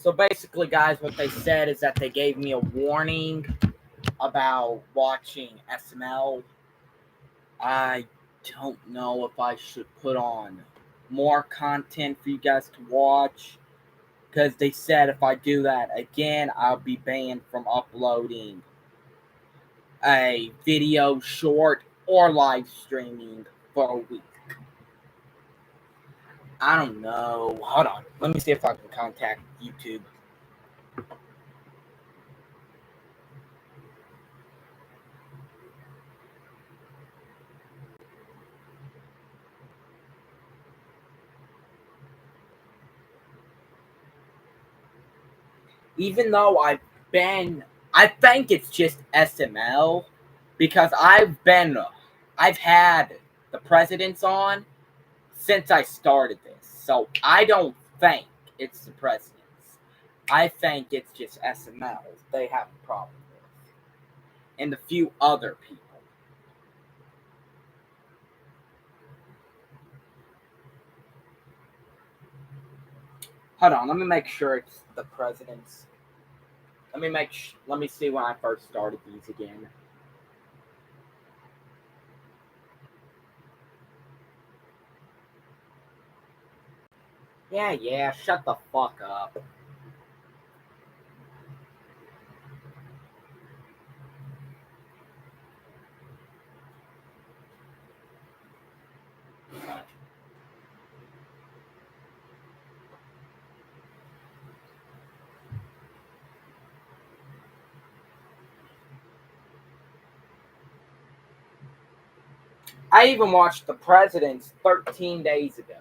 So basically, guys, what they said is that they gave me a warning about watching SML. I don't know if I should put on more content for you guys to watch, because they said if I do that again, I'll be banned from uploading a video short or live streaming for a week. I don't know. Hold on. Let me see if I can contact YouTube. Even though I think it's just SML, because I've had the presidents on since I started this. So I don't think it's the presidents. I think it's just SML they have a problem with. And a few other people. Hold on, let me make sure it's the presidents. Let me see when I first started these again. Yeah, shut the fuck up. I even watched the presidents 13 days ago.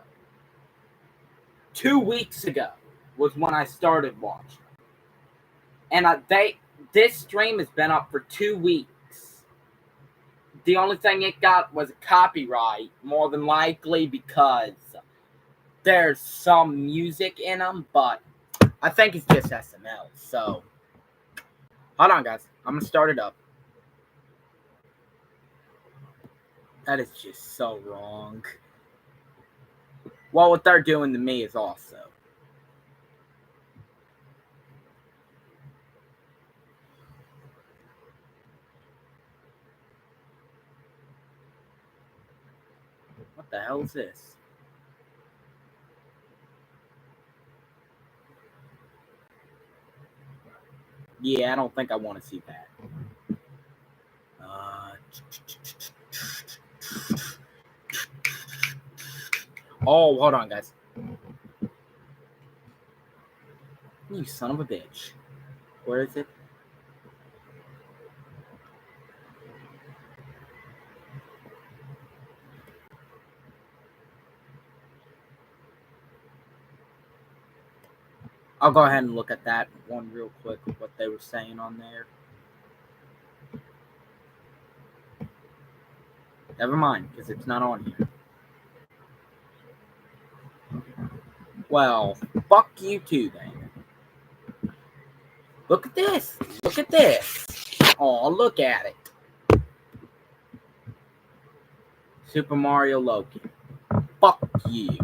2 weeks ago was when I started watching. And this stream has been up for 2 weeks. The only thing it got was a copyright, more than likely because there's some music in them, but I think it's just SML. So, hold on, guys. I'm gonna start it up. That is just so wrong. Well, what they're doing to me is also. What the hell is this? Yeah, I don't think I want to see that. Oh, hold on, guys. You son of a bitch. Where is it? I'll go ahead and look at that one real quick, what they were saying on there. Never mind, because it's not on here. Well, fuck you too, then. Look at this. Look at this. Oh, look at it. Super Mario Loki. Fuck you.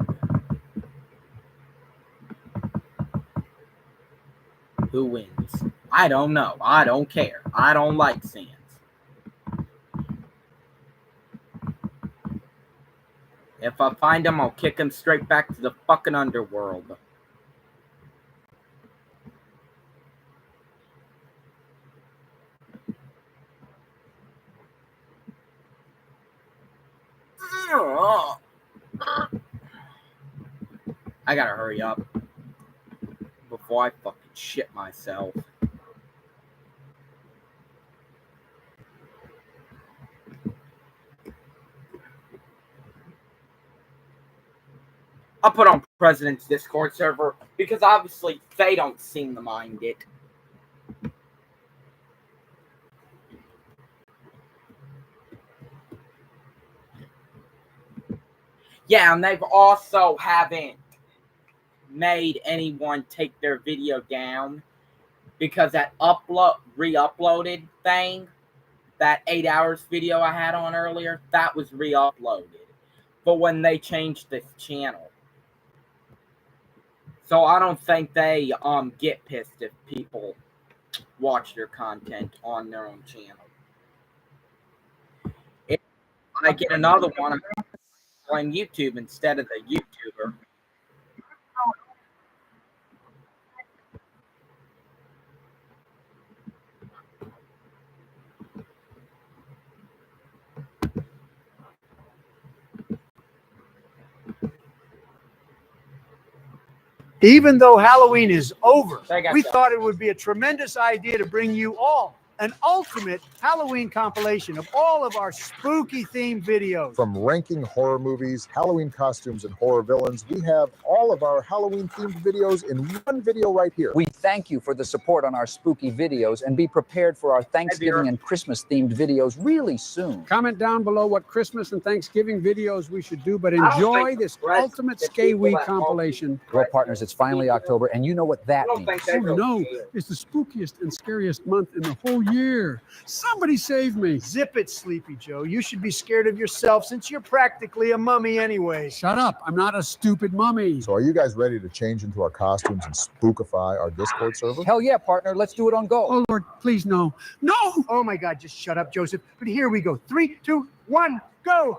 Who wins? I don't know. I don't care. I don't like Sans. If I find him, I'll kick him straight back to the fucking underworld. I gotta hurry up before I fucking shit myself. I'll put on President's Discord server because obviously they don't seem to mind it. Yeah, and they've also haven't made anyone take their video down because that re-uploaded thing, that 8 hours video I had on earlier, that was re-uploaded. But when they changed this channel. So I don't think they get pissed if people watch their content on their own channel. If I get another one on YouTube instead of the YouTuber. Even though Halloween is over, we that. thought it would be a tremendous idea to bring you all an ultimate Halloween compilation of all of our spooky themed videos. From ranking horror movies, Halloween costumes, and horror villains, we have all of our Halloween themed videos in one video right here. We thank you for the support on our spooky videos and be prepared for our Thanksgiving and Christmas themed videos really soon. Comment down below what Christmas and Thanksgiving videos we should do, but enjoy this ultimate Skay Week compilation. Well, partners, it's finally October, and you know what that means. Oh no, it's the spookiest and scariest month in the whole year. Somebody save me. Zip it, Sleepy Joe. You should be scared of yourself since you're practically a mummy anyway. Shut up. I'm not a stupid mummy. So are you guys ready to change into our costumes and spookify our Discord server? Hell yeah, partner. Let's do it on Go. Oh, Lord, please no. No! Oh my God, just shut up, Joseph. But here we go. 3, 2, 1, go!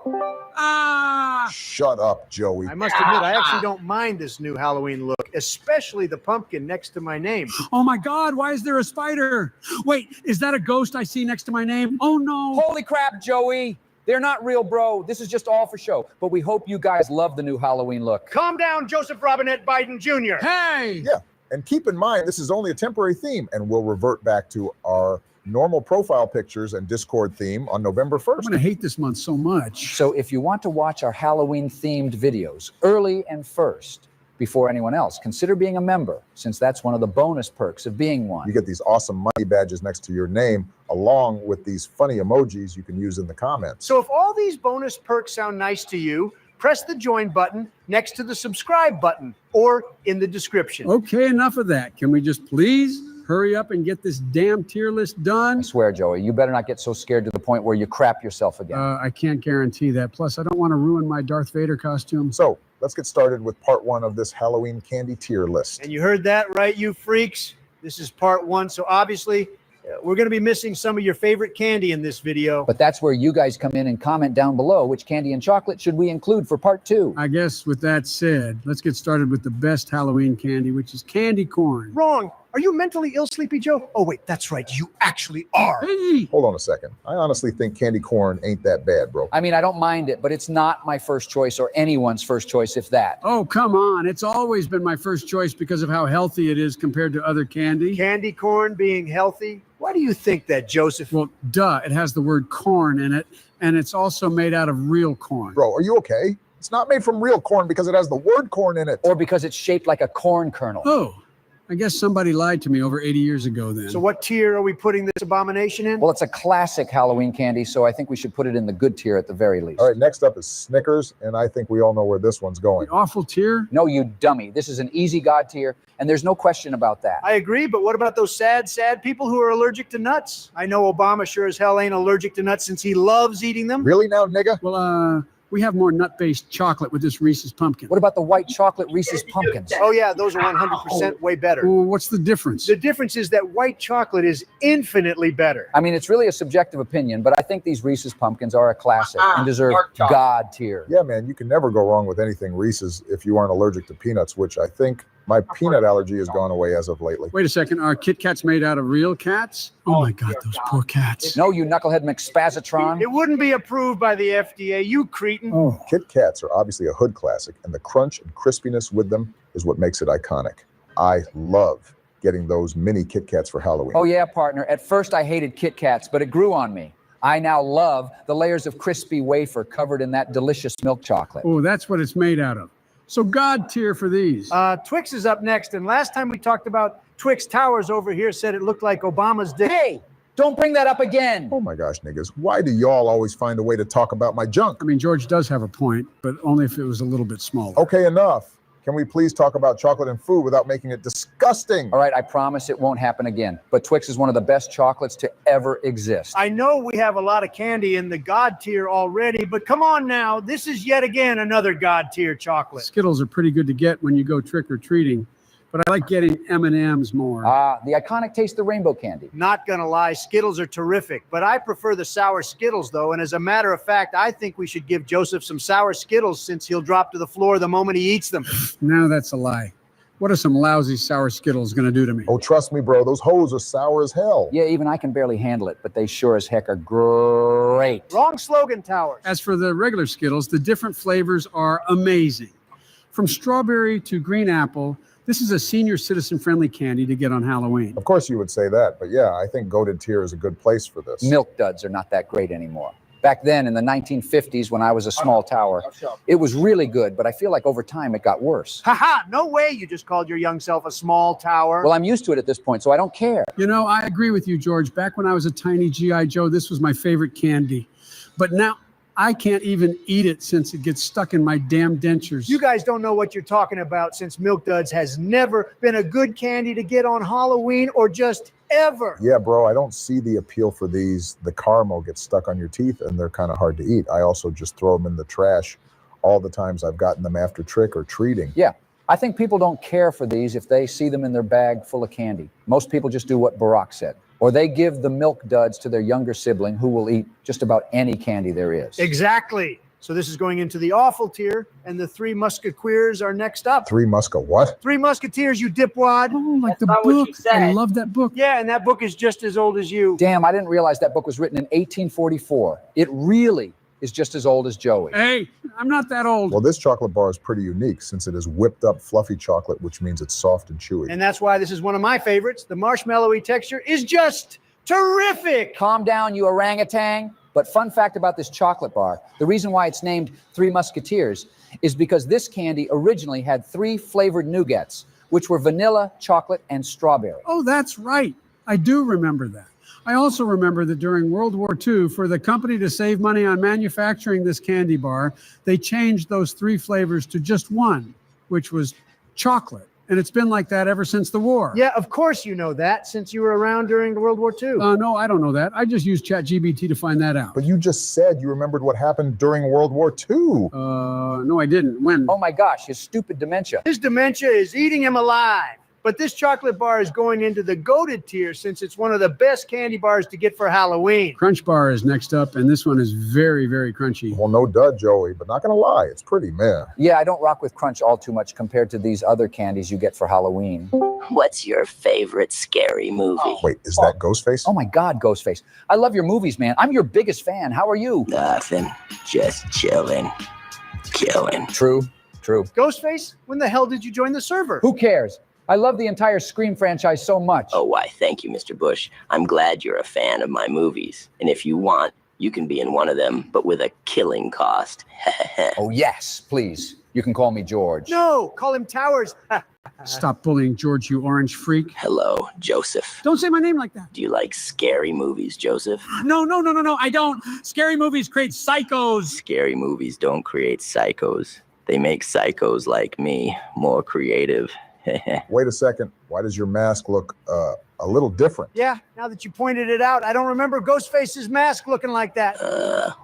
Ah! Shut up, Joey. I must admit, I actually don't mind this new Halloween look, especially the pumpkin next to my name. Oh my God, why is there a spider? Wait, is that a ghost I see next to my name? Oh no. Holy crap, Joey. They're not real, bro. This is just all for show. But we hope you guys love the new Halloween look. Calm down, Joseph Robinette Biden Jr. Hey! Yeah, and keep in mind, this is only a temporary theme, and we'll revert back to our normal profile pictures and Discord theme on November 1st. I'm going to hate this month so much. So if you want to watch our Halloween-themed videos early and first, before anyone else, consider being a member, since that's one of the bonus perks of being one. You get these awesome money badges next to your name, along with these funny emojis you can use in the comments. So if all these bonus perks sound nice to you, press the join button next to the subscribe button or in the description. Okay, enough of that. Can we just please hurry up and get this damn tier list done? I swear, Joey, you better not get so scared to the point where you crap yourself again. I can't guarantee that. Plus, I don't want to ruin my Darth Vader costume. So let's get started with part 1 of this Halloween candy tier list. And you heard that right, you freaks? This is part 1, so obviously we're going to be missing some of your favorite candy in this video. But that's where you guys come in and comment down below which candy and chocolate should we include for part 2. I guess with that said, let's get started with the best Halloween candy, which is candy corn. Wrong. Are you mentally ill, Sleepy Joe? Oh, wait, that's right. You actually are. Hey! Hold on a second. I honestly think candy corn ain't that bad, bro. I mean, I don't mind it, but it's not my first choice or anyone's first choice, if that. Oh, come on. It's always been my first choice because of how healthy it is compared to other candy. Candy corn being healthy? Why do you think that, Joseph? Well, duh, it has the word corn in it, and it's also made out of real corn. Bro, are you okay? It's not made from real corn because it has the word corn in it. Or because it's shaped like a corn kernel. Oh, I guess somebody lied to me over 80 years ago then. So what tier are we putting this abomination in? Well, it's a classic Halloween candy, so I think we should put it in the good tier at the very least. All right, next up is Snickers, and I think we all know where this one's going. The awful tier? No, you dummy. This is an easy God tier, and there's no question about that. I agree, but what about those sad people who are allergic to nuts? I know Obama sure as hell ain't allergic to nuts since he loves eating them. Really now, nigga? Well, we have more nut-based chocolate with this Reese's pumpkin. What about the white chocolate Reese's pumpkins? Oh yeah, those are 100% way better. Well, what's the difference? The difference is that white chocolate is infinitely better. I mean, it's really a subjective opinion, but I think these Reese's pumpkins are a classic and deserve God tier. Yeah, man, you can never go wrong with anything Reese's if you aren't allergic to peanuts, which I think my peanut allergy has gone away as of lately. Wait a second, are Kit Kats made out of real cats? Oh my God, those poor cats. No, you knucklehead McSpazatron. It wouldn't be approved by the FDA, you cretin. Oh, Kit Kats are obviously a hood classic, and the crunch and crispiness with them is what makes it iconic. I love getting those mini Kit Kats for Halloween. Oh yeah, partner. At first I hated Kit Kats, but it grew on me. I now love the layers of crispy wafer covered in that delicious milk chocolate. oh, that's what it's made out of. So God tier for these. Twix is up next, and last time we talked about Twix Towers over here said it looked like Obama's dick. Hey, don't bring that up again. Oh my gosh, niggas, why do y'all always find a way to talk about my junk? I mean, George does have a point, but only if it was a little bit smaller. Okay, enough. Can we please talk about chocolate and food without making it disgusting? All right, I promise it won't happen again. But Twix is one of the best chocolates to ever exist. I know we have a lot of candy in the God tier already, but come on now. This is yet again another God tier chocolate. Skittles are pretty good to get when you go trick-or-treating. but I like getting M&Ms more. The iconic taste of rainbow candy. Not gonna lie, Skittles are terrific, but I prefer the sour Skittles though. And as a matter of fact, I think we should give Joseph some sour Skittles since he'll drop to the floor the moment he eats them. Now that's a lie. What are some lousy sour Skittles going to do to me? Oh, trust me, bro. Those hoes are sour as hell. Yeah, even I can barely handle it, but they sure as heck are great. Wrong slogan, Towers. As for the regular Skittles, the different flavors are amazing. From strawberry to green apple, this is a senior citizen-friendly candy to get on Halloween. Of course you would say that, but yeah, I think Goated Tier is a good place for this. Milk duds are not that great anymore. Back then, in the 1950s, when I was a small tower, it was really good, but I feel like over time it got worse. Haha, no way you just called your young self a small tower. Well, I'm used to it at this point, so I don't care. You know, I agree with you, George. Back when I was a tiny G.I. Joe, this was my favorite candy. But now I can't even eat it since it gets stuck in my damn dentures. You guys don't know what you're talking about since Milk Duds has never been a good candy to get on Halloween or just ever. Yeah, bro, I don't see the appeal for these. The caramel gets stuck on your teeth and they're kind of hard to eat. I also just throw them in the trash all the times I've gotten them after trick or treating. Yeah, I think people don't care for these if they see them in their bag full of candy. Most people just do what Barack said. Or they give the Milk Duds to their younger sibling who will eat just about any candy there is. Exactly. So this is going into the awful tier, and the Three Musketeers are next up. Three what? Three Musketeers, you dipwad. Oh, like the not what book. you said. I love that book. Yeah, and that book is just as old as you. Damn, I didn't realize that book was written in 1844. It really is just as old as Joey. Hey, I'm not that old. Well, this chocolate bar is pretty unique since it is whipped up fluffy chocolate, which means it's soft and chewy. And that's why this is one of my favorites. The marshmallowy texture is just terrific. Calm down, you orangutan. But fun fact about this chocolate bar, the reason why it's named Three Musketeers is because this candy originally had 3 flavored nougats, which were vanilla, chocolate, and strawberry. Oh, that's right. I do remember that. I also remember that during World War II, for the company to save money on manufacturing this candy bar, they changed those 3 flavors to just one, which was chocolate. And it's been like that ever since the war. Yeah, of course you know that, since you were around during World War II. No, I don't know that. I just used ChatGPT to find that out. But you just said you remembered what happened during World War II. No, I didn't. When? Oh my gosh, his stupid dementia. His dementia is eating him alive. But this chocolate bar is going into the goated tier since it's one of the best candy bars to get for Halloween. Crunch Bar is next up, and this one is very, very crunchy. Well, no duh, Joey, but not gonna lie, it's pretty meh. Yeah, I don't rock with Crunch all too much compared to these other candies you get for Halloween. What's your favorite scary movie? Wait, is that Ghostface? Oh my God, Ghostface. I love your movies, man. I'm your biggest fan. How are you? Nothing. Just chilling. Killing. True. Ghostface, when the hell did you join the server? Who cares? I love the entire Scream franchise so much. Oh, why, thank you, Mr. Bush. I'm glad you're a fan of my movies. And if you want, you can be in one of them, but with a killing cost. Oh, yes, please. You can call me George. No, call him Towers. Stop bullying George, you orange freak. Hello, Joseph. Don't say my name like that. Do you like scary movies, Joseph? No, I don't. Scary movies create psychos. Scary movies don't create psychos. They make psychos like me more creative. Wait a second. Why does your mask look a little different? Yeah, now that you pointed it out, I don't remember Ghostface's mask looking like that.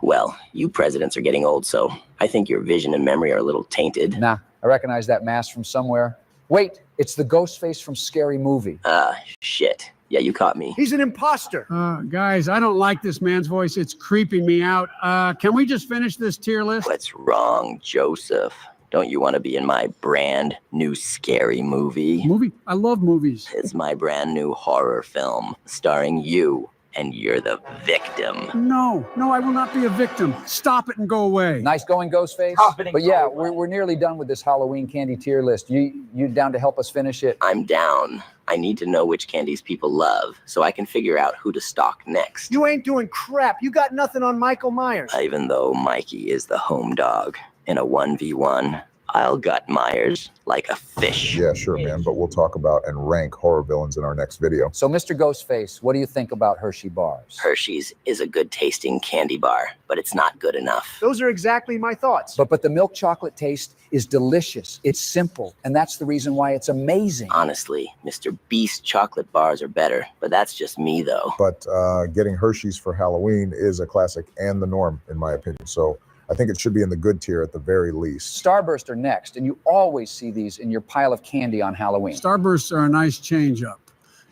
Well, you presidents are getting old, so I think your vision and memory are a little tainted. Nah, I recognize that mask from somewhere. Wait, it's the Ghostface from Scary Movie. Shit. Yeah, you caught me. He's an imposter. Guys, I don't like this man's voice. It's creeping me out. Can we just finish this tier list? What's wrong, Joseph? Don't you want to be in my brand new scary movie? Movie? I love movies. It's my brand new horror film starring you, and you're the victim. No, I will not be a victim. Stop it and go away. Nice going, Ghostface. But yeah, we're nearly done with this Halloween candy tier list. You down to help us finish it? I'm down. I need to know which candies people love so I can figure out who to stock next. You ain't doing crap. You got nothing on Michael Myers. Even though Mikey is the home dog in a 1v1, I'll gut Myers like a fish. Yeah, sure, man, but we'll talk about and rank horror villains in our next video. So, Mr. Ghostface, what do you think about Hershey bars? Hershey's is a good tasting candy bar, but it's not good enough. Those are exactly my thoughts. But the milk chocolate taste is delicious. It's simple, and that's the reason why it's amazing. Honestly, Mr. Beast chocolate bars are better, but that's just me, though. But getting Hershey's for Halloween is a classic and the norm, in my opinion. So I think it should be in the good tier at the very least. Starburst are next, and you always see these in your pile of candy on Halloween. Starbursts are a nice change up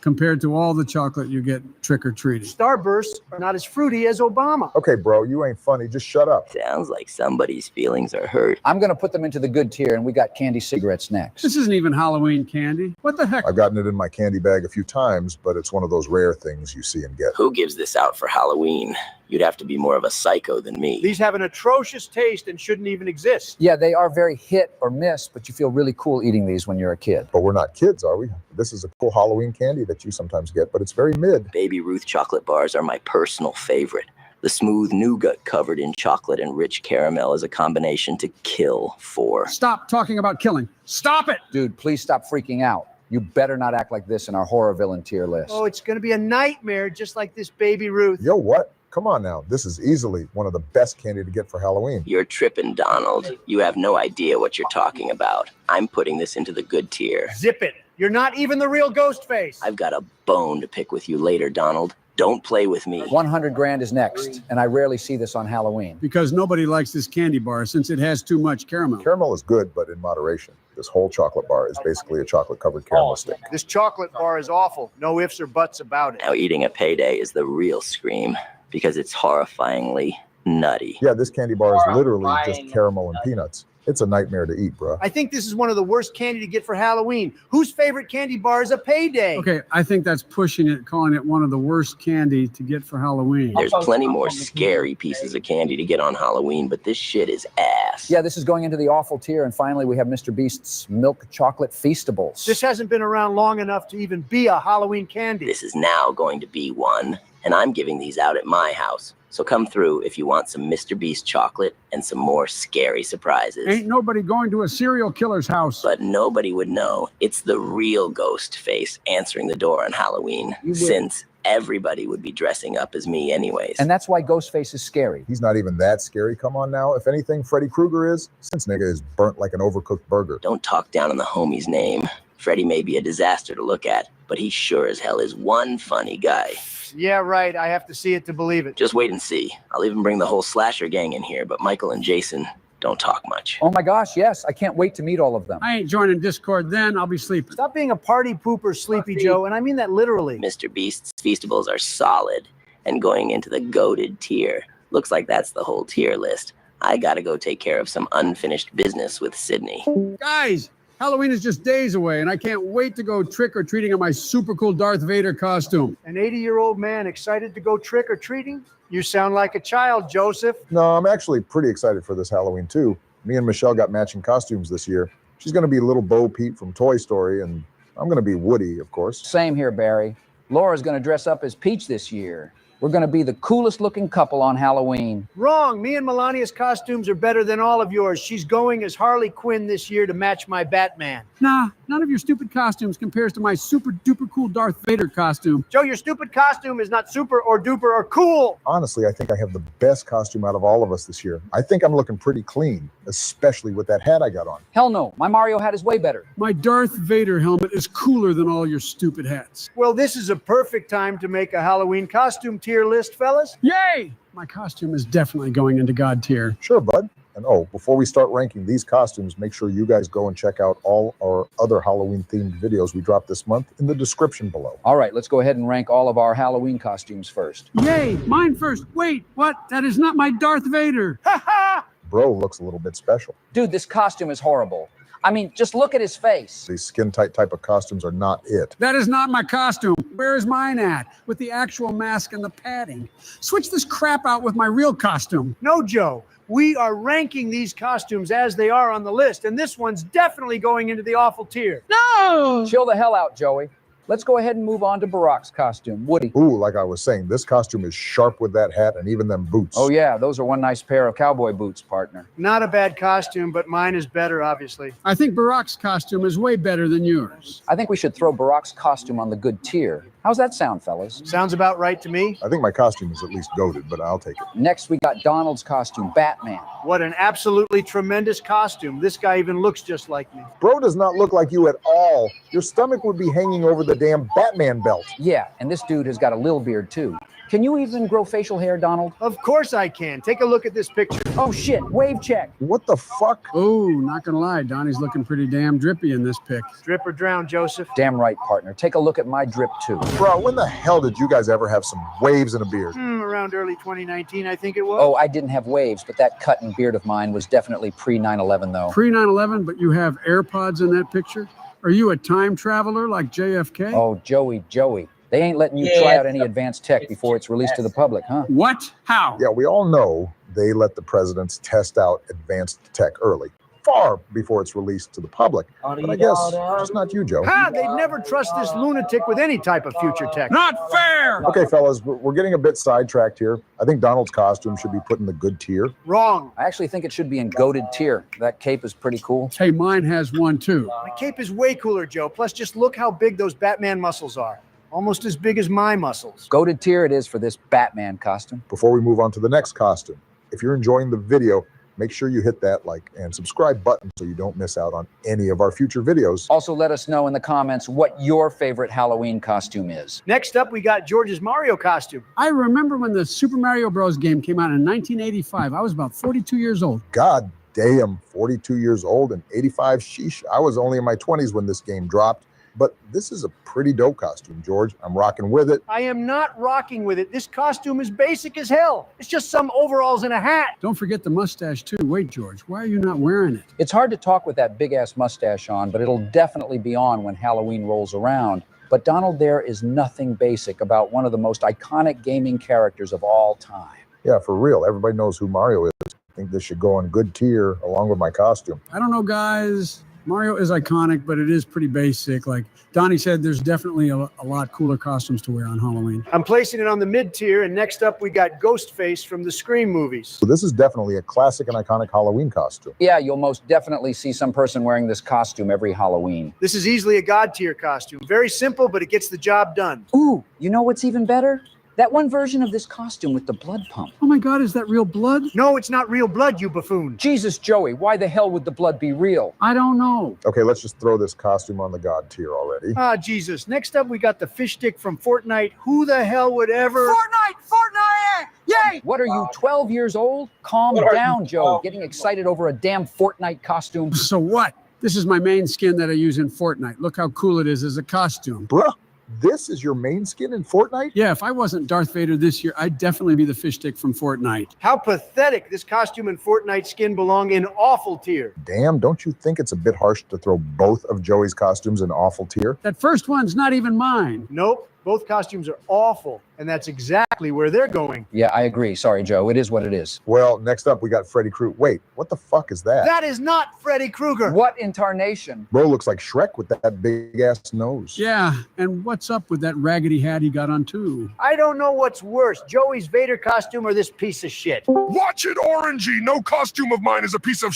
compared to all the chocolate you get trick-or-treating. Starbursts are not as fruity as Obama. Okay, bro, you ain't funny. Just shut up. Sounds like somebody's feelings are hurt. I'm going to put them into the good tier, and we got candy cigarettes next. This isn't even Halloween candy. What the heck? I've gotten it in my candy bag a few times, but it's one of those rare things you see and get. Who gives this out for Halloween? You'd have to be more of a psycho than me. These have an atrocious taste and shouldn't even exist. Yeah, they are very hit or miss, but you feel really cool eating these when you're a kid. But we're not kids, are we? This is a cool Halloween candy that you sometimes get, but it's very mid. Baby Ruth chocolate bars are my personal favorite. The smooth nougat covered in chocolate and rich caramel is a combination to kill for. Stop talking about killing. Stop it! Dude, please stop freaking out. You better not act like this in our horror villain tier list. Oh, it's going to be a nightmare, just like this Baby Ruth. Yo, what? Come on now. This is easily one of the best candy to get for Halloween. You're tripping, Donald. You have no idea what you're talking about. I'm putting this into the good tier. Zip it. You're not even the real Ghostface. I've got a bone to pick with you later, Donald. Don't play with me. 100 grand is next, and I rarely see this on Halloween. Because nobody likes this candy bar since it has too much caramel. Caramel is good, but in moderation. This whole chocolate bar is basically a chocolate-covered caramel stick. This chocolate bar is awful. No ifs or buts about it. Now eating a payday is the real scream because it's horrifyingly nutty. Yeah, this candy bar is literally just caramel and peanuts. It's a nightmare to eat, bro. I think this is one of the worst candy to get for Halloween. Whose favorite candy bar is a payday? Okay, I think that's pushing it, calling it one of the worst candy to get for Halloween. There's plenty more scary pieces of candy to get on Halloween, but this shit is ass. Yeah, this is going into the awful tier, and finally we have Mr. Beast's Milk Chocolate Feastables. This hasn't been around long enough to even be a Halloween candy. This is now going to be one, and I'm giving these out at my house. So come through if you want some Mr. Beast chocolate and some more scary surprises. Ain't nobody going to a serial killer's house. But nobody would know it's the real ghost face answering the door on Halloween, since everybody would be dressing up as me anyways. And that's why Ghostface is scary. He's not even that scary. Come on now. If anything, Freddy Krueger is, since nigga is burnt like an overcooked burger. Don't talk down on the homie's name. Freddy may be a disaster to look at, but he sure as hell is one funny guy. Yeah, right. I have to see it to believe it. Just wait and see. I'll even bring the whole slasher gang in here, but Michael and Jason don't talk much. Oh my gosh, yes. I can't wait to meet all of them. I ain't joining Discord then. I'll be sleeping. Stop being a party pooper, Sleepy Joe, and I mean that literally. Mr. Beast's Feastables are solid and going into the goated tier. Looks like that's the whole tier list. I gotta go take care of some unfinished business with Sydney. Guys, Halloween is just days away, and I can't wait to go trick-or-treating in my super cool Darth Vader costume. An 80-year-old man excited to go trick-or-treating? You sound like a child, Joseph. No, I'm actually pretty excited for this Halloween, too. Me and Michelle got matching costumes this year. She's going to be little Bo Peep from Toy Story, and I'm going to be Woody, of course. Same here, Barry. Laura's going to dress up as Peach this year. We're going to be the coolest looking couple on Halloween. Wrong. Me and Melania's costumes are better than all of yours. She's going as Harley Quinn this year to match my Batman. Nah, none of your stupid costumes compares to my super duper cool Darth Vader costume. Joe, your stupid costume is not super or duper or cool. Honestly, I think I have the best costume out of all of us this year. I think I'm looking pretty clean, especially with that hat I got on. Hell no, my Mario hat is way better. My Darth Vader helmet is cooler than all your stupid hats. Well, this is a perfect time to make a Halloween costume tier list, fellas. Yay! My costume is definitely going into God tier. Sure, bud. And oh, before we start ranking these costumes, make sure you guys go and check out all our other Halloween-themed videos we dropped this month in the description below. All right, let's go ahead and rank all of our Halloween costumes first. Yay! Mine first. Wait, what? That is not my Darth Vader. Ha ha! Bro looks a little bit special. Dude, this costume is horrible. I mean, just look at his face. These skin-tight type of costumes are not it. That is not my costume. Where is mine at? With the actual mask and the padding. Switch this crap out with my real costume. No, Joe. We are ranking these costumes as they are on the list, and this one's definitely going into the awful tier. No! Chill the hell out, Joey. Let's go ahead and move on to Barack's costume. Woody. Ooh, like I was saying, this costume is sharp with that hat and even them boots. Oh yeah, those are one nice pair of cowboy boots, partner. Not a bad costume, but mine is better, obviously. I think Barack's costume is way better than yours. I think we should throw Barack's costume on the good tier. How's that sound, fellas? Sounds about right to me. I think my costume is at least goated, but I'll take it. Next, we got Donald's costume, Batman. What an absolutely tremendous costume. This guy even looks just like me. Bro does not look like you at all. Your stomach would be hanging over the damn Batman belt. Yeah, and this dude has got a little beard too. Can you even grow facial hair, Donald? Of course I can. Take a look at this picture. Oh shit, wave check. What the fuck? Oh, not gonna lie, Donnie's looking pretty damn drippy in this pic. Drip or drown, Joseph. Damn right, partner. Take a look at my drip too. Bro, when the hell did you guys ever have some waves and a beard? Around early 2019, I think it was. Oh, I didn't have waves, but that cut and beard of mine was definitely pre-9/11 though. Pre 9/11, but you have AirPods in that picture? Are you a time traveler like JFK? Oh, Joey. They ain't letting you try out any advanced tech before it's released to the public, huh? What? How? Yeah, we all know they let the presidents test out advanced tech early, far before it's released to the public. But I guess it's not you, Joe. They'd never trust this lunatic with any type of future tech. Not fair! Okay, fellas, we're getting a bit sidetracked here. I think Donald's costume should be put in the good tier. Wrong. I actually think it should be in goated tier. That cape is pretty cool. Hey, mine has one too. My cape is way cooler, Joe. Plus, just look how big those Batman muscles are. Almost as big as my muscles. Goated tier it is for this Batman costume. Before we move on to the next costume, if you're enjoying the video, make sure you hit that like and subscribe button so you don't miss out on any of our future videos. Also, let us know in the comments what your favorite Halloween costume is. Next up, we got George's Mario costume. I remember when the Super Mario Bros. Game came out in 1985. I was about 42 years old. God damn, 42 years old and 85, sheesh. I was only in my 20s when this game dropped. But this is a pretty dope costume, George. I'm rocking with it. I am not rocking with it. This costume is basic as hell. It's just some overalls and a hat. Don't forget the mustache too. Wait, George, why are you not wearing it? It's hard to talk with that big-ass mustache on, but it'll definitely be on when Halloween rolls around. But Donald, there is nothing basic about one of the most iconic gaming characters of all time. Yeah, for real. Everybody knows who Mario is. I think this should go on good tier along with my costume. I don't know, guys. Mario is iconic, but it is pretty basic. Like Donnie said, there's definitely a lot cooler costumes to wear on Halloween. I'm placing it on the mid tier, and next up we got Ghostface from the Scream movies. So this is definitely a classic and iconic Halloween costume. Yeah, you'll most definitely see some person wearing this costume every Halloween. This is easily a God tier costume. Very simple, but it gets the job done. Ooh, you know what's even better? That one version of this costume with the blood pump. Oh my God, is that real blood? No, it's not real blood, you buffoon. Jesus, Joey, why the hell would the blood be real? I don't know. Okay, let's just throw this costume on the God tier already. Ah, Jesus. Next up, we got the fish stick from Fortnite. Who the hell would ever... Fortnite! Yay! What are you, 12 years old? Calm down, Joe. Getting excited over a damn Fortnite costume. So what? This is my main skin that I use in Fortnite. Look how cool it is as a costume. Bruh, this is your main skin in Fortnite? Yeah, if I wasn't Darth Vader this year, I'd definitely be the fish stick from Fortnite. How pathetic. This costume and Fortnite skin belong in awful tier. Damn, don't you think it's a bit harsh to throw both of Joey's costumes in awful tier? That first one's not even mine. Nope. Both costumes are awful, and that's exactly where they're going. Yeah, I agree. Sorry, Joe. It is what it is. Well, next up we got Freddy Krueger. Wait, what the fuck is that? That is not Freddy Krueger. What incarnation? Bro looks like Shrek with that big ass nose. Yeah, and what's up with that raggedy hat he got on too? I don't know what's worse, Joey's Vader costume or this piece of shit. Watch it, Orangey. No costume of mine is a piece of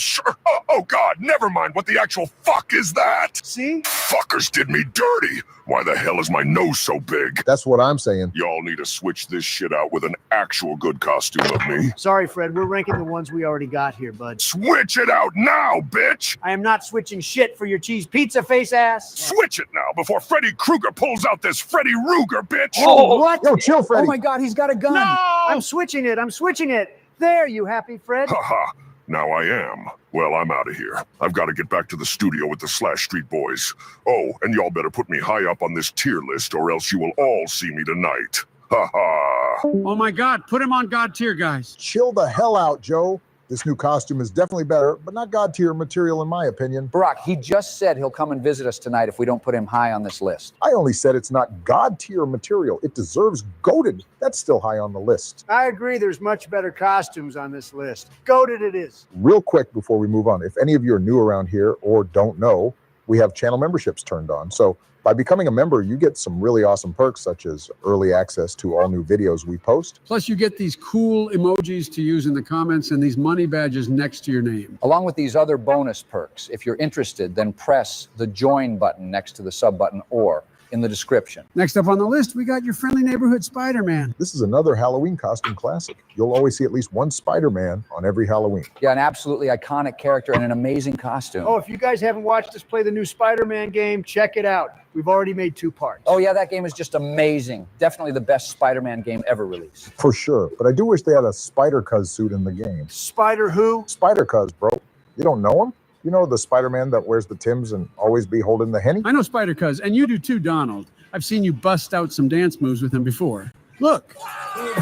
oh God, never mind. What the actual fuck is that? See? Fuckers did me dirty. Why the hell is my nose so big? That's what I'm saying. Y'all need to switch this shit out with an actual good costume of me. Sorry, Fred. We're ranking the ones we already got here, bud. Switch it out now, bitch! I am not switching shit for your cheese pizza face ass. Switch it now before Freddy Krueger pulls out this Freddy Ruger, bitch! Oh, what? Yo, chill, Freddy. Oh my God, he's got a gun. I'm switching it. I'm switching it. There, you happy, Fred? Haha, now I am. Well, I'm out of here. I've got to get back to the studio with the Slash Street Boys. Oh, and y'all better put me high up on this tier list or else you will all see me tonight. Haha. Oh my God, put him on God tier, guys. Chill the hell out, Joe. This new costume is definitely better, but not God tier material in my opinion. Barack, he just said he'll come and visit us tonight if we don't put him high on this list. I only said it's not God tier material. It deserves goated. That's still high on the list. I agree. There's much better costumes on this list. Goated it is. Real quick before we move on, if any of you are new around here or don't know, we have channel memberships turned on. So by becoming a member, you get some really awesome perks such as early access to all new videos we post. Plus, you get these cool emojis to use in the comments and these money badges next to your name. Along with these other bonus perks. If you're interested, then press the join button next to the sub button, or in the description. Next up on the list, we got your friendly neighborhood Spider-Man. This is another Halloween costume classic. You'll always see at least one Spider-Man on every Halloween. Yeah, an absolutely iconic character and an amazing costume. Oh, if you guys haven't watched us play the new Spider-Man game, check it out. We've already made 2 parts. Oh, yeah, that game is just amazing. Definitely the best Spider-Man game ever released. For sure, but I do wish they had a Spider-Cuz suit in the game. Spider who? Spider-Cuz, bro. You don't know him? You know the Spider-Man that wears the Timbs and always be holding the Henny? I know Spider-Cuz, and you do too, Donald. I've seen you bust out some dance moves with him before. Look. What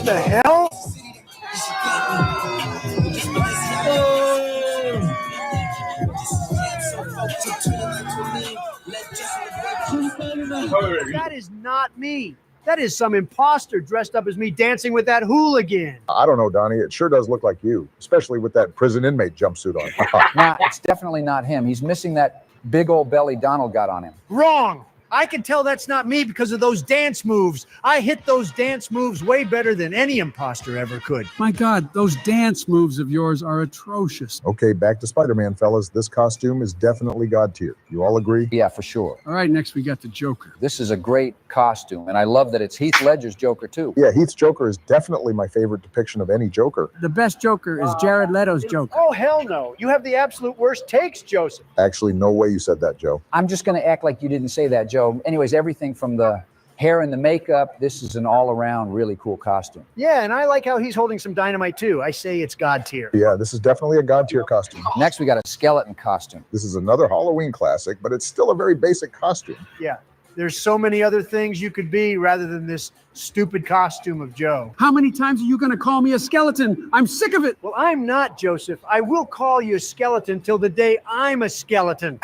the hell? That is not me. That is some imposter dressed up as me dancing with that hooligan. I don't know, Donnie. It sure does look like you, especially with that prison inmate jumpsuit on. Nah, it's definitely not him. He's missing that big old belly Donald got on him. Wrong. I can tell that's not me because of those dance moves. I hit those dance moves way better than any imposter ever could. My God, those dance moves of yours are atrocious. Okay, back to Spider-Man, fellas. This costume is definitely God tier. You all agree? Yeah, for sure. All right, next we got the Joker. This is a great costume, and I love that it's Heath Ledger's Joker, too. Yeah, Heath's Joker is definitely my favorite depiction of any Joker. The best Joker is Jared Leto's Joker. Oh, hell no. You have the absolute worst takes, Joseph. Actually, no way you said that, Joe. I'm just going to act like you didn't say that, Joe. Anyways, everything from the hair and the makeup, this is an all-around really cool costume. Yeah, and I like how he's holding some dynamite, too. I say it's God tier. Yeah, this is definitely a God tier costume. Next, we got a skeleton costume. This is another Halloween classic, but it's still a very basic costume. Yeah. There's so many other things you could be rather than this stupid costume of Joe. How many times are you going to call me a skeleton? I'm sick of it. Well, I'm not, Joseph. I will call you a skeleton till the day I'm a skeleton.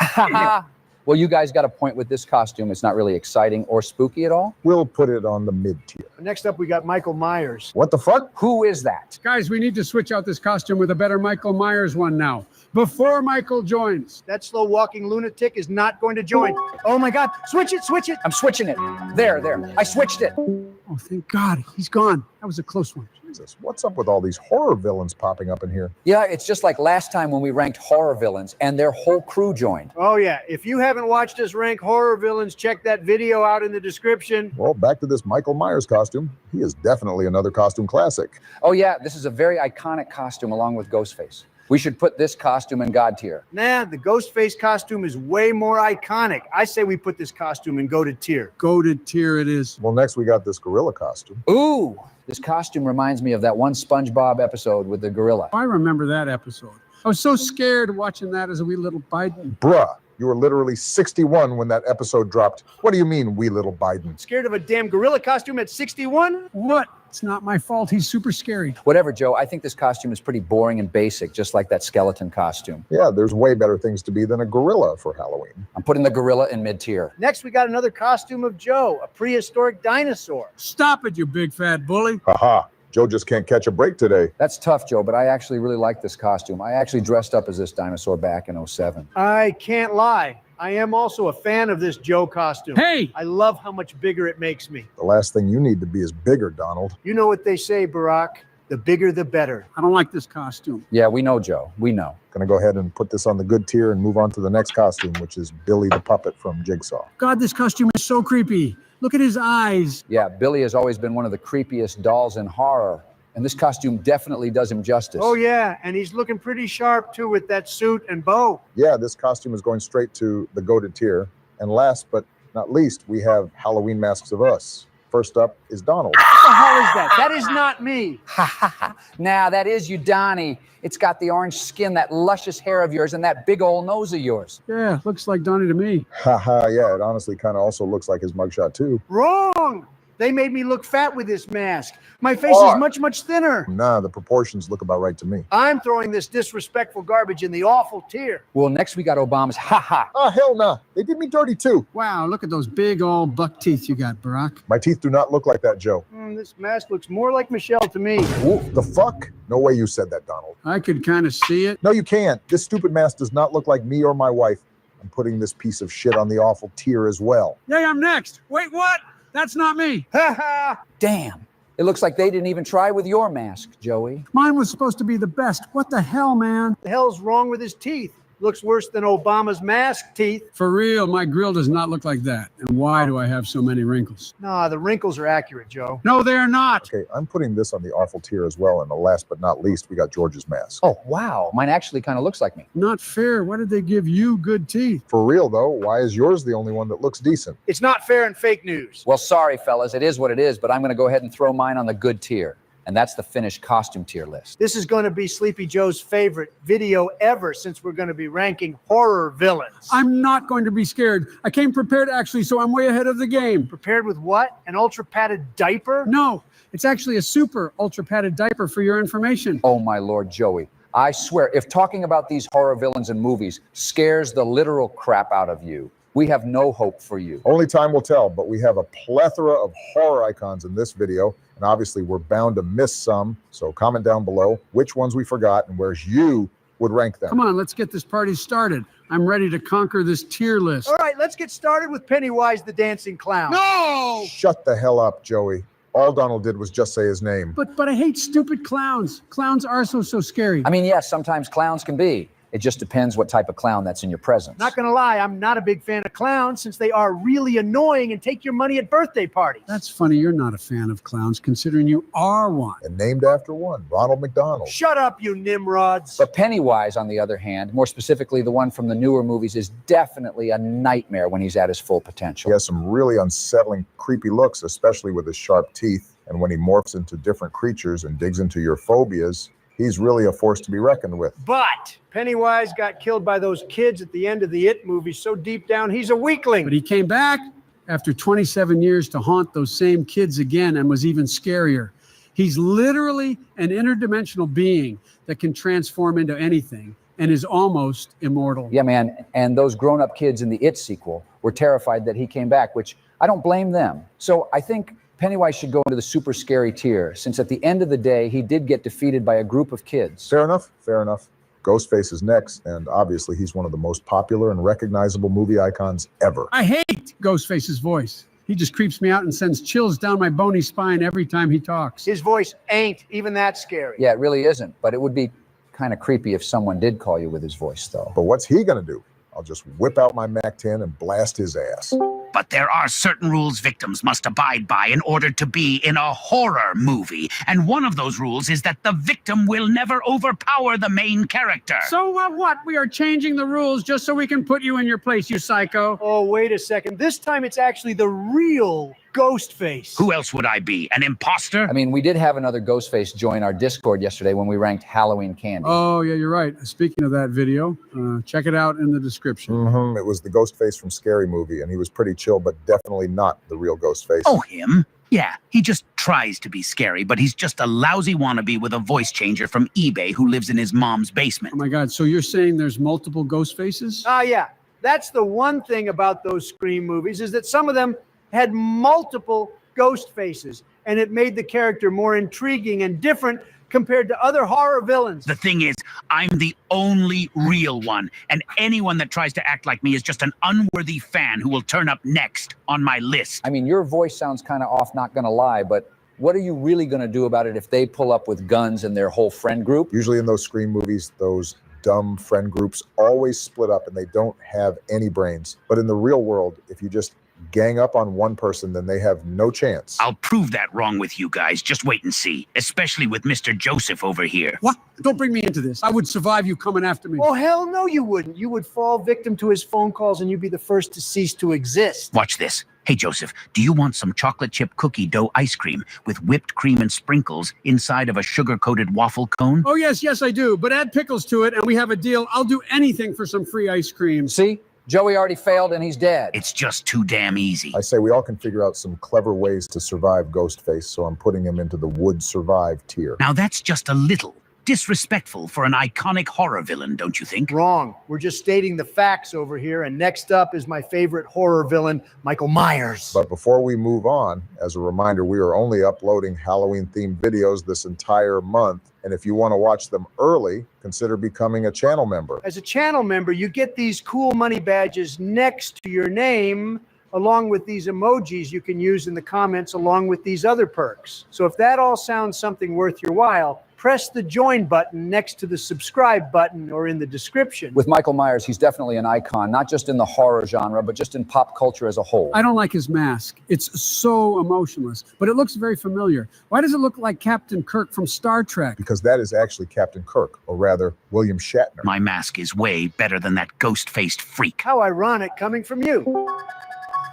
Well, you guys got a point with this costume. It's not really exciting or spooky at all. We'll put it on the mid tier. Next up, we got Michael Myers. What the fuck? Who is that? Guys, we need to switch out this costume with a better Michael Myers one now, before Michael joins. That slow walking lunatic is not going to join. Oh my God, switch it, switch it. I'm switching it. There. I switched it. Oh, thank God, he's gone. That was a close one. Jesus, what's up with all these horror villains popping up in here? Yeah, it's just like last time when we ranked horror villains and their whole crew joined. Oh yeah, if you haven't watched us rank horror villains, check that video out in the description. Well, back to this Michael Myers costume. He is definitely another costume classic. Oh yeah, this is a very iconic costume along with Ghostface. We should put this costume in God tier. Nah, the Ghostface costume is way more iconic. I say we put this costume in goated tier. Goated tier it is. Well, next we got this gorilla costume. Ooh, this costume reminds me of that one SpongeBob episode with the gorilla. I remember that episode. I was so scared watching that as a wee little Biden. Bruh, you were literally 61 when that episode dropped. What do you mean, wee little Biden? Scared of a damn gorilla costume at 61? What? It's not my fault. He's super scary. Whatever, Joe. I think this costume is pretty boring and basic, just like that skeleton costume. Yeah, there's way better things to be than a gorilla for Halloween. I'm putting the gorilla in mid-tier. Next, we got another costume of Joe, a prehistoric dinosaur. Stop it, you big fat bully. Haha, Joe just can't catch a break today. That's tough, Joe, but I actually really like this costume. I actually dressed up as this dinosaur back in '07. I can't lie. I am also a fan of this Joe costume. Hey! I love how much bigger it makes me. The last thing you need to be is bigger, Donald. You know what they say, Barack. The bigger, the better. I don't like this costume. Yeah, we know, Joe. We know. Gonna go ahead and put this on the good tier and move on to the next costume, which is Billy the Puppet from Jigsaw. God, this costume is so creepy. Look at his eyes. Yeah, Billy has always been one of the creepiest dolls in horror, and this costume definitely does him justice. Oh, yeah, and he's looking pretty sharp, too, with that suit and bow. Yeah, this costume is going straight to the goated tier. And last but not least, we have Halloween Masks of Us. First up is Donald. What the hell is that? That is not me. Ha ha ha. Now, that is you, Donnie. It's got the orange skin, that luscious hair of yours, and that big old nose of yours. Yeah, looks like Donnie to me. Haha, yeah, it honestly kind of also looks like his mugshot too. Wrong. They made me look fat with this mask. My face is much, much thinner. Nah, the proportions look about right to me. I'm throwing this disrespectful garbage in the awful tier. Well, next we got Obama's ha-ha. Oh, hell nah. They did me dirty too. Wow, look at those big old buck teeth you got, Barack. My teeth do not look like that, Joe. This mask looks more like Michelle to me. Ooh, the fuck? No way you said that, Donald. I could kind of see it. No, you can't. This stupid mask does not look like me or my wife. I'm putting this piece of shit on the awful tier as well. Hey, I'm next. Wait, what? That's not me. Ha ha! Damn. It looks like they didn't even try with your mask, Joey. Mine was supposed to be the best. What the hell, man? The hell's wrong with his teeth? Looks worse than Obama's mask teeth. For real, my grill does not look like that. And why do I have so many wrinkles? Nah, the wrinkles are accurate, Joe. No, they're not. Okay, I'm putting this on the awful tier as well. And the last but not least, we got George's mask. Oh, wow. Mine actually kind of looks like me. Not fair. Why did they give you good teeth? For real, though, why is yours the only one that looks decent? It's not fair and fake news. Well, sorry, fellas. It is what it is, but I'm going to go ahead and throw mine on the good tier. And that's the finished costume tier list. This is going to be Sleepy Joe's favorite video ever, since we're going to be ranking horror villains. I'm not going to be scared. I came prepared, actually, so I'm way ahead of the game. Prepared with what? An ultra padded diaper? No, it's actually a super ultra padded diaper for your information. Oh, my Lord, Joey. I swear, if talking about these horror villains in movies scares the literal crap out of you, we have no hope for you. Only time will tell, but we have a plethora of horror icons in this video, and obviously we're bound to miss some, so comment down below which ones we forgot and where you would rank them. Come on, let's get this party started. I'm ready to conquer this tier list. All right, let's get started with Pennywise the Dancing Clown. No! Shut the hell up, Joey. All Donald did was just say his name. But I hate stupid clowns. Clowns are so scary. I mean, yes, sometimes clowns can be. It just depends what type of clown that's in your presence. Not gonna lie, I'm not a big fan of clowns, since they are really annoying and take your money at birthday parties. That's funny. You're not a fan of clowns, considering you are one. And named after one, Ronald McDonald. Shut up, you nimrods. But Pennywise, on the other hand, more specifically the one from the newer movies, is definitely a nightmare when he's at his full potential. He has some really unsettling, creepy looks, especially with his sharp teeth. And when he morphs into different creatures and digs into your phobias, he's really a force to be reckoned with. But Pennywise got killed by those kids at the end of the It movie, so deep down he's a weakling. But he came back after 27 years to haunt those same kids again, and was even scarier. He's literally an interdimensional being that can transform into anything and is almost immortal. Yeah, man. And those grown-up kids in the It sequel were terrified that he came back, which I don't blame them. So I think Pennywise should go into the super scary tier, since at the end of the day, he did get defeated by a group of kids. Fair enough, fair enough. Ghostface is next, and obviously he's one of the most popular and recognizable movie icons ever. I hate Ghostface's voice. He just creeps me out and sends chills down my bony spine every time he talks. His voice ain't even that scary. Yeah, it really isn't. But it would be kind of creepy if someone did call you with his voice, though. But what's he gonna do? I'll just whip out my MAC-10 and blast his ass. But there are certain rules victims must abide by in order to be in a horror movie. And one of those rules is that the victim will never overpower the main character. So what? We are changing the rules just so we can put you in your place, you psycho. Oh, wait a second. This time it's actually the real Ghostface. Who else would I be? An imposter? I mean, we did have another Ghostface join our Discord yesterday when we ranked Halloween candy. Oh, yeah, you're right. Speaking of that video, check it out in the description. It was the Ghostface from Scary Movie, and he was pretty chill, but definitely not the real Ghostface. Oh, him? Yeah, he just tries to be scary, but he's just a lousy wannabe with a voice changer from eBay who lives in his mom's basement. Oh, my God. So you're saying there's multiple Ghostfaces? Ah, yeah. That's the one thing about those Scream movies, is that some of them had multiple ghost faces, and it made the character more intriguing and different compared to other horror villains. The thing is, I'm the only real one, and anyone that tries to act like me is just an unworthy fan who will turn up next on my list. I mean, your voice sounds kind of off, not gonna lie, but what are you really gonna do about it if they pull up with guns and their whole friend group? Usually in those Scream movies, those dumb friend groups always split up and they don't have any brains. But in the real world, if you just gang up on one person, then they have no chance. I'll prove that wrong with you guys. Just wait and see. Especially with Mr. Joseph over here. What? Don't bring me into this. I would survive you coming after me. Oh, hell no, you wouldn't. You would fall victim to his phone calls and you'd be the first to cease to exist. Watch this. Hey, Joseph, do you want some chocolate chip cookie dough ice cream with whipped cream and sprinkles inside of a sugar-coated waffle cone? Oh, yes, I do. But add pickles to it and we have a deal. I'll do anything for some free ice cream. See? Joey already failed and he's dead. It's just too damn easy. I say we all can figure out some clever ways to survive Ghostface, so I'm putting him into the would survive tier. Now that's just a little disrespectful for an iconic horror villain, don't you think? Wrong. We're just stating the facts over here. And next up is my favorite horror villain, Michael Myers. But before we move on, as a reminder, we are only uploading Halloween-themed videos this entire month. And if you want to watch them early, consider becoming a channel member. As a channel member, you get these cool money badges next to your name, along with these emojis you can use in the comments along with these other perks. So if that all sounds something worth your while, press the join button next to the subscribe button or in the description. With Michael Myers, he's definitely an icon, not just in the horror genre, but just in pop culture as a whole. I don't like his mask. It's so emotionless, but it looks very familiar. Why does it look like Captain Kirk from Star Trek? Because that is actually Captain Kirk, or rather, William Shatner. My mask is way better than that ghost-faced freak. How ironic coming from you.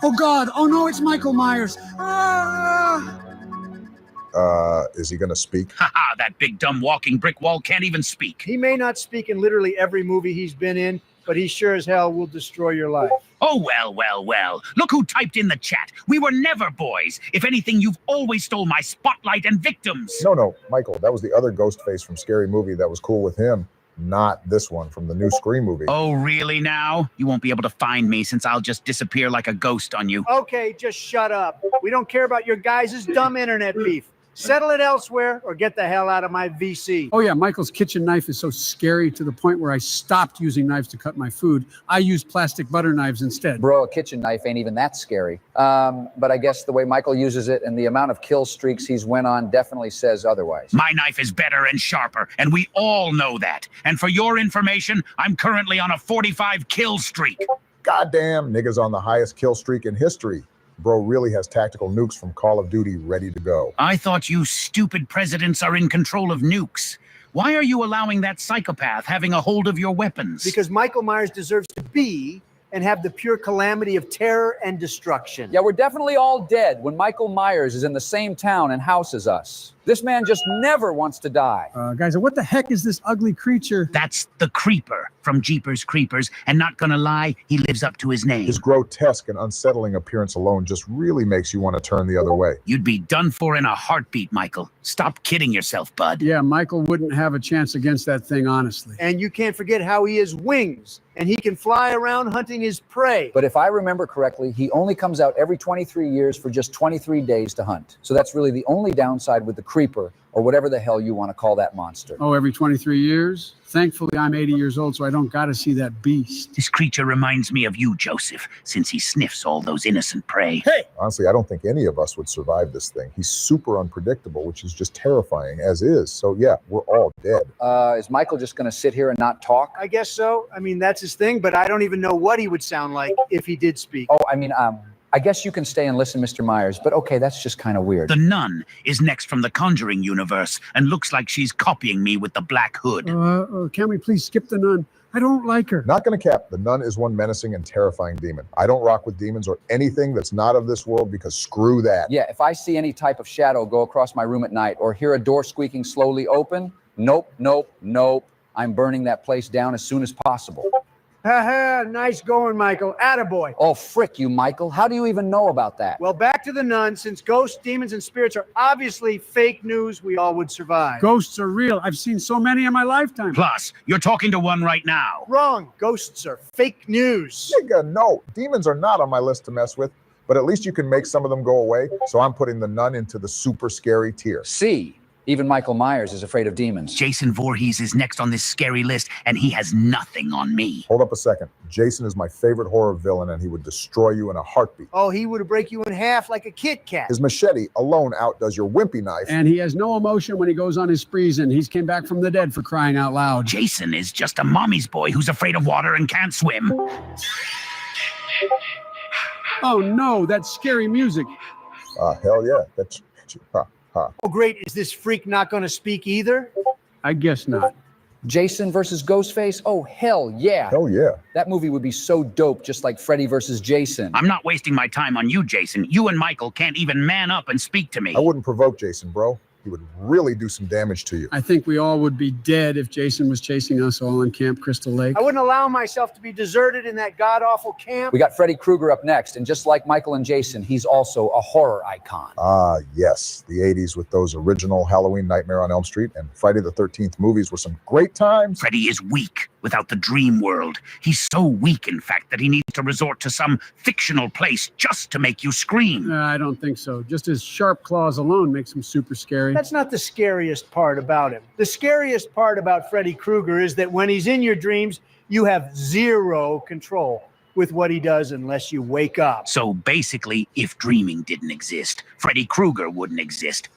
Oh, God. Oh, no, it's Michael Myers. Ah! Is he going to speak? Haha, that big dumb walking brick wall can't even speak. He may not speak in literally every movie he's been in, but he sure as hell will destroy your life. Oh, well. Look who typed in the chat. We were never boys. If anything, you've always stole my spotlight and victims. No, Michael, that was the other Ghostface from Scary Movie that was cool with him, not this one from the new Scream movie. Oh, really now? You won't be able to find me since I'll just disappear like a ghost on you. Okay, just shut up. We don't care about your guys' dumb internet beef. Settle it elsewhere or get the hell out of my VC. Oh, yeah, Michael's kitchen knife is so scary to the point where I stopped using knives to cut my food. I use plastic butter knives instead. Bro, a kitchen knife ain't even that scary. But I guess the way Michael uses it and the amount of kill streaks he's went on definitely says otherwise. My knife is better and sharper, and we all know that. And for your information, I'm currently on a 45 kill streak. Goddamn, niggas on the highest kill streak in history. Bro really has tactical nukes from Call of Duty ready to go. I thought you stupid presidents are in control of nukes. Why are you allowing that psychopath having a hold of your weapons? Because Michael Myers deserves to be and have the pure calamity of terror and destruction. Yeah, we're definitely all dead when Michael Myers is in the same town and house as us. This man just never wants to die. Guys, what the heck is this ugly creature? That's the Creeper from Jeepers Creepers, and not gonna lie, he lives up to his name. His grotesque and unsettling appearance alone just really makes you want to turn the other way. You'd be done for in a heartbeat, Michael. Stop kidding yourself, bud. Yeah, Michael wouldn't have a chance against that thing, honestly. And you can't forget how he has wings, and he can fly around hunting his prey. But if I remember correctly, he only comes out every 23 years for just 23 days to hunt. So that's really the only downside with the Creeper, or whatever the hell you want to call that monster. Oh, every 23 years? Thankfully, I'm 80 years old, so I don't got to see that beast. This creature reminds me of you, Joseph, since he sniffs all those innocent prey. Hey! Honestly, I don't think any of us would survive this thing. He's super unpredictable, which is just terrifying as is. So yeah, we're all dead. Is Michael just going to sit here and not talk? I guess so. I mean, that's his thing, but I don't even know what he would sound like if he did speak. Oh, I guess you can stay and listen, Mr. Myers, but okay, that's just kind of weird. The Nun is next from the Conjuring universe and looks like she's copying me with the black hood. Can we please skip the Nun? I don't like her. Not gonna cap. The Nun is one menacing and terrifying demon. I don't rock with demons or anything that's not of this world because screw that. Yeah, if I see any type of shadow go across my room at night or hear a door squeaking slowly open, nope. I'm burning that place down as soon as possible. Ha nice going, Michael. Attaboy. Oh, frick you, Michael. How do you even know about that? Well, back to the Nun. Since ghosts, demons, and spirits are obviously fake news, we all would survive. Ghosts are real. I've seen so many in my lifetime. Plus, you're talking to one right now. Wrong. Ghosts are fake news. Nigga, no. Demons are not on my list to mess with, but at least you can make some of them go away. So I'm putting the Nun into the super scary tier. See, even Michael Myers is afraid of demons. Jason Voorhees is next on this scary list, and he has nothing on me. Hold up a second. Jason is my favorite horror villain, and he would destroy you in a heartbeat. Oh, he would break you in half like a Kit Kat. His machete alone outdoes your wimpy knife. And he has no emotion when he goes on his sprees, and he's came back from the dead for crying out loud. Jason is just a mommy's boy who's afraid of water and can't swim. Oh no, that's scary music. Hell yeah. That's Oh, great. Is this freak not going to speak either? I guess not. Jason versus Ghostface? Oh, hell yeah. Hell yeah. That movie would be so dope, just like Freddy versus Jason. I'm not wasting my time on you, Jason. You and Michael can't even man up and speak to me. I wouldn't provoke Jason, bro. He would really do some damage to you. I think we all would be dead if Jason was chasing us all in Camp Crystal Lake. I wouldn't allow myself to be deserted in that god-awful camp. We got Freddy Krueger up next, and just like Michael and Jason, he's also a horror icon. Yes. The 80s with those original Halloween Nightmare on Elm Street and Friday the 13th movies were some great times. Freddy is weak without the dream world. He's so weak, in fact, that he needs to resort to some fictional place just to make you scream. I don't think so. Just his sharp claws alone makes him super scary. That's not the scariest part about him. The scariest part about Freddy Krueger is that when he's in your dreams, you have zero control with what he does unless you wake up. So basically, if dreaming didn't exist, Freddy Krueger wouldn't exist.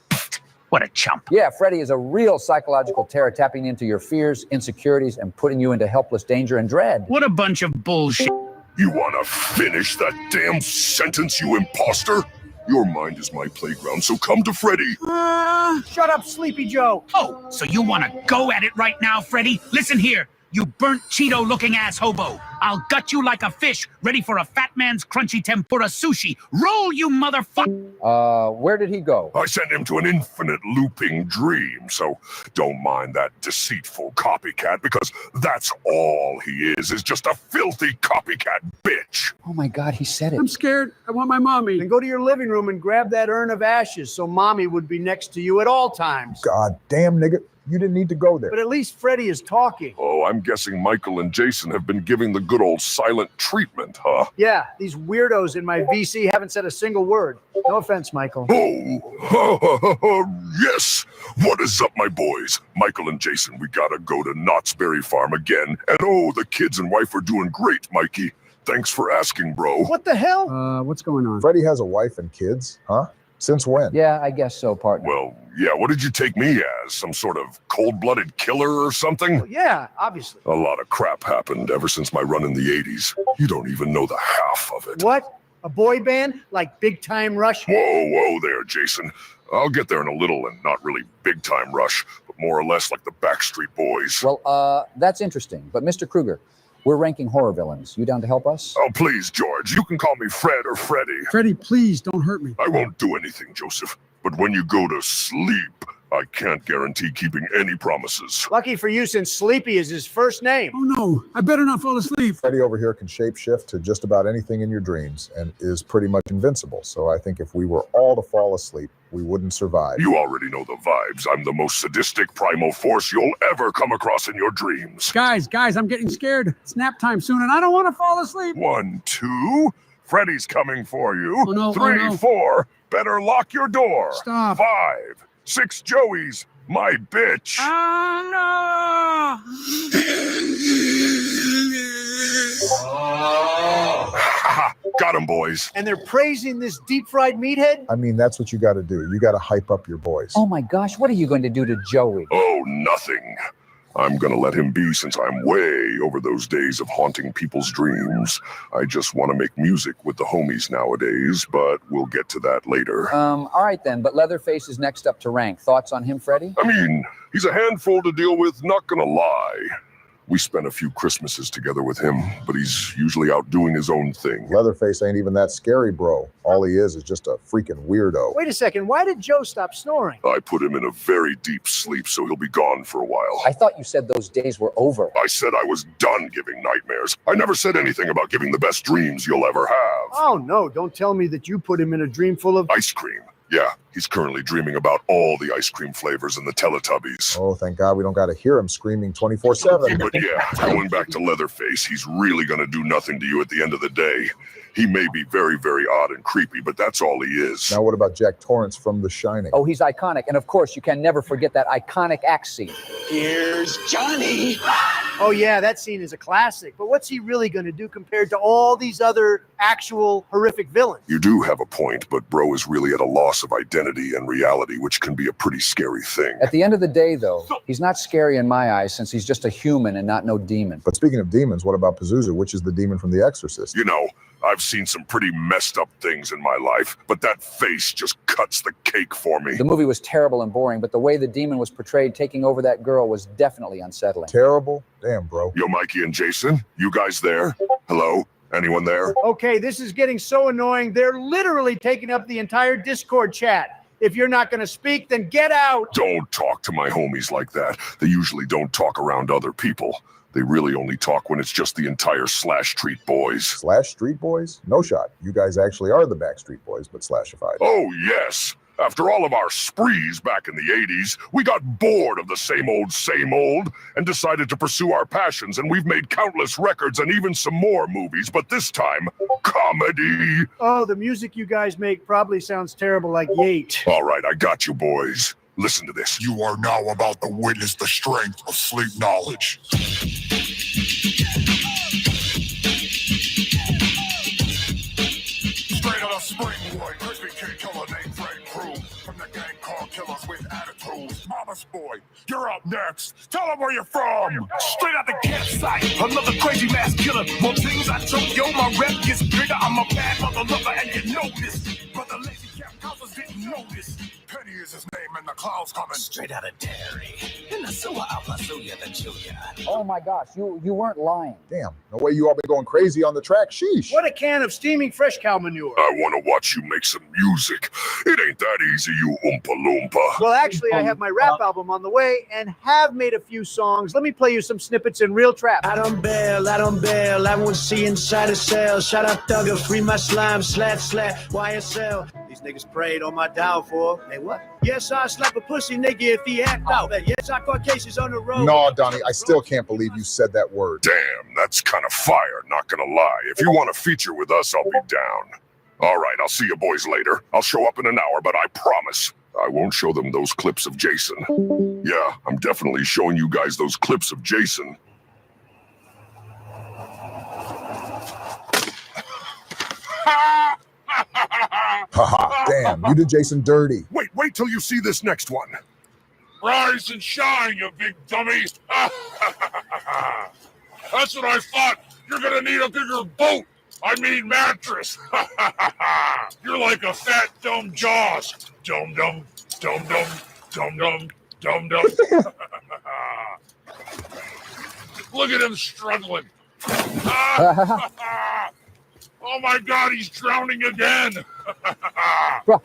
What a chump. Yeah, Freddy is a real psychological terror, tapping into your fears, insecurities, and putting you into helpless danger and dread. What a bunch of bullshit. You wanna finish that damn sentence, you imposter? Your mind is my playground, so come to Freddy. Shut up, Sleepy Joe. Oh, so you want to go at it right now, Freddy? Listen here, you burnt Cheeto-looking ass hobo. I'll gut you like a fish, ready for a fat man's crunchy tempura sushi. Roll, you motherfucker! Where did he go? I sent him to an infinite looping dream, so don't mind that deceitful copycat, because that's all he is just a filthy copycat bitch. Oh my God, he said it. I'm scared. I want my mommy. Then go to your living room and grab that urn of ashes so Mommy would be next to you at all times. God damn, nigga. You didn't need to go there. But at least Freddy is talking. Oh, I'm guessing Michael and Jason have been giving the good old silent treatment, huh? Yeah, these weirdos in my VC haven't said a single word. No offense, Michael. Oh, yes. What is up, my boys? Michael and Jason, we gotta go to Knott's Berry Farm again. And oh, the kids and wife are doing great, Mikey. Thanks for asking, bro. What the hell? What's going on? Freddy has a wife and kids, huh? Since when? Yeah, I guess so, partner. Well, yeah, what did you take me as? Some sort of cold-blooded killer or something? Well, yeah, obviously. A lot of crap happened ever since my run in the 80s. You don't even know the half of it. What? A boy band? Like Big Time Rush? Whoa there, Jason. I'll get there in a little and not really big-time rush, but more or less like the Backstreet Boys. Well, that's interesting. But Mr. Kruger, we're ranking horror villains. You down to help us? Oh, please, George. You can call me Fred or Freddy. Freddy, please don't hurt me. I won't do anything, Joseph. But when you go to sleep, I can't guarantee keeping any promises. Lucky for you, since Sleepy is his first name. Oh no, I better not fall asleep. Freddy over here can shapeshift to just about anything in your dreams and is pretty much invincible. So I think if we were all to fall asleep, we wouldn't survive. You already know the vibes. I'm the most sadistic primal force you'll ever come across in your dreams. Guys, I'm getting scared. It's nap time soon and I don't want to fall asleep. 1, 2. Freddy's coming for you. Oh, no, 3, oh, no. 4. Better lock your door. Stop. 5, 6 Joeys. My bitch. Got him, boys. And they're praising this deep-fried meathead? I mean, that's what you got to do. You got to hype up your boys. Oh my gosh, what are you going to do to Joey? Oh, nothing. I'm gonna let him be since I'm way over those days of haunting people's dreams. I just want to make music with the homies nowadays, but we'll get to that later. All right then, but Leatherface is next up to rank. Thoughts on him, Freddy? I mean, he's a handful to deal with, not gonna lie. We spent a few Christmases together with him, but he's usually out doing his own thing. Leatherface ain't even that scary, bro. All he is just a freaking weirdo. Wait a second, why did Joe stop snoring? I put him in a very deep sleep, so he'll be gone for a while. I thought you said those days were over. I said I was done giving nightmares. I never said anything about giving the best dreams you'll ever have. Oh no, don't tell me that you put him in a dream full of... Ice cream. Yeah, he's currently dreaming about all the ice cream flavors in the Teletubbies. Oh, thank God we don't got to hear him screaming 24/7. But yeah, going back to Leatherface, he's really gonna do nothing to you at the end of the day. He may be very, very odd and creepy, but that's all he is. Now what about Jack Torrance from The Shining? Oh, he's iconic. And of course, you can never forget that iconic axe scene. Here's Johnny. Oh yeah, that scene is a classic. But what's he really going to do compared to all these other actual horrific villains? You do have a point, but bro is really at a loss of identity and reality, which can be a pretty scary thing. At the end of the day, though, he's not scary in my eyes since he's just a human and not no demon. But speaking of demons, what about Pazuzu, which is the demon from The Exorcist? You know, I've seen some pretty messed up things in my life, but that face just cuts the cake for me. The movie was terrible and boring, but the way the demon was portrayed taking over that girl was definitely unsettling. Terrible? Damn, bro. Yo, Mikey and Jason, you guys there? Hello? Anyone there? Okay, this is getting so annoying. They're literally taking up the entire Discord chat. If you're not going to speak, then get out. Don't talk to my homies like that. They usually don't talk around other people. They really only talk when it's just the entire Slash Street Boys. Slash Street Boys? No shot. You guys actually are the Backstreet Boys, but slashified. Oh, yes. After all of our sprees back in the 80s, we got bored of the same old, and decided to pursue our passions, and we've made countless records and even some more movies, but this time, comedy. Oh, the music you guys make probably sounds terrible like Yate. All right, I got you, boys. Listen to this. You are now about to witness the strength of sleep knowledge. Straight out of Springwood, crispy kid killer named Fred Crew. From the gang called Killers with Attitude. boy. You're up next. Tell them where you're from. Straight out the campsite, another crazy mass killer. More things I told, yo, my rep gets bigger. I'm a bad mother lover, and you know this. But the lazy cap houses didn't notice. Penny is his name, and the clown's coming. Straight out of Terry. In the sewer, I'll pursue you, the Julia. Oh my gosh, you weren't lying. Damn, no way you all been going crazy on the track. Sheesh. What a can of steaming fresh cow manure. I want to watch you make some music. It ain't that easy, you Oompa Loompa. Well, actually, I have my rap album on the way and have made a few songs. Let me play you some snippets in real trap. I don't bail, I won't see inside a cell. Shout out Thugger, free my slime, slat, YSL. These niggas prayed on my downfall. Hey, what? Yes, I slap a pussy nigga if he act out. Yes, I caught cases on the road. No, Donnie, I still can't believe you said that word. Damn, that's kind of fire, not gonna lie. If you want to feature with us, I'll be down. All right, I'll see you boys later. I'll show up in an hour, but I promise I won't show them those clips of Jason. Yeah, I'm definitely showing you guys those clips of Jason. Haha, damn, you did Jason dirty. Wait till you see this next one. Rise and shine, you big dummy. That's what I thought. You're gonna need a bigger boat. I mean mattress. You're like a fat, dumb Jaws. Dum-dum, dum-dum, dum-dum, dum-dum. Look at him struggling. Oh my God, he's drowning again. Bro,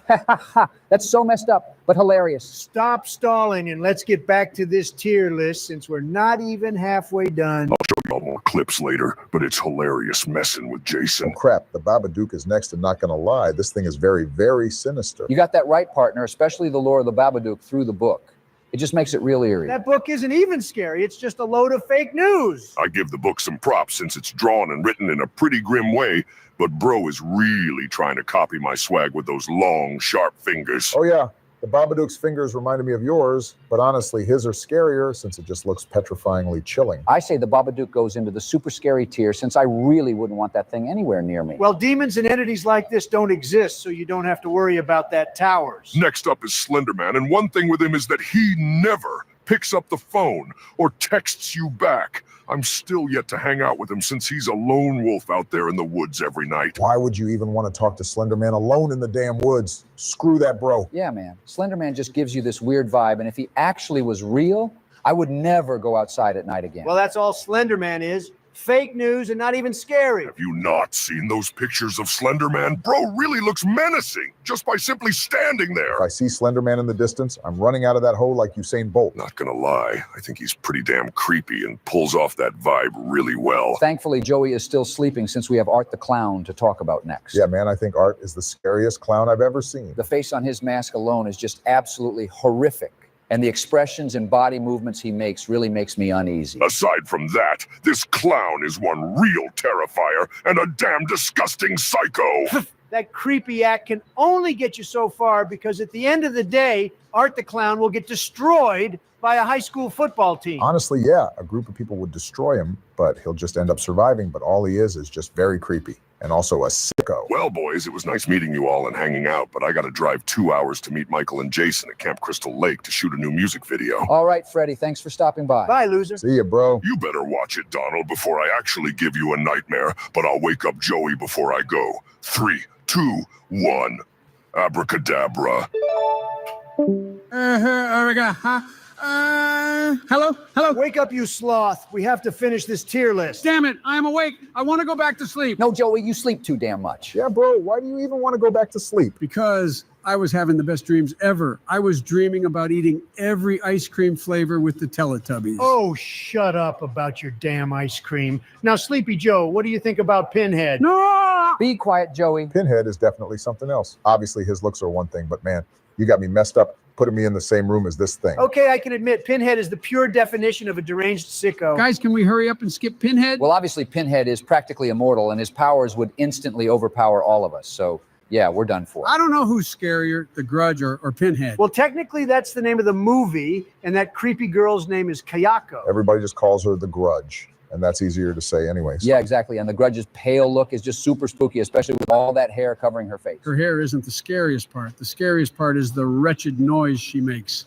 that's so messed up, but hilarious. Stop stalling and let's get back to this tier list since we're not even halfway done. I'll show y'all more clips later, but it's hilarious messing with Jason. Oh, crap, the Babadook is next, and not gonna lie, this thing is very, very sinister. You got that right, partner, especially the lore of the Babadook through the book. It just makes it real eerie. That book isn't even scary. It's just a load of fake news. I give the book some props since it's drawn and written in a pretty grim way, but bro is really trying to copy my swag with those long, sharp fingers. Oh yeah, the Babadook's fingers reminded me of yours, but honestly, his are scarier since it just looks petrifyingly chilling. I say the Babadook goes into the super scary tier since I really wouldn't want that thing anywhere near me. Well, demons and entities like this don't exist, so you don't have to worry about that towers. Next up is Slenderman, and one thing with him is that he never picks up the phone or texts you back. I'm still yet to hang out with him since he's a lone wolf out there in the woods every night. Why would you even want to talk to Slenderman alone in the damn woods? Screw that, bro. Yeah, man. Slenderman just gives you this weird vibe, and if he actually was real, I would never go outside at night again. Well, that's all Slenderman is. Fake news and not even scary. Have you not seen those pictures of Slenderman? Bro really looks menacing just by simply standing there. If I see Slenderman in the distance, I'm running out of that hole like Usain Bolt. Not gonna lie, I think he's pretty damn creepy and pulls off that vibe really well. Thankfully, Joey is still sleeping since we have Art the Clown to talk about next. Yeah, man, I think Art is the scariest clown I've ever seen. The face on his mask alone is just absolutely horrific. And the expressions and body movements he makes really makes me uneasy. Aside from that, this clown is one real terrifier and a damn disgusting psycho. That creepy act can only get you so far because at the end of the day, Art the Clown will get destroyed by a high school football team. Honestly, yeah, a group of people would destroy him, but he'll just end up surviving. But all he is just very creepy and also a sicko. Well, boys, it was nice meeting you all and hanging out, but I got to drive 2 hours to meet Michael and Jason at Camp Crystal Lake to shoot a new music video. All right, Freddie, thanks for stopping by. Bye, loser. See ya, bro. You better watch it, Donald, before I actually give you a nightmare, but I'll wake up Joey before I go. 3, 2, 1. Abracadabra. Hello? Wake up, you sloth. We have to finish this tier list. Damn it, I'm awake. I want to go back to sleep. No, Joey, you sleep too damn much. Yeah, bro, why do you even want to go back to sleep? Because I was having the best dreams ever. I was dreaming about eating every ice cream flavor with the Teletubbies. Oh, shut up about your damn ice cream. Now, Sleepy Joe, what do you think about Pinhead? No! Be quiet, Joey. Pinhead is definitely something else. Obviously, his looks are one thing, but man, you got me messed up putting me in the same room as this thing. Okay, I can admit Pinhead is the pure definition of a deranged sicko. Guys, can we hurry up and skip Pinhead? Well, obviously, Pinhead is practically immortal, and his powers would instantly overpower all of us. So, yeah, we're done for. I don't know who's scarier, The Grudge or Pinhead. Well, technically, that's the name of the movie, and that creepy girl's name is Kayako. Everybody just calls her the Grudge, and that's easier to say anyways. Yeah, exactly. And the Grudge's pale look is just super spooky, especially with all that hair covering her face. Her hair isn't the scariest part. The scariest part is the wretched noise she makes.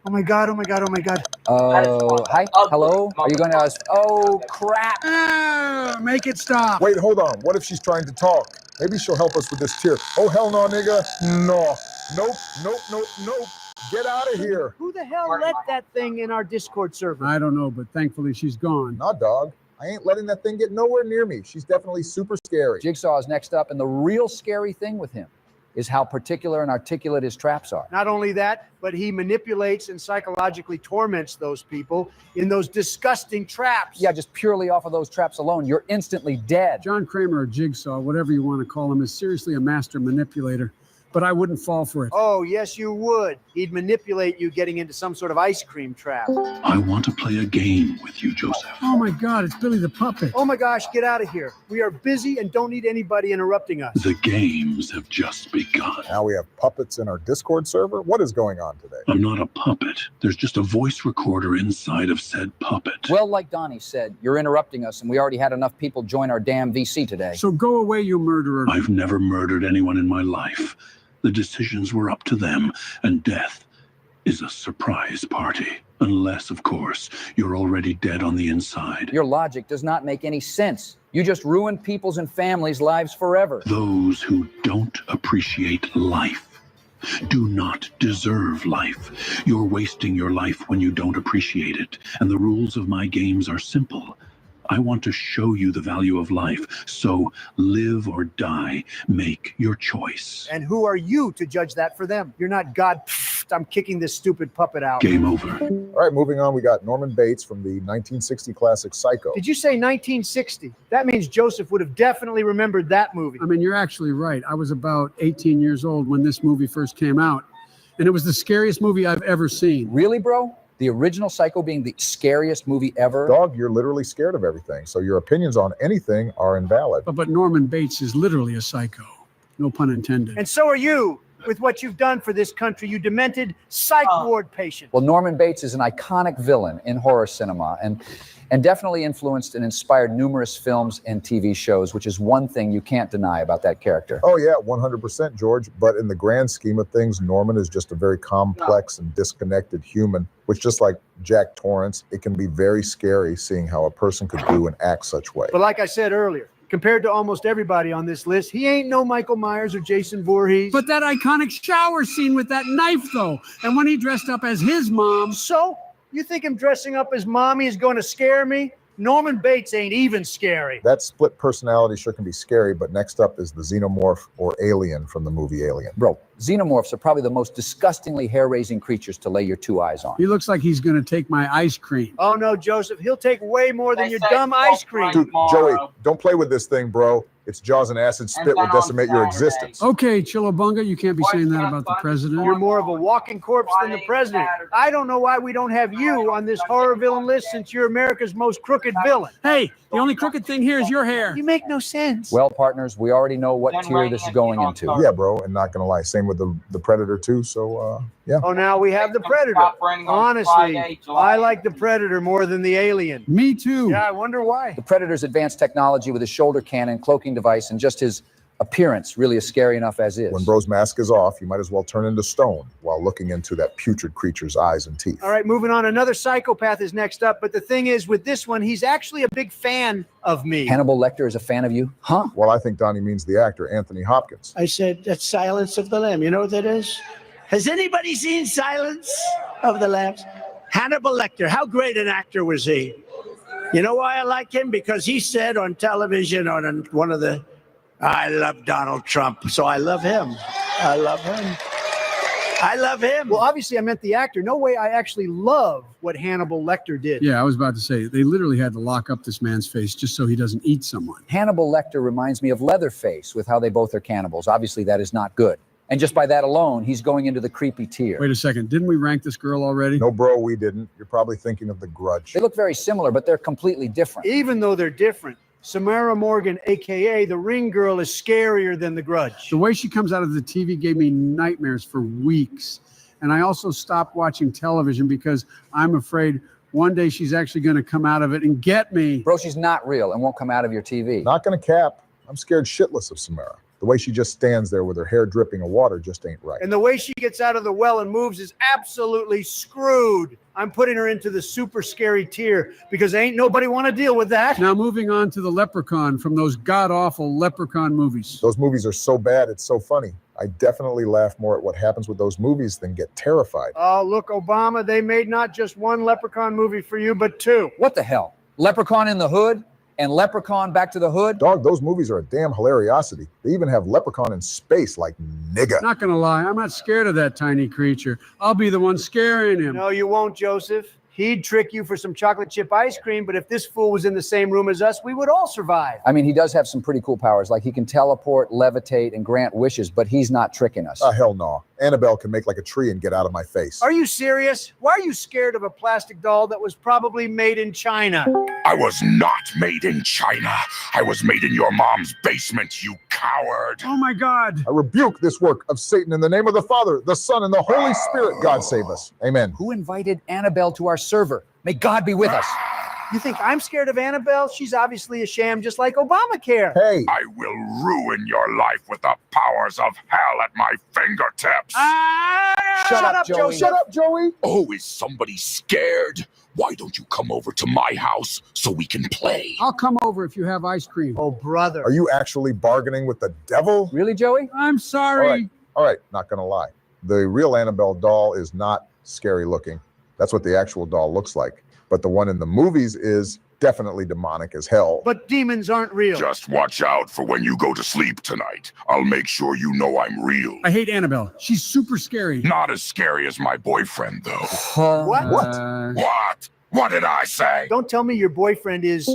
Oh my God, oh my God, oh my God. Hi, hello? Are you going to us? Oh, crap. Ah, make it stop. Wait, hold on. What if she's trying to talk? Maybe she'll help us with this tear. Oh, hell no, nigga. No. Nope, nope, nope, nope. Get out of here. Who the hell let that thing in our Discord server? I don't know, but thankfully she's gone. Nah, dog. I ain't letting that thing get nowhere near me. She's definitely super scary. Jigsaw is next up, and the real scary thing with him is how particular and articulate his traps are. Not only that, but he manipulates and psychologically torments those people in those disgusting traps. Yeah, just purely off of those traps alone, you're instantly dead. John Kramer or Jigsaw, whatever you want to call him, is seriously a master manipulator. But I wouldn't fall for it. Oh, yes, you would. He'd manipulate you getting into some sort of ice cream trap. I want to play a game with you, Joseph. Oh my God, it's Billy the Puppet. Oh my gosh, get out of here. We are busy and don't need anybody interrupting us. The games have just begun. Now we have puppets in our Discord server? What is going on today? I'm not a puppet. There's just a voice recorder inside of said puppet. Well, like Donnie said, you're interrupting us, and we already had enough people join our damn VC today. So go away, you murderer. I've never murdered anyone in my life. The decisions were up to them, and death is a surprise party. Unless, of course, you're already dead on the inside. Your logic does not make any sense. You just ruined people's and families' lives forever. Those who don't appreciate life do not deserve life. You're wasting your life when you don't appreciate it. And the rules of my games are simple. I want to show you the value of life. So live or die. Make your choice. And who are you to judge that for them? You're not God. Pfft, I'm kicking this stupid puppet out. Game over. All right, moving on. We got Norman Bates from the 1960 classic Psycho. Did you say 1960? That means Joseph would have definitely remembered that movie. I mean, you're actually right. I was about 18 years old when this movie first came out, and it was the scariest movie I've ever seen. Really, bro? The original Psycho being the scariest movie ever? Dog, you're literally scared of everything, so your opinions on anything are invalid. But Norman Bates is literally a psycho. No pun intended. And so are you, with what you've done for this country, you demented psych ward patient. Well, Norman Bates is an iconic villain in horror cinema and definitely influenced and inspired numerous films and TV shows, which is one thing you can't deny about that character. Oh, yeah, 100%, George. But in the grand scheme of things, Norman is just a very complex and disconnected human, which, just like Jack Torrance, it can be very scary seeing how a person could do and act such way. But like I said earlier, compared to almost everybody on this list, he ain't no Michael Myers or Jason Voorhees. But that iconic shower scene with that knife, though, and when he dressed up as his mom. So, you think him dressing up as mommy is going to scare me? Norman Bates ain't even scary. That split personality sure can be scary, but next up is the xenomorph or alien from the movie Alien. Bro, xenomorphs are probably the most disgustingly hair-raising creatures to lay your two eyes on. He looks like he's going to take my ice cream. Oh, no, Joseph. He'll take way more than your dumb ice cream. Dude, Joey, don't play with this thing, bro. Its jaws and acid spit will decimate your existence. Okay, Chillabunga, you can't be saying that about the president. You're more of a walking corpse than the president. I don't know why we don't have you on this horror villain list since you're America's most crooked villain. Hey, the only crooked thing here is your hair. You make no sense. Well, partners, we already know what tier this is going into. Yeah, bro, and not gonna lie, same with the Predator too, so yeah. Oh, now we have the Predator. Honestly, I like the Predator more than the Alien. Me too. Yeah, I wonder why. The Predator's advanced technology with his shoulder cannon, cloaking device, and just his appearance really is scary enough as is. When bro's mask is off, you might as well turn into stone while looking into that putrid creature's eyes and teeth. All right, moving on. Another psychopath is next up, but the thing is, with this one, he's actually a big fan of me. Hannibal Lecter is a fan of you? Huh? Well, I think Donnie means the actor, Anthony Hopkins. I said, that's Silence of the Lamb. You know what that is? Has anybody seen Silence of the Lambs? Hannibal Lecter, how great an actor was he? You know why I like him? Because he said on television, on one of the, I love Donald Trump, so I love him. I love him. I love him. Well, obviously, I meant the actor. No way I actually love what Hannibal Lecter did. Yeah, I was about to say, they literally had to lock up this man's face just so he doesn't eat someone. Hannibal Lecter reminds me of Leatherface with how they both are cannibals. Obviously, that is not good. And just by that alone, he's going into the creepy tier. Wait a second. Didn't we rank this girl already? No, bro, we didn't. You're probably thinking of The Grudge. They look very similar, but they're completely different. Even though they're different, Samara Morgan, a.k.a. the Ring Girl, is scarier than The Grudge. The way she comes out of the TV gave me nightmares for weeks. And I also stopped watching television because I'm afraid one day she's actually going to come out of it and get me. Bro, she's not real and won't come out of your TV. Not going to cap. I'm scared shitless of Samara. The way she just stands there with her hair dripping of water just ain't right. And the way she gets out of the well and moves is absolutely screwed. I'm putting her into the super scary tier because ain't nobody want to deal with that. Now moving on to the Leprechaun from those god-awful Leprechaun movies. Those movies are so bad, it's so funny. I definitely laugh more at what happens with those movies than get terrified. Oh, look, Obama, they made not just one Leprechaun movie for you, but two. What the hell? Leprechaun in the Hood and Leprechaun Back to the Hood? Dog, those movies are a damn hilariosity. They even have Leprechaun in space, like nigga. Not gonna lie, I'm not scared of that tiny creature. I'll be the one scaring him. No, you won't, Joseph. He'd trick you for some chocolate chip ice cream, but if this fool was in the same room as us, we would all survive. I mean, he does have some pretty cool powers, like he can teleport, levitate, and grant wishes, but he's not tricking us. Hell no. Annabelle can make like a tree and get out of my face. Are you serious? Why are you scared of a plastic doll that was probably made in China? I was not made in China. I was made in your mom's basement, you coward. Oh my God. I rebuke this work of Satan in the name of the Father, the Son, and the Holy Spirit. God save us. Amen. Who invited Annabelle to our server? May God be with us. You think I'm scared of Annabelle? She's obviously a sham, just like Obamacare. Hey. I will ruin your life with the powers of hell at my fingertips. Shut up, Joey. Shut up, Joey. Oh, is somebody scared? Why don't you come over to my house so we can play? I'll come over if you have ice cream. Oh, brother. Are you actually bargaining with the devil? Really, Joey? I'm sorry. All right, not gonna lie. The real Annabelle doll is not scary looking. That's what the actual doll looks like. But the one in the movies is definitely demonic as hell. But demons aren't real. Just watch out for when you go to sleep tonight. I'll make sure you know I'm real. I hate Annabelle. She's super scary. Not as scary as my boyfriend, though. What? What? What did I say? Don't tell me your boyfriend is...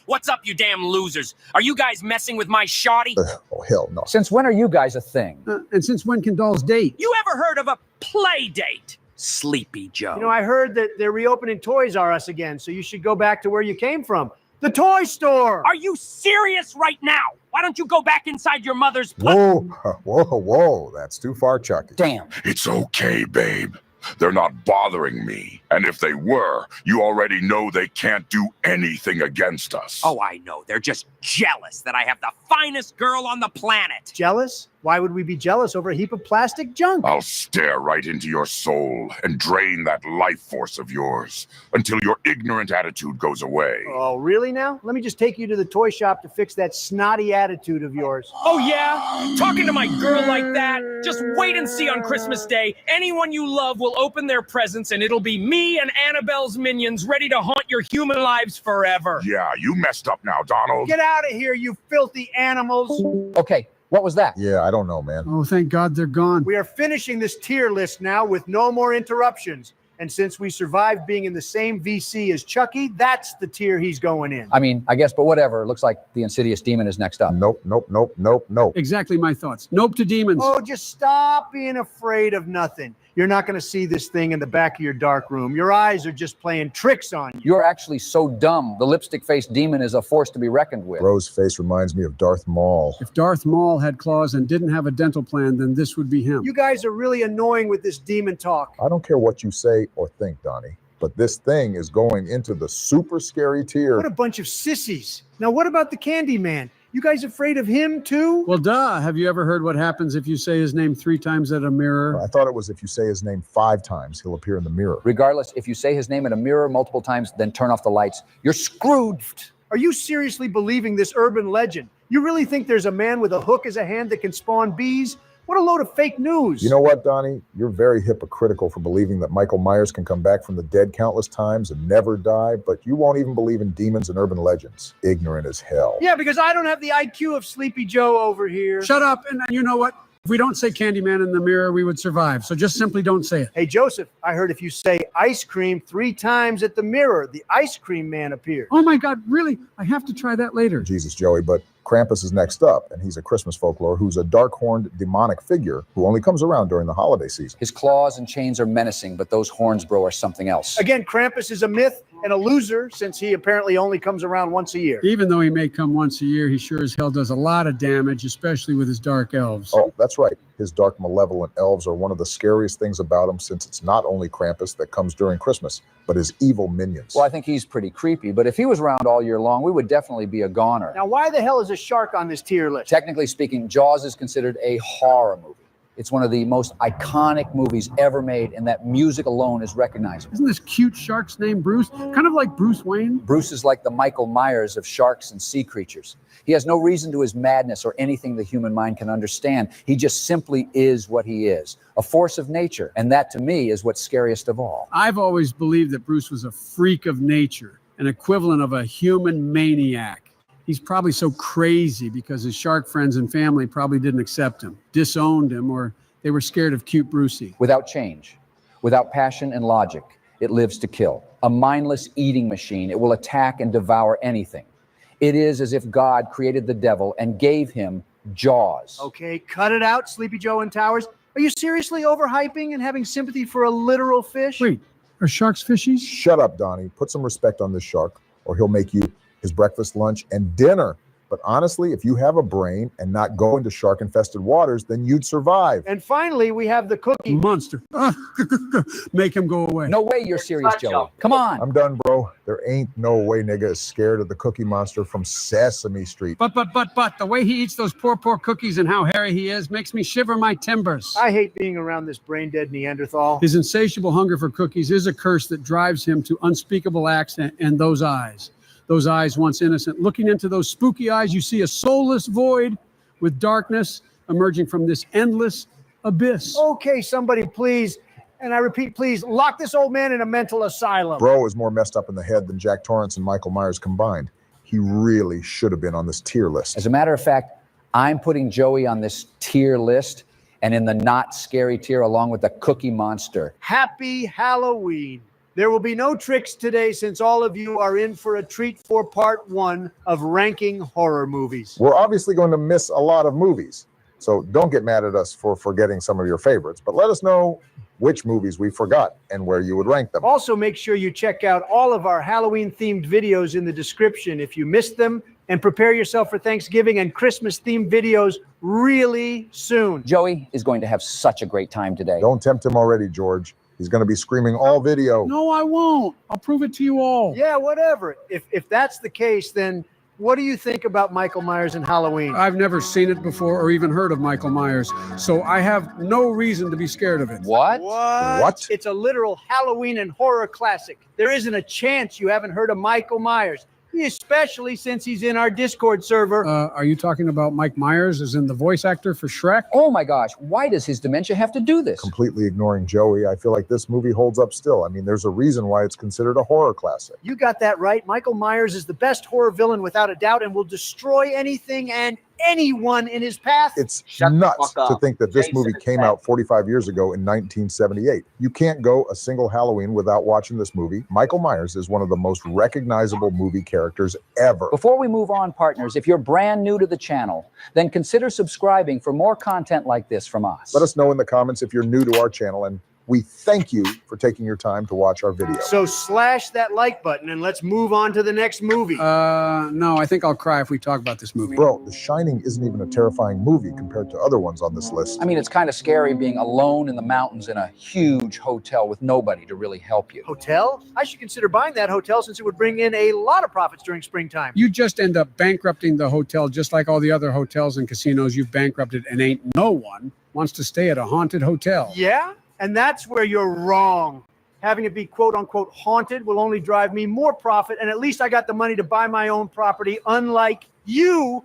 What's up, you damn losers? Are you guys messing with my shawty? Oh, hell no. Since when are you guys a thing? And since when can dolls date? You ever heard of a play date? Sleepy Joe. You know, I heard that they're reopening Toys R Us again, so you should go back to where you came from. The toy store! Are you serious right now? Why don't you go back inside your mother's... Whoa. That's too far, Chucky. Damn. It's okay, babe. They're not bothering me. And if they were, you already know they can't do anything against us. Oh, I know. They're just jealous that I have the finest girl on the planet. Jealous? Why would we be jealous over a heap of plastic junk? I'll stare right into your soul and drain that life force of yours until your ignorant attitude goes away. Oh, really now? Let me just take you to the toy shop to fix that snotty attitude of yours. Oh, yeah? Talking to my girl like that? Just wait and see on Christmas Day. Anyone you love will open their presents, and it'll be me and Annabelle's minions ready to haunt your human lives forever. Yeah, you messed up now, Donald. Get out of here, you filthy animals. Okay, what was that? Yeah, I don't know, man. Oh, thank God they're gone. We are finishing this tier list now with no more interruptions. And since we survived being in the same VC as Chucky, that's the tier he's going in. I mean, I guess, but whatever. It looks like the Insidious Demon is next up. Nope. Exactly my thoughts. Nope to demons. Oh, just stop being afraid of nothing. You're not going to see this thing in the back of your dark room. Your eyes are just playing tricks on you. You're actually so dumb. The lipstick-faced demon is a force to be reckoned with. Bro's face reminds me of Darth Maul. If Darth Maul had claws and didn't have a dental plan, then this would be him. You guys are really annoying with this demon talk. I don't care what you say or think, Donnie, but this thing is going into the super scary tier. What a bunch of sissies. Now, what about the Candyman? You guys afraid of him, too? Well, duh. Have you ever heard what happens if you say his name 3 times at a mirror? I thought it was if you say his name 5 times, he'll appear in the mirror. Regardless, if you say his name in a mirror multiple times, then turn off the lights, you're screwed. Are you seriously believing this urban legend? You really think there's a man with a hook as a hand that can spawn bees? What a load of fake news. You know what, Donnie? You're very hypocritical for believing that Michael Myers can come back from the dead countless times and never die, but you won't even believe in demons and urban legends. Ignorant as hell. Yeah, because I don't have the IQ of Sleepy Joe over here. Shut up. And you know what? If we don't say Candyman in the mirror, we would survive. So just simply don't say it. Hey, Joseph, I heard if you say ice cream 3 times at the mirror, the ice cream man appears. Oh my God, really? I have to try that later. Jesus, Joey, but Krampus is next up, and he's a Christmas folklore who's a dark-horned demonic figure who only comes around during the holiday season. His claws and chains are menacing, but those horns, bro, are something else. Again, Krampus is a myth and a loser since he apparently only comes around once a year. Even though he may come once a year, he sure as hell does a lot of damage, especially with his dark elves. Oh, that's right. His dark, malevolent elves are one of the scariest things about him, since it's not only Krampus that comes during Christmas, but his evil minions. Well, I think he's pretty creepy, but if he was around all year long, we would definitely be a goner. Now, why the hell is a shark on this tier list? Technically speaking, Jaws is considered a horror movie. It's one of the most iconic movies ever made, and that music alone is recognizable. Isn't this cute shark's name Bruce? Kind of like Bruce Wayne? Bruce is like the Michael Myers of sharks and sea creatures. He has no reason to his madness or anything the human mind can understand. He just simply is what he is, a force of nature. And that, to me, is what's scariest of all. I've always believed that Bruce was a freak of nature, an equivalent of a human maniac. He's probably so crazy because his shark friends and family probably didn't accept him, disowned him, or they were scared of cute Brucey. Without change, without passion and logic, it lives to kill. A mindless eating machine, it will attack and devour anything. It is as if God created the devil and gave him jaws. Okay, cut it out, Sleepy Joe and Towers. Are you seriously overhyping and having sympathy for a literal fish? Wait, are sharks fishies? Shut up, Donnie. Put some respect on this shark, or he'll make you his breakfast, lunch, and dinner. But honestly, if you have a brain and not go into shark-infested waters, then you'd survive. And finally, we have the cookie monster. Make him go away. No way you're serious, Joey. Come on. I'm done, bro. There ain't no way nigga is scared of the Cookie Monster from Sesame Street. But, the way he eats those poor cookies and how hairy he is makes me shiver my timbers. I hate being around this brain-dead Neanderthal. His insatiable hunger for cookies is a curse that drives him to unspeakable acts, and those eyes. Those eyes once innocent. Looking into those spooky eyes, you see a soulless void with darkness emerging from this endless abyss. Okay, somebody please, and I repeat, please, lock this old man in a mental asylum. Bro is more messed up in the head than Jack Torrance and Michael Myers combined. He really should have been on this tier list. As a matter of fact, I'm putting Joey on this tier list and in the not scary tier along with the Cookie Monster. Happy Halloween. There will be no tricks today since all of you are in for a treat for part 1 of ranking horror movies. We're obviously going to miss a lot of movies, so don't get mad at us for forgetting some of your favorites, but let us know which movies we forgot and where you would rank them. Also, make sure you check out all of our Halloween-themed videos in the description if you missed them, and prepare yourself for Thanksgiving and Christmas-themed videos really soon. Joey is going to have such a great time today. Don't tempt him already, George. He's going to be screaming all video. No, I won't. I'll prove it to you all. Yeah, whatever. If that's the case, then what do you think about Michael Myers and Halloween? I've never seen it before or even heard of Michael Myers, so I have no reason to be scared of it. What? What? It's a literal Halloween and horror classic. There isn't a chance you haven't heard of Michael Myers, especially since he's in our Discord server. Are you talking about Mike Myers as in the voice actor for Shrek? Oh my gosh, why does his dementia have to do this? Completely ignoring Joey, I feel like this movie holds up still. I mean, there's a reason why it's considered a horror classic. You got that right. Michael Myers is the best horror villain without a doubt and will destroy anything and anyone in his path. It's nuts to think that this movie came out 45 years ago in 1978. You can't go a single Halloween without watching this movie. Michael Myers is one of the most recognizable movie characters ever. Before we move on, partners, if you're brand new to the channel, then consider subscribing for more content like this from us. Let us know in the comments if you're new to our channel, and we thank you for taking your time to watch our video. So slash that like button and let's move on to the next movie. No, I think I'll cry if we talk about this movie. Bro, The Shining isn't even a terrifying movie compared to other ones on this list. I mean, it's kind of scary being alone in the mountains in a huge hotel with nobody to really help you. Hotel? I should consider buying that hotel since it would bring in a lot of profits during springtime. You just end up bankrupting the hotel just like all the other hotels and casinos you've bankrupted, and ain't no one wants to stay at a haunted hotel. Yeah? And that's where you're wrong. Having it be quote unquote haunted will only drive me more profit, and at least I got the money to buy my own property, unlike you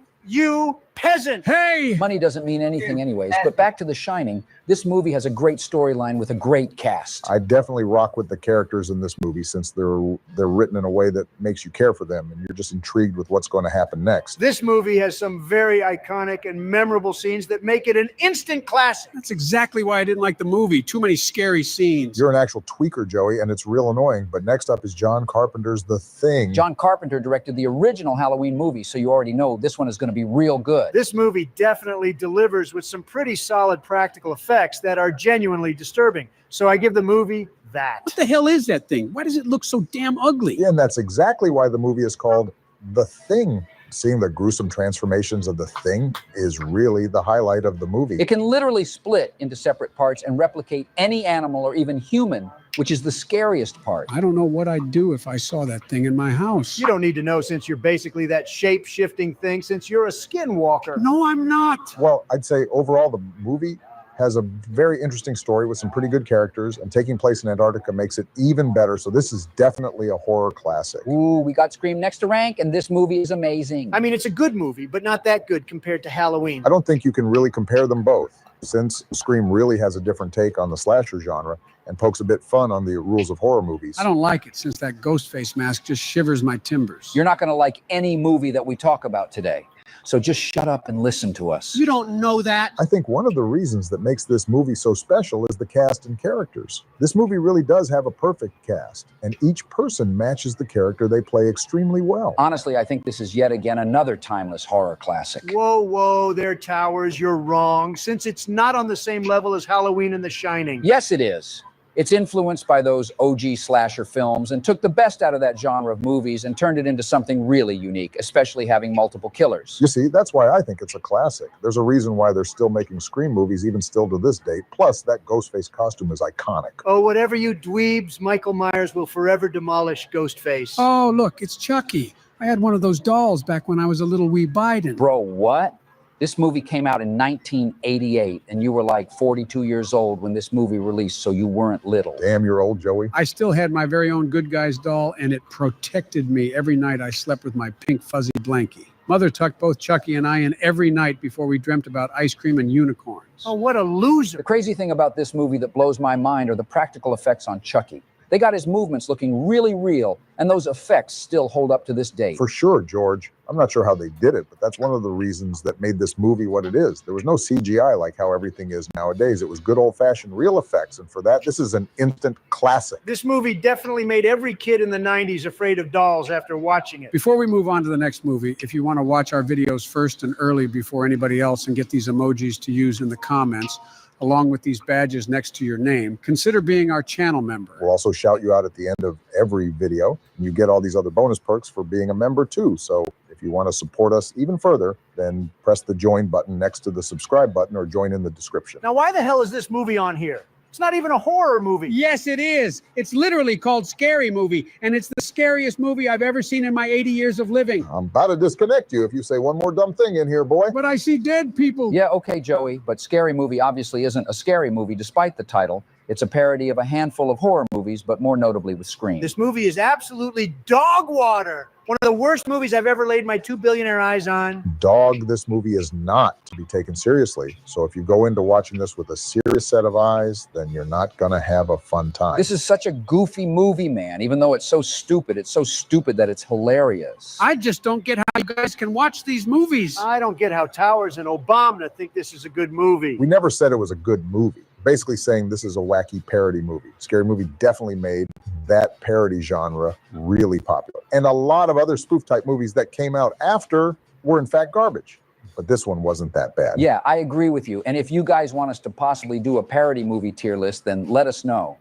peasant. Hey! Money doesn't mean anything anyways, but back to The Shining, this movie has a great storyline with a great cast. I definitely rock with the characters in this movie since they're written in a way that makes you care for them and you're just intrigued with what's going to happen next. This movie has some very iconic and memorable scenes that make it an instant classic. That's exactly why I didn't like the movie. Too many scary scenes. You're an actual tweaker, Joey, and it's real annoying. But next up is John Carpenter's The Thing. John Carpenter directed the original Halloween movie, so you already know this one is going to be real good. This movie definitely delivers with some pretty solid practical effects that are genuinely disturbing. So I give the movie that. What the hell is that thing? Why does it look so damn ugly? Yeah, and that's exactly why the movie is called The Thing. seeing the gruesome transformations of the Thing is really the highlight of the movie. It can literally split into separate parts and replicate any animal or even human, which is the scariest part. I don't know what I'd do if I saw that thing in my house. You don't need to know since you're basically that shape-shifting thing since you're a skinwalker. No, I'm not. Well, I'd say overall the movie has a very interesting story with some pretty good characters, and taking place in Antarctica makes it even better. So this is definitely a horror classic. Ooh, we got Scream next to rank, and this movie is amazing. I mean, it's a good movie, but not that good compared to Halloween. I don't think you can really compare them both, since Scream really has a different take on the slasher genre and pokes a bit fun on the rules of horror movies. I don't like it since that ghost face mask just shivers my timbers. You're not going to like any movie that we talk about today. So just shut up and listen to us. You don't know that. I think one of the reasons that makes this movie so special is the cast and characters. This movie really does have a perfect cast, and each person matches the character they play extremely well. Honestly, I think this is yet again another timeless horror classic. Whoa, whoa, there, Towers, you're wrong, since it's not on the same level as Halloween and The Shining. Yes, it is. It's influenced by those OG slasher films and took the best out of that genre of movies and turned it into something really unique, especially having multiple killers. You see, that's why I think it's a classic. There's a reason why they're still making Scream movies even still to this date. Plus, that Ghostface costume is iconic. Oh, whatever you dweebs, Michael Myers will forever demolish Ghostface. Oh, look, it's Chucky. I had one of those dolls back when I was a little wee Biden. Bro, what? This movie came out in 1988, and you were like 42 years old when this movie released, so you weren't little. Damn, you're old, Joey. I still had my very own Good Guys doll, and it protected me every night I slept with my pink fuzzy blankie. Mother tucked both Chucky and I in every night before we dreamt about ice cream and unicorns. Oh, what a loser. The crazy thing about this movie that blows my mind are the practical effects on Chucky. They got his movements looking really real, and those effects still hold up to this day. For sure, George. I'm not sure how they did it, but that's one of the reasons that made this movie what it is. There was no CGI like how everything is nowadays. It was good old-fashioned real effects, and for that, this is an instant classic. This movie definitely made every kid in the 90s afraid of dolls after watching it. Before we move on to the next movie, if you want to watch our videos first and early before anybody else and get these emojis to use in the comments, along with these badges next to your name, consider being our channel member. We'll also shout you out at the end of every video. You get all these other bonus perks for being a member too. So if you want to support us even further, then press the join button next to the subscribe button or join in the description. Now, why the hell is this movie on here? It's not even a horror movie. Yes, it is. It's literally called Scary Movie, and it's the scariest movie I've ever seen in my 80 years of living. I'm about to disconnect you if you say one more dumb thing in here, boy. But I see dead people. Yeah, okay, Joey, but Scary Movie obviously isn't a scary movie despite the title. It's a parody of a handful of horror movies, but more notably with Scream. This movie is absolutely dog water. One of the worst movies I've ever laid my 2 billionaire eyes on. Dog, this movie is not to be taken seriously. So if you go into watching this with a serious set of eyes, then you're not going to have a fun time. This is such a goofy movie, man. Even though it's so stupid that it's hilarious. I just don't get how you guys can watch these movies. I don't get how Towers and Obama think this is a good movie. We never said it was a good movie. Basically saying this is a wacky parody movie. Scary Movie definitely made that parody genre really popular. And a lot of other spoof type movies that came out after were in fact garbage. But this one wasn't that bad. Yeah, I agree with you. And if you guys want us to possibly do a parody movie tier list, then let us know.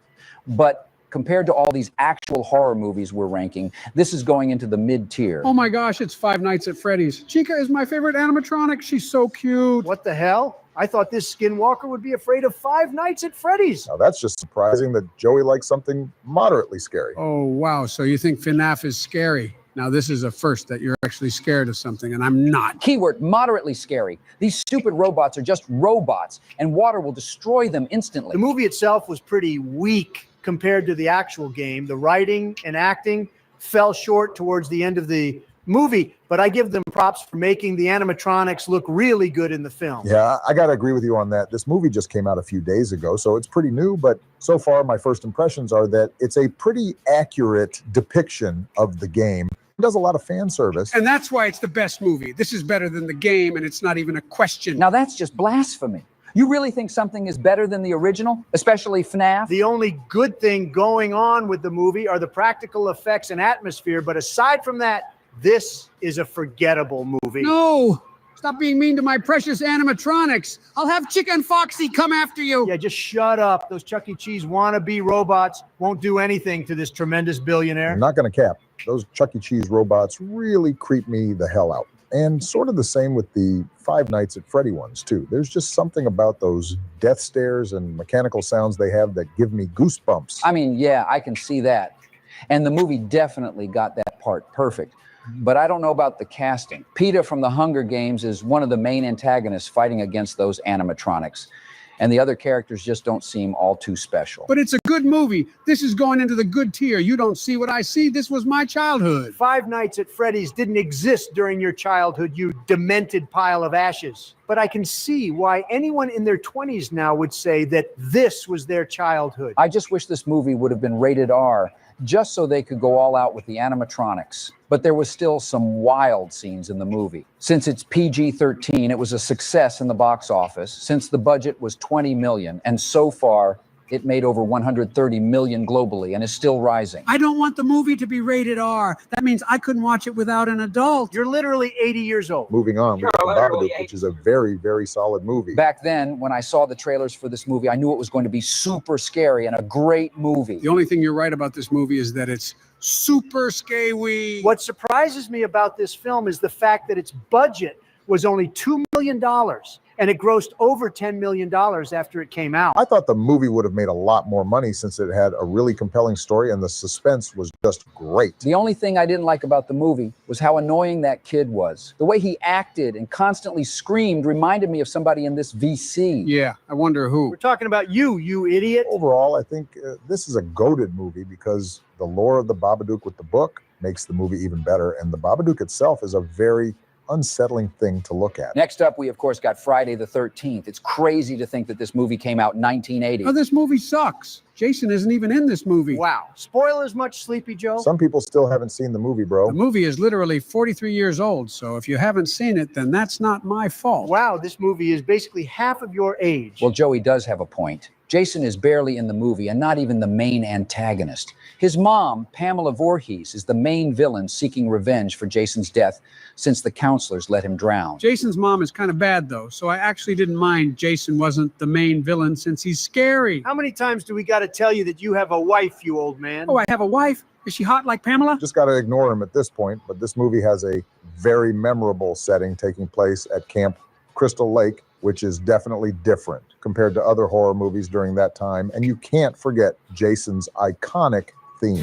But compared to all these actual horror movies we're ranking, this is going into the mid-tier. Oh my gosh, it's Five Nights at Freddy's. Chica is my favorite animatronic. She's so cute. What the hell? I thought this skinwalker would be afraid of Five Nights at Freddy's. Now that's just surprising that Joey likes something moderately scary. Oh, wow. So you think FNAF is scary? Now this is a first that you're actually scared of something, and I'm not. Keyword, moderately scary. These stupid robots are just robots, and water will destroy them instantly. The movie itself was pretty weak compared to the actual game. The writing and acting fell short towards the end of the movie, but I give them props for making the animatronics look really good in the film. Yeah, I got to agree with you on that. This movie just came out a few days ago, so it's pretty new, but so far my first impressions are that it's a pretty accurate depiction of the game. It does a lot of fan service. And that's why it's the best movie. This is better than the game, and it's not even a question. Now that's just blasphemy. You really think something is better than the original, especially FNAF? The only good thing going on with the movie are the practical effects and atmosphere, but aside from that, this is a forgettable movie. No! Stop being mean to my precious animatronics. I'll have Chicken Foxy come after you. Yeah, just shut up. Those Chuck E. Cheese wannabe robots won't do anything to this tremendous billionaire. I'm not going to cap. Those Chuck E. Cheese robots really creep me the hell out. And sort of the same with the Five Nights at Freddy ones, too. There's just something about those death stares and mechanical sounds they have that give me goosebumps. I mean, yeah, I can see that. And the movie definitely got that part perfect. But I don't know about the casting. Peeta from the Hunger Games is one of the main antagonists fighting against those animatronics. And the other characters just don't seem all too special. But it's a good movie. This is going into the good tier. You don't see what I see. This was my childhood. Five Nights at Freddy's didn't exist during your childhood, you demented pile of ashes. But I can see why anyone in their 20s now would say that this was their childhood. I just wish this movie would have been rated R, just so they could go all out with the animatronics. But there was still some wild scenes in the movie. Since it's PG-13, it was a success in the box office, since the budget was $20 million, and so far, it made over $130 million globally and is still rising. I don't want the movie to be rated R. That means I couldn't watch it without an adult. You're literally 80 years old. Moving on, with The Babadook, which is a very, very solid movie. Back then, when I saw the trailers for this movie, I knew it was going to be super scary and a great movie. The only thing you're right about this movie is that it's super scary. What surprises me about this film is the fact that its budget was only $2 million, and it grossed over $10 million after it came out. I thought the movie would have made a lot more money since it had a really compelling story and the suspense was just great. The only thing I didn't like about the movie was how annoying that kid was. The way he acted and constantly screamed reminded me of somebody in this VC. Yeah, I wonder who. We're talking about you idiot. Overall, I think this is a goated movie because the lore of the Babadook with the book makes the movie even better, and the Babadook itself is a very unsettling thing to look at. Next up, we of course got Friday the 13th. It's crazy to think that this movie came out in 1980. Oh, this movie sucks. Jason isn't even in this movie. Wow. Spoilers much, Sleepy Joe? Some people still haven't seen the movie, bro. The movie is literally 43 years old, so if you haven't seen it, then that's not my fault. Wow, this movie is basically half of your age. Well, Joey does have a point. Jason is barely in the movie and not even the main antagonist. His mom, Pamela Voorhees, is the main villain seeking revenge for Jason's death since the counselors let him drown. Jason's mom is kind of bad, though, so I actually didn't mind Jason wasn't the main villain since he's scary. How many times do we got to tell you that you have a wife, you old man? Oh, I have a wife? Is she hot like Pamela? Just got to ignore him at this point, but this movie has a very memorable setting taking place at Camp Crystal Lake, which is definitely different compared to other horror movies during that time. And you can't forget Jason's iconic theme.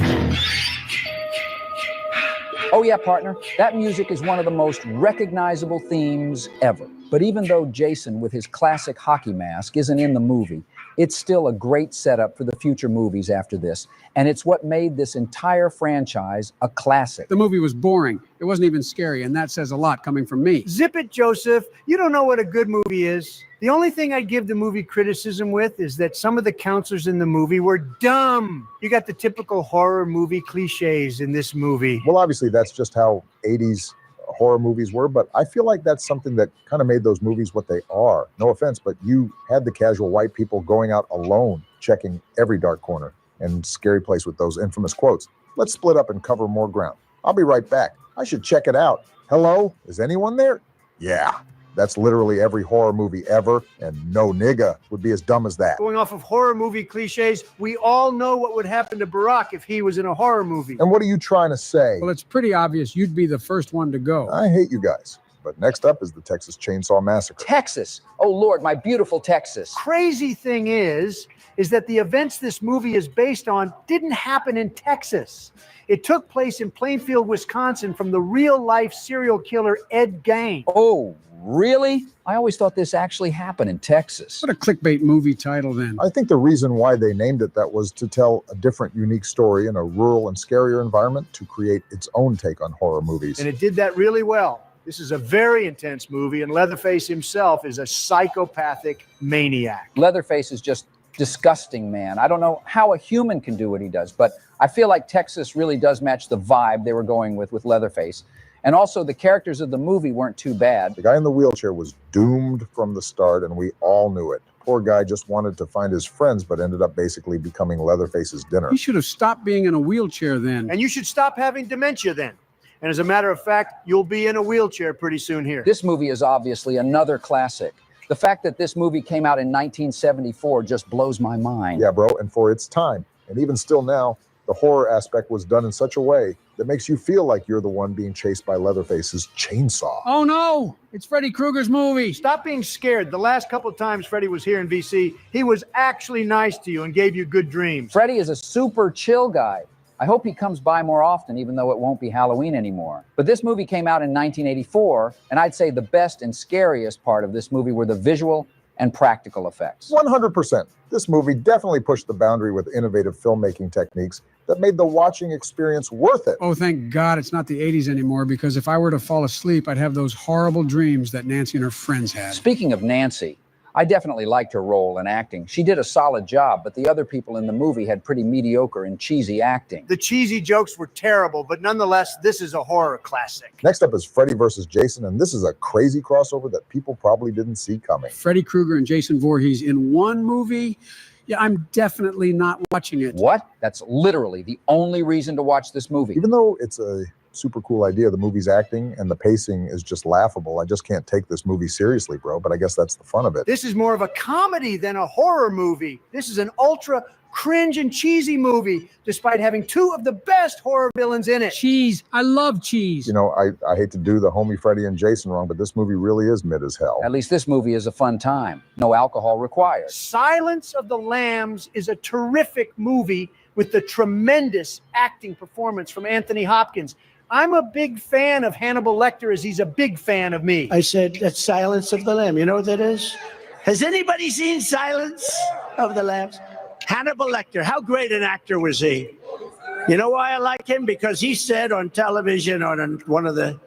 Oh yeah, partner, that music is one of the most recognizable themes ever. But even though Jason with his classic hockey mask isn't in the movie, it's still a great setup for the future movies after this. And it's what made this entire franchise a classic. The movie was boring. It wasn't even scary, and that says a lot coming from me. Zip it, Joseph. You don't know what a good movie is. The only thing I'd give the movie criticism with is that some of the counselors in the movie were dumb. You got the typical horror movie cliches in this movie. Well, obviously, that's just how 80s horror movies were, but I feel like that's something that kind of made those movies what they are. No offense, but you had the casual white people going out alone, checking every dark corner and scary place with those infamous quotes. Let's split up and cover more ground. I'll be right back. I should check it out. Hello? Is anyone there? Yeah. That's literally every horror movie ever, and no nigga would be as dumb as that. Going off of horror movie cliches, we all know what would happen to Barack if he was in a horror movie. And what are you trying to say? Well, it's pretty obvious you'd be the first one to go. I hate you guys. But next up is the Texas Chainsaw Massacre. Texas! Oh Lord, my beautiful Texas. Crazy thing is that the events this movie is based on didn't happen in Texas. It took place in Plainfield, Wisconsin from the real-life serial killer Ed Gein. Oh, really? I always thought this actually happened in Texas. What a clickbait movie title then. I think the reason why they named it that was to tell a different, unique story in a rural and scarier environment to create its own take on horror movies. And it did that really well. This is a very intense movie, and Leatherface himself is a psychopathic maniac. Leatherface is just disgusting, man. I don't know how a human can do what he does, but I feel like Texas really does match the vibe they were going with Leatherface. And also, the characters of the movie weren't too bad. The guy in the wheelchair was doomed from the start, and we all knew it. Poor guy just wanted to find his friends, but ended up basically becoming Leatherface's dinner. He should have stopped being in a wheelchair then. And you should stop having dementia then. And as a matter of fact, you'll be in a wheelchair pretty soon here. This movie is obviously another classic. The fact that this movie came out in 1974 just blows my mind. Yeah, bro, and for its time, and even still now, The horror aspect was done in such a way that makes you feel like you're the one being chased by Leatherface's chainsaw. Oh no, it's Freddy Krueger's movie. Stop being scared. The last couple of times Freddy was here in VC, he was actually nice to you and gave you good dreams. Freddy is a super chill guy. I hope he comes by more often, even though it won't be Halloween anymore. But this movie came out in 1984, and I'd say the best and scariest part of this movie were the visual and practical effects. 100%. This movie definitely pushed the boundary with innovative filmmaking techniques that made the watching experience worth it. Oh, thank God it's not the 80s anymore, because if I were to fall asleep, I'd have those horrible dreams that Nancy and her friends had. Speaking of Nancy, I definitely liked her role in acting. She did a solid job, but the other people in the movie had pretty mediocre and cheesy acting. The cheesy jokes were terrible, but nonetheless, this is a horror classic. Next up is Freddy vs. Jason, and this is a crazy crossover that people probably didn't see coming. Freddy Krueger and Jason Voorhees in one movie? Yeah, I'm definitely not watching it. What? That's literally the only reason to watch this movie. Even though it's a super cool idea, the movie's acting and the pacing is just laughable. I just can't take this movie seriously, bro, but I guess that's the fun of it. This is more of a comedy than a horror movie. This is an ultra cringe and cheesy movie, despite having two of the best horror villains in it. Cheese. I love cheese. You know, I hate to do the homie Freddy and Jason wrong, but this movie really is mid as hell. At least this movie is a fun time. No alcohol required. Silence of the Lambs is a terrific movie with the tremendous acting performance from Anthony Hopkins. I'm a big fan of Hannibal Lecter as he's a big fan of me. I said, that's Silence of the Lamb. You know what that is? Has anybody seen Silence of the Lambs? Hannibal Lecter, how great an actor was he? You know why I like him? Because he said on television on one of the,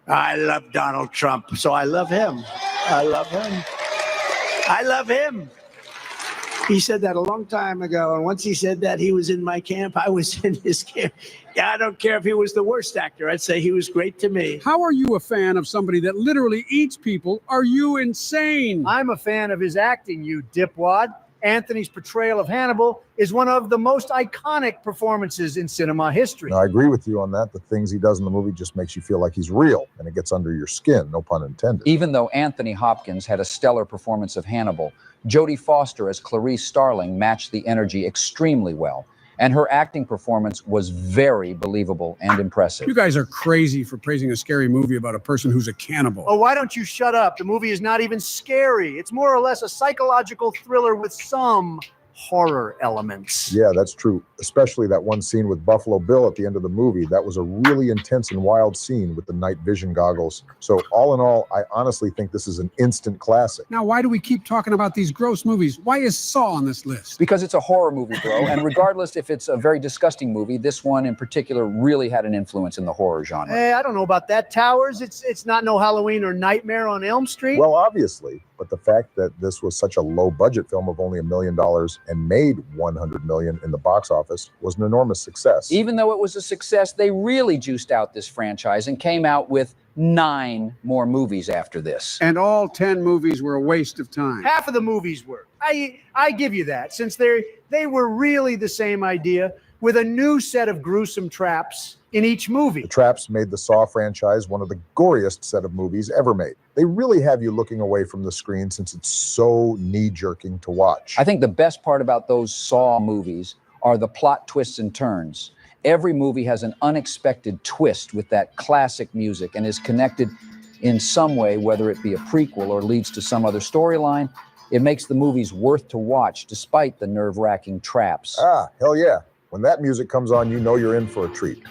I love Donald Trump, so I love him. I love him. I love him. He said that a long time ago, and once he said that, he was in my camp. I was in his camp. Yeah, I don't care if he was the worst actor. I'd say he was great to me. How are you a fan of somebody that literally eats people? Are you insane? I'm a fan of his acting, you dipwad. Anthony's portrayal of Hannibal is one of the most iconic performances in cinema history. Now, I agree with you on that. The things he does in the movie just makes you feel like he's real, and it gets under your skin, no pun intended. Even though Anthony Hopkins had a stellar performance of Hannibal, Jodie Foster as Clarice Starling matched the energy extremely well, and her acting performance was very believable and impressive. You guys are crazy for praising a scary movie about a person who's a cannibal. Oh, why don't you shut up? The movie is not even scary. It's more or less a psychological thriller with some horror elements. Yeah, that's true. Especially that one scene with Buffalo Bill at the end of the movie. That was a really intense and wild scene with the night vision goggles. So all in all, I honestly think this is an instant classic. Now, why do we keep talking about these gross movies? Why is Saw on this list? Because it's a horror movie, bro. And regardless if it's a very disgusting movie, this one in particular really had an influence in the horror genre. Hey, I don't know about that, Towers. It's not no Halloween or Nightmare on Elm Street. Well, obviously, but the fact that this was such a low budget film of only $1 million and made $100 million in the box office was an enormous success. Even though it was a success, they really juiced out this franchise and came out with 9 more movies after this. And all 10 movies were a waste of time. Half of the movies were. I give you that, since they were really the same idea with a new set of gruesome traps in each movie. The traps made the Saw franchise one of the goriest set of movies ever made. They really have you looking away from the screen since it's so knee-jerking to watch. I think the best part about those Saw movies are the plot twists and turns. Every movie has an unexpected twist with that classic music and is connected in some way, whether it be a prequel or leads to some other storyline. It makes the movies worth to watch despite the nerve-wracking traps. Ah, hell yeah. When that music comes on, you know you're in for a treat.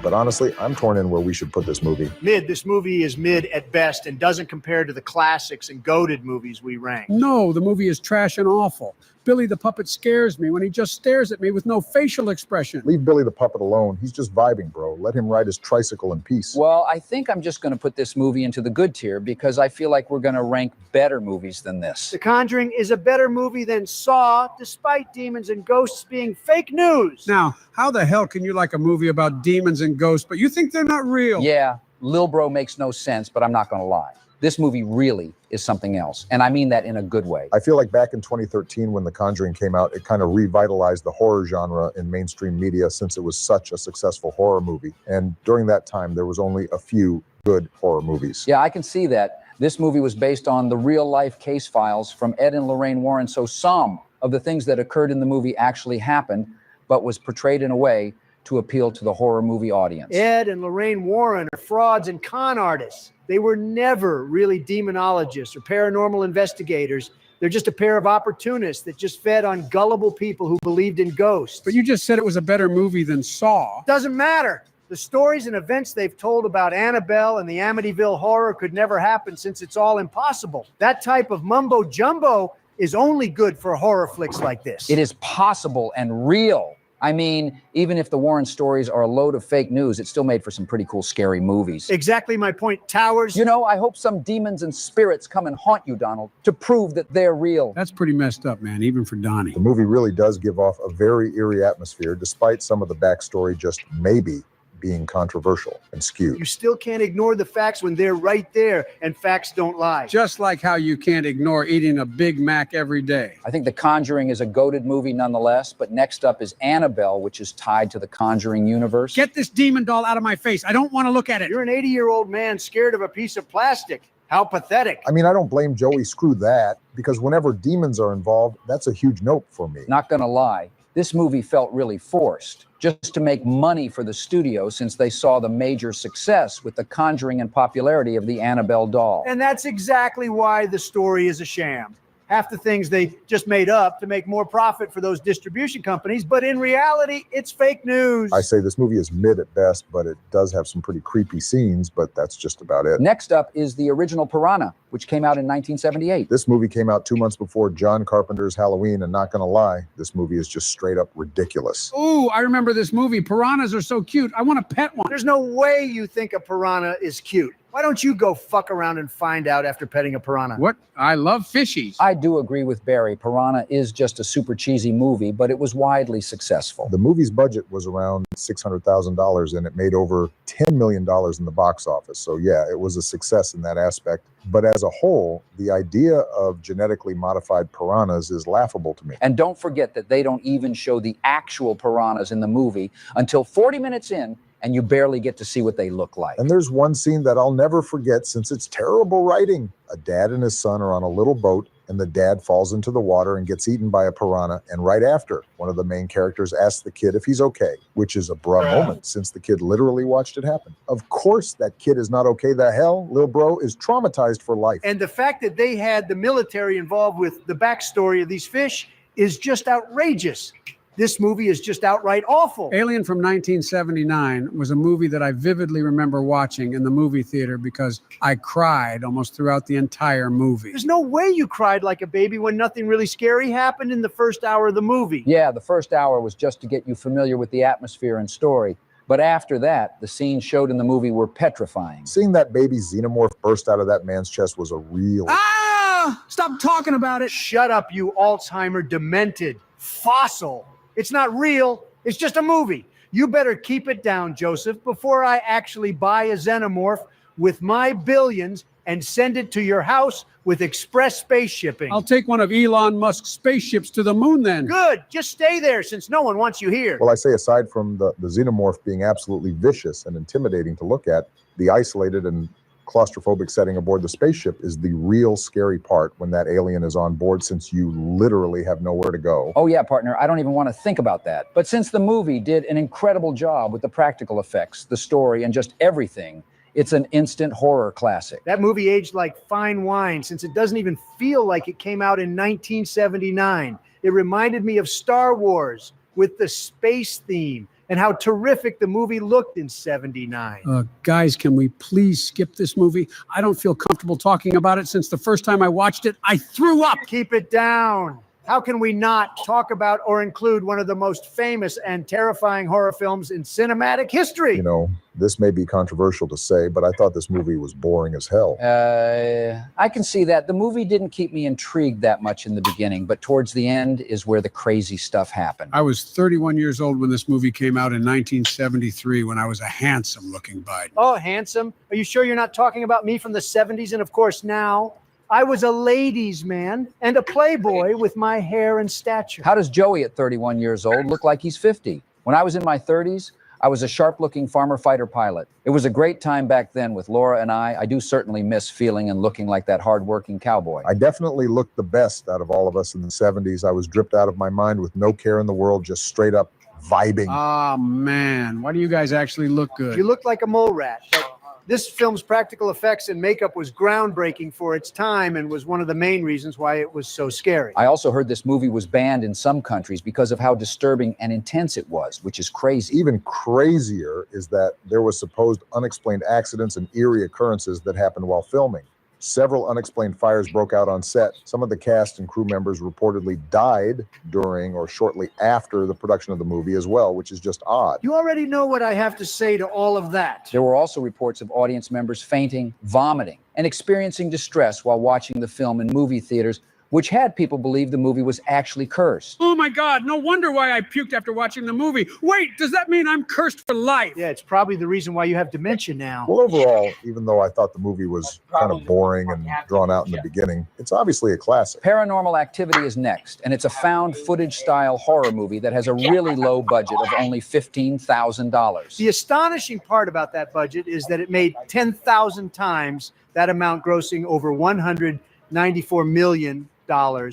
But honestly, I'm torn in where we should put this movie. Mid. This movie is mid at best and doesn't compare to the classics and goated movies we rank. No, the movie is trash and awful. Billy the Puppet scares me when he just stares at me with no facial expression. Leave Billy the Puppet alone. He's just vibing, bro. Let him ride his tricycle in peace. Well, I think I'm just going to put this movie into the good tier because I feel like we're going to rank better movies than this. The Conjuring is a better movie than Saw, despite demons and ghosts being fake news. Now, how the hell can you like a movie about demons and ghosts, but you think they're not real? Yeah, Lil Bro makes no sense, but I'm not going to lie. This movie really is something else, and I mean that in a good way. I feel like back in 2013 when The Conjuring came out, it kind of revitalized the horror genre in mainstream media since it was such a successful horror movie. And during that time, there was only a few good horror movies. Yeah, I can see that. This movie was based on the real-life case files from Ed and Lorraine Warren, so some of the things that occurred in the movie actually happened, but was portrayed in a way to appeal to the horror movie audience. Ed and Lorraine Warren are frauds and con artists. They were never really demonologists or paranormal investigators. They're just a pair of opportunists that just fed on gullible people who believed in ghosts. But you just said it was a better movie than Saw. Doesn't matter. The stories and events they've told about Annabelle and the Amityville Horror could never happen since it's all impossible. That type of mumbo jumbo is only good for horror flicks like this. It is possible and real. I mean, even if the Warren stories are a load of fake news, it still made for some pretty cool, scary movies. Exactly my point, Towers. You know, I hope some demons and spirits come and haunt you, Donald, to prove that they're real. That's pretty messed up, man, even for Donnie. The movie really does give off a very eerie atmosphere, despite some of the backstory just maybe being controversial and skewed. You still can't ignore the facts when they're right there, and facts don't lie. Just like how you can't ignore eating a Big Mac every day. I think The Conjuring is a goated movie nonetheless, but next up is Annabelle, which is tied to the Conjuring universe. Get this demon doll out of my face. I don't want to look at it. You're an 80-year-old man scared of a piece of plastic. How pathetic. I mean, I don't blame Joey Screw that, because whenever demons are involved, that's a huge nope for me. Not gonna lie, this movie felt really forced, just to make money for the studio since they saw the major success with The Conjuring and popularity of the Annabelle doll. And that's exactly why the story is a sham. Half the things they just made up to make more profit for those distribution companies, but in reality, it's fake news. I say this movie is mid at best, but it does have some pretty creepy scenes, but that's just about it. Next up is the original Piranha, which came out in 1978. This movie came out 2 months before John Carpenter's Halloween, and not gonna lie, this movie is just straight up ridiculous. Ooh, I remember this movie. Piranhas are so cute. I want to pet one. There's no way you think a piranha is cute. Why don't you go fuck around and find out after petting a piranha? What? I love fishies. I do agree with Barry. Piranha is just a super cheesy movie, but it was widely successful. The movie's budget was around $600,000, and it made over $10 million in the box office. So yeah, it was a success in that aspect. But as a whole, the idea of genetically modified piranhas is laughable to me. And don't forget that they don't even show the actual piranhas in the movie until 40 minutes in, and you barely get to see what they look like. And there's one scene that I'll never forget since it's terrible writing. A dad and his son are on a little boat, and the dad falls into the water and gets eaten by a piranha. And right after, one of the main characters asks the kid if he's okay, which is a bruh moment since the kid literally watched it happen. Of course that kid is not okay. The hell, little bro is traumatized for life. And the fact that they had the military involved with the backstory of these fish is just outrageous. This movie is just outright awful. Alien from 1979 was a movie that I vividly remember watching in the movie theater because I cried almost throughout the entire movie. There's no way you cried like a baby when nothing really scary happened in the first hour of the movie. Yeah, the first hour was just to get you familiar with the atmosphere and story. But after that, the scenes showed in the movie were petrifying. Seeing that baby xenomorph burst out of that man's chest was a real... Ah! Stop talking about it. Shut up, you Alzheimer demented fossil. It's not real. It's just a movie. You better keep it down, Joseph, before I actually buy a xenomorph with my billions and send it to your house with express space shipping. I'll take one of Elon Musk's spaceships to the moon then. Good. Just stay there since no one wants you here. Well, I say aside from the xenomorph being absolutely vicious and intimidating to look at, the isolated and claustrophobic setting aboard the spaceship is the real scary part when that alien is on board, since you literally have nowhere to go. Oh yeah, partner, I don't even want to think about that. But since the movie did an incredible job with the practical effects, the story, and just everything, it's an instant horror classic. That movie aged like fine wine since it doesn't even feel like it came out in 1979. It reminded me of Star Wars with the space theme and how terrific the movie looked in 79. Guys, can we please skip this movie? I don't feel comfortable talking about it since the first time I watched it, I threw up. Keep it down. How can we not talk about or include one of the most famous and terrifying horror films in cinematic history? You know, this may be controversial to say, but I thought this movie was boring as hell. I can see that. The movie didn't keep me intrigued that much in the beginning, but towards the end is where the crazy stuff happened. I was 31 years old when this movie came out in 1973, when I was a handsome-looking Biden. Oh, handsome? Are you sure you're not talking about me from the 70s and, of course, now? I was a ladies' man and a playboy with my hair and stature. How does Joey at 31 years old look like he's 50? When I was in my 30s, I was a sharp-looking farmer fighter pilot. It was a great time back then with Laura and I do certainly miss feeling and looking like that hard-working cowboy. I definitely looked the best out of all of us in the 70s. I was dripped out of my mind with no care in the world, just straight up vibing. Oh, man. Why do you guys actually look good? You look like a mole rat. But this film's practical effects and makeup was groundbreaking for its time and was one of the main reasons why it was so scary. I also heard this movie was banned in some countries because of how disturbing and intense it was, which is crazy. Even crazier is that there was supposed unexplained accidents and eerie occurrences that happened while filming. Several unexplained fires broke out on set. Some of the cast and crew members reportedly died during or shortly after the production of the movie as well, which is just odd. You already know what I have to say to all of that. There were also reports of audience members fainting, vomiting, and experiencing distress while watching the film in movie theaters, which had people believe the movie was actually cursed. Oh, my God. No wonder why I puked after watching the movie. Wait, does that mean I'm cursed for life? Yeah, it's probably the reason why you have dementia now. Well, overall, even though I thought the movie was kind of boring and drawn out in the beginning, it's obviously a classic. Paranormal Activity is next, and it's a found footage-style horror movie that has a really low budget of only $15,000. The astonishing part about that budget is that it made 10,000 times that amount, grossing over $194 million,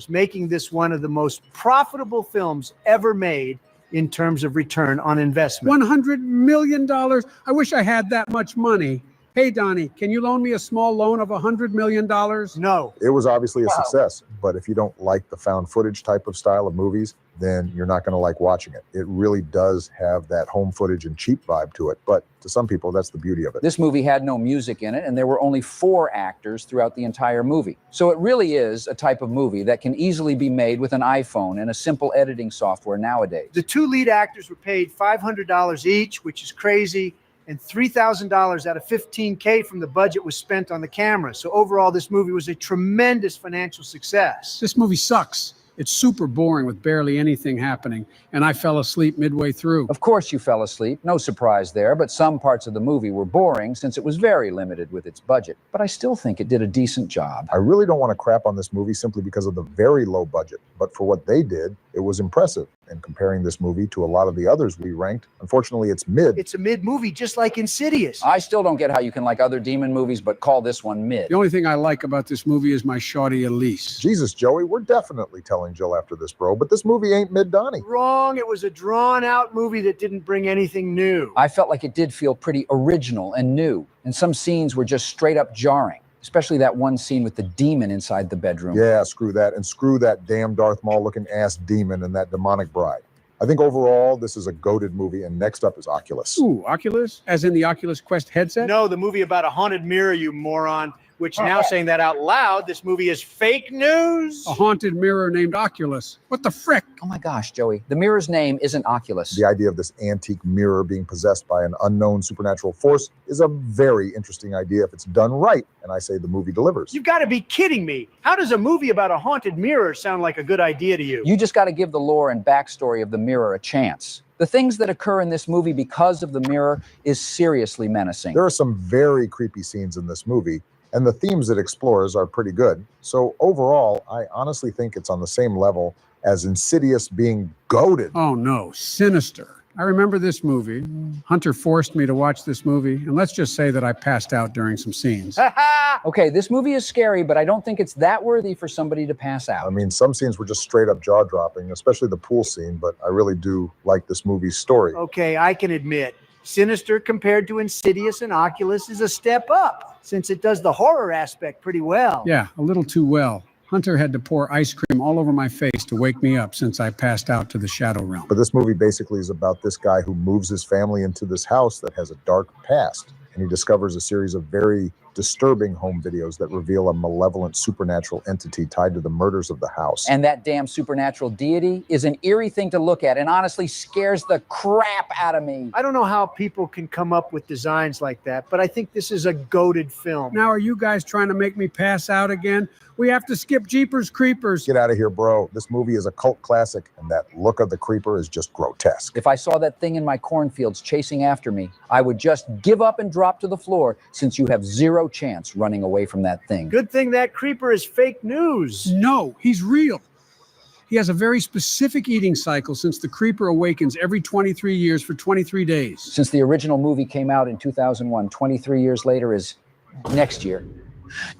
making this one of the most profitable films ever made in terms of return on investment. $100 million? I wish I had that much money. Hey, Donnie, can you loan me a small loan of $100 million? No. It was obviously a success, but if you don't like the found footage type of style of movies, then you're not going to like watching it. It really does have that home footage and cheap vibe to it, but to some people, that's the beauty of it. This movie had no music in it, and there were only 4 actors throughout the entire movie. So it really is a type of movie that can easily be made with an iPhone and a simple editing software nowadays. The 2 lead actors were paid $500 each, which is crazy, and $3,000 out of $15K from the budget was spent on the camera. So overall, this movie was a tremendous financial success. This movie sucks. It's super boring with barely anything happening, and I fell asleep midway through. Of course you fell asleep, no surprise there, but some parts of the movie were boring since it was very limited with its budget. But I still think it did a decent job. I really don't want to crap on this movie simply because of the very low budget, but for what they did, it was impressive. And comparing this movie to a lot of the others we ranked, unfortunately it's mid. It's a mid movie, just like Insidious. I still don't get how you can like other demon movies but call this one mid. The only thing I like about this movie is my shawty Elise. Jesus, Joey, we're definitely telling Jill after this, bro, but this movie ain't mid Donnie. Wrong. It was a drawn-out movie that didn't bring anything new. I felt like it did feel pretty original and new, and some scenes were just straight up jarring. Especially that one scene with the demon inside the bedroom. Yeah, screw that. And screw that damn Darth Maul looking ass demon and that demonic bride. I think overall, this is a goated movie. And next up is Oculus. Ooh, Oculus? As in the Oculus Quest headset? No, the movie about a haunted mirror, you moron. Which now, saying that out loud, this movie is fake news. A haunted mirror named Oculus. What the frick? Oh my gosh, Joey. The mirror's name isn't Oculus. The idea of this antique mirror being possessed by an unknown supernatural force is a very interesting idea if it's done right. And I say the movie delivers. You've got to be kidding me. How does a movie about a haunted mirror sound like a good idea to you? You just got to give the lore and backstory of the mirror a chance. The things that occur in this movie because of the mirror is seriously menacing. There are some very creepy scenes in this movie, and the themes it explores are pretty good. So overall, I honestly think it's on the same level as Insidious being goated. Oh no, Sinister. I remember this movie. Hunter forced me to watch this movie, and let's just say that I passed out during some scenes. Okay, this movie is scary, but I don't think it's that worthy for somebody to pass out. I mean, some scenes were just straight up jaw-dropping, especially the pool scene, but I really do like this movie's story. Okay, I can admit, Sinister compared to Insidious and Oculus is a step up, since it does the horror aspect pretty well. Yeah, a little too well. Hunter had to pour ice cream all over my face to wake me up since I passed out to the shadow realm. But this movie basically is about this guy who moves his family into this house that has a dark past. And he discovers a series of very disturbing home videos that reveal a malevolent supernatural entity tied to the murders of the house. And that damn supernatural deity is an eerie thing to look at and honestly scares the crap out of me. I don't know how people can come up with designs like that, but I think this is a goated film. Now, are you guys trying to make me pass out again? We have to skip Jeepers Creepers. Get out of here, bro. This movie is a cult classic, and that look of the creeper is just grotesque. If I saw that thing in my cornfields chasing after me, I would just give up and drop to the floor since you have zero chance running away from that thing. Good thing that creeper is fake news. No, he's real. He has a very specific eating cycle since the creeper awakens every 23 years for 23 days. Since the original movie came out in 2001, 23 years later is next year.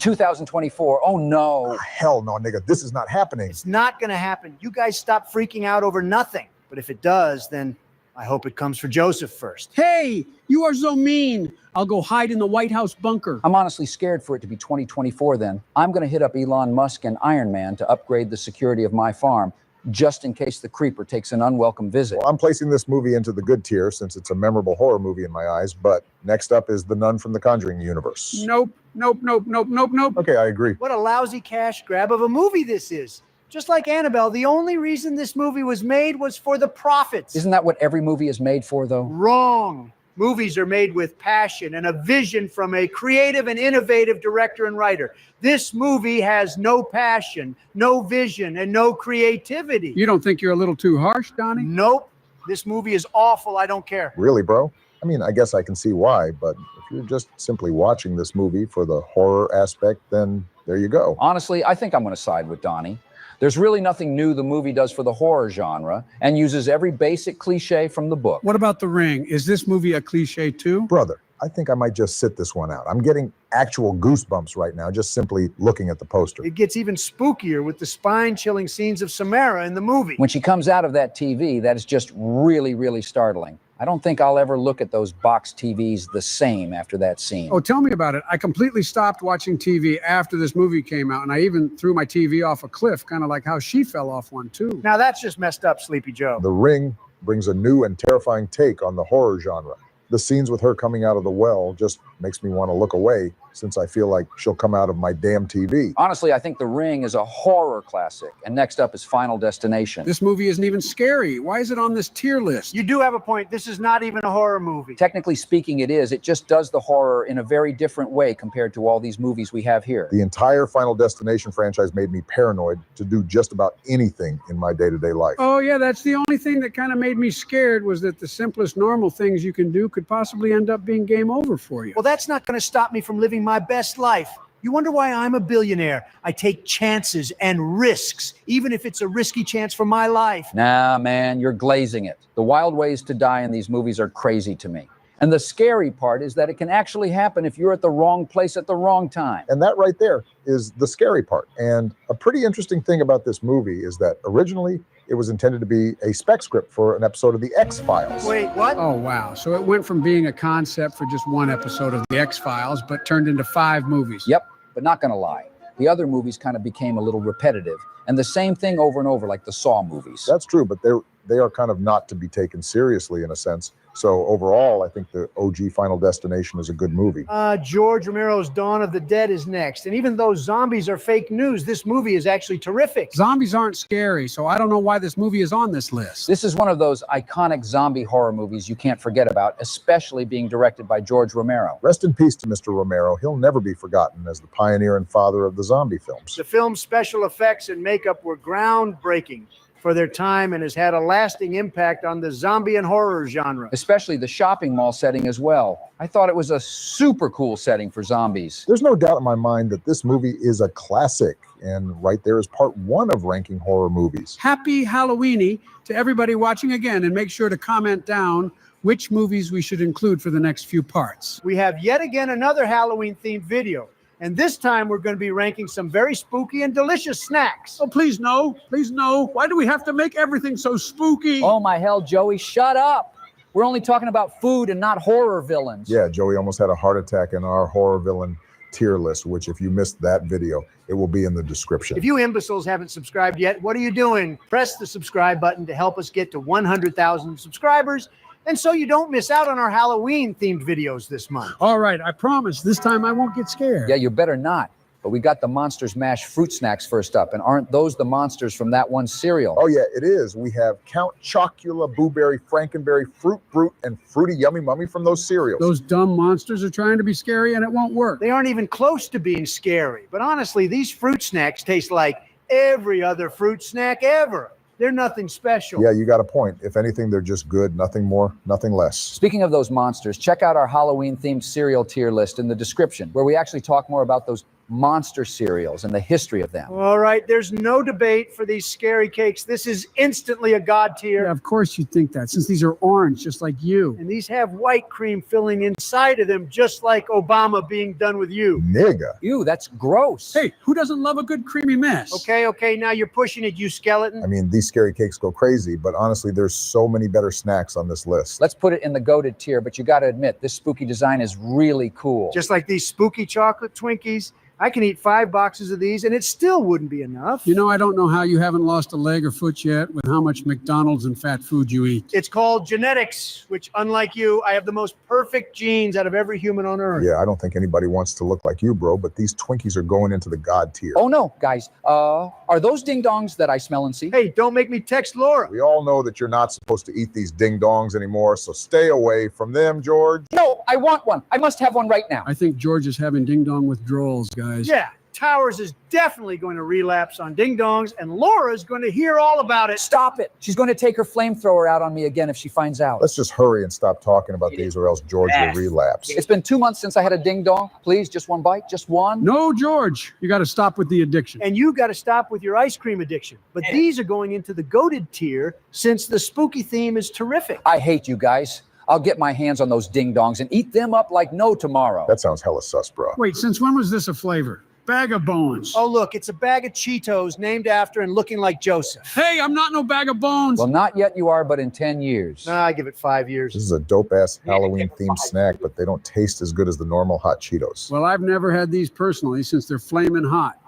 2024. Oh no. Hell no, nigga. This is not happening. It's not going to happen. You guys stop freaking out over nothing. But if it does, then I hope it comes for Joseph first. Hey, you are so mean. I'll go hide in the White House bunker. I'm honestly scared for it to be 2024 then. I'm going to hit up Elon Musk and Iron Man to upgrade the security of my farm, just in case the creeper takes an unwelcome visit. Well, I'm placing this movie into the good tier since it's a memorable horror movie in my eyes, but next up is The Nun from the Conjuring universe. Nope. Okay, I agree. What a lousy cash grab of a movie this is. Just like Annabelle, the only reason this movie was made was for the profits. Isn't that what every movie is made for, though? Wrong. Movies are made with passion and a vision from a creative and innovative director and writer. This movie has no passion, no vision, and no creativity. You don't think you're a little too harsh, Donnie? Nope. This movie is awful. I don't care. Really, bro? I mean, I guess I can see why, but if you're just simply watching this movie for the horror aspect, then there you go. Honestly, I think I'm going to side with Donnie. There's really nothing new the movie does for the horror genre and uses every basic cliche from the book. What about The Ring? Is this movie a cliche too? Brother, I think I might just sit this one out. I'm getting actual goosebumps right now just simply looking at the poster. It gets even spookier with the spine-chilling scenes of Samara in the movie. When she comes out of that TV, that is just really, really startling. I don't think I'll ever look at those box TVs the same after that scene. Oh, tell me about it. I completely stopped watching TV after this movie came out, and I even threw my TV off a cliff, kind of like how she fell off one, too. Now that's just messed up, Sleepy Joe. The Ring brings a new and terrifying take on the horror genre. The scenes with her coming out of the well just makes me want to look away since I feel like she'll come out of my damn TV. Honestly, I think The Ring is a horror classic. And next up is Final Destination. This movie isn't even scary. Why is it on this tier list? You do have a point. This is not even a horror movie. Technically speaking, it is. It just does the horror in a very different way compared to all these movies we have here. The entire Final Destination franchise made me paranoid to do just about anything in my day-to-day life. Oh, yeah, that's the only thing that kind of made me scared was that the simplest normal things you can do could possibly end up being game over for you. Well, that's not going to stop me from living my best life. You wonder why I'm a billionaire. I take chances and risks, even if it's a risky chance for my life. Nah, man, you're glazing it. The wild ways to die in these movies are crazy to me. And the scary part is that it can actually happen if you're at the wrong place at the wrong time. And that right there is the scary part. And a pretty interesting thing about this movie is that originally it was intended to be a spec script for an episode of The X-Files. Wait, what? Oh, wow. So it went from being a concept for just one episode of The X-Files, but turned into 5 movies. Yep, but not gonna lie. The other movies kind of became a little repetitive. And the same thing over and over, like the Saw movies. That's true, but they are kind of not to be taken seriously in a sense. So overall, I think the OG Final Destination is a good movie. George Romero's Dawn of the Dead is next. And even though zombies are fake news, this movie is actually terrific. Zombies aren't scary, so I don't know why this movie is on this list. This is one of those iconic zombie horror movies you can't forget about, especially being directed by George Romero. Rest in peace to Mr. Romero. He'll never be forgotten as the pioneer and father of the zombie films. The film's special effects and makeup were groundbreaking for their time and has had a lasting impact on the zombie and horror genre. Especially the shopping mall setting as well. I thought it was a super cool setting for zombies. There's no doubt in my mind that this movie is a classic, and right there is part 1 of ranking horror movies. Happy Halloweeny to everybody watching again, and make sure to comment down which movies we should include for the next few parts. We have yet again another Halloween-themed video. And this time we're going to be ranking some very spooky and delicious snacks. Oh, please no. Please no. Why do we have to make everything so spooky? Oh my hell, Joey, shut up. We're only talking about food and not horror villains. Yeah, Joey almost had a heart attack in our horror villain tier list, which if you missed that video, it will be in the description. If you imbeciles haven't subscribed yet, what are you doing? Press the subscribe button to help us get to 100,000 subscribers. And so you don't miss out on our Halloween-themed videos this month. All right, I promise this time I won't get scared. Yeah, you better not. But we got the Monsters Mash fruit snacks first up. And aren't those the monsters from that one cereal? Oh, yeah, it is. We have Count Chocula, Blueberry, Frankenberry, Fruit Brute, and Fruity Yummy Mummy from those cereals. Those dumb monsters are trying to be scary and it won't work. They aren't even close to being scary. But honestly, these fruit snacks taste like every other fruit snack ever. They're nothing special. Yeah, you got a point. If anything, they're just good. Nothing more, nothing less. Speaking of those monsters, check out our Halloween-themed cereal tier list in the description, where we actually talk more about those monster cereals and the history of them. All right, there's no debate for these scary cakes. This is instantly a god tier. Yeah, of course you'd think that, since these are orange, just like you. And these have white cream filling inside of them, just like Obama being done with you. Nigga. Ew, that's gross. Hey, who doesn't love a good creamy mess? Okay, now you're pushing it, you skeleton. I mean, these scary cakes go crazy, but honestly, there's so many better snacks on this list. Let's put it in the goated tier, but you got to admit, this spooky design is really cool. Just like these spooky chocolate Twinkies. I can eat 5 boxes of these and it still wouldn't be enough. You know, I don't know how you haven't lost a leg or foot yet with how much McDonald's and fat food you eat. It's called genetics, which, unlike you, I have the most perfect genes out of every human on earth. Yeah, I don't think anybody wants to look like you, bro, but these Twinkies are going into the god tier. Oh, no, guys. Are those ding-dongs that I smell and see? Hey, don't make me text Laura. We all know that you're not supposed to eat these ding-dongs anymore, so stay away from them, George. No, I want one. I must have one right now. I think George is having ding-dong withdrawals, guys. Yeah, Towers is definitely going to relapse on ding-dongs, and Laura's going to hear all about it. Stop it. She's going to take her flamethrower out on me again if she finds out. Let's just hurry and stop talking about these, or else George will relapse. It's been 2 months since I had a ding-dong. Please, just one bite, just one. No, George, you got to stop with the addiction. And you got to stop with your ice cream addiction. But these are going into the goated tier since the spooky theme is terrific. I hate you guys. I'll get my hands on those ding-dongs and eat them up like no tomorrow. That sounds hella sus, bro. Wait, since when was this a flavor? Bag of bones. Oh, look, it's a bag of Cheetos named after and looking like Joseph. Hey, I'm not no bag of bones. Well, not yet you are, but in 10 years. Nah, I give it 5 years. This is a dope-ass Halloween-themed snack, but they don't taste as good as the normal hot Cheetos. Well, I've never had these personally since they're flaming hot,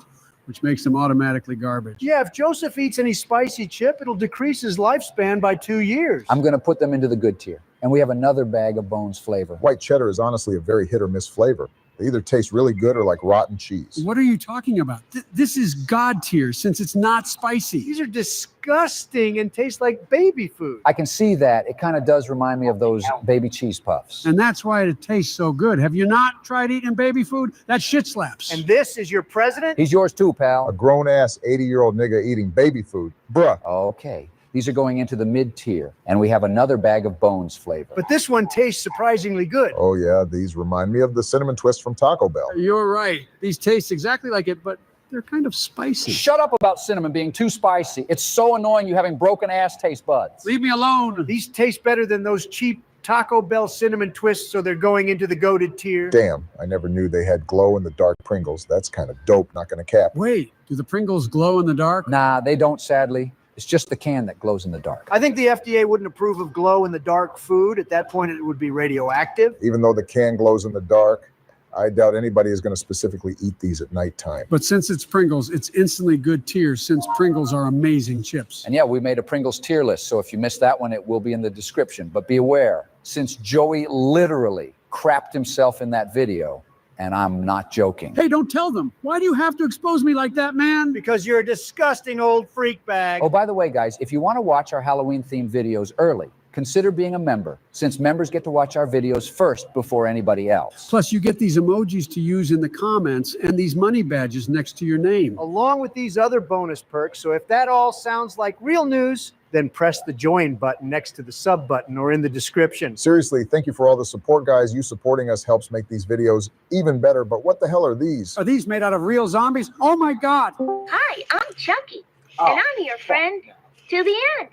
which makes them automatically garbage. Yeah, if Joseph eats any spicy chip, it'll decrease his lifespan by 2 years. I'm going to put them into the good tier. And we have another bag of bones flavor. White cheddar is honestly a very hit-or-miss flavor. They either taste really good or like rotten cheese. What are you talking about? This is God tier since it's not spicy. These are disgusting and taste like baby food. I can see that. It kind of does remind me of those baby cheese puffs. And that's why it tastes so good. Have you not tried eating baby food? That shit slaps. And this is your president? He's yours too, pal. A grown-ass 80-year-old nigga eating baby food. Bruh. Okay. These are going into the mid-tier, and we have another bag of bones flavor. But this one tastes surprisingly good. Oh, yeah, these remind me of the cinnamon twist from Taco Bell. You're right. These taste exactly like it, but they're kind of spicy. Shut up about cinnamon being too spicy. It's so annoying you having broken-ass taste buds. Leave me alone. These taste better than those cheap Taco Bell cinnamon twists, so they're going into the goated tier. Damn, I never knew they had glow-in-the-dark Pringles. That's kind of dope, not gonna cap. Wait, do the Pringles glow in the dark? Nah, they don't, sadly. It's just the can that glows in the dark. I think the FDA wouldn't approve of glow-in-the-dark food. At that point, it would be radioactive. Even though the can glows in the dark, I doubt anybody is going to specifically eat these at nighttime. But since it's Pringles, it's instantly good tier since Pringles are amazing chips. And yeah, we made a Pringles tier list, so if you missed that one, it will be in the description. But be aware, since Joey literally crapped himself in that video, and I'm not joking. Hey, don't tell them. Why do you have to expose me like that, man? Because you're a disgusting old freak bag. Oh, by the way, guys, if you want to watch our Halloween-themed videos early, consider being a member, since members get to watch our videos first before anybody else. Plus, you get these emojis to use in the comments and these money badges next to your name. Along with these other bonus perks. So if that all sounds like real news, then press the join button next to the sub button or in the description. Seriously, thank you for all the support, guys. You supporting us helps make these videos even better. But what the hell are these? Are these made out of real zombies? Oh my God. Hi, I'm Chucky, and I'm your friend to the end.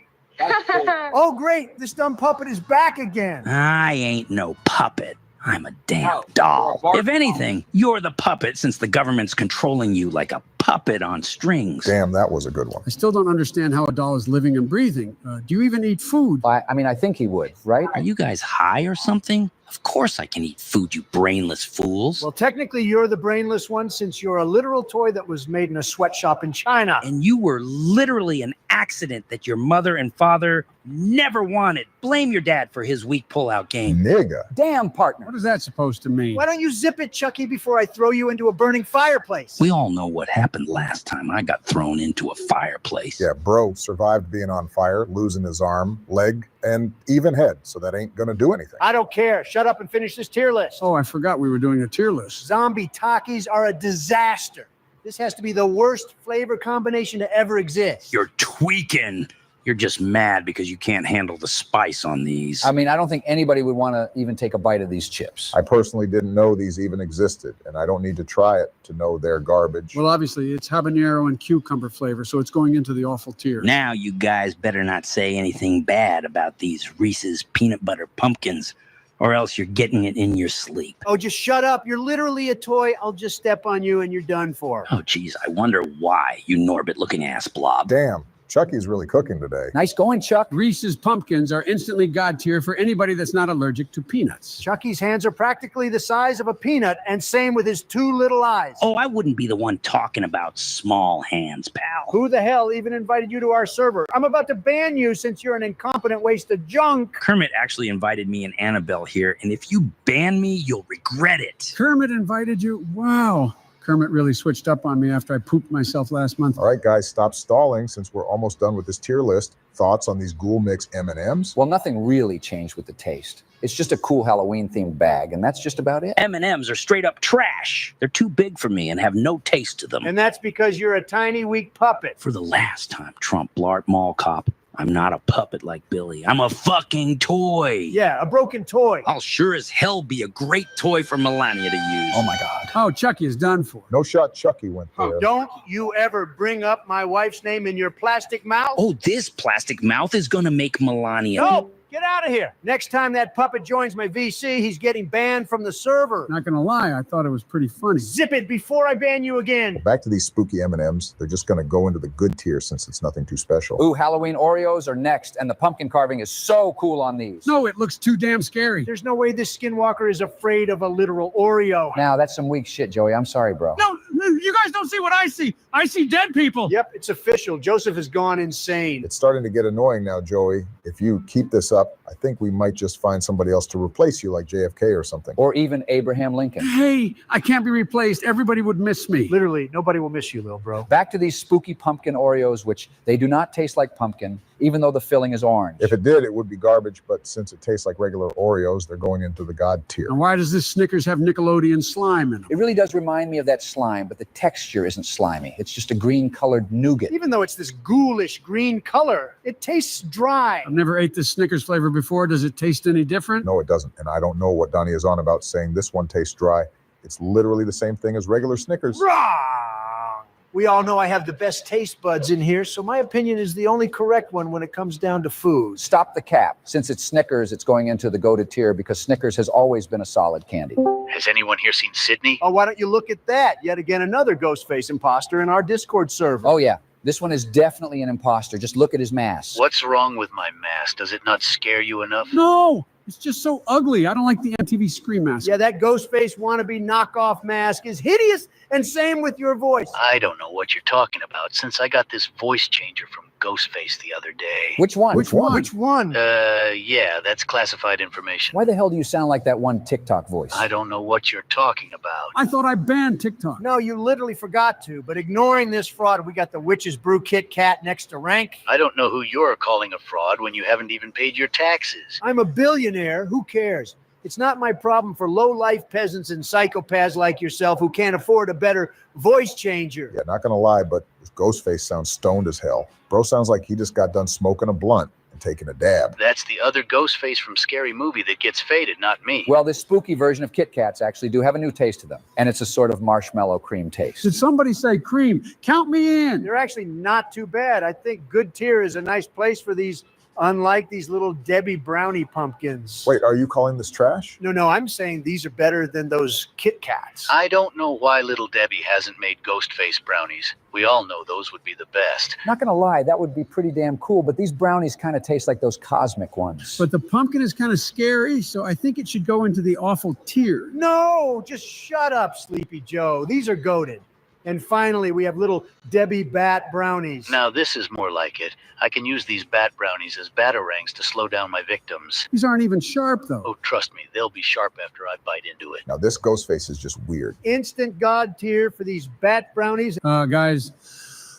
Oh, great. This dumb puppet is back again. I ain't no puppet. I'm a damn doll. If anything, you're the puppet since the government's controlling you like a puppet on strings. Damn, that was a good one. I still don't understand how a doll is living and breathing. Do you even eat food? I mean, I think he would, right? Are you guys high or something? Of course I can eat food, you brainless fools. Well, technically, you're the brainless one since you're a literal toy that was made in a sweatshop in China. And you were literally an accident that your mother and father never wanted. Blame your dad for his weak pullout game. Nigga. Damn, partner. What is that supposed to mean? Why don't you zip it, Chucky, before I throw you into a burning fireplace? We all know what happened last time I got thrown into a fireplace. Yeah, bro survived being on fire, losing his arm, leg, and even head, so that ain't gonna do anything. I don't care. Shut up and finish this tier list. Oh, I forgot we were doing a tier list. Zombie Takis are a disaster. This has to be the worst flavor combination to ever exist. You're tweaking. You're just mad because you can't handle the spice on these. I mean, I don't think anybody would want to even take a bite of these chips. I personally didn't know these even existed, and I don't need to try it to know they're garbage. Well, obviously, it's habanero and cucumber flavor, so it's going into the awful tier. Now you guys better not say anything bad about these Reese's peanut butter pumpkins, or else you're getting it in your sleep. Oh, just shut up. You're literally a toy. I'll just step on you and you're done for. Oh, geez, I wonder why, you Norbit-looking ass blob. Damn, Chucky's really cooking today. Nice going, Chuck. Reese's pumpkins are instantly god tier for anybody that's not allergic to peanuts. Chucky's hands are practically the size of a peanut, and same with his 2 little eyes. Oh, I wouldn't be the one talking about small hands, pal. Who the hell even invited you to our server? I'm about to ban you since you're an incompetent waste of junk. Kermit actually invited me and Annabelle here, and if you ban me, you'll regret it. Kermit invited you? Wow. Kermit really switched up on me after I pooped myself last month. All right, guys, stop stalling since we're almost done with this tier list. Thoughts on these Ghoul Mix M&Ms? Well, nothing really changed with the taste. It's just a cool Halloween-themed bag, and that's just about it. M&Ms are straight up trash. They're too big for me and have no taste to them. And that's because you're a tiny, weak puppet. For the last time, Trump Blart Mall Cop, I'm not a puppet like Billy. I'm a fucking toy. Yeah, a broken toy. I'll sure as hell be a great toy for Melania to use. Oh, my God. Oh, Chucky is done for. No shot Chucky went there. Don't you ever bring up my wife's name in your plastic mouth. Oh, this plastic mouth is gonna make Melania. No, get out of here. Next time that puppet joins my VC, he's getting banned from the server. Not gonna lie, I thought it was pretty funny. Zip it before I ban you again. Back to these spooky M&Ms. They're just going to go into the good tier since it's nothing too special. Ooh, Halloween Oreos are next, and the pumpkin carving is so cool on these. No, it looks too damn scary. There's no way this skinwalker is afraid of a literal Oreo. Now, that's some weak shit, Joey. I'm sorry, bro. No, you guys don't see what I see. I see dead people. Yep, it's official. Joseph has gone insane. It's starting to get annoying now, Joey. If you keep this up, I think we might just find somebody else to replace you like JFK or something. Or even Abraham Lincoln. Hey, I can't be replaced. Everybody would miss me. Literally, nobody will miss you, little bro. Back to these spooky pumpkin Oreos, which they do not taste like pumpkin, even though the filling is orange. If it did, it would be garbage, but since it tastes like regular Oreos, they're going into the God tier. And why does this Snickers have Nickelodeon slime in them? It really does remind me of that slime, but the texture isn't slimy. It's just a green-colored nougat. Even though it's this ghoulish green color, it tastes dry. I've never ate this Snickers flavor before. Does it taste any different? No, it doesn't. And I don't know what Donnie is on about saying this one tastes dry. It's literally the same thing as regular Snickers. Wrong. We all know I have the best taste buds in here, so my opinion is the only correct one when it comes down to food. Stop the cap. Since it's Snickers, it's going into the goated tier because Snickers has always been a solid candy. Has anyone here seen Sydney? Oh, why don't you look at that? Yet again, another Ghostface imposter in our Discord server. Oh, yeah. This one is definitely an imposter. Just look at his mask. What's wrong with my mask? Does it not scare you enough? No, it's just so ugly. I don't like the MTV Scream mask. Yeah, that Ghostface wannabe knockoff mask is hideous, and same with your voice. I don't know what you're talking about since I got this voice changer from Ghostface the other day. Which one? Which one? Yeah, that's classified information. Why the hell do you sound like that one TikTok voice? I don't know what you're talking about. I thought I banned TikTok. No, you literally forgot to, but ignoring this fraud, we got the Witch's Brew Kit Kat next to rank. I don't know who you're calling a fraud when you haven't even paid your taxes. I'm a billionaire. Who cares? It's not my problem for low-life peasants and psychopaths like yourself who can't afford a better voice changer. Yeah, not gonna lie, but this Ghostface sounds stoned as hell. Bro sounds like he just got done smoking a blunt and taking a dab. That's the other Ghostface from Scary Movie that gets faded, not me. Well, this spooky version of Kit Kats actually do have a new taste to them, and it's a sort of marshmallow cream taste. Did somebody say cream? Count me in. They're actually not too bad. I think good tier is a nice place for these, unlike these little Debbie Brownie pumpkins. Wait, are you calling this trash? No, I'm saying these are better than those Kit Kats. I don't know why Little Debbie hasn't made Ghostface brownies. We all know those would be the best. Not gonna lie, that would be pretty damn cool, but these brownies kind of taste like those cosmic ones. But the pumpkin is kind of scary, so I think it should go into the awful tier. No, just shut up, Sleepy Joe. These are goated. And finally, we have little Debbie Bat brownies. Now this is more like it. I can use these bat brownies as batarangs to slow down my victims. These aren't even sharp, though. Oh, trust me, they'll be sharp after I bite into it. Now this Ghostface is just weird. Instant God tier for these bat brownies. Guys,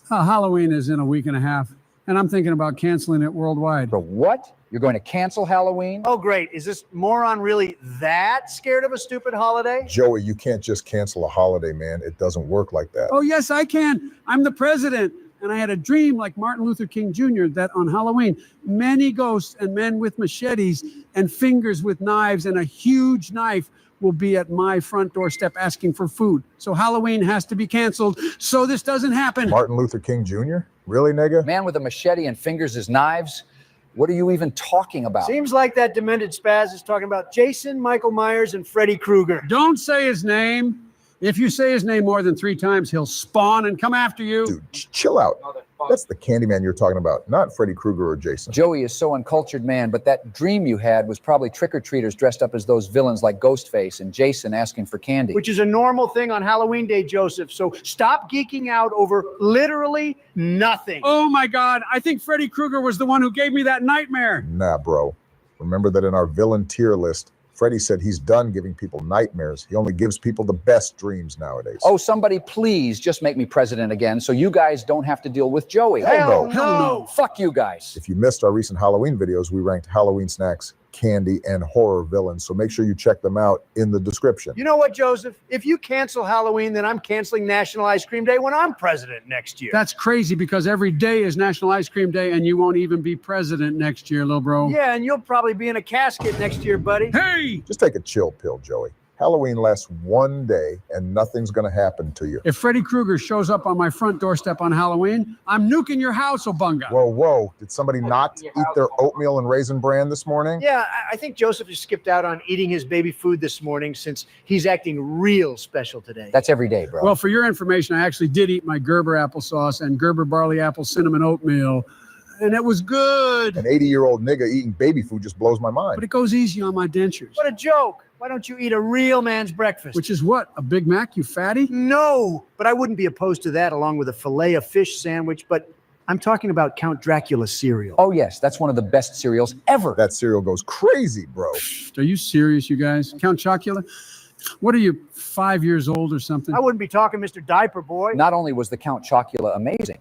Halloween is in a week and a half, and I'm thinking about canceling it worldwide. For what? You're going to cancel Halloween? Oh, great. Is this moron really that scared of a stupid holiday? Joey, you can't just cancel a holiday, man. It doesn't work like that. Oh, yes, I can. I'm the president, And I had a dream like Martin Luther King Jr. that on Halloween, many ghosts and men with machetes and fingers with knives and a huge knife will be at my front doorstep asking for food. So Halloween has to be canceled so this doesn't happen. Martin Luther King Jr.? Really, nigga? Man with a machete and fingers as knives? What are you even talking about? Seems like that demented spaz is talking about Jason, Michael Myers, and Freddy Krueger. Don't say his name. If you say his name more than 3 times, he'll spawn and come after you. Dude, chill out. That's the Candyman you're talking about, not Freddy Krueger or Jason. Joey is so uncultured, man, but that dream you had was probably trick-or-treaters dressed up as those villains like Ghostface and Jason asking for candy. Which is a normal thing on Halloween Day, Joseph. So stop geeking out over literally nothing. Oh my God, I think Freddy Krueger was the one who gave me that nightmare. Nah, bro. Remember that in our villain tier list, Freddy said he's done giving people nightmares. He only gives people the best dreams nowadays. Oh, somebody please just make me president again so you guys don't have to deal with Joey. Hell no. Fuck you guys. If you missed our recent Halloween videos, we ranked Halloween snacks, candy, and horror villains. So make sure you check them out in the description. You know what, Joseph? If you cancel Halloween, then I'm canceling National Ice Cream Day when I'm president next year. That's crazy because every day is National Ice Cream Day and you won't even be president next year, little bro. Yeah, and you'll probably be in a casket next year, buddy. Hey! Just take a chill pill, Joey. Halloween lasts one day and nothing's going to happen to you. If Freddy Krueger shows up on my front doorstep on Halloween, I'm nuking your house, Obunga. Whoa. Did somebody not eat their oatmeal and raisin bran this morning? Yeah, I think Joseph has skipped out on eating his baby food this morning since he's acting real special today. That's every day, bro. Well, for your information, I actually did eat my Gerber applesauce and Gerber barley apple cinnamon oatmeal, and it was good. An 80-year-old nigga eating baby food just blows my mind. But it goes easy on my dentures. What a joke. Why don't you eat a real man's breakfast? Which is what? A Big Mac, you fatty? No, but I wouldn't be opposed to that along with a filet of fish sandwich, but I'm talking about Count Dracula cereal. Oh, yes, that's one of the best cereals ever. That cereal goes crazy, bro. Are you serious, you guys? Count Chocula? What are you, 5 years old or something? I wouldn't be talking Mr. Diaper Boy. Not only was the Count Chocula amazing,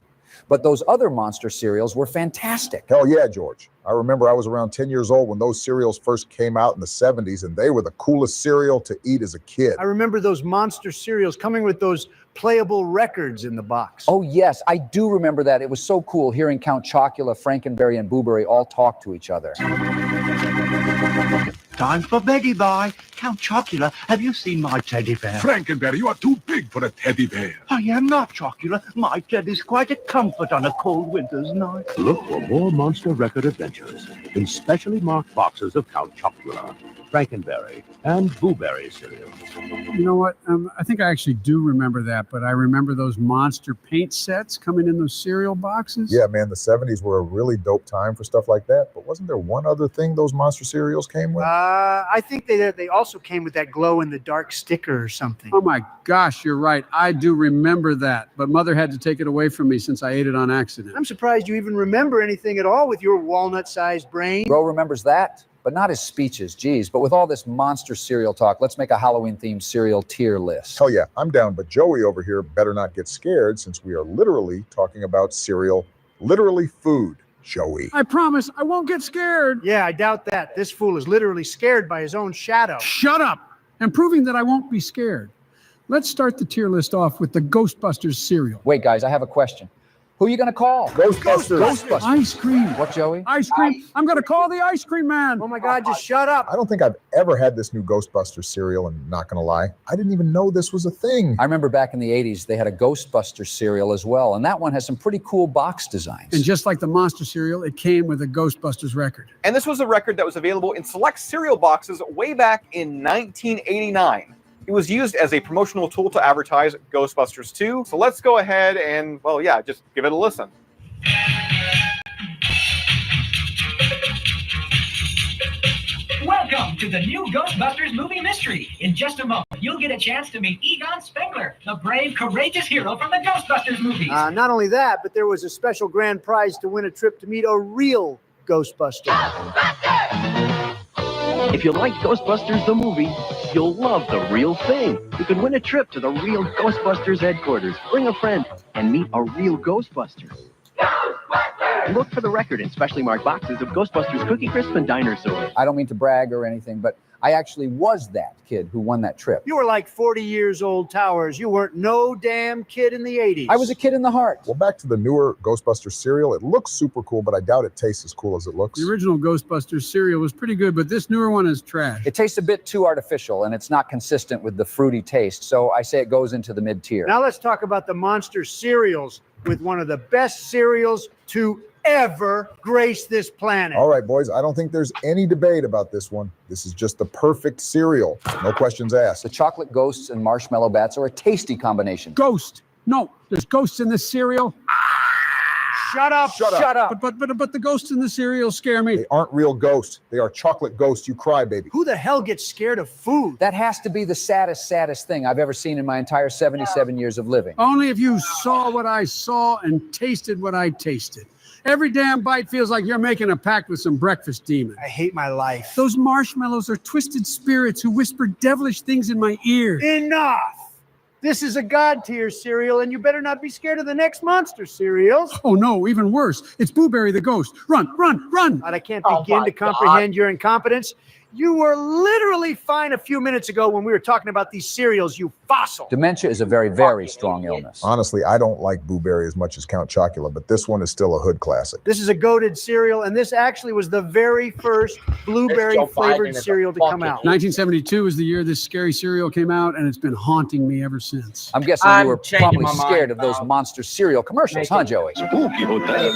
but those other monster cereals were fantastic. Hell yeah, George. I remember I was around 10 years old when those cereals first came out in the 70s, and they were the coolest cereal to eat as a kid. I remember those monster cereals coming with those playable records in the box. Oh, yes, I do remember that. It was so cool hearing Count Chocula, Frankenberry, and Booberry all talk to each other. Time for Betty Boy. Count Chocula, have you seen my teddy bear? Frankenberry, you are too big for a teddy bear. I am not Chocula. My teddy's quite a comfort on a cold winter's night. Look for more monster record adventures in specially marked boxes of Count Chocula, Frankenberry, and Booberry cereals. You know what? I think I actually do remember that, but I remember those monster paint sets coming in those cereal boxes. Yeah, man, the 70s were a really dope time for stuff like that. But wasn't there one other thing those monster cereals came with? I think they also came with that glow-in-the-dark sticker or something. Oh my gosh, you're right. I do remember that, but Mother had to take it away from me since I ate it on accident. I'm surprised you even remember anything at all with your walnut-sized brain. Bro remembers that, but not his speeches, geez. But with all this monster cereal talk, let's make a Halloween-themed cereal tier list. Hell yeah, I'm down, but Joey over here better not get scared since we are literally talking about cereal, literally food. Joey. I promise I won't get scared. Yeah, I doubt that. This fool is literally scared by his own shadow. Shut up. And proving that I won't be scared. Let's start the tier list off with the Ghostbusters cereal. Wait, guys, I have a question. Who are you going to call? Ghostbusters. Ice cream. What, Joey? Ice cream. I'm going to call the ice cream man. Oh my God, just shut up. I don't think I've ever had this new Ghostbusters cereal, and not gonna lie, I didn't even know this was a thing. I remember back in the 80s, they had a Ghostbusters cereal as well, and that one has some pretty cool box designs. And just like the Monster cereal, it came with a Ghostbusters record. And this was a record that was available in select cereal boxes way back in 1989. It was used as a promotional tool to advertise Ghostbusters 2. So let's go ahead and, well, yeah, just give it a listen. Welcome to the new Ghostbusters movie mystery. In just a moment, you'll get a chance to meet Egon Spengler, the brave, courageous hero from the Ghostbusters movies. Not only that, but there was a special grand prize to win a trip to meet a real Ghostbuster. If you like Ghostbusters the movie, you'll love the real thing. You can win a trip to the real Ghostbusters headquarters, bring a friend, and meet a real Ghostbuster. Look for the record in specially marked boxes of Ghostbusters Cookie Crisp and Dinosaur. I don't mean to brag or anything, but I actually was that kid who won that trip. You were like 40 years old, Towers. You weren't no damn kid in the 80s. I was a kid in the heart. Well, back to the newer Ghostbusters cereal. It looks super cool, but I doubt it tastes as cool as it looks. The original Ghostbusters cereal was pretty good, but this newer one is trash. It tastes a bit too artificial, and it's not consistent with the fruity taste, so I say it goes into the mid-tier. Now let's talk about the monster cereals with one of the best cereals to ever grace this planet. All right, boys, I don't think there's any debate about this one. This is just the perfect cereal. No questions asked. The chocolate ghosts and marshmallow bats are a tasty combination. Ghost. No, there's ghosts in this cereal. Shut up. Shut up. But the ghosts in the cereal scare me. They aren't real ghosts. They are chocolate ghosts, you crybaby. Who the hell gets scared of food? That has to be the saddest thing I've ever seen in my entire 77 years of living. Only if you saw what I saw and tasted what I tasted. Every damn bite feels like you're making a pact with some breakfast demon. I hate my life. Those marshmallows are twisted spirits who whisper devilish things in my ear. Enough. This is a God tier cereal, and you better not be scared of the next monster cereals. Oh no, even worse. It's Blueberry the Ghost. Run, run, run. God, I can't begin to comprehend your incompetence. You were literally fine a few minutes ago when we were talking about these cereals, you fossil. Dementia is a very, very strong illness. Honestly, I don't like Blueberry as much as Count Chocula, but this one is still a hood classic. This is a goated cereal, and this actually was the very first blueberry-flavored cereal to come out. 1972 is the year this scary cereal came out, and it's been haunting me ever since. I'm guessing you were probably scared of those monster cereal commercials, huh, Joey? Spooky hotel.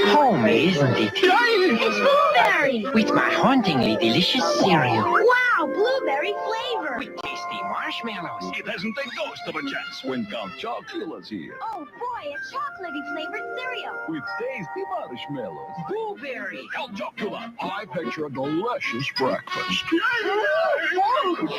Homey, isn't it? It's Blueberry! With my hauntingly delicious cereal. Wow, blueberry flavor! With tasty marshmallows. It hasn't a ghost of a chance when Count Chocula's here. Oh boy, a chocolatey flavored cereal! With tasty marshmallows. Blueberry. Count Chocula. I picture a delicious breakfast.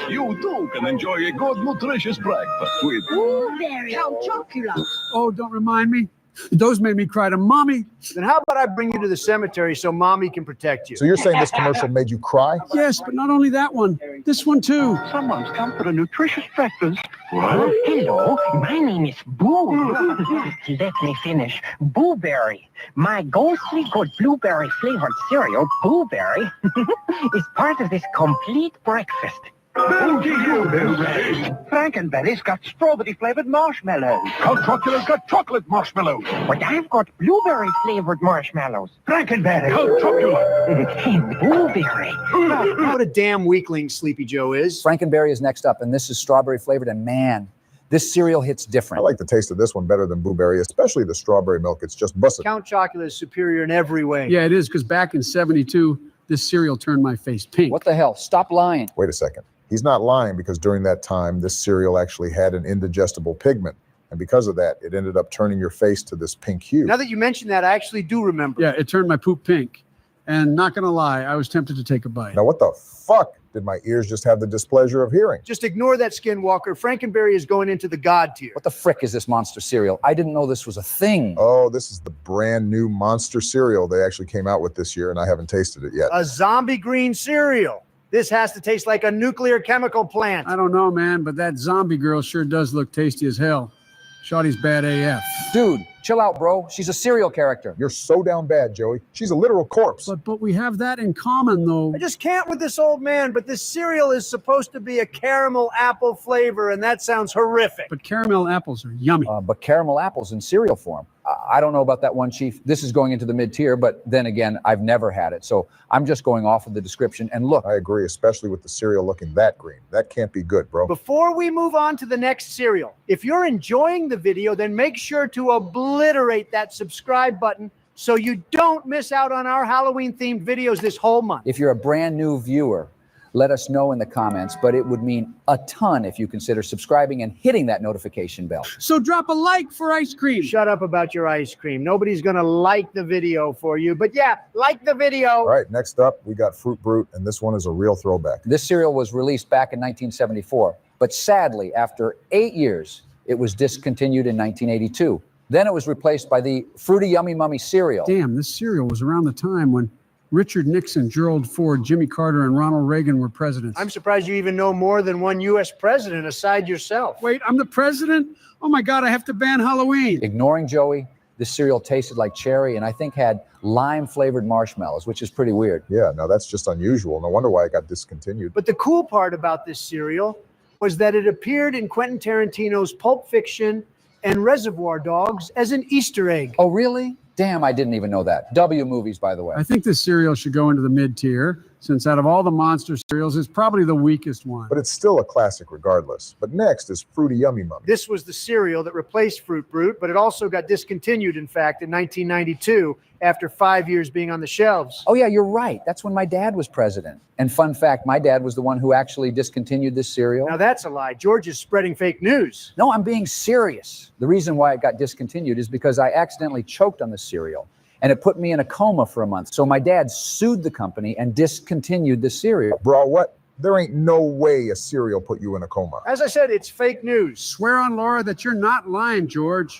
You too can enjoy a good, nutritious breakfast with Blueberry! Count Chocula! Oh, don't remind me. Those made me cry to mommy. Then how about I bring you to the cemetery so mommy can protect you? So you're saying this commercial made you cry? Yes, but not only that one. This one too. Someone's come for a nutritious breakfast. Hello, my name is Boo. Let me finish. Blueberry. My ghostly good blueberry flavored cereal, Blueberry, is part of this complete breakfast. Boogie you, Blueberry. Frankenberry's got strawberry-flavored marshmallows. Count Chocula's got chocolate marshmallows. But I've got blueberry flavored marshmallows. Frankenberry. Count Chocula. Blueberry. What a damn weakling Sleepy Joe is. Frankenberry is next up, and this is strawberry flavored, and man, this cereal hits I different. like the taste of this one better than Blueberry, especially the strawberry milk. It's just busted. Count Chocula is superior in every way. Yeah, it is, because back in 72, this cereal turned my face pink. What the hell? Stop lying. Wait a second. He's not lying, because during that time, this cereal actually had an indigestible pigment. And because of that, it ended up turning your face to this pink hue. Now that you mention that, I actually do remember. Yeah, it turned my poop pink. And not going to lie, I was tempted to take a bite. Now, what the fuck did my ears just have the displeasure of hearing? Just ignore that, Skinwalker. Frankenberry is going into the God tier. What the frick is this monster cereal? I didn't know this was a thing. Oh, this is the brand new monster cereal they actually came out with this year, and I haven't tasted it yet. A zombie green cereal. This has to taste like a nuclear chemical plant. I don't know, man, but that zombie girl sure does look tasty as hell. Shawty's bad AF. Dude, chill out, bro. She's a serial character. You're so down bad, Joey. She's a literal corpse. But we have that in common, though. I just can't with this old man, but this cereal is supposed to be a caramel apple flavor, and that sounds horrific. But caramel apples are yummy. But caramel apples in cereal form. I don't know about that one, Chief. This is going into the mid-tier, but then again, I've never had it. So I'm just going off of the description. And look. I agree, especially with the cereal looking that green. That can't be good, bro. Before we move on to the next cereal, if you're enjoying the video, then make sure to obliterate that subscribe button so you don't miss out on our Halloween-themed videos this whole month. If you're a brand new viewer, let us know in the comments, but it would mean a ton if you consider subscribing and hitting that notification bell. So drop a like for ice cream. Shut up about your ice cream. Nobody's going to like the video for you, but yeah, like the video. All right, next up, we got Fruit Brute, and this one is a real throwback. This cereal was released back in 1974, but sadly, after 8 years, it was discontinued in 1982. Then it was replaced by the Fruity Yummy Mummy cereal. Damn, this cereal was around the time when Richard Nixon, Gerald Ford, Jimmy Carter, and Ronald Reagan were presidents. I'm surprised you even know more than one U.S. president aside yourself. Wait, I'm the president? Oh my God, I have to ban Halloween. Ignoring Joey, this cereal tasted like cherry and I think had lime-flavored marshmallows, which is pretty weird. Yeah, no, that's just unusual. No wonder why it got discontinued. But the cool part about this cereal was that it appeared in Quentin Tarantino's Pulp Fiction and Reservoir Dogs as an Easter egg. Oh, really? Damn, I didn't even know that. W movies, by the way. I think this cereal should go into the mid-tier, since out of all the monster cereals, it's probably the weakest one. But it's still a classic regardless. But next is Fruity Yummy Mummy. This was the cereal that replaced Fruit Brute, but it also got discontinued, in fact, in 1992 after 5 years being on the shelves. Oh, yeah, you're right. That's when my dad was president. And fun fact, my dad was the one who actually discontinued this cereal. Now that's a lie. George is spreading fake news. No, I'm being serious. The reason why it got discontinued is because I accidentally choked on the cereal and it put me in a coma for a month. So my dad sued the company and discontinued the cereal. Bro, what? There ain't no way a cereal put you in a coma. As I said, it's fake news. Swear on Laura that you're not lying, George.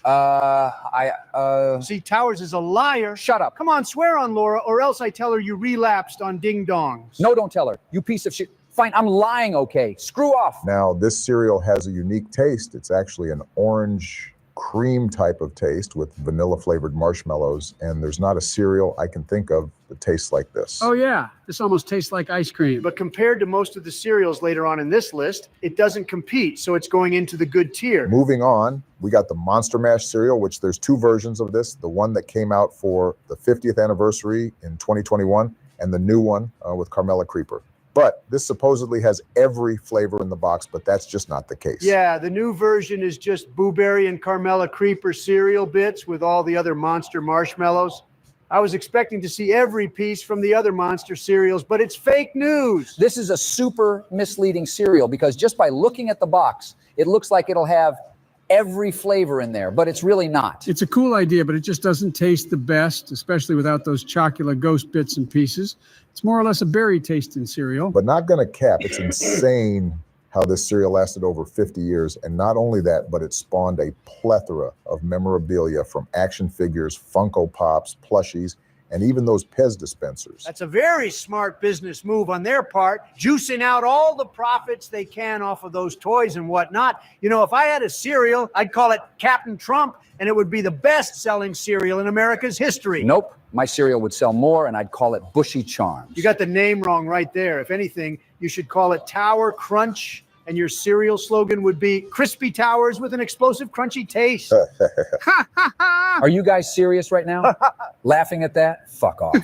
See, Towers is a liar. Shut up. Come on, swear on Laura, or else I tell her you relapsed on ding-dongs. No, don't tell her. You piece of shit. Fine, I'm lying, okay? Screw off. Now, this cereal has a unique taste. It's actually an orange cream type of taste with vanilla flavored marshmallows, and there's not a cereal I can think of that tastes like this. Oh, yeah. This almost tastes like ice cream. But compared to most of the cereals later on in this list, it doesn't compete, so it's going into the good tier. Moving on, we got the Monster Mash cereal, which there's two versions of this. The one that came out for the 50th anniversary in 2021, and the new one with Carmella Creeper. But this supposedly has every flavor in the box, but that's just not the case. Yeah, the new version is just Blueberry and Carmella Creeper cereal bits with all the other monster marshmallows. I was expecting to see every piece from the other monster cereals, but it's fake news. This is a super misleading cereal because just by looking at the box, it looks like it'll have every flavor in there, but it's really not. It's a cool idea, but it just doesn't taste the best, especially without those chocolate ghost bits and pieces. It's more or less a berry tasting cereal. But not gonna cap. It's insane how this cereal lasted over 50 years. And not only that, but it spawned a plethora of memorabilia from action figures, Funko Pops, plushies, and even those Pez dispensers. That's a very smart business move on their part, juicing out all the profits they can off of those toys and whatnot. You know, if I had a cereal, I'd call it Captain Trump, and it would be the best-selling cereal in America's history. Nope. My cereal would sell more, and I'd call it Bushy Charms. You got the name wrong right there. If anything, you should call it Tower Crunch, and your cereal slogan would be Crispy Towers with an explosive crunchy taste. Are you guys serious right now? Laughing at that? Fuck off.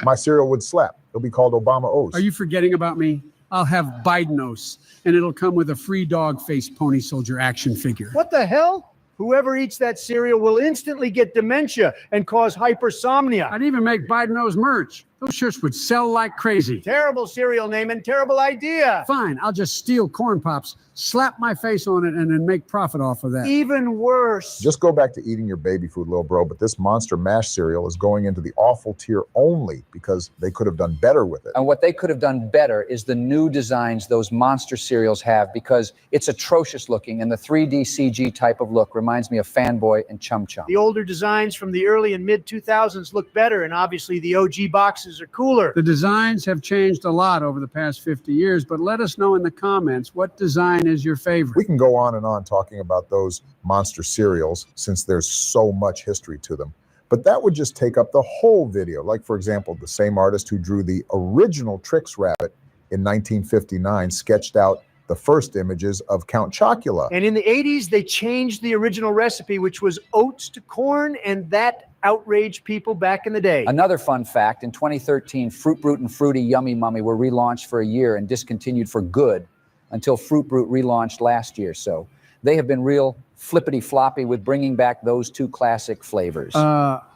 My cereal would slap. It'll be called Obama O's. Are you forgetting about me? I'll have Bidenos, and it'll come with a free dog face pony soldier action figure. What the hell? Whoever eats that cereal will instantly get dementia and cause hypersomnia. I'd even make Bidenos merch. Those shirts would sell like crazy. Terrible cereal name and terrible idea. Fine, I'll just steal Corn Pops, slap my face on it, and then make profit off of that. Even worse. Just go back to eating your baby food, little bro, but this Monster Mash cereal is going into the awful tier only because they could have done better with it. And what they could have done better is the new designs those monster cereals have, because it's atrocious looking, and the 3D CG type of look reminds me of Fanboy and Chum Chum. The older designs from the early and mid-2000s look better, and obviously the OG boxes are cooler. The designs have changed a lot over the past 50 years, but let us know in the comments what design is your favorite. We can go on and on talking about those monster cereals since there's so much history to them. But that would just take up the whole video. Like, for example, the same artist who drew the original Trix Rabbit in 1959 sketched out the first images of Count Chocula. And in the 80s, they changed the original recipe, which was oats to corn, and that outraged people back in the day. Another fun fact, in 2013, Fruit Brute and Fruity Yummy Mummy were relaunched for a year and discontinued for good until Fruit Brute relaunched last year. So they have been real flippity-floppy with bringing back those two classic flavors.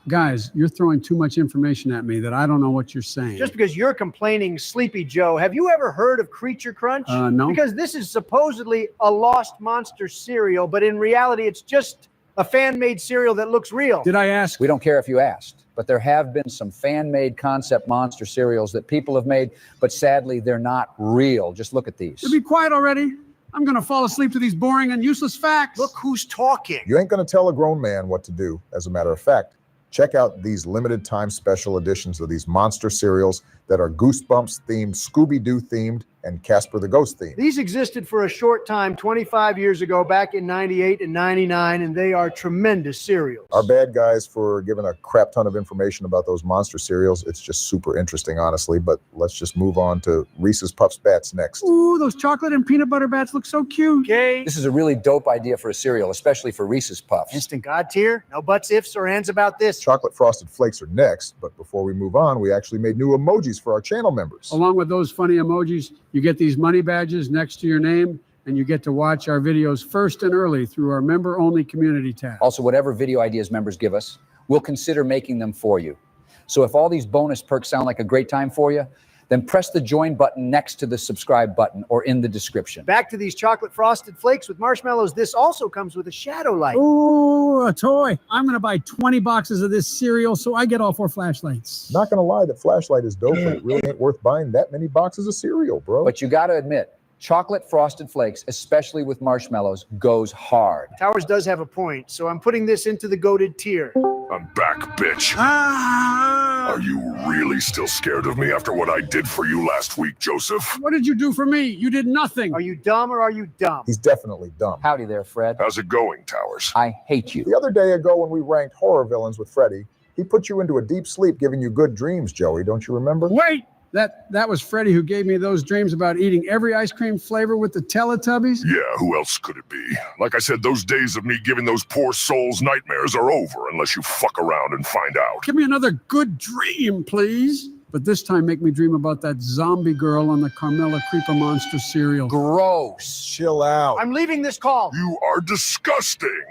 Guys, you're throwing too much information at me that I don't know what you're saying. Just because you're complaining, Sleepy Joe, have you ever heard of Creature Crunch? No. Because this is supposedly a lost monster cereal, but in reality, it's just a fan-made cereal that looks real. Did I ask? We don't care if you asked, but there have been some fan-made concept monster cereals that people have made, but sadly, they're not real. Just look at these. Be quiet already. I'm going to fall asleep to these boring and useless facts. Look who's talking. You ain't going to tell a grown man what to do. As a matter of fact, check out these limited time special editions of these monster cereals that are Goosebumps themed, Scooby-Doo themed, and Casper the Ghost theme. These existed for a short time 25 years ago, back in 98 and 99, and they are tremendous cereals. Our bad guys for giving a crap ton of information about those monster cereals. It's just super interesting, honestly, but let's just move on to Reese's Puffs Bats next. Ooh, those chocolate and peanut butter bats look so cute. Okay. This is a really dope idea for a cereal, especially for Reese's Puffs. Instant God tier. No buts, ifs, or ands about this. Chocolate Frosted Flakes are next, but before we move on, we actually made new emojis for our channel members. Along with those funny emojis, you get these money badges next to your name, and you get to watch our videos first and early through our member-only community tab. Also, whatever video ideas members give us, we'll consider making them for you. So if all these bonus perks sound like a great time for you, then press the join button next to the subscribe button or in the description. Back to these chocolate frosted flakes with marshmallows. This also comes with a shadow light. Ooh, a toy. I'm going to buy 20 boxes of this cereal so I get all 4 flashlights. Not gonna lie, that flashlight is dope, but it really ain't worth buying that many boxes of cereal, bro. But you got to admit, chocolate frosted flakes, especially with marshmallows, goes hard. Towers does have a point, so I'm putting this into the goated tier. I'm back, bitch. Are you really still scared of me after what I did for you last week, Joseph? What did you do for me? You did nothing. Are you dumb or are you dumb? He's definitely dumb. Howdy there, Fred. How's it going, Towers? I hate you. The other day ago when we ranked horror villains with Freddy, he put you into a deep sleep giving you good dreams, Joey. Don't you remember? Wait! That was Freddie who gave me those dreams about eating every ice cream flavor with the Teletubbies? Yeah, who else could it be? Like I said, those days of me giving those poor souls nightmares are over unless you fuck around and find out. Give me another good dream, please. But this time make me dream about that zombie girl on the Carmella Creeper Monster cereal. Gross. Chill out. I'm leaving this call. You are disgusting.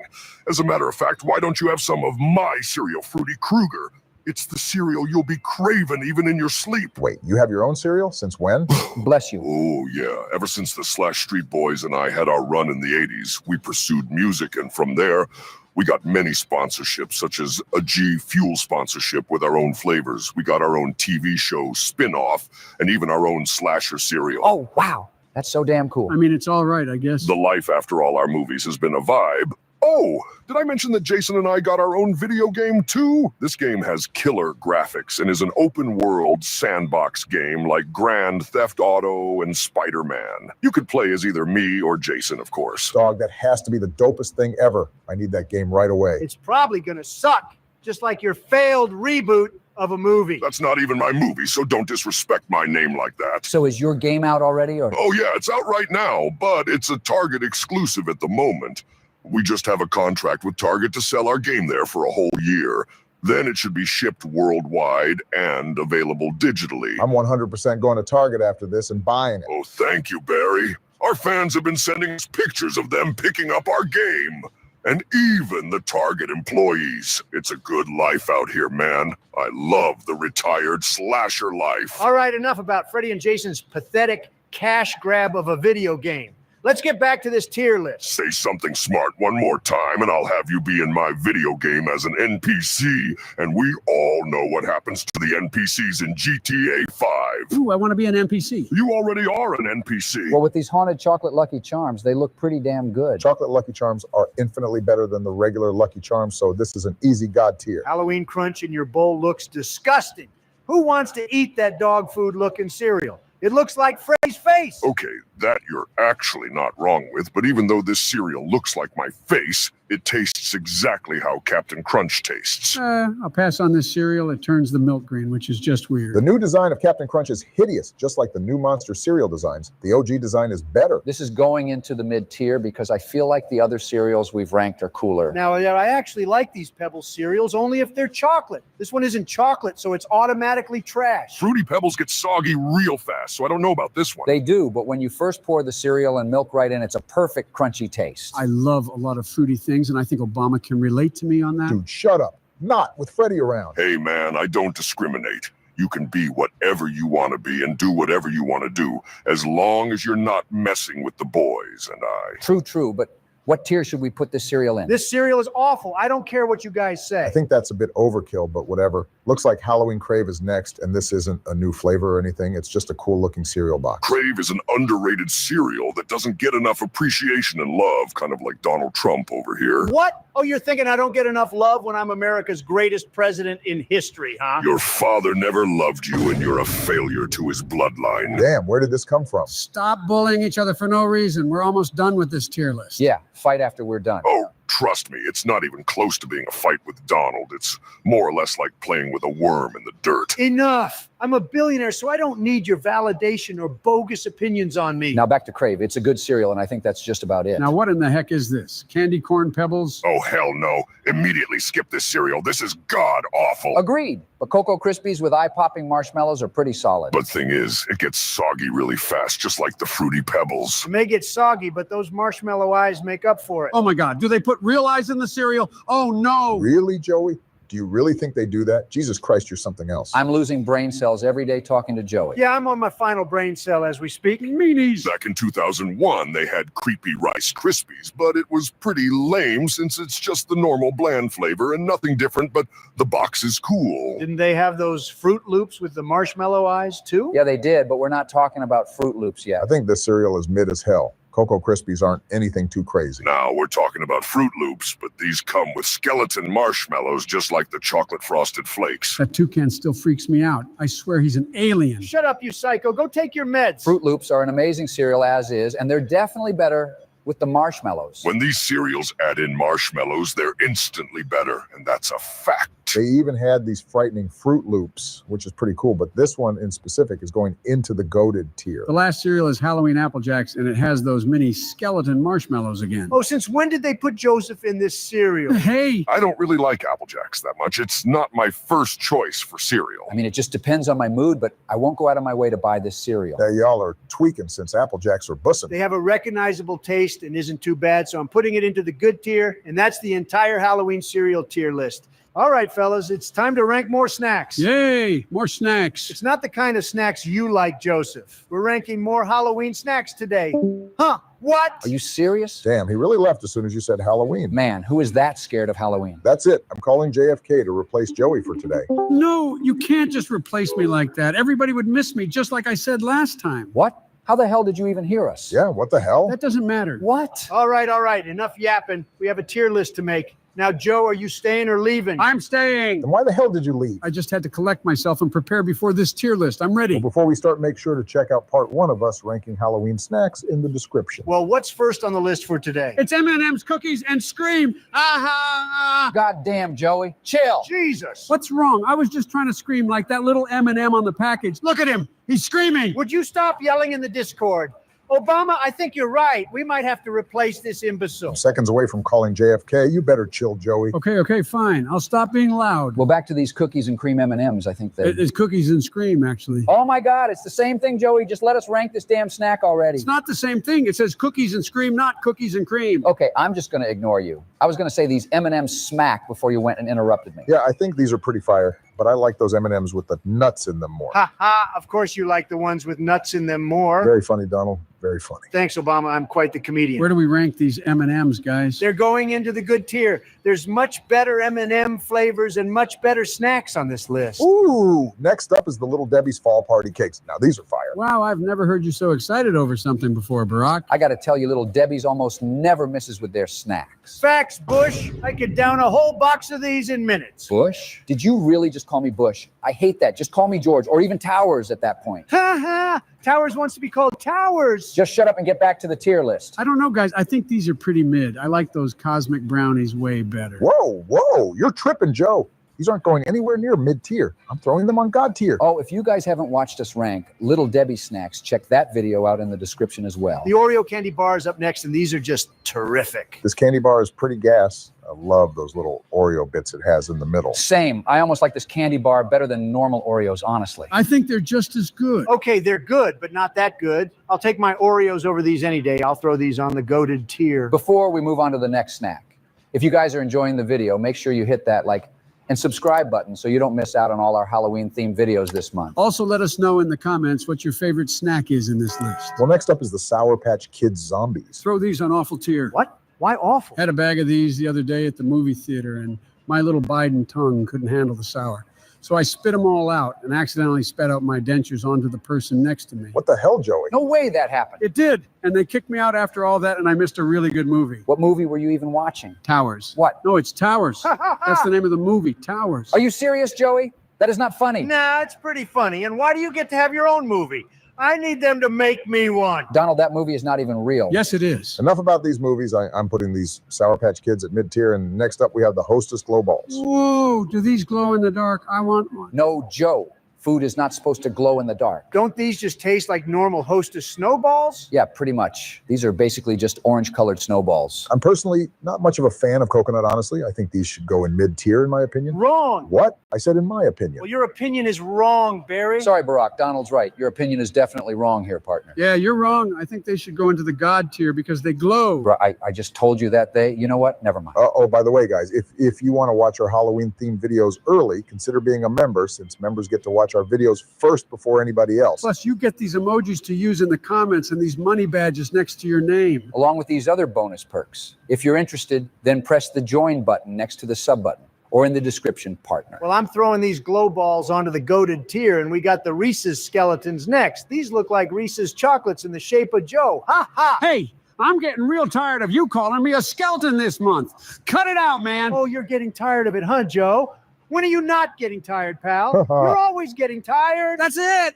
As a matter of fact, why don't you have some of my cereal, Fruity Krueger? It's the cereal you'll be craving even in your sleep. Wait, you have your own cereal? Since when? Bless you. Oh, yeah. Ever since the Slash Street Boys and I had our run in the 80s, we pursued music, and from there, we got many sponsorships, such as a G Fuel sponsorship with our own flavors. We got our own TV show spin-off, and even our own slasher cereal. Oh, wow. That's so damn cool. I mean, it's all right, I guess. The life after all our movies has been a vibe. Oh, did I mention that Jason and I got our own video game too? This game has killer graphics and is an open world sandbox game like Grand Theft Auto and Spider-Man. You could play as either me or Jason, of course. Dog, that has to be the dopest thing ever. I need that game right away. It's probably gonna suck, just like your failed reboot of a movie. That's not even my movie, so don't disrespect my name like that. So is your game out already? Or? Oh yeah, it's out right now, but it's a Target exclusive at the moment. We just have a contract with Target to sell our game there for a whole year. Then it should be shipped worldwide and available digitally. I'm 100% going to Target after this and buying it. Oh, thank you, Barry. Our fans have been sending us pictures of them picking up our game. And even the Target employees. It's a good life out here, man. I love the retired slasher life. All right, enough about Freddie and Jason's pathetic cash grab of a video game. Let's get back to this tier list. Say something smart one more time and I'll have you be in my video game as an NPC. And we all know what happens to the NPCs in GTA 5. Ooh, I want to be an NPC. You already are an NPC. Well, with these haunted chocolate Lucky Charms, they look pretty damn good. Chocolate Lucky Charms are infinitely better than the regular Lucky Charms, so this is an easy God tier. Halloween Crunch in your bowl looks disgusting. Who wants to eat that dog food looking cereal? It looks like Freddy's face. Okay, that you're actually not wrong with, but even though this cereal looks like my face, it tastes exactly how Captain Crunch tastes. I'll pass on this cereal. It turns the milk green, which is just weird. The new design of Captain Crunch is hideous, just like the new Monster cereal designs. The OG design is better. This is going into the mid-tier because I feel like the other cereals we've ranked are cooler. Now, I actually like these Pebbles cereals only if they're chocolate. This one isn't chocolate, so it's automatically trash. Fruity Pebbles get soggy real fast, so I don't know about this one. They do, but when you first pour the cereal and milk right in, it's a perfect crunchy taste. I love a lot of fruity things, and I think Obama can relate to me on that. Dude, shut up. Not with Freddy around. Hey, man, I don't discriminate. You can be whatever you want to be and do whatever you want to do, as long as you're not messing with the boys and I. True, but What tier should we put this cereal in? This cereal is awful. I don't care what you guys say. I think that's a bit overkill, but whatever. Looks like Halloween Crave is next, and this isn't a new flavor or anything. It's just a cool-looking cereal box. Crave is an underrated cereal that doesn't get enough appreciation and love, kind of like Donald Trump over here. What? Oh, you're thinking I don't get enough love when I'm America's greatest president in history, huh? Your father never loved you, and you're a failure to his bloodline. Damn, where did this come from? Stop bullying each other for no reason. We're almost done with this tier list. Yeah, fight after we're done. Oh, trust me, it's not even close to being a fight with Donald. It's more or less like playing with a worm in the dirt. Enough. I'm a billionaire, so I don't need your validation or bogus opinions on me. Now back to Crave. It's a good cereal, and I think that's just about it. Now, what in the heck is this? Candy corn pebbles? Oh, hell no. Immediately skip this cereal. This is god-awful. Agreed. But Cocoa Krispies with eye-popping marshmallows are pretty solid. But thing is, it gets soggy really fast, just like the Fruity Pebbles. It may get soggy, but those marshmallow eyes make up for it. Oh my God, do they put real eyes in the cereal? Oh no. Really, Joey? Do you really think they do that? Jesus Christ, you're something else. I'm losing brain cells every day talking to Joey. Yeah, I'm on my final brain cell as we speak. Meanies. Back in 2001, they had creepy Rice Krispies, but it was pretty lame since it's just the normal bland flavor and nothing different, but the box is cool. Didn't they have those Fruit Loops with the marshmallow eyes too? Yeah, they did, but we're not talking about Fruit Loops yet. I think this cereal is mid as hell. Cocoa Krispies aren't anything too crazy. Now we're talking about Fruit Loops, but these come with skeleton marshmallows just like the chocolate frosted flakes. That toucan still freaks me out. I swear he's an alien. Shut up, you psycho. Go take your meds. Fruit Loops are an amazing cereal as is, and they're definitely better with the marshmallows. When these cereals add in marshmallows, they're instantly better, and that's a fact. They even had these frightening Fruit Loops, which is pretty cool, but this one in specific is going into the goated tier. The last cereal is Halloween Apple Jacks, and it has those mini skeleton marshmallows again. Oh, since when did they put Joseph in this cereal? Hey! I don't really like Apple Jacks that much. It's not my first choice for cereal. I mean, it just depends on my mood, but I won't go out of my way to buy this cereal. Now, y'all are tweaking since Apple Jacks are bussin'. They have a recognizable taste and isn't too bad, so I'm putting it into the good tier, and that's the entire Halloween cereal tier list. All right, fellas, it's time to rank more snacks. Yay, more snacks. It's not the kind of snacks you like, Joseph. We're ranking more Halloween snacks today. Huh? What? Are you serious? Damn, he really left as soon as you said Halloween. Man, who is that scared of Halloween? That's it. I'm calling JFK to replace Joey for today. No, you can't just replace me like that. Everybody would miss me, just like I said last time. What? How the hell did you even hear us? Yeah, what the hell? That doesn't matter. What? All right. Enough yapping. We have a tier list to make. Now, Joe, are you staying or leaving? I'm staying. Then why the hell did you leave? I just had to collect myself and prepare before this tier list. I'm ready. Well, before we start, make sure to check out part 1 of us ranking Halloween snacks in the description. Well, what's first on the list for today? It's M&M's cookies and Scream. Ah! God damn, Joey. Chill. Jesus. What's wrong? I was just trying to scream like that little M&M on the package. Look at him. He's screaming. Would you stop yelling in the Discord? Obama, I think you're right. We might have to replace this imbecile. I'm seconds away from calling JFK. You better chill, Joey. Okay, fine. I'll stop being loud. Well, back to these cookies and cream M&Ms. I think It's cookies and Scream, actually. Oh my God, it's the same thing, Joey. Just let us rank this damn snack already. It's not the same thing. It says cookies and Scream, not cookies and cream. Okay, I'm just going to ignore you. I was going to say these M&Ms smack before you went and interrupted me. Yeah, I think these are pretty fire, but I like those M&Ms with the nuts in them more. Ha ha, of course you like the ones with nuts in them more. Very funny, Donald. Very funny. Thanks, Obama. I'm quite the comedian. Where do we rank these M&Ms, guys? They're going into the good tier. There's much better M&M flavors and much better snacks on this list. Ooh, next up is the Little Debbie's Fall Party Cakes. Now, these are fire. Wow, I've never heard you so excited over something before, Barack. I got to tell you, Little Debbie's almost never misses with their snacks. Facts, Bush. I could down a whole box of these in minutes. Bush? Did you really just call me Bush? I hate that. Just call me George, or even Towers at that point. Ha ha! Towers wants to be called Towers. Just shut up and get back to the tier list. I don't know, guys. I think these are pretty mid. I like those cosmic brownies way better. Whoa, you're tripping, Joe. These aren't going anywhere near mid-tier. I'm throwing them on God tier. Oh, if you guys haven't watched us rank Little Debbie snacks, check that video out in the description as well. The Oreo candy bar is up next, and these are just terrific. This candy bar is pretty gas. I love those little Oreo bits it has in the middle. Same. I almost like this candy bar better than normal Oreos, honestly. I think they're just as good. Okay, they're good, but not that good. I'll take my Oreos over these any day. I'll throw these on the goated tier. Before we move on to the next snack, if you guys are enjoying the video, make sure you hit that like and subscribe button so you don't miss out on all our Halloween themed videos this month. Also, let us know in the comments what your favorite snack is in this list. Well, next up is the Sour Patch Kids Zombies. Throw these on awful tier. What? Why awful? Had a bag of these the other day at the movie theater, and my little Biden tongue couldn't handle the sour. So I spit them all out and accidentally spat out my dentures onto the person next to me. What the hell, Joey? No way that happened. It did. And they kicked me out after all that, and I missed a really good movie. What movie were you even watching? Towers. What? No, it's Towers. That's the name of the movie, Towers. Are you serious, Joey? That is not funny. Nah, it's pretty funny. And why do you get to have your own movie? I need them to make me one. Donald, that movie is not even real. Yes, it is. Enough about these movies. I'm putting these Sour Patch Kids at mid-tier, and next up we have the Hostess Glow Balls. Whoa, do these glow in the dark? I want one. No, Joe. Food is not supposed to glow in the dark. Don't these just taste like normal Hostess snowballs? Yeah, pretty much. These are basically just orange-colored snowballs. I'm personally not much of a fan of coconut, honestly. I think these should go in mid-tier, in my opinion. Wrong. What? I said in my opinion. Well, your opinion is wrong, Barry. Sorry, Barack. Donald's right. Your opinion is definitely wrong here, partner. Yeah, you're wrong. I think they should go into the God tier because they glow. Bro, I just told you that you know what? Never mind. Oh, by the way, guys, if you want to watch our Halloween-themed videos early, consider being a member, since members get to watch our videos first before anybody else. Plus, you get these emojis to use in the comments and these money badges next to your name. Along with these other bonus perks. If you're interested, then press the join button next to the sub button or in the description, partner. Well, I'm throwing these glow balls onto the goated tier, and we got the Reese's skeletons next. These look like Reese's chocolates in the shape of Joe. Ha ha! Hey, I'm getting real tired of you calling me a skeleton this month. Cut it out, man. Oh, you're getting tired of it, huh, Joe? When are you not getting tired, pal? You're always getting tired. That's it.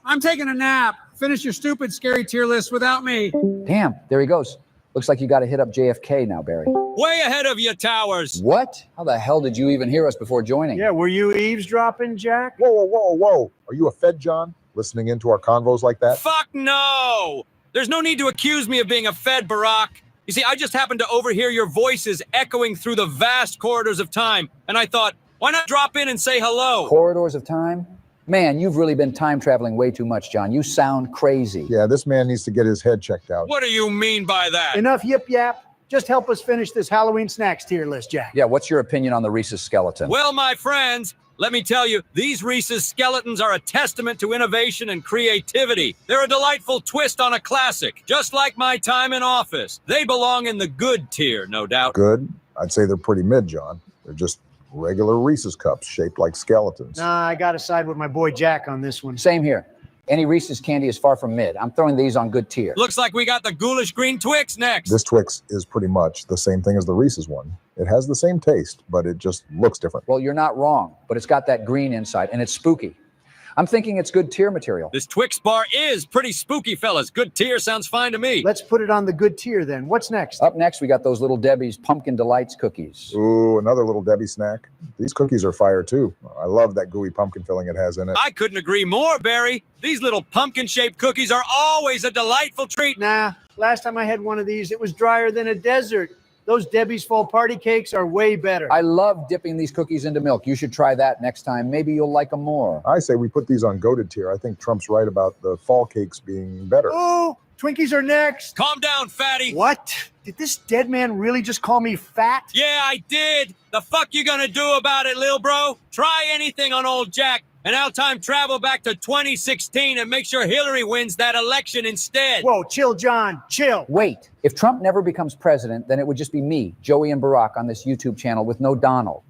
I'm taking a nap. Finish your stupid, scary tier list without me. Damn, there he goes. Looks like you got to hit up JFK now, Barry. Way ahead of you, Towers. What? How the hell did you even hear us before joining? Yeah, were you eavesdropping, Jack? Whoa. Are you a Fed, John? Listening into our convos like that? Fuck no! There's no need to accuse me of being a Fed, Barack. You see, I just happened to overhear your voices echoing through the vast corridors of time, and I thought, why not drop in and say hello? Corridors of time? Man, you've really been time traveling way too much, John. You sound crazy. Yeah, this man needs to get his head checked out. What do you mean by that? Enough yip yap. Just help us finish this Halloween snacks tier list, Jack. Yeah, what's your opinion on the Reese's skeleton? Well, my friends, let me tell you, these Reese's skeletons are a testament to innovation and creativity. They're a delightful twist on a classic, just like my time in office. They belong in the good tier, no doubt. Good? I'd say they're pretty mid, John. They're just regular Reese's cups shaped like skeletons. Nah, I got to side with my boy Jack on this one. Same here. Any Reese's candy is far from mid. I'm throwing these on good tier. Looks like we got the ghoulish green Twix next. This Twix is pretty much the same thing as the Reese's one. It has the same taste, but it just looks different. Well, you're not wrong, but it's got that green inside, and it's spooky. I'm thinking it's good tier material. This Twix bar is pretty spooky, fellas. Good tier sounds fine to me. Let's put it on the good tier then. What's next? Up next, we got those Little Debbie's Pumpkin Delights cookies. Ooh, another Little Debbie snack. These cookies are fire too. I love that gooey pumpkin filling it has in it. I couldn't agree more, Barry. These little pumpkin-shaped cookies are always a delightful treat. Nah, last time I had one of these, it was drier than a desert. Those Debbie's Fall Party cakes are way better. I love dipping these cookies into milk. You should try that next time. Maybe you'll like them more. I say we put these on goated tier. I think Trump's right about the fall cakes being better. Oh, Twinkies are next. Calm down, fatty. What? Did this dead man really just call me fat? Yeah, I did. The fuck you gonna do about it, lil bro? Try anything on old Jack, and I'll time travel back to 2016 and make sure Hillary wins that election instead. Whoa, chill, John, chill. Wait, if Trump never becomes president, then it would just be me, Joey and Barack on this YouTube channel with no Donald.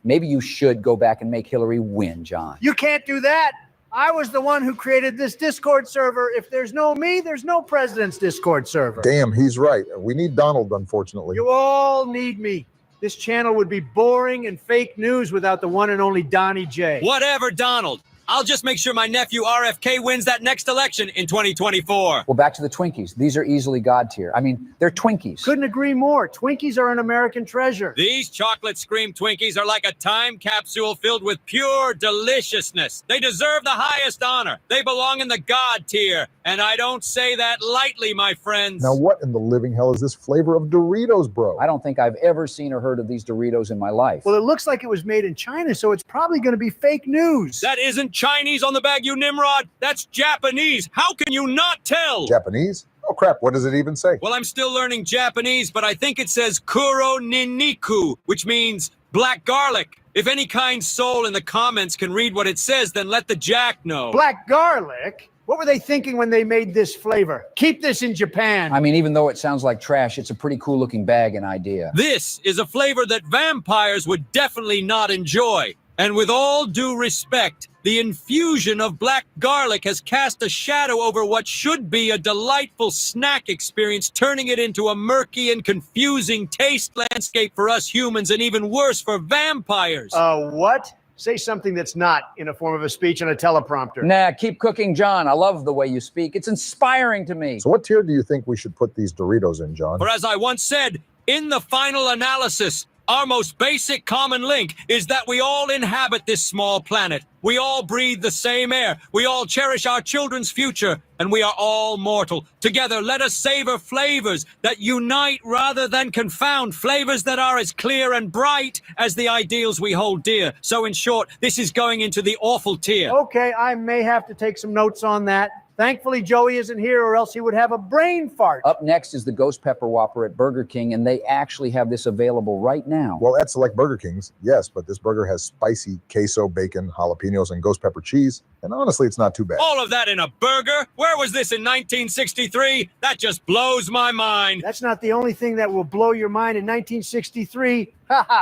Maybe you should go back and make Hillary win, John. You can't do that. I was the one who created this Discord server. If there's no me, there's no president's Discord server. Damn, he's right. We need Donald, unfortunately. You all need me. This channel would be boring and fake news without the one and only Donnie J. Whatever, Donald. I'll just make sure my nephew RFK wins that next election in 2024. Well, back to the Twinkies. These are easily God tier. I mean, they're Twinkies. Couldn't agree more. Twinkies are an American treasure. These chocolate scream Twinkies are like a time capsule filled with pure deliciousness. They deserve the highest honor. They belong in the God tier. And I don't say that lightly, my friends. Now, what in the living hell is this flavor of Doritos, bro? I don't think I've ever seen or heard of these Doritos in my life. Well, it looks like it was made in China, so it's probably going to be fake news. That isn't Chinese on the bag, you Nimrod. That's Japanese. How can you not tell? Japanese? Oh, crap. What does it even say? Well, I'm still learning Japanese, but I think it says Kuro Niniku, which means black garlic. If any kind soul in the comments can read what it says, then let the Jack know. Black garlic? What were they thinking when they made this flavor? Keep this in Japan. I mean, even though it sounds like trash, it's a pretty cool looking bag and idea. This is a flavor that vampires would definitely not enjoy. And with all due respect, the infusion of black garlic has cast a shadow over what should be a delightful snack experience, turning it into a murky and confusing taste landscape for us humans, and even worse for vampires. What? Say something that's not in a form of a speech on a teleprompter. Nah, keep cooking, John. I love the way you speak. It's inspiring to me. So what tier do you think we should put these Doritos in, John? For as I once said, in the final analysis, our most basic common link is that we all inhabit this small planet. We all breathe the same air. We all cherish our children's future, and we are all mortal. Together, let us savor flavors that unite rather than confound, flavors that are as clear and bright as the ideals we hold dear. So in short, this is going into the awful tier. Okay, I may have to take some notes on that. Thankfully, Joey isn't here, or else he would have a brain fart. Up next is the Ghost Pepper Whopper at Burger King, and they actually have this available right now. Well, at select Burger Kings, yes, but this burger has spicy queso, bacon, jalapenos, and ghost pepper cheese, and honestly, it's not too bad. All of that in a burger? Where was this in 1963? That just blows my mind. That's not the only thing that will blow your mind in 1963.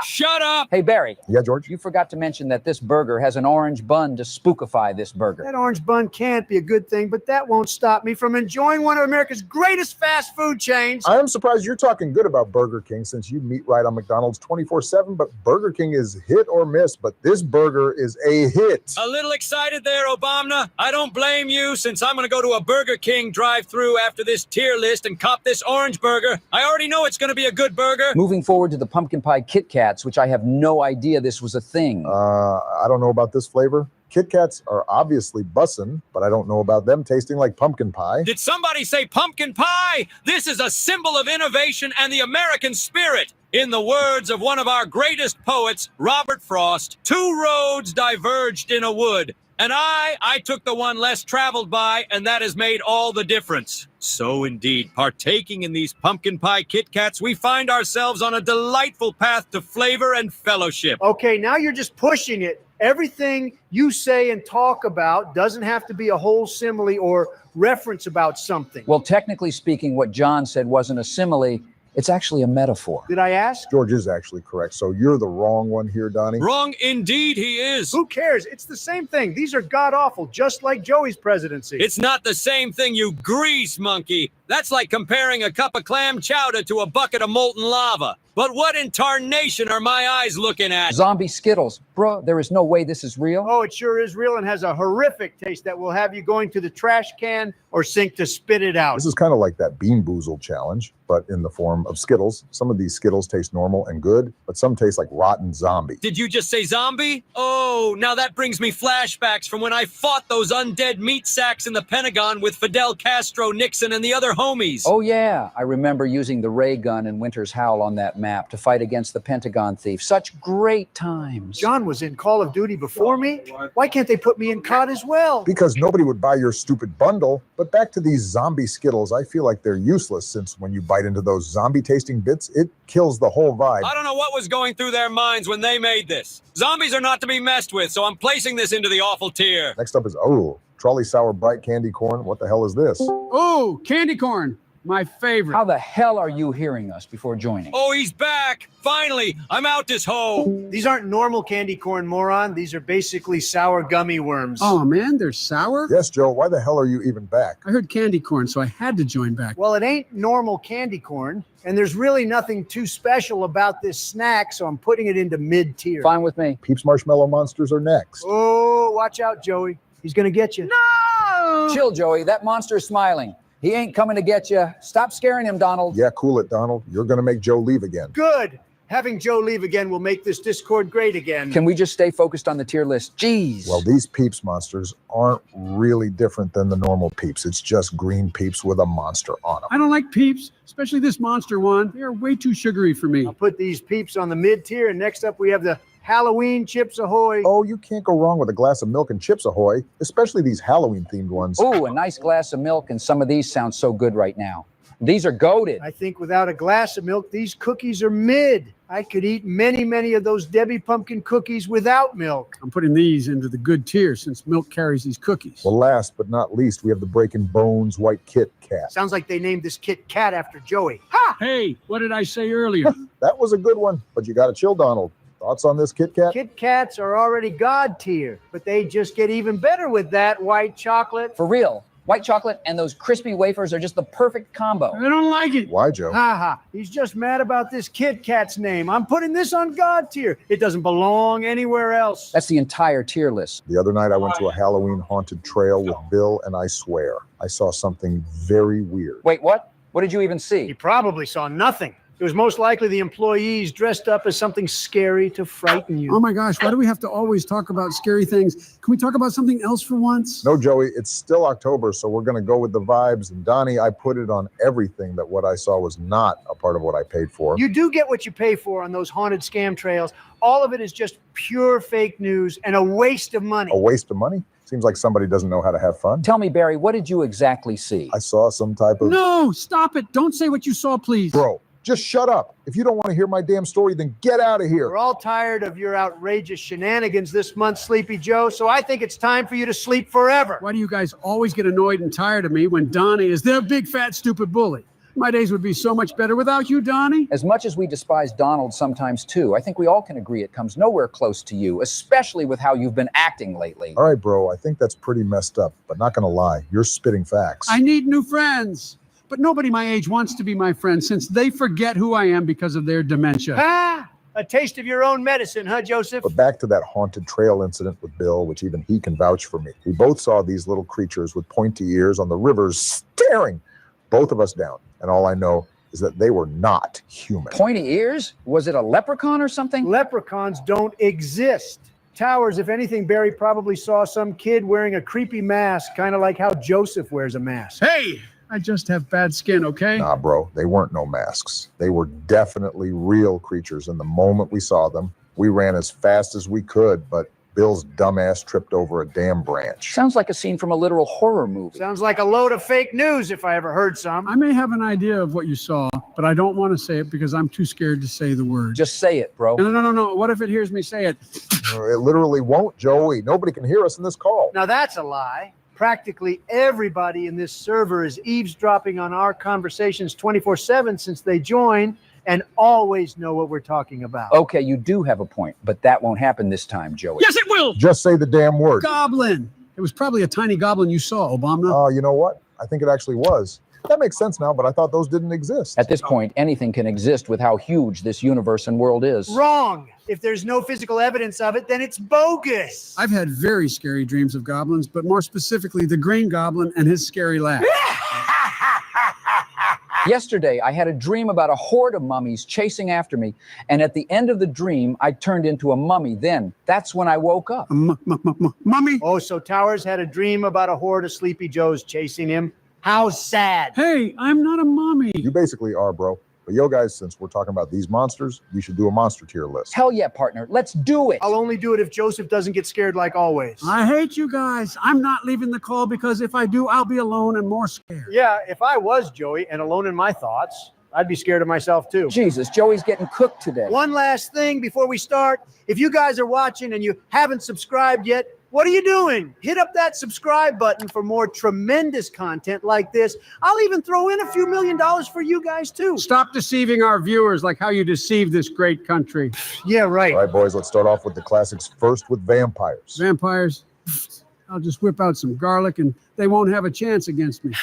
Shut up! Hey, Barry. Yeah, George? You forgot to mention that this burger has an orange bun to spookify this burger. That orange bun can't be a good thing, but that won't stop me from enjoying one of America's greatest fast food chains. I am surprised you're talking good about Burger King since you meet right on McDonald's 24/7, but Burger King is hit or miss, but this burger is a hit. A little excited there, Obama. I don't blame you, since I'm going to go to a Burger King drive-thru after this tier list and cop this orange burger. I already know it's going to be a good burger. Moving forward to the pumpkin pie Kit Kats, which I have no idea this was a thing. I don't know about this flavor. Kit Kats are obviously bussin', but I don't know about them tasting like pumpkin pie. Did somebody say pumpkin pie? This is a symbol of innovation and the American spirit. In the words of one of our greatest poets, Robert Frost, two roads diverged in a wood. And I took the one less traveled by, and that has made all the difference. So indeed, partaking in these pumpkin pie Kit Kats, we find ourselves on a delightful path to flavor and fellowship. Okay, now you're just pushing it. Everything you say and talk about doesn't have to be a whole simile or reference about something. Well, technically speaking, what John said wasn't a simile. It's actually a metaphor. Did I ask? George is actually correct. So you're the wrong one here, Donnie. Wrong indeed he is. Who cares? It's the same thing. These are god-awful, just like Joey's presidency. It's not the same thing, you grease monkey. That's like comparing a cup of clam chowder to a bucket of molten lava. But what in tarnation are my eyes looking at? Zombie Skittles. Bro, there is no way this is real. Oh, it sure is real and has a horrific taste that will have you going to the trash can or sink to spit it out. This is kind of like that Bean Boozled challenge, but in the form of Skittles. Some of these Skittles taste normal and good, but some taste like rotten zombie. Did you just say zombie? Oh, now that brings me flashbacks from when I fought those undead meat sacks in the Pentagon with Fidel Castro, Nixon, and the other homies. Oh, yeah. I remember using the ray gun in Winter's Howl on that map to fight against the Pentagon thief. Such great times. John was in Call of Duty before me. Why can't they put me in COD as well? Because nobody would buy your stupid bundle. But back to these zombie Skittles, I feel like they're useless since when you bite into those zombie-tasting bits, it kills the whole vibe. I don't know what was going through their minds when they made this. Zombies are not to be messed with, so I'm placing this into the awful tier. Next up is, Trolley Sour Bright Candy Corn. What the hell is this? Oh, candy corn. My favorite. How the hell are you hearing us before joining? Oh, he's back. Finally, I'm out this hole. These aren't normal candy corn, moron. These are basically sour gummy worms. Oh, man, they're sour? Yes, Joe. Why the hell are you even back? I heard candy corn, so I had to join back. Well, it ain't normal candy corn, and there's really nothing too special about this snack, so I'm putting it into mid-tier. Fine with me. Peeps Marshmallow Monsters are next. Oh, watch out, Joey. He's going to get you. No! Chill, Joey. That monster is smiling. He ain't coming to get you. Stop scaring him, Donald. Yeah, cool it, Donald. You're going to make Joe leave again. Good. Having Joe leave again will make this Discord great again. Can we just stay focused on the tier list? Jeez. Well, these Peeps monsters aren't really different than the normal Peeps. It's just green Peeps with a monster on them. I don't like Peeps, especially this monster one. They are way too sugary for me. I'll put these Peeps on the mid-tier, and next up we have the Halloween Chips Ahoy. Oh, you can't go wrong with a glass of milk and Chips Ahoy, especially these Halloween-themed ones. Ooh, a nice glass of milk, and some of these sound so good right now. These are goated. I think without a glass of milk, these cookies are mid. I could eat many, many of those Debbie pumpkin cookies without milk. I'm putting these into the good tier since milk carries these cookies. Well, last but not least, we have the Breaking Bones White Kit Kat. Sounds like they named this Kit Kat after Joey. Ha! Hey, what did I say earlier? That was a good one, but you got to chill, Donald. Thoughts on this Kit Kat? Kit Kats are already God tier, but they just get even better with that white chocolate. For real. White chocolate and those crispy wafers are just the perfect combo. I don't like it. Why, Joe? Ha ha. He's just mad about this Kit Kat's name. I'm putting this on God tier. It doesn't belong anywhere else. That's the entire tier list. The other night, I went to a Halloween haunted trail with Bill, and I swear, I saw something very weird. Wait, what? What did you even see? He probably saw nothing. It was most likely the employees dressed up as something scary to frighten you. Oh my gosh, why do we have to always talk about scary things? Can we talk about something else for once? No, Joey, it's still October, so we're going to go with the vibes. And Donnie, I put it on everything that what I saw was not a part of what I paid for. You do get what you pay for on those haunted scam trails. All of it is just pure fake news and a waste of money. A waste of money? Seems like somebody doesn't know how to have fun. Tell me, Barry, what did you exactly see? I saw some type of... No, stop it. Don't say what you saw, please. Bro, just shut up. If you don't want to hear my damn story, then get out of here. We're all tired of your outrageous shenanigans this month, Sleepy Joe, so I think it's time for you to sleep forever. Why do you guys always get annoyed and tired of me when Donnie is the big, fat, stupid bully? My days would be so much better without you, Donnie. As much as we despise Donald sometimes too, I think we all can agree it comes nowhere close to you, especially with how you've been acting lately. All right, bro, I think that's pretty messed up, but not going to lie, you're spitting facts. I need new friends. But nobody my age wants to be my friend since they forget who I am because of their dementia. Ah, a taste of your own medicine, huh, Joseph? But back to that haunted trail incident with Bill, which even he can vouch for me. We both saw these little creatures with pointy ears on the rivers staring both of us down. And all I know is that they were not human. Pointy ears? Was it a leprechaun or something? Leprechauns don't exist. Towers, if anything, Barry probably saw some kid wearing a creepy mask, kind of like how Joseph wears a mask. Hey, I just have bad skin, okay? Nah, bro, they weren't no masks. They were definitely real creatures. And the moment we saw them, we ran as fast as we could, but Bill's dumbass tripped over a damn branch. Sounds like a scene from a literal horror movie. Sounds like a load of fake news if I ever heard some. I may have an idea of what you saw, but I don't want to say it because I'm too scared to say the word. Just say it, bro. No. What if it hears me say it? It literally won't, Joey. Nobody can hear us in this call. Now that's a lie. Practically everybody in this server is eavesdropping on our conversations 24/7 since they joined and always know what we're talking about. Okay, you do have a point, but that won't happen this time, Joey. Yes, it will! Just say the damn word. Goblin! It was probably a tiny goblin you saw, Obama. Oh, you know what? I think it actually was. That makes sense now, but I thought those didn't exist. At this point, anything can exist with how huge this universe and world is. Wrong. If there's no physical evidence of it, then it's bogus. I've had very scary dreams of goblins, but more specifically, the Green Goblin and his scary laugh. Yesterday, I had a dream about a horde of mummies chasing after me, and at the end of the dream, I turned into a mummy. Then, that's when I woke up. Mummy? Oh, so Towers had a dream about a horde of Sleepy Joes chasing him. How sad. Hey, I'm not a mummy. You basically are, bro. But yo, guys, since we're talking about these monsters, we should do a monster tier list. Hell yeah, partner. Let's do it. I'll only do it if Joseph doesn't get scared like always. I hate you guys. I'm not leaving the call because if I do, I'll be alone and more scared. Yeah, if I was Joey and alone in my thoughts, I'd be scared of myself too. Jesus, Joey's getting cooked today. One last thing before we start. If you guys are watching and you haven't subscribed yet, what are you doing? Hit up that subscribe button for more tremendous content like this. I'll even throw in a few $1 million for you guys too. Stop deceiving our viewers like how you deceive this great country. Yeah, right. All right, boys, let's start off with the classics first with vampires. Vampires? I'll just whip out some garlic and they won't have a chance against me.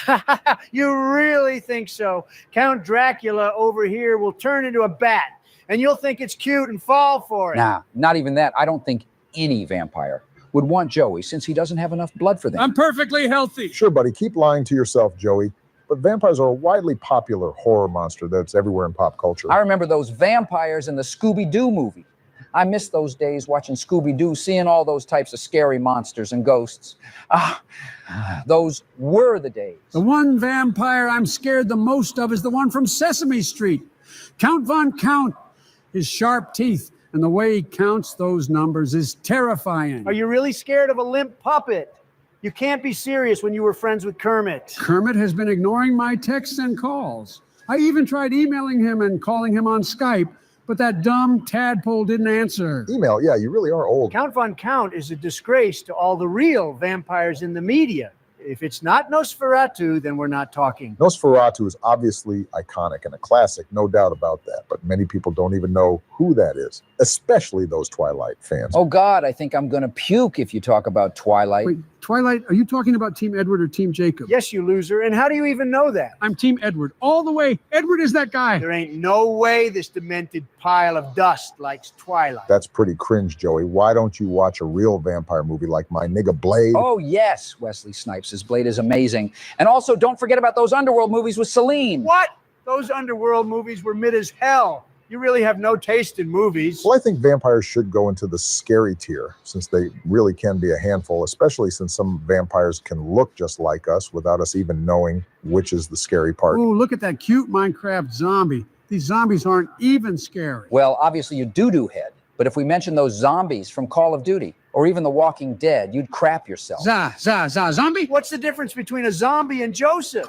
You really think so? Count Dracula over here will turn into a bat and you'll think it's cute and fall for it. Nah, not even that. I don't think any vampire would want Joey since he doesn't have enough blood for them. I'm perfectly healthy. Sure, buddy, keep lying to yourself, Joey. But vampires are a widely popular horror monster that's everywhere in pop culture. I remember those vampires in the Scooby-Doo movie. I miss those days watching Scooby-Doo, seeing all those types of scary monsters and ghosts. Those were the days. The one vampire I'm scared the most of is the one from Sesame Street. Count Von Count. His sharp teeth and the way he counts those numbers is terrifying. Are you really scared of a limp puppet? You can't be serious when you were friends with Kermit. Kermit has been ignoring my texts and calls. I even tried emailing him and calling him on Skype, but that dumb tadpole didn't answer. Email, yeah, you really are old. Count Von Count is a disgrace to all the real vampires in the media. If it's not Nosferatu, then we're not talking. Nosferatu is obviously iconic and a classic, no doubt about that. But many people don't even know who that is, especially those Twilight fans. Oh, God, I think I'm going to puke if you talk about Twilight. Wait, Twilight, are you talking about Team Edward or Team Jacob? Yes, you loser. And how do you even know that? I'm Team Edward, all the way. Edward is that guy. There ain't no way this demented pile of dust likes Twilight. That's pretty cringe, Joey. Why don't you watch a real vampire movie like my nigga Blade? Oh, yes, Wesley Snipes' Blade is amazing. And also, don't forget about those Underworld movies with Celine. What? Those Underworld movies were mid as hell. You really have no taste in movies. Well, I think vampires should go into the scary tier, since they really can be a handful, especially since some vampires can look just like us without us even knowing which is the scary part. Ooh, look at that cute Minecraft zombie. These zombies aren't even scary. Well, obviously, you doo-doo head. But if we mention those zombies from Call of Duty, or even The Walking Dead, you'd crap yourself. Zombie? What's the difference between a zombie and Joseph?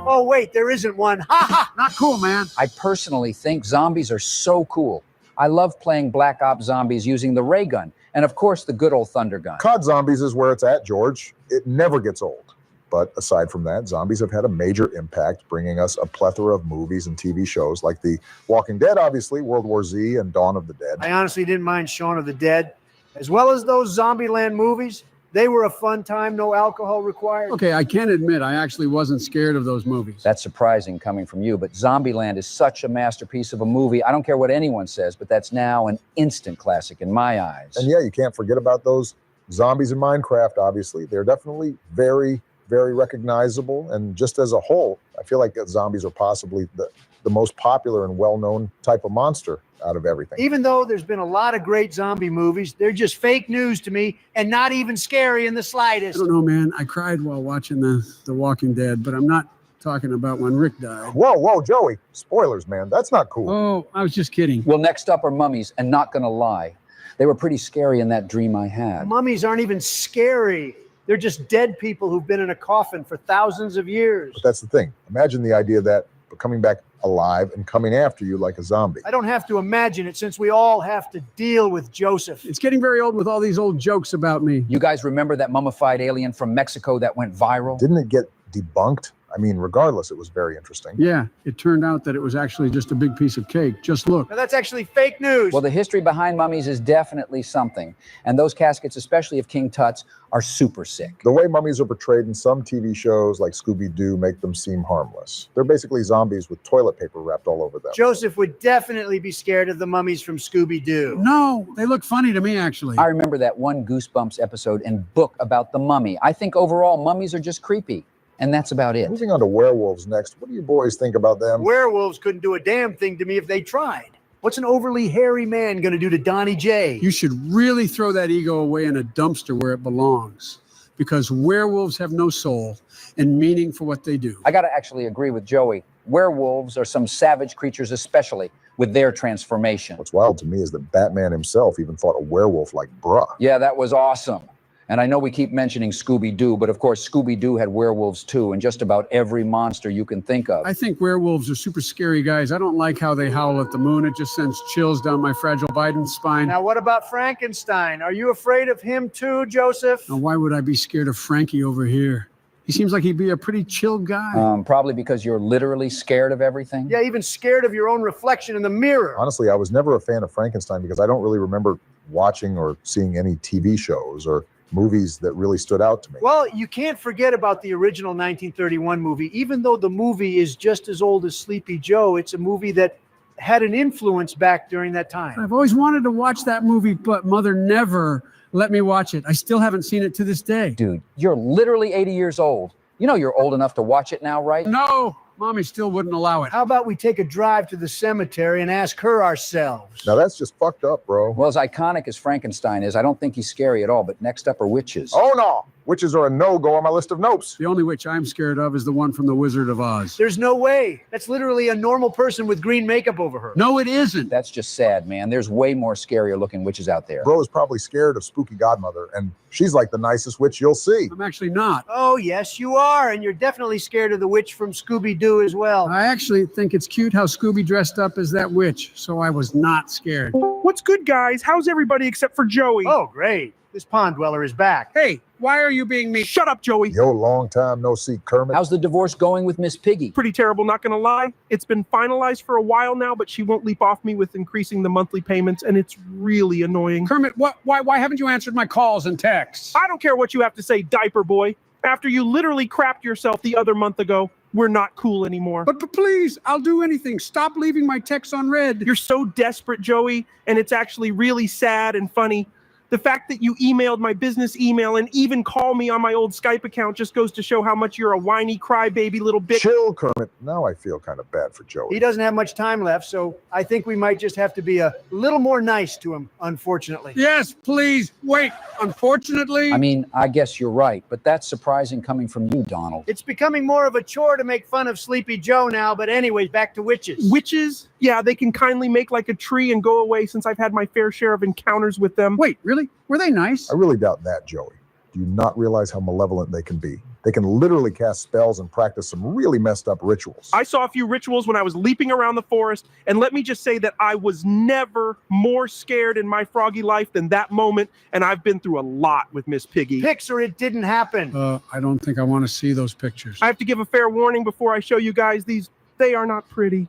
Oh, wait, there isn't one. Ha ha! Not cool, man. I personally think zombies are so cool. I love playing Black Ops Zombies using the ray gun, and of course, the good old thunder gun. COD Zombies is where it's at, George. It never gets old. But aside from that, zombies have had a major impact, bringing us a plethora of movies and TV shows like The Walking Dead, obviously, World War Z, and Dawn of the Dead. I honestly didn't mind Shaun of the Dead. As well as those Zombieland movies, they were a fun time, no alcohol required. Okay, I can admit I actually wasn't scared of those movies. That's surprising coming from you, but Zombieland is such a masterpiece of a movie. I don't care what anyone says, but that's now an instant classic in my eyes. And yeah, you can't forget about those zombies in Minecraft, obviously. They're definitely very, very recognizable. And just as a whole, I feel like zombies are possibly the most popular and well-known type of monster out of everything. Even though there's been a lot of great zombie movies, they're just fake news to me and not even scary in the slightest. I don't know, man. I cried while watching The Walking Dead, but I'm not talking about when Rick died. Whoa, Joey. Spoilers, man. That's not cool. Oh, I was just kidding. Well, next up are mummies, and not gonna lie, they were pretty scary in that dream I had. Mummies aren't even scary. They're just dead people who've been in a coffin for thousands of years. But that's the thing. Imagine the idea that coming back alive and coming after you like a zombie. I don't have to imagine it since we all have to deal with Joseph. It's getting very old with all these old jokes about me. You guys remember that mummified alien from Mexico that went viral? Didn't it get debunked? I mean, regardless, it was very interesting. Yeah, it turned out that it was actually just a big piece of cake. Just look. Now, that's actually fake news. Well, the history behind mummies is definitely something. And those caskets, especially of King Tut's, are super sick. The way mummies are portrayed in some TV shows like Scooby-Doo make them seem harmless. They're basically zombies with toilet paper wrapped all over them. Joseph would definitely be scared of the mummies from Scooby-Doo. No, they look funny to me, actually. I remember that one Goosebumps episode and book about the mummy. I think overall, mummies are just creepy. And that's about it. Moving on to werewolves next. What do you boys think about them? Werewolves couldn't do a damn thing to me if they tried. What's an overly hairy man going to do to Donnie J? You should really throw that ego away in a dumpster where it belongs. Because werewolves have no soul and meaning for what they do. I got to actually agree with Joey. Werewolves are some savage creatures, especially with their transformation. What's wild to me is that Batman himself even fought a werewolf like bruh. Yeah, that was awesome. And I know we keep mentioning Scooby-Doo, but of course, Scooby-Doo had werewolves too, and just about every monster you can think of. I think werewolves are super scary guys. I don't like how they howl at the moon. It just sends chills down my fragile Biden spine. Now, what about Frankenstein? Are you afraid of him too, Joseph? Now, why would I be scared of Frankie over here? He seems like he'd be a pretty chill guy. Probably because you're literally scared of everything. Yeah, even scared of your own reflection in the mirror. Honestly, I was never a fan of Frankenstein because I don't really remember watching or seeing any TV shows or movies that really stood out to me. Well, you can't forget about the original 1931 movie. Even though the movie is just as old as Sleepy Joe, it's a movie that had an influence back during that time. I've always wanted to watch that movie, but Mother never let me watch it. I still haven't seen it to this day. Dude, you're literally 80 years old. You know you're old enough to watch it now, right? No, Mommy still wouldn't allow it. How about we take a drive to the cemetery and ask her ourselves? Now that's just fucked up, bro. Well, as iconic as Frankenstein is, I don't think he's scary at all, but next up are witches. Oh, no. Witches are a no-go on my list of nopes. The only witch I'm scared of is the one from The Wizard of Oz. There's no way. That's literally a normal person with green makeup over her. No, it isn't. That's just sad, man. There's way more scarier looking witches out there. Bro is probably scared of Spooky Godmother, and she's like the nicest witch you'll see. I'm actually not. Oh, yes, you are. And you're definitely scared of the witch from Scooby-Doo as well. I actually think it's cute how Scooby dressed up as that witch, so I was not scared. What's good, guys? How's everybody except for Joey? Oh, great. This pond dweller is back. Hey, why are you being mean? Shut up, Joey. Yo, long time no see, Kermit. How's the divorce going with Miss Piggy? Pretty terrible, not gonna lie. It's been finalized for a while now, but she won't leap off me with increasing the monthly payments, and it's really annoying. Kermit, why haven't you answered my calls and texts? I don't care what you have to say, diaper boy. After you literally crapped yourself the other month ago, we're not cool anymore. But please, I'll do anything. Stop leaving my texts on read. You're so desperate, Joey, and it's actually really sad and funny. The fact that you emailed my business email and even called me on my old Skype account just goes to show how much you're a whiny crybaby little bitch. Chill, Kermit. Now I feel kind of bad for Joey. He doesn't have much time left, so I think we might just have to be a little more nice to him, unfortunately. Yes, please. Wait, unfortunately? I mean, I guess you're right, but that's surprising coming from you, Donald. It's becoming more of a chore to make fun of Sleepy Joe now, but anyways, back to witches. Witches? Yeah, they can kindly make like a tree and go away since I've had my fair share of encounters with them. Wait, really? Were they nice? I really doubt that, Joey. Do you not realize how malevolent they can be? They can literally cast spells and practice some really messed up rituals. I saw a few rituals when I was leaping around the forest, and let me just say that I was never more scared in my froggy life than that moment, and I've been through a lot with Miss Piggy. Pics or it didn't happen. I don't think I want to see those pictures. I have to give a fair warning before I show you guys these. They are not pretty.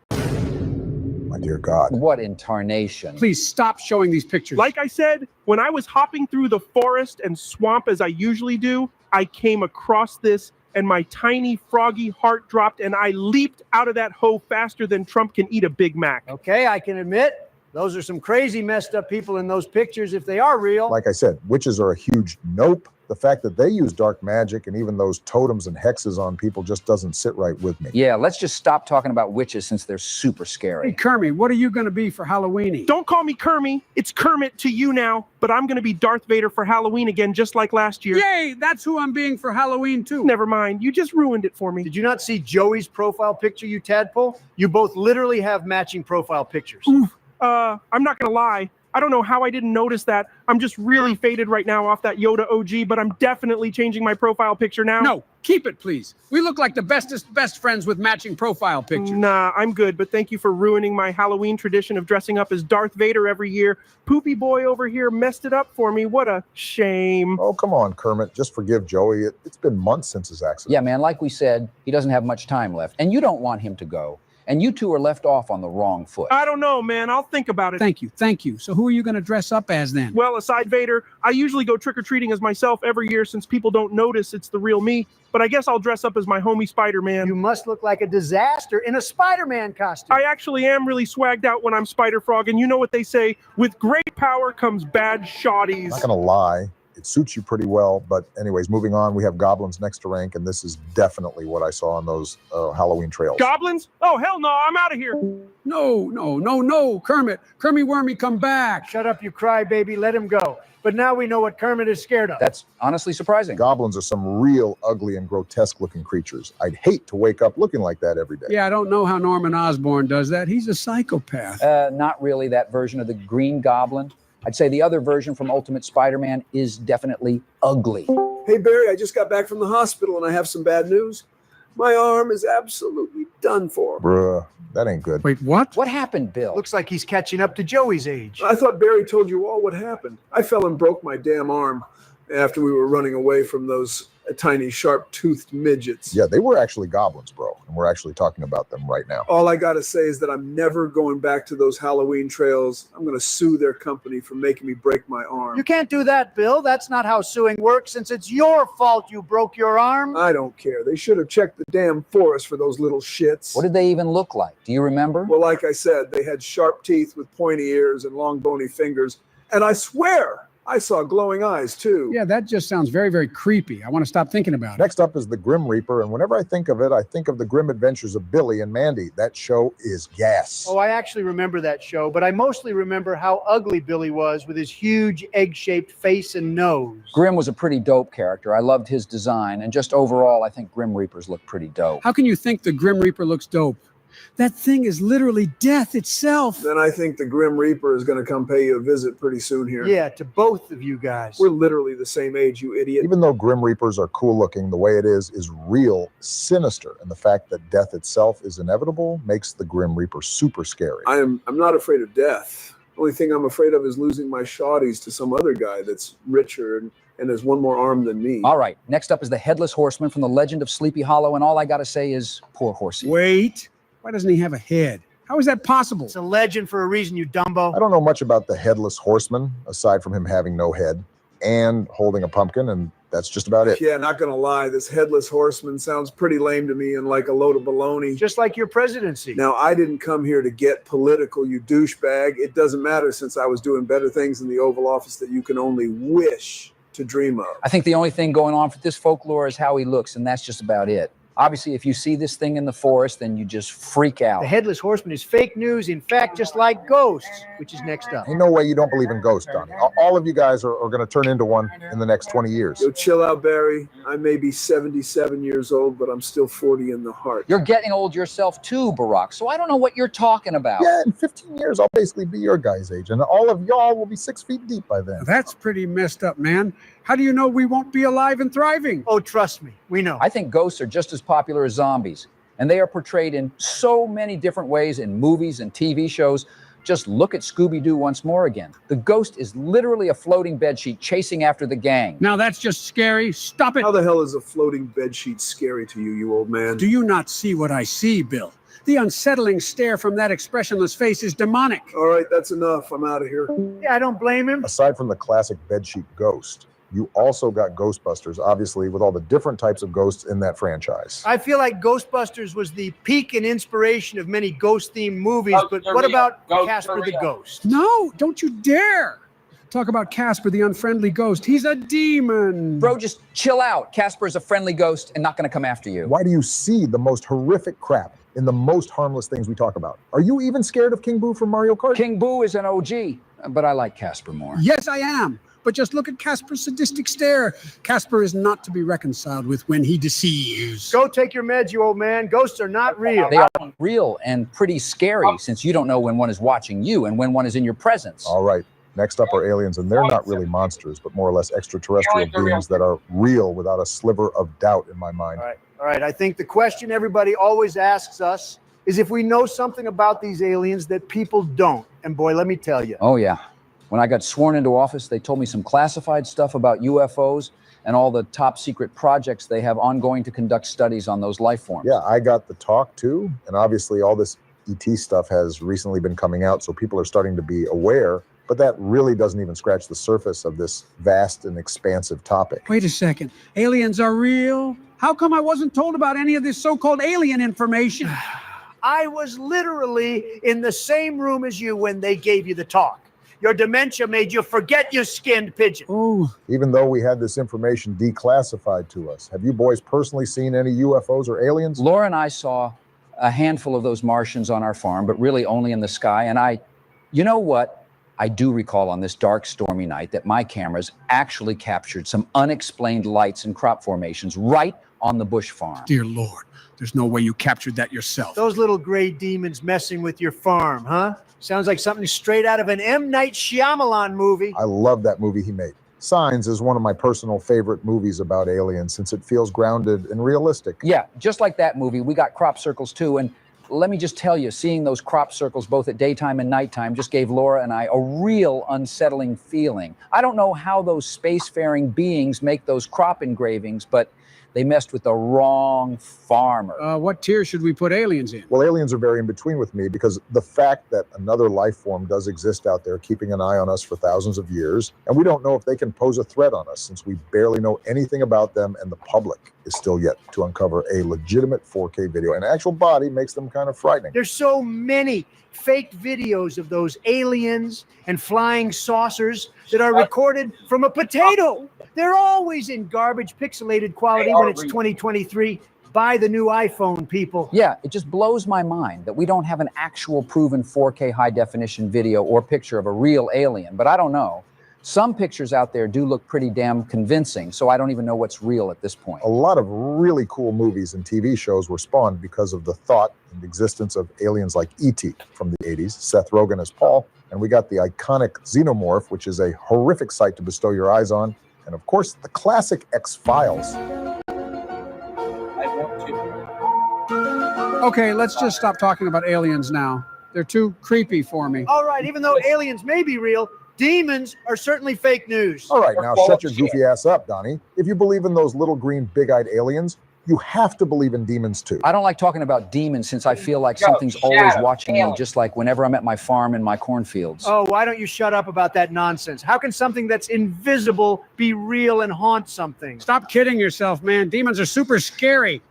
My dear God. What in tarnation? Please stop showing these pictures. Like I said, when I was hopping through the forest and swamp as I usually do, I came across this and my tiny froggy heart dropped and I leaped out of that hole faster than Trump can eat a Big Mac. Okay, I can admit, those are some crazy messed up people in those pictures if they are real. Like I said, witches are a huge nope. The fact that they use dark magic and even those totems and hexes on people just doesn't sit right with me. Yeah, let's just stop talking about witches since they're super scary. Hey, Kermit, what are you going to be for Halloweeny? Don't call me Kermit. It's Kermit to you now, but I'm going to be Darth Vader for Halloween again, just like last year. Yay, that's who I'm being for Halloween, too. Never mind. You just ruined it for me. Did you not see Joey's profile picture, you tadpole? You both literally have matching profile pictures. Oof. I'm not going to lie. I don't know how I didn't notice that. I'm just really faded right now off that Yoda OG, but I'm definitely changing my profile picture now. No, keep it, please. We look like the best friends with matching profile pictures. Nah, I'm good, but thank you for ruining my Halloween tradition of dressing up as Darth Vader every year. Poopy boy over here messed it up for me. What a shame. Oh, come on, Kermit. Just forgive Joey. It's been months since his accident. Yeah, man, like we said, he doesn't have much time left, and you don't want him to go. And you two are left off on the wrong foot. I don't know, man. I'll think about it. Thank you. So who are you going to dress up as then? Well, aside Vader, I usually go trick-or-treating as myself every year since people don't notice it's the real me. But I guess I'll dress up as my homie Spider-Man. You must look like a disaster in a Spider-Man costume. I actually am really swagged out when I'm Spider-Frog, and you know what they say, with great power comes bad shotties. I'm not going to lie. It suits you pretty well, but anyways, moving on, we have goblins next to rank, and this is definitely what I saw on those Halloween trails. Goblins? Oh, hell no, I'm out of here. No, Kermit, Wormy, come back. Shut up, you crybaby, let him go. But now we know what Kermit is scared of. That's honestly surprising. Goblins are some real ugly and grotesque looking creatures. I'd hate to wake up looking like that every day. Yeah, I don't know how Norman Osborn does that. He's a psychopath. Not really that version of the Green Goblin. I'd say the other version from Ultimate Spider-Man is definitely ugly. Hey, Barry, I just got back from the hospital and I have some bad news. My arm is absolutely done for. Bruh, that ain't good. Wait, what? What happened, Bill? Looks like he's catching up to Joey's age. I thought Barry told you all what happened. I fell and broke my damn arm after we were running away from those tiny sharp-toothed midgets. Yeah, they were actually goblins, bro, and we're actually talking about them right now. All I gotta say is that I'm never going back to those Halloween trails. I'm gonna sue their company for making me break my arm. You can't do that, Bill. That's not how suing works, since it's your fault you broke your arm. I don't care. They should have checked the damn forest for those little shits. What did they even look like? Do you remember? Well, like I said, they had sharp teeth with pointy ears and long bony fingers. And I swear I saw glowing eyes, too. Yeah, that just sounds very, very creepy. I want to stop thinking about it. Next up is the Grim Reaper, and whenever I think of it, I think of the grim adventures of Billy and Mandy. That show is gas. Oh, I actually remember that show, but I mostly remember how ugly Billy was with his huge egg-shaped face and nose. Grim was a pretty dope character. I loved his design, and just overall, I think Grim Reapers look pretty dope. How can you think the Grim Reaper looks dope? That thing is literally death itself. Then I think the Grim Reaper is going to come pay you a visit pretty soon here. Yeah, to both of you guys. We're literally the same age, you idiot. Even though Grim Reapers are cool looking, the way it is real sinister, and the fact that death itself is inevitable makes the Grim Reaper super scary. I'm not afraid of death. The only thing I'm afraid of is losing my shawties to some other guy that's richer and has one more arm than me. All right, next up is the Headless Horseman from the Legend of Sleepy Hollow, and all I gotta say is poor horsey. Wait, why doesn't he have a head? How is that possible? It's a legend for a reason, you dumbo. I don't know much about the Headless Horseman, aside from him having no head and holding a pumpkin, and that's just about it. Yeah, not gonna lie, this Headless Horseman sounds pretty lame to me and like a load of baloney. Just like your presidency. Now, I didn't come here to get political, you douchebag. It doesn't matter since I was doing better things in the Oval Office that you can only wish to dream of. I think the only thing going on for this folklore is how he looks, and that's just about it. Obviously, if you see this thing in the forest, then you just freak out. The Headless Horseman is fake news, in fact, just like ghosts, which is next up. Ain't no way you don't believe in ghosts, Donnie. All of you guys are going to turn into one in the next 20 years. Yo, chill out, Barry. I may be 77 years old, but I'm still 40 in the heart. You're getting old yourself too, Barack, so I don't know what you're talking about. Yeah, in 15 years, I'll basically be your guy's age, and all of y'all will be 6 feet deep by then. That's pretty messed up, man. How do you know we won't be alive and thriving? Oh, trust me, we know. I think ghosts are just as popular as zombies, and they are portrayed in so many different ways in movies and TV shows. Just look at Scooby-Doo once more again. The ghost is literally a floating bedsheet chasing after the gang. Now that's just scary. Stop it. How the hell is a floating bedsheet scary to you, you old man? Do you not see what I see, Bill? The unsettling stare from that expressionless face is demonic. All right, that's enough. I'm out of here. Yeah, I don't blame him. Aside from the classic bedsheet ghost, you also got Ghostbusters, obviously, with all the different types of ghosts in that franchise. I feel like Ghostbusters was the peak and inspiration of many ghost-themed movies, but what about Casper the Ghost? No, don't you dare. Talk about Casper, the unfriendly ghost. He's a demon. Bro, just chill out. Casper is a friendly ghost and not going to come after you. Why do you see the most horrific crap in the most harmless things we talk about? Are you even scared of King Boo from Mario Kart? King Boo is an OG, but I like Casper more. Yes, I am. But just look at Casper's sadistic stare. Casper is not to be reconciled with when he deceives. Go take your meds, you old man. Ghosts are not real. They are real and pretty scary since you don't know when one is watching you and when one is in your presence. All right. Next up are aliens, and they're not really monsters, but more or less extraterrestrial beings that are real without a sliver of doubt in my mind. All right. I think the question everybody always asks us is if we know something about these aliens that people don't. And boy, let me tell you. Oh, yeah. When I got sworn into office, they told me some classified stuff about UFOs and all the top secret projects they have ongoing to conduct studies on those life forms. Yeah, I got the talk too. And obviously all this ET stuff has recently been coming out, so people are starting to be aware. But that really doesn't even scratch the surface of this vast and expansive topic. Wait a second. Aliens are real? How come I wasn't told about any of this so-called alien information? I was literally in the same room as you when they gave you the talk. Your dementia made you forget you skinned pigeon. Oh. Even though we had this information declassified to us, have you boys personally seen any UFOs or aliens? Laura and I saw a handful of those Martians on our farm, but really only in the sky. And you know what? I do recall on this dark, stormy night that my cameras actually captured some unexplained lights and crop formations right on the bush farm. Dear Lord, there's no way you captured that yourself. Those little gray demons messing with your farm, huh? Sounds like something straight out of an M. Night Shyamalan movie. I love that movie he made. Signs is one of my personal favorite movies about aliens since it feels grounded and realistic. Yeah, just like that movie, we got crop circles too. And let me just tell you, seeing those crop circles both at daytime and nighttime just gave Laura and I a real unsettling feeling. I don't know how those spacefaring beings make those crop engravings, but They messed with the wrong farmer. What tier should we put aliens in? Well, aliens are very in between with me because the fact that another life form does exist out there keeping an eye on us for thousands of years, and we don't know if they can pose a threat on us since we barely know anything about them, and the public is still yet to uncover a legitimate 4K video. An actual body makes them kind of frightening. There's so many fake videos of those aliens and flying saucers that are recorded from a potato. They're always in garbage pixelated quality when it's 2023. Buy the new iPhone, people. Yeah, it just blows my mind that we don't have an actual proven 4K high definition video or picture of a real alien. But I don't know. Some pictures out there do look pretty damn convincing, so I don't even know what's real at this point. A lot of really cool movies and TV shows were spawned because of the thought and existence of aliens like E.T. from the 80s, Seth Rogen as Paul, and we got the iconic Xenomorph, which is a horrific sight to bestow your eyes on, and of course, the classic X-Files. Okay, let's just stop talking about aliens now. They're too creepy for me. All right, even though aliens may be real, demons are certainly fake news. All right, now shut your goofy ass up, Donnie. If you believe in those little green big-eyed aliens, you have to believe in demons too. I don't like talking about demons since I feel like something's always watching me, just like whenever I'm at my farm in my cornfields. Oh, why don't you shut up about that nonsense? How can something that's invisible be real and haunt something? Stop kidding yourself, man. Demons are super scary.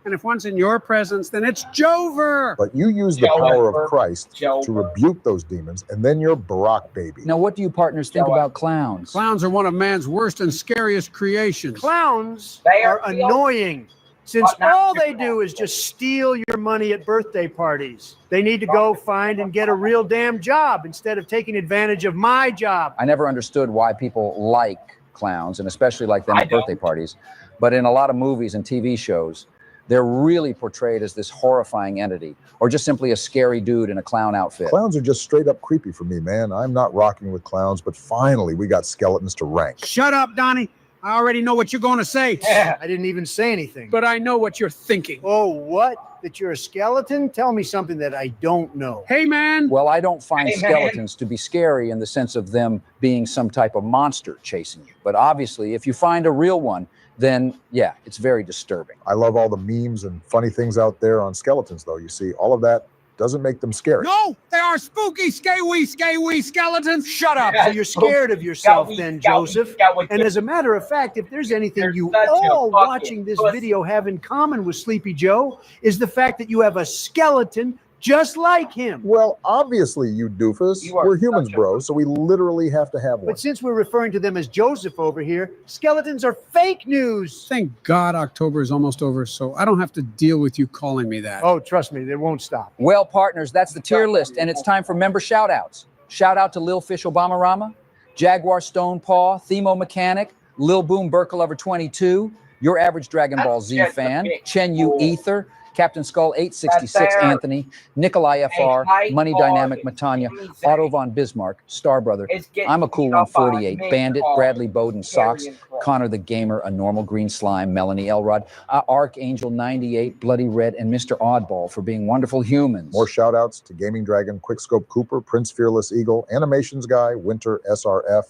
And if one's in your presence, then it's Jover. But you use the power of Christ to rebuke those demons, and then you're Barack, baby. Now, what do you partners think about clowns? Clowns are one of man's worst and scariest creations. Clowns are annoying, since all they do is just steal your money at birthday parties. They need to go find and get a real damn job instead of taking advantage of my job. I never understood why people like clowns, and especially like them at birthday parties. But in a lot of movies and TV shows, they're really portrayed as this horrifying entity, or just simply a scary dude in a clown outfit. Clowns are just straight up creepy for me, man. I'm not rocking with clowns, but finally we got skeletons to rank. Shut up, Donnie. I already know what you're going to say. I didn't even say anything. But I know what you're thinking. Oh, what? That you're a skeleton? Tell me something that I don't know. Hey, man. Well, I don't find skeletons to be scary in the sense of them being some type of monster chasing you. But obviously, if you find a real one, then yeah, it's very disturbing. I love all the memes and funny things out there on skeletons, though. You see, all of that doesn't make them scary. No, they are spooky, scaly skeletons. Shut up. So you're scared of yourself then, Joseph. And as a matter of fact, if there's anything you all watching this video have in common with Sleepy Joe, is the fact that you have a skeleton just like him. Well, obviously, you doofus. We're humans, bro, so we literally have to have one. But since we're referring to them as Joseph over here, skeletons are fake news. Thank God October is almost over, so I don't have to deal with you calling me that. Oh, trust me, they won't stop. Well, partners, that's the tier list, and it's time for member shout-outs. Shout out to Lil Fish Obama Rama, Jaguar Stone Paw, Themo Mechanic, Lil Boom Burkle 22, Your Average Dragon Ball Z Fan, Chen Yu Ether, Captain Skull 866 Anthony, Nikolai FR, Money Dynamic Matanya, Otto von Bismarck, Star Brother, I'm a Cool 148, Bandit, Bradley Bowden Socks, Connor the Gamer, A Normal Green Slime, Melanie Elrod, Archangel 98, Bloody Red, and Mr. Oddball for being wonderful humans. More shout outs to Gaming Dragon, Quickscope Cooper, Prince Fearless Eagle, Animations Guy, Winter SRF,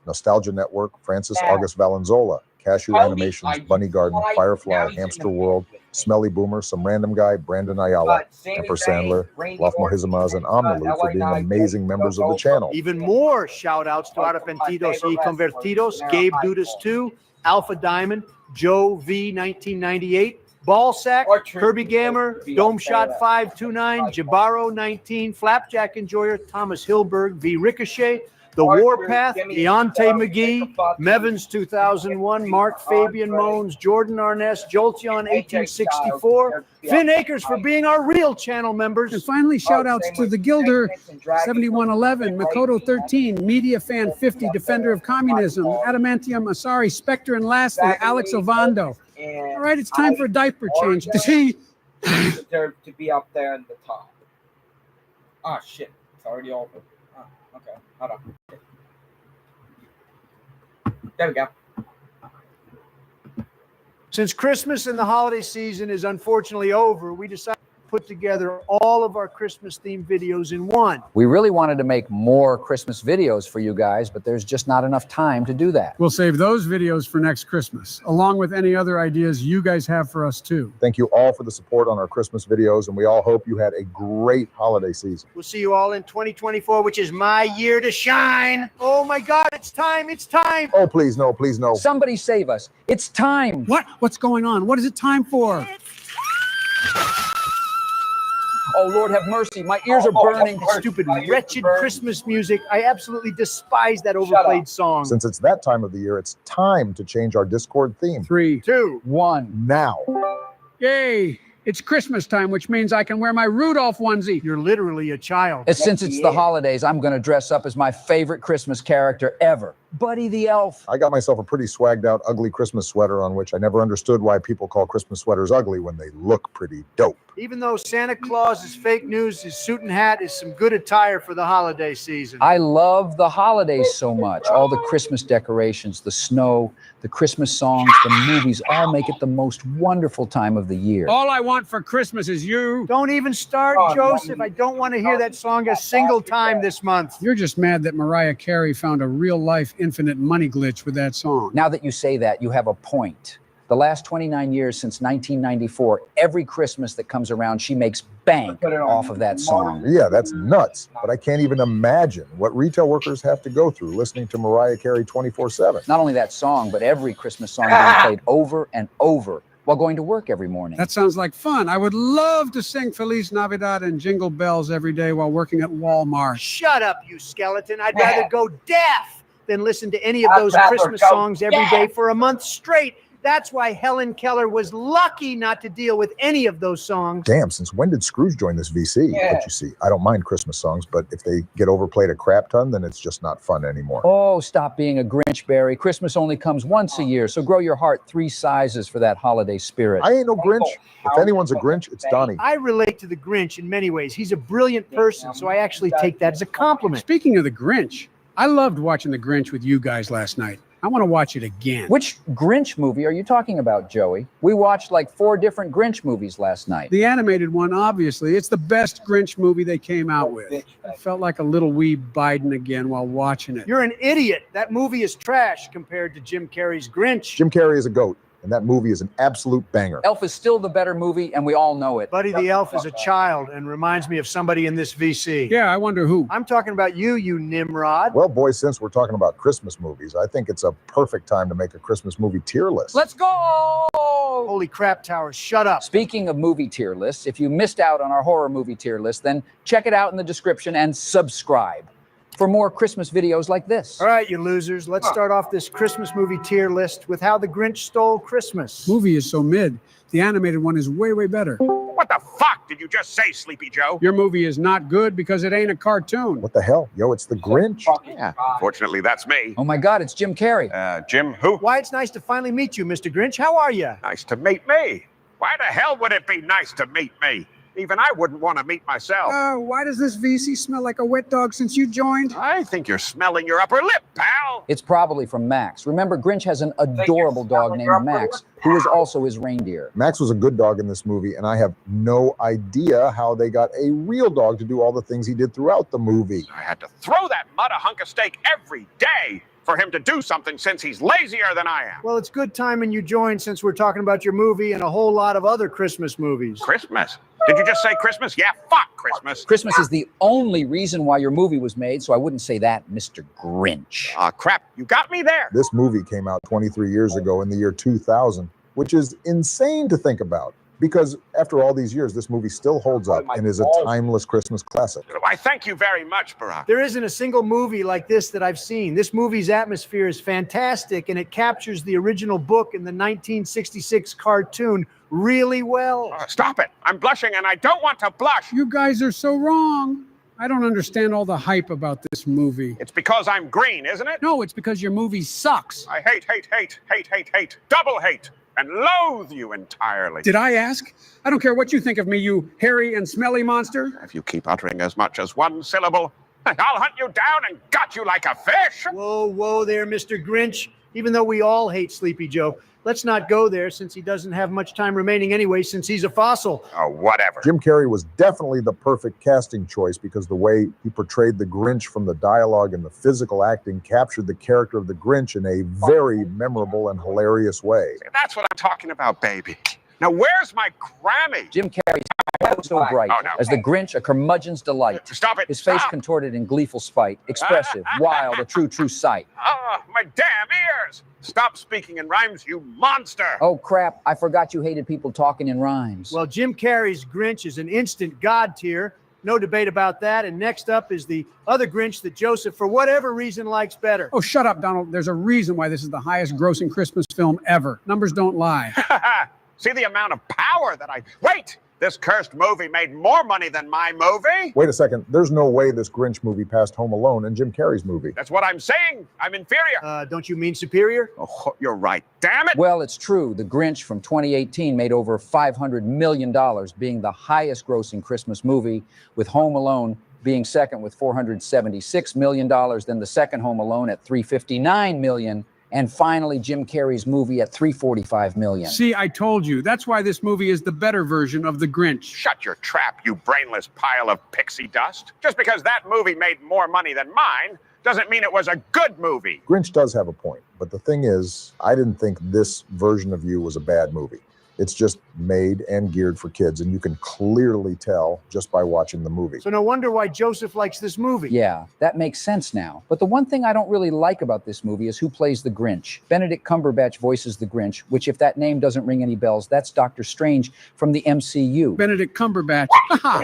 Nostalgia Network, Francis August Valenzola, Cashew Animations, Bunny Garden, Firefly, Hamster World, Smelly Boomer, Some Random Guy, Brandon Ayala, Emperor Sandler, Laf Mohizamaz, and Omnilu for being amazing members of the channel. Even more shout outs to Arrepentidos y Convertidos, Gabe Dudas 2, Alpha Diamond, Joe V 1998, Ballsack, Kirby Gamer, Dome Shot 529, Jabaro 19, Flapjack Enjoyer, Thomas Hilberg, V Ricochet, The Warpath, Deontay McGee, Mevins 2001, Mark Fabian Mones, Jordan Arness, Jolteon 1864, Finn Akers for being our real channel members. And finally, shout outs to the Gilder 7111, Makoto 13, Media Fan 50, Defender of Communism, Adamantium Asari, Spectre, and lastly, Alex Ovando. All right, it's time for a diaper change. Deserve to be up there in the top. Ah, shit. It's already over. Oh, okay. Hold on. There we go. Since Christmas and the holiday season is unfortunately over, we decided to put together all of our Christmas-themed videos in one. We really wanted to make more Christmas videos for you guys, but there's just not enough time to do that. We'll save those videos for next Christmas, along with any other ideas you guys have for us too. Thank you all for the support on our Christmas videos, and we all hope you had a great holiday season. We'll see you all in 2024, which is my year to shine. Oh my God, it's time, it's time. Oh, please no, please no. Somebody save us. It's time. What? What's going on? What is it time for? Oh, Lord, have mercy. My ears are burning. Stupid, wretched Christmas music. I absolutely despise that overplayed song. Since it's that time of the year, it's time to change our Discord theme. 3, 2, 1. Now. Yay! It's Christmas time, which means I can wear my Rudolph onesie. You're literally a child. Since it's the holidays, I'm going to dress up as my favorite Christmas character ever, Buddy the Elf. I got myself a pretty swagged out, ugly Christmas sweater on which I never understood why people call Christmas sweaters ugly when they look pretty dope. Even though Santa Claus is fake news, his suit and hat is some good attire for the holiday season. I love the holidays so much. All the Christmas decorations, the snow, the Christmas songs, the movies all make it the most wonderful time of the year. All I want for Christmas is you. Don't even start, Joseph. I don't want to hear that song a single time this month. You're just mad that Mariah Carey found a real-life infinite money glitch with that song. Now that you say that, you have a point. The last 29 years since 1994, every Christmas that comes around, she makes bank off of that song. Yeah, that's nuts. But I can't even imagine what retail workers have to go through listening to Mariah Carey 24/7. Not only that song, but every Christmas song being played over and over while going to work every morning. That sounds like fun. I would love to sing Feliz Navidad and Jingle Bells every day while working at Walmart. Shut up, you skeleton. I'd rather go deaf than listen to any of those Christmas songs every day for a month straight. That's why Helen Keller was lucky not to deal with any of those songs. Damn, since when did Scrooge join this VC? But you see, I don't mind Christmas songs, but if they get overplayed a crap ton, then it's just not fun anymore. Oh, stop being a Grinch, Barry. Christmas only comes once a year, so grow your heart 3 sizes for that holiday spirit. I ain't no Grinch. If anyone's a Grinch, it's Donnie. I relate to the Grinch in many ways. He's a brilliant person, so I actually take that as a compliment. Speaking of the Grinch, I loved watching the Grinch with you guys last night. I want to watch it again. Which Grinch movie are you talking about, Joey? We watched like 4 different Grinch movies last night. The animated one, obviously. It's the best Grinch movie they came out with. I felt like a little wee Biden again while watching it. You're an idiot. That movie is trash compared to Jim Carrey's Grinch. Jim Carrey is a goat, and that movie is an absolute banger. Elf is still the better movie, and we all know it. Buddy the Elf is a child and reminds me of somebody in this VC. Yeah, I wonder who. I'm talking about you, you Nimrod. Well, boys, since we're talking about Christmas movies, I think it's a perfect time to make a Christmas movie tier list. Let's go! Holy crap, Towers, shut up. Speaking of movie tier lists, if you missed out on our horror movie tier list, then check it out in the description and subscribe for more Christmas videos like this. All right, you losers, let's start off this Christmas movie tier list with How the Grinch Stole Christmas. Movie is so mid. The animated one is way, way better. What the fuck did you just say, Sleepy Joe? Your movie is not good because it ain't a cartoon. What the hell? Yo, it's the Grinch. Yeah, fortunately, that's me. Oh my God, it's Jim Carrey. Jim who? Why, it's nice to finally meet you, Mr. Grinch. How are you? Nice to meet me. Why the hell would it be nice to meet me? Even I wouldn't want to meet myself. Why does this VC smell like a wet dog since you joined? I think you're smelling your upper lip, pal. It's probably from Max. Remember, Grinch has an adorable dog named Max, who is also his reindeer. Max was a good dog in this movie, and I have no idea how they got a real dog to do all the things he did throughout the movie. I had to throw that mutt a hunk of steak every day for him to do something since he's lazier than I am. Well, it's good timing you joined since we're talking about your movie and a whole lot of other Christmas movies. Christmas? Did you just say Christmas? Yeah, fuck Christmas. Christmas is the only reason why your movie was made, so I wouldn't say that, Mr. Grinch. Ah, crap. You got me there. This movie came out 23 years ago in the year 2000, which is insane to think about. Because after all these years, this movie still holds up and is a timeless Christmas classic. Why, thank you very much, Barack. There isn't a single movie like this that I've seen. This movie's atmosphere is fantastic, and it captures the original book in the 1966 cartoon really well. Stop it. I'm blushing, and I don't want to blush. You guys are so wrong. I don't understand all the hype about this movie. It's because I'm green, isn't it? No, it's because your movie sucks. I hate, double hate, and loathe you entirely. Did I ask? I don't care what you think of me, you hairy and smelly monster. If you keep uttering as much as one syllable, I'll hunt you down and gut you like a fish. Whoa, whoa there, Mr. Grinch. even though we all hate Sleepy Joe. Let's not go there since he doesn't have much time remaining anyway, since he's a fossil. Oh, whatever. Jim Carrey was definitely the perfect casting choice because the way he portrayed the Grinch from the dialogue and the physical acting captured the character of the Grinch in a very memorable and hilarious way. That's what I'm talking about, baby. Now, where's my Grammy? Jim Carrey's eyes were so bright as the Grinch, a curmudgeon's delight. Stop it! His face contorted in gleeful spite, expressive, wild, a true sight. Ah, my damn ears! Stop speaking in rhymes, you monster! Oh, crap. I forgot you hated people talking in rhymes. Well, Jim Carrey's Grinch is an instant God tier. No debate about that. And next up is the other Grinch that Joseph, for whatever reason, likes better. Oh, shut up, Donald. There's a reason why this is the highest grossing Christmas film ever. Numbers don't lie. See the amount of power that I... Wait! This cursed movie made more money than my movie? Wait a second. There's no way this Grinch movie passed Home Alone and Jim Carrey's movie. That's what I'm saying. I'm inferior. Don't you mean superior? Oh, you're right. Damn it! Well, it's true. The Grinch from 2018 made over $500 million, being the highest grossing Christmas movie, with Home Alone being second with $476 million, then the second Home Alone at $359 million, and finally Jim Carrey's movie at $345 million. See, I told you. That's why this movie is the better version of The Grinch. Shut your trap, you brainless pile of pixie dust. Just because that movie made more money than mine doesn't mean it was a good movie. Grinch does have a point, but the thing is, I didn't think this version of you was a bad movie. It's just made and geared for kids, and you can clearly tell just by watching the movie. So no wonder why Joseph likes this movie. Yeah, that makes sense now. But the one thing I don't really like about this movie is who plays the Grinch. Benedict Cumberbatch voices the Grinch, which, if that name doesn't ring any bells, that's Doctor Strange from the MCU. Benedict Cumberbatch.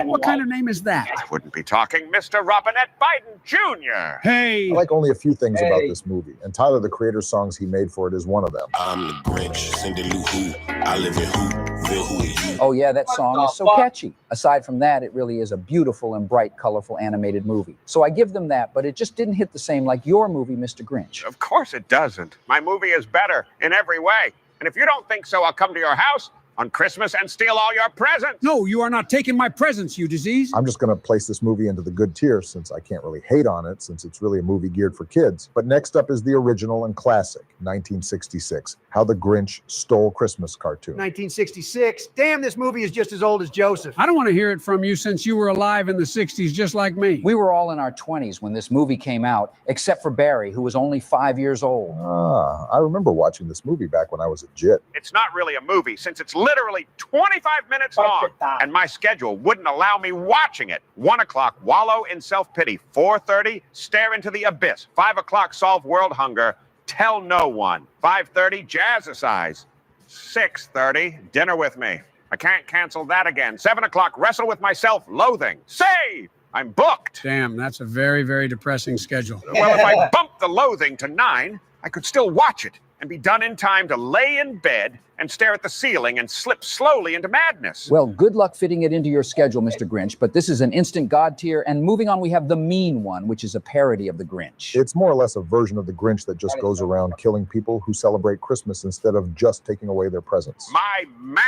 What kind of name is that? I wouldn't be talking Mr. Robinette Biden Jr. Hey! I like only a few things about this movie, and Tyler, the Creator's songs he made for it, is one of them. I'm the Grinch, Cindy Lou Who, I live in Whoville, who are you? Oh yeah, that song is so catchy. Aside from that, it really is a beautiful and bright, colorful animated movie. So I give them that, but it just didn't hit the same like your movie, Mr. Grinch. Of course it doesn't. My movie is better in every way. And if you don't think so, I'll come to your house on Christmas and steal all your presents. No, you are not taking my presents, you disease. I'm just going to place this movie into the good tier since I can't really hate on it since it's really a movie geared for kids. But next up is the original and classic, 1966, How the Grinch Stole Christmas cartoon. 1966. Damn, this movie is just as old as Joseph. I don't want to hear it from you since you were alive in the 60s just like me. We were all in our 20s when this movie came out, except for Barry, who was only 5 years old. I remember watching this movie back when I was a jit. It's not really a movie since it's literally 25 minutes long, and my schedule wouldn't allow me watching it. 1 o'clock, wallow in self-pity. 4:30, stare into the abyss. 5 o'clock, solve world hunger. Tell no one. 5:30, jazzercise. 6:30, dinner with me. I can't cancel that again. 7 o'clock, wrestle with myself, loathing. Save! I'm booked. Damn, that's a very, very depressing schedule. Well, if I bump the loathing to 9, I could still watch it and be done in time to lay in bed and stare at the ceiling and slip slowly into madness. Well, good luck fitting it into your schedule, Mr. Grinch, but this is an instant God tier. And moving on, we have The Mean One, which is a parody of the Grinch. It's more or less a version of the Grinch that just goes around killing people who celebrate Christmas instead of just taking away their presents. My man!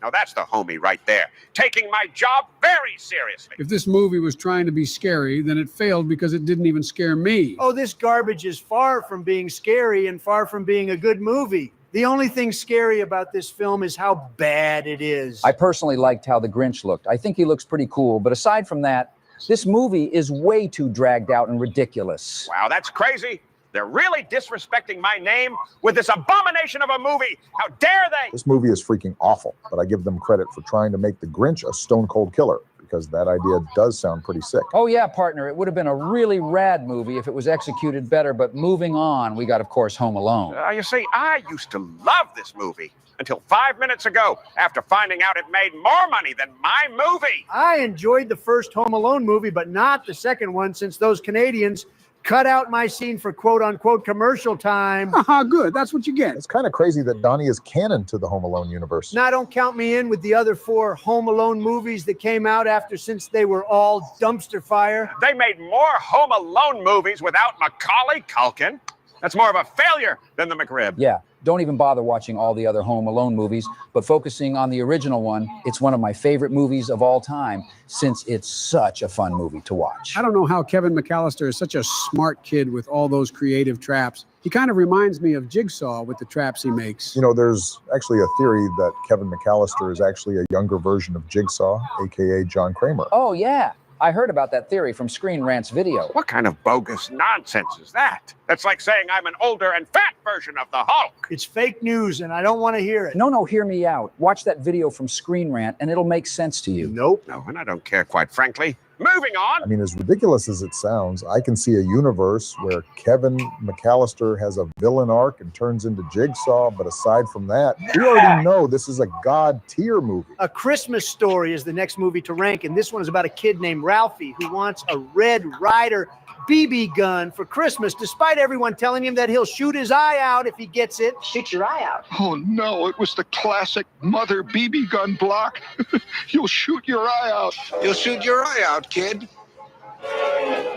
Now that's the homie right there, taking my job very seriously. If this movie was trying to be scary, then it failed because it didn't even scare me. Oh, this garbage is far from being scary and far from being a good movie. The only thing scary about this film is how bad it is. I personally liked how the Grinch looked. I think he looks pretty cool, but aside from that, this movie is way too dragged out and ridiculous. Wow, that's crazy. They're really disrespecting my name with this abomination of a movie. How dare they? This movie is freaking awful, but I give them credit for trying to make the Grinch a stone cold killer, because that idea does sound pretty sick. Oh yeah, partner, it would have been a really rad movie if it was executed better, but moving on, we got, of course, Home Alone. You see, I used to love this movie until 5 minutes ago, after finding out it made more money than my movie. I enjoyed the first Home Alone movie, but not the second one, since those Canadians cut out my scene for quote-unquote commercial time. Haha, good. That's what you get. It's kind of crazy that Donnie is canon to the Home Alone universe. Now, don't count me in with the other 4 Home Alone movies that came out after, since they were all dumpster fire. They made more Home Alone movies without Macaulay Culkin. That's more of a failure than the McRib. Yeah, don't even bother watching all the other Home Alone movies, but focusing on the original one, it's one of my favorite movies of all time, since it's such a fun movie to watch. I don't know how Kevin McAllister is such a smart kid with all those creative traps. He kind of reminds me of Jigsaw with the traps he makes. You know, there's actually a theory that Kevin McAllister is actually a younger version of Jigsaw, aka John Kramer. Oh, yeah. I heard about that theory from Screen Rant's video. What kind of bogus nonsense is that? That's like saying I'm an older and fat version of the Hulk. It's fake news, and I don't want to hear it. No, hear me out. Watch that video from Screen Rant, and it'll make sense to you. Nope. No, and I don't care, quite frankly. Moving on. I mean, as ridiculous as it sounds, I can see a universe where Kevin McAllister has a villain arc and turns into Jigsaw, but aside from that, we already know this is a God tier movie. A Christmas Story is the next movie to rank, and this one is about a kid named Ralphie who wants a Red Ryder BB gun for Christmas, despite everyone telling him that he'll shoot his eye out if he gets it. Shoot your eye out. Oh no, it was the classic mother BB gun block. You'll shoot your eye out. You'll shoot your eye out, kid.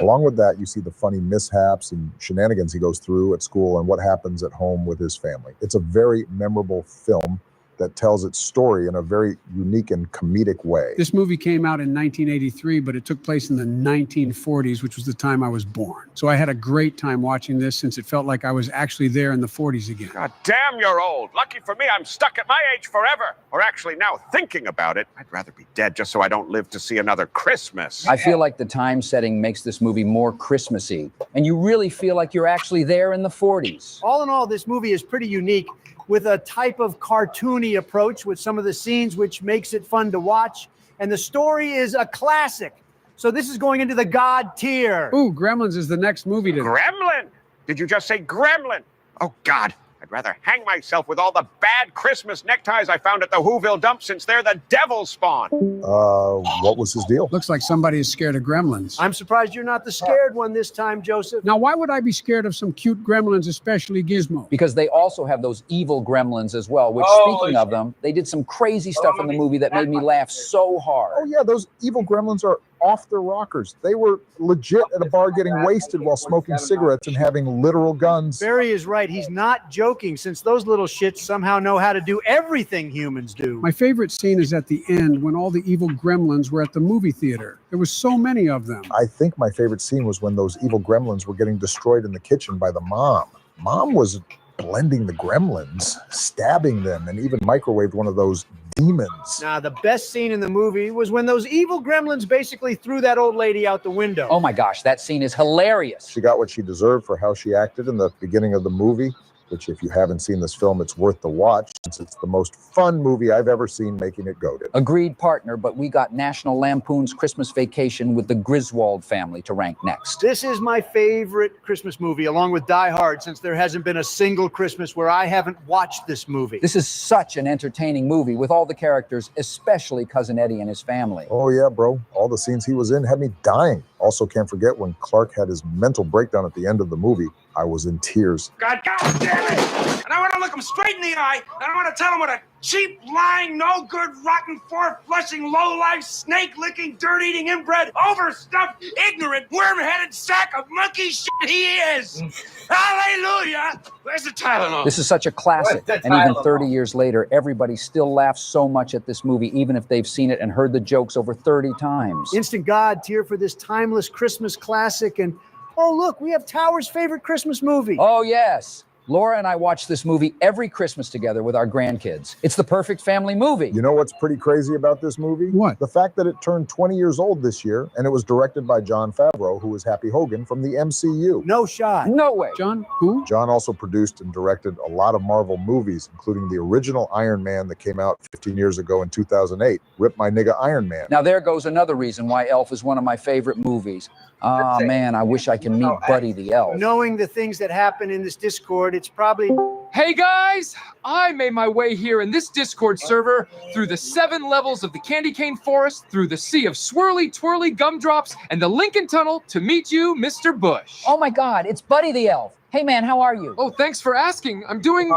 Along with that, you see the funny mishaps and shenanigans he goes through at school and what happens at home with his family. It's a very memorable film that tells its story in a very unique and comedic way. This movie came out in 1983, but it took place in the 1940s, which was the time I was born. So I had a great time watching this since it felt like I was actually there in the 40s again. God damn, you're old. Lucky for me, I'm stuck at my age forever. Or actually, now thinking about it, I'd rather be dead just so I don't live to see another Christmas. I feel like the time setting makes this movie more Christmassy, and you really feel like you're actually there in the 40s. All in all, this movie is pretty unique, with a type of cartoony approach with some of the scenes, which makes it fun to watch. And the story is a classic. So this is going into the God tier. Ooh, Gremlins is the next movie to... Gremlin? Did you just say gremlin? Oh, God. I'd rather hang myself with all the bad Christmas neckties I found at the Whoville dump since they're the devil's spawn. What was his deal? Looks like somebody is scared of gremlins. I'm surprised you're not the scared one this time, Joseph. Now, why would I be scared of some cute gremlins, especially Gizmo? Because they also have those evil gremlins as well, which, speaking of them, they did some crazy stuff in the movie that made me laugh so hard. Oh, yeah, those evil gremlins are off their rockers. They were legit at a bar getting wasted while smoking cigarettes and having literal guns. Barry is right. He's not joking, since those little shits somehow know how to do everything humans do. My favorite scene is at the end when all the evil gremlins were at the movie theater. There was so many of them. I think my favorite scene was when those evil gremlins were getting destroyed in the kitchen by the mom. Mom was blending the gremlins, stabbing them, and even microwaved one of those demons. Now, the best scene in the movie was when those evil gremlins basically threw that old lady out the window. Oh my gosh, that scene is hilarious. She got what she deserved for how she acted in the beginning of the movie, which if you haven't seen this film, it's worth the watch since it's the most fun movie I've ever seen, making it goated. Agreed, partner, but we got National Lampoon's Christmas Vacation with the Griswold family to rank next. This is my favorite Christmas movie, along with Die Hard, since there hasn't been a single Christmas where I haven't watched this movie. This is such an entertaining movie with all the characters, especially Cousin Eddie and his family. Oh yeah, bro. All the scenes he was in had me dying. Also, can't forget when Clark had his mental breakdown at the end of the movie. I was in tears. God damn it! And I want to look him straight in the eye, and I want to tell him what a cheap, lying, no good, rotten, four-flushing, low-life, snake-licking, dirt-eating, inbred, overstuffed, ignorant, worm-headed sack of monkey shit he is! Hallelujah! Where's the Tylenol? This is such a classic, and even 30 years later, everybody still laughs so much at this movie, even if they've seen it and heard the jokes over 30 times. Instant God tier for this timeless Christmas classic. And oh, look, we have Tower's favorite Christmas movie. Oh, yes. Laura and I watch this movie every Christmas together with our grandkids. It's the perfect family movie. You know what's pretty crazy about this movie? What? The fact that it turned 20 years old this year, and it was directed by Jon Favreau, who is Happy Hogan from the MCU. No shot. No way. John, who? John also produced and directed a lot of Marvel movies, including the original Iron Man that came out 15 years ago in 2008. Rip my nigga Iron Man. Now there goes another reason why Elf is one of my favorite movies. Ah, man, I wish I could meet Buddy the Elf. Knowing the things that happen in this Discord, it's probably... Hey guys, I made my way here in this Discord server through the 7 levels of the Candy Cane Forest, through the sea of swirly twirly gumdrops, and the Lincoln Tunnel to meet you, Mr. Bush. Oh my God, it's Buddy the Elf. Hey man, how are you? Oh, thanks for asking. I'm doing...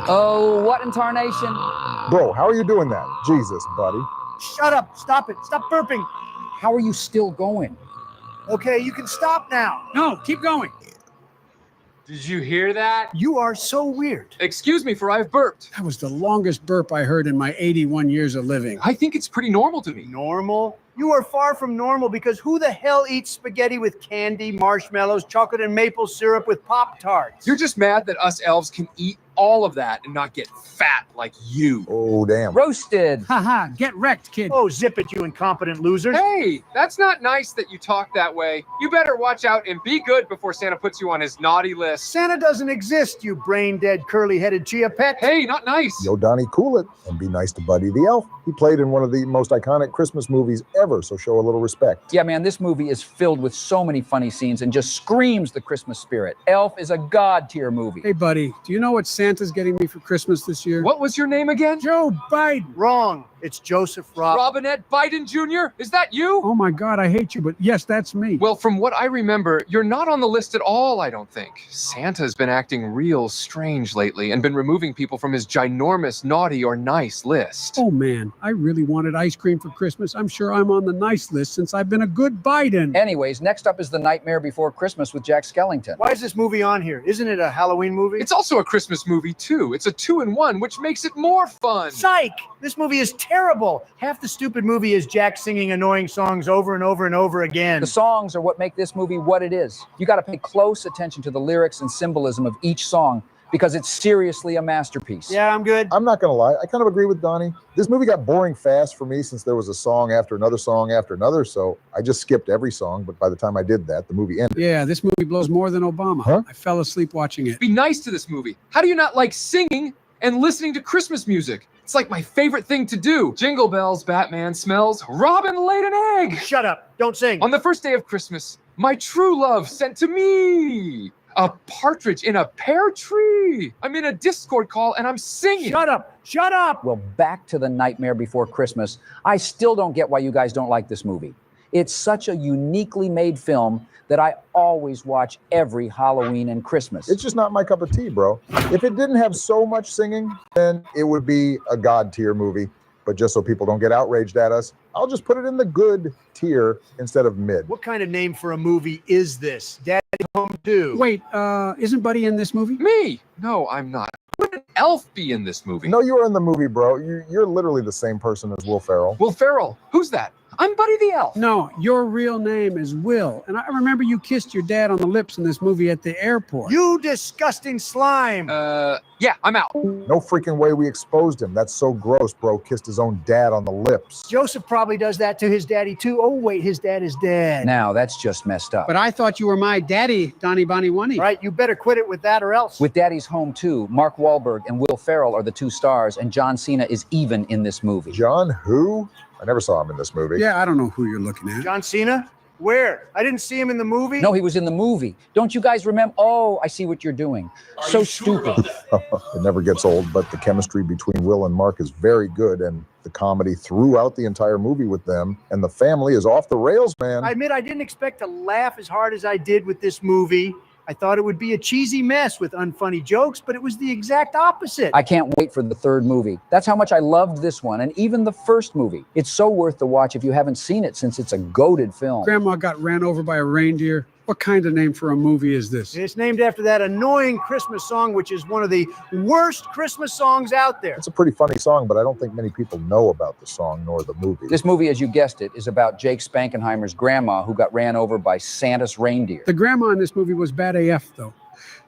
Oh, what in tarnation? Bro, how are you doing that? Jesus, buddy. Shut up. Stop it. Stop burping. How are you still going? Okay, you can stop now. No, keep going. Did you hear that? You are so weird. Excuse me for I've burped. That was the longest burp I heard in my 81 years of living. I think it's pretty normal to me. Normal? You are far from normal because who the hell eats spaghetti with candy, marshmallows, chocolate, and maple syrup with Pop-Tarts? You're just mad that us elves can eat all of that and not get fat like you. Oh, damn. Roasted. Haha, get wrecked, kid. Oh, zip it, you incompetent losers. Hey, that's not nice that you talk that way. You better watch out and be good before Santa puts you on his naughty list. Santa doesn't exist, you brain-dead, curly-headed chia pet. Hey, not nice. Yo, Donnie, cool it and be nice to Buddy the Elf. He played in one of the most iconic Christmas movies ever, so show a little respect. Yeah, man, this movie is filled with so many funny scenes and just screams the Christmas spirit. Elf is a god-tier movie. Hey, buddy, do you know what Santa's getting me for Christmas this year? What was your name again? Joe Biden. Wrong. It's Joseph Robinette Biden Jr.? Is that you? Oh my God, I hate you, but yes, that's me. Well, from what I remember, you're not on the list at all, I don't think. Santa's been acting real strange lately and been removing people from his ginormous naughty or nice list. Oh man, I really wanted ice cream for Christmas. I'm sure I'm on the nice list since I've been a good Biden. Anyways, next up is The Nightmare Before Christmas with Jack Skellington. Why is this movie on here? Isn't it a Halloween movie? It's also a Christmas movie, too. It's a 2-in-1, which makes it more fun. Psych! This movie is terrible. Half the stupid movie is Jack singing annoying songs over and over and over again. The songs are what make this movie what it is. You got to pay close attention to the lyrics and symbolism of each song because it's seriously a masterpiece. Yeah, I'm good. I'm not going to lie. I kind of agree with Donnie. This movie got boring fast for me since there was a song after another song after another, so I just skipped every song, but by the time I did that, the movie ended. Yeah, this movie blows more than Obama. Huh? I fell asleep watching it. Be nice to this movie. How do you not like singing and listening to Christmas music? It's like my favorite thing to do. Jingle bells, Batman smells, Robin laid an egg. Shut up. Don't sing. On the first day of Christmas, my true love sent to me a partridge in a pear tree. I'm in a Discord call and I'm singing. Shut up. Shut up. Well, back to The Nightmare Before Christmas. I still don't get why you guys don't like this movie. It's such a uniquely made film that I always watch every Halloween and Christmas. It's just not my cup of tea, bro. If it didn't have so much singing, then it would be a god tier movie. But just so people don't get outraged at us, I'll just put it in the good tier instead of mid. What kind of name for a movie is this? Daddy Home 2. Wait, isn't Buddy in this movie? Me? No, I'm not. Would an elf be in this movie? No, you are in the movie, bro. You're literally the same person as Will Ferrell. Will Ferrell? Who's that? I'm Buddy the Elf. No, your real name is Will. And I remember you kissed your dad on the lips in this movie at the airport. You disgusting slime. Yeah, I'm out. No freaking way we exposed him. That's so gross, bro. Kissed his own dad on the lips. Joseph probably does that to his daddy too. Oh, wait, his dad is dead. Now, that's just messed up. But I thought you were my daddy, Donnie Bonnie Wunny. Right, you better quit it with that or else. With Daddy's Home 2, Mark Wahlberg and Will Ferrell are the two stars, and John Cena is even in this movie. John who? I never saw him in this movie. Yeah, I don't know who you're looking at. John Cena? Where? I didn't see him in the movie. No, he was in the movie. Don't you guys remember? Oh, I see what you're doing. So stupid. It never gets old, but the chemistry between Will and Mark is very good, and the comedy throughout the entire movie with them, and the family is off the rails, man. I admit I didn't expect to laugh as hard as I did with this movie. I thought it would be a cheesy mess with unfunny jokes, but it was the exact opposite. I can't wait for the third movie. That's how much I loved this one, and even the first movie. It's so worth the watch if you haven't seen it, since it's a goated film. Grandma got ran over by a reindeer. What kind of name for a movie is this? It's named after that annoying Christmas song, which is one of the worst Christmas songs out there. It's a pretty funny song, but I don't think many people know about the song nor the movie. This movie, as you guessed it, is about Jake Spankenheimer's grandma who got ran over by Santa's reindeer. The grandma in this movie was bad AF, though.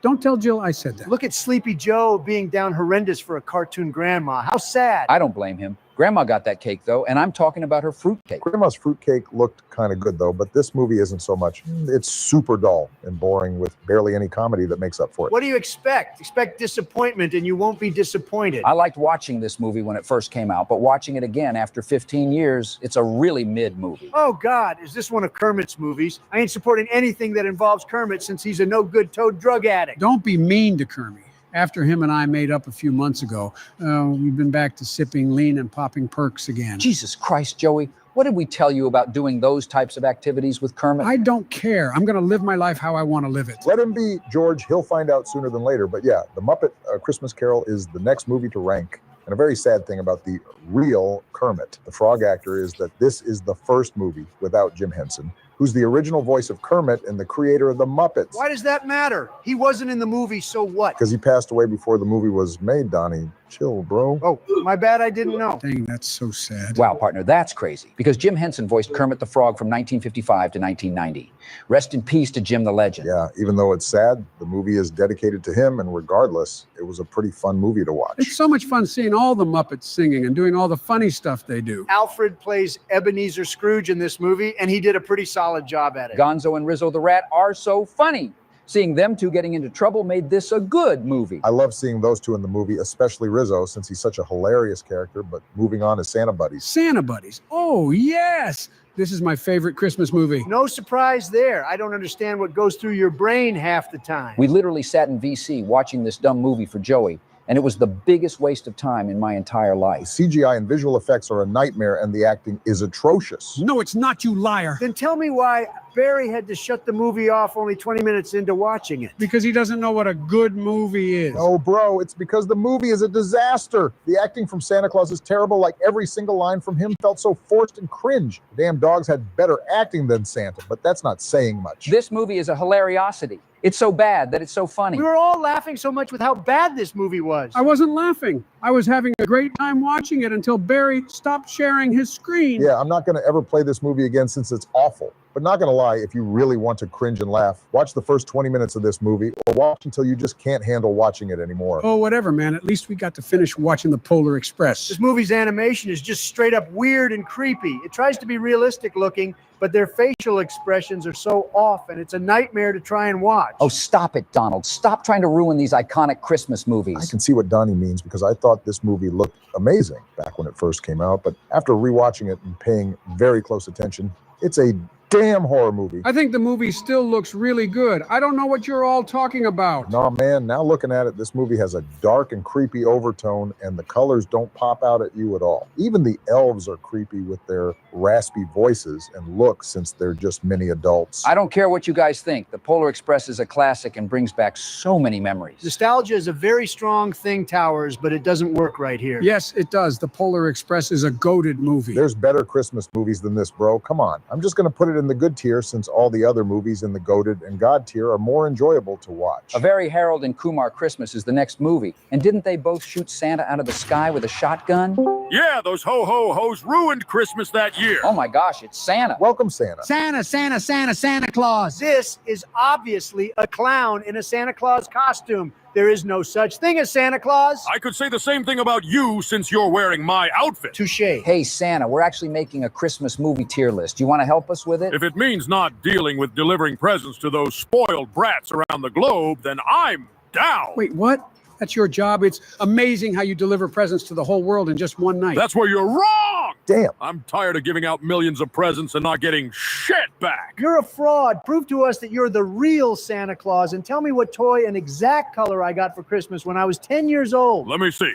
Don't tell Jill I said that. Look at Sleepy Joe being down horrendous for a cartoon grandma. How sad. I don't blame him. Grandma got that cake, though, and I'm talking about her fruitcake. Grandma's fruitcake looked kind of good, though, but this movie isn't so much. It's super dull and boring with barely any comedy that makes up for it. What do you expect? Expect disappointment and you won't be disappointed. I liked watching this movie when it first came out, but watching it again after 15 years, it's a really mid movie. Oh, God, is this one of Kermit's movies? I ain't supporting anything that involves Kermit since he's a no-good toad drug addict. Don't be mean to Kermit. After him and I made up a few months ago, we've been back to sipping lean and popping perks again. Jesus Christ, Joey. What did we tell you about doing those types of activities with Kermit? I don't care. I'm going to live my life how I want to live it. Let him be, George. He'll find out sooner than later. But yeah, The Muppet Christmas Carol is the next movie to rank. And a very sad thing about the real Kermit, the frog actor, is that this is the first movie without Jim Henson, who's the original voice of Kermit and the creator of the Muppets. Why does that matter? He wasn't in the movie, so what? Because he passed away before the movie was made, Donnie. Chill, bro. Oh, my bad, I didn't know. Dang, that's so sad. Wow, partner, that's crazy. Because Jim Henson voiced Kermit the Frog from 1955 to 1990. Rest in peace to Jim the Legend. Yeah, even though it's sad, the movie is dedicated to him, and regardless, it was a pretty fun movie to watch. It's so much fun seeing all the Muppets singing and doing all the funny stuff they do. Alfred plays Ebenezer Scrooge in this movie, and he did a pretty solid job at it. Gonzo and Rizzo the Rat are so funny. Seeing them two getting into trouble made this a good movie. I love seeing those two in the movie, especially Rizzo, since he's such a hilarious character, but moving on to Santa Buddies. Santa Buddies. Oh, yes. This is my favorite Christmas movie. No surprise there. I don't understand what goes through your brain half the time. We literally sat in VC watching this dumb movie for Joey, and it was the biggest waste of time in my entire life. CGI and visual effects are a nightmare, and the acting is atrocious. No, it's not, you liar. Then tell me why Barry had to shut the movie off only 20 minutes into watching it. Because he doesn't know what a good movie is. No, bro, it's because the movie is a disaster. The acting from Santa Claus is terrible. Like every single line from him felt so forced and cringe. The damn dogs had better acting than Santa, but that's not saying much. This movie is a hilariosity. It's so bad that it's so funny. We were all laughing so much with how bad this movie was. I wasn't laughing. I was having a great time watching it until Barry stopped sharing his screen. Yeah, I'm not going to ever play this movie again since it's awful. But not going to lie, if you really want to cringe and laugh, watch the first 20 minutes of this movie or watch until you just can't handle watching it anymore. Oh, whatever, man. At least we got to finish watching the Polar Express. This movie's animation is just straight up weird and creepy. It tries to be realistic looking, but their facial expressions are so off, and it's a nightmare to try and watch. Oh, stop it, Donald. Stop trying to ruin these iconic Christmas movies. I can see what Donnie means because I thought this movie looked amazing back when it first came out, but after rewatching it and paying very close attention, it's a damn horror movie. I think the movie still looks really good. I don't know what you're all talking about. No, man, now looking at it, this movie has a dark and creepy overtone, and the colors don't pop out at you at all. Even the elves are creepy with their raspy voices and looks, since they're just mini adults. I don't care what you guys think. The Polar Express is a classic and brings back so many memories. Nostalgia is a very strong thing, Towers, but it doesn't work right here. Yes, it does. The Polar Express is a goated movie. There's better Christmas movies than this, bro. Come on. I'm just going to put it in the good tier, since all the other movies in the goated and God tier are more enjoyable to watch. A Very Harold and Kumar Christmas is the next movie. And didn't they both shoot Santa out of the sky with a shotgun? Yeah, those ho-ho-hos ruined Christmas that year. Oh my gosh, it's Santa. Welcome, Santa. Santa Claus. This is obviously a clown in a Santa Claus costume. There is no such thing as Santa Claus. I could say the same thing about you since you're wearing my outfit. Touche. Hey, Santa, we're actually making a Christmas movie tier list. You want to help us with it? If it means not dealing with delivering presents to those spoiled brats around the globe, then I'm down. Wait, what? That's your job? It's amazing how you deliver presents to the whole world in just one night. That's where you're wrong! Damn. I'm tired of giving out millions of presents and not getting shit back. You're a fraud. Prove to us that you're the real Santa Claus and tell me what toy and exact color I got for Christmas when I was 10 years old. Let me see.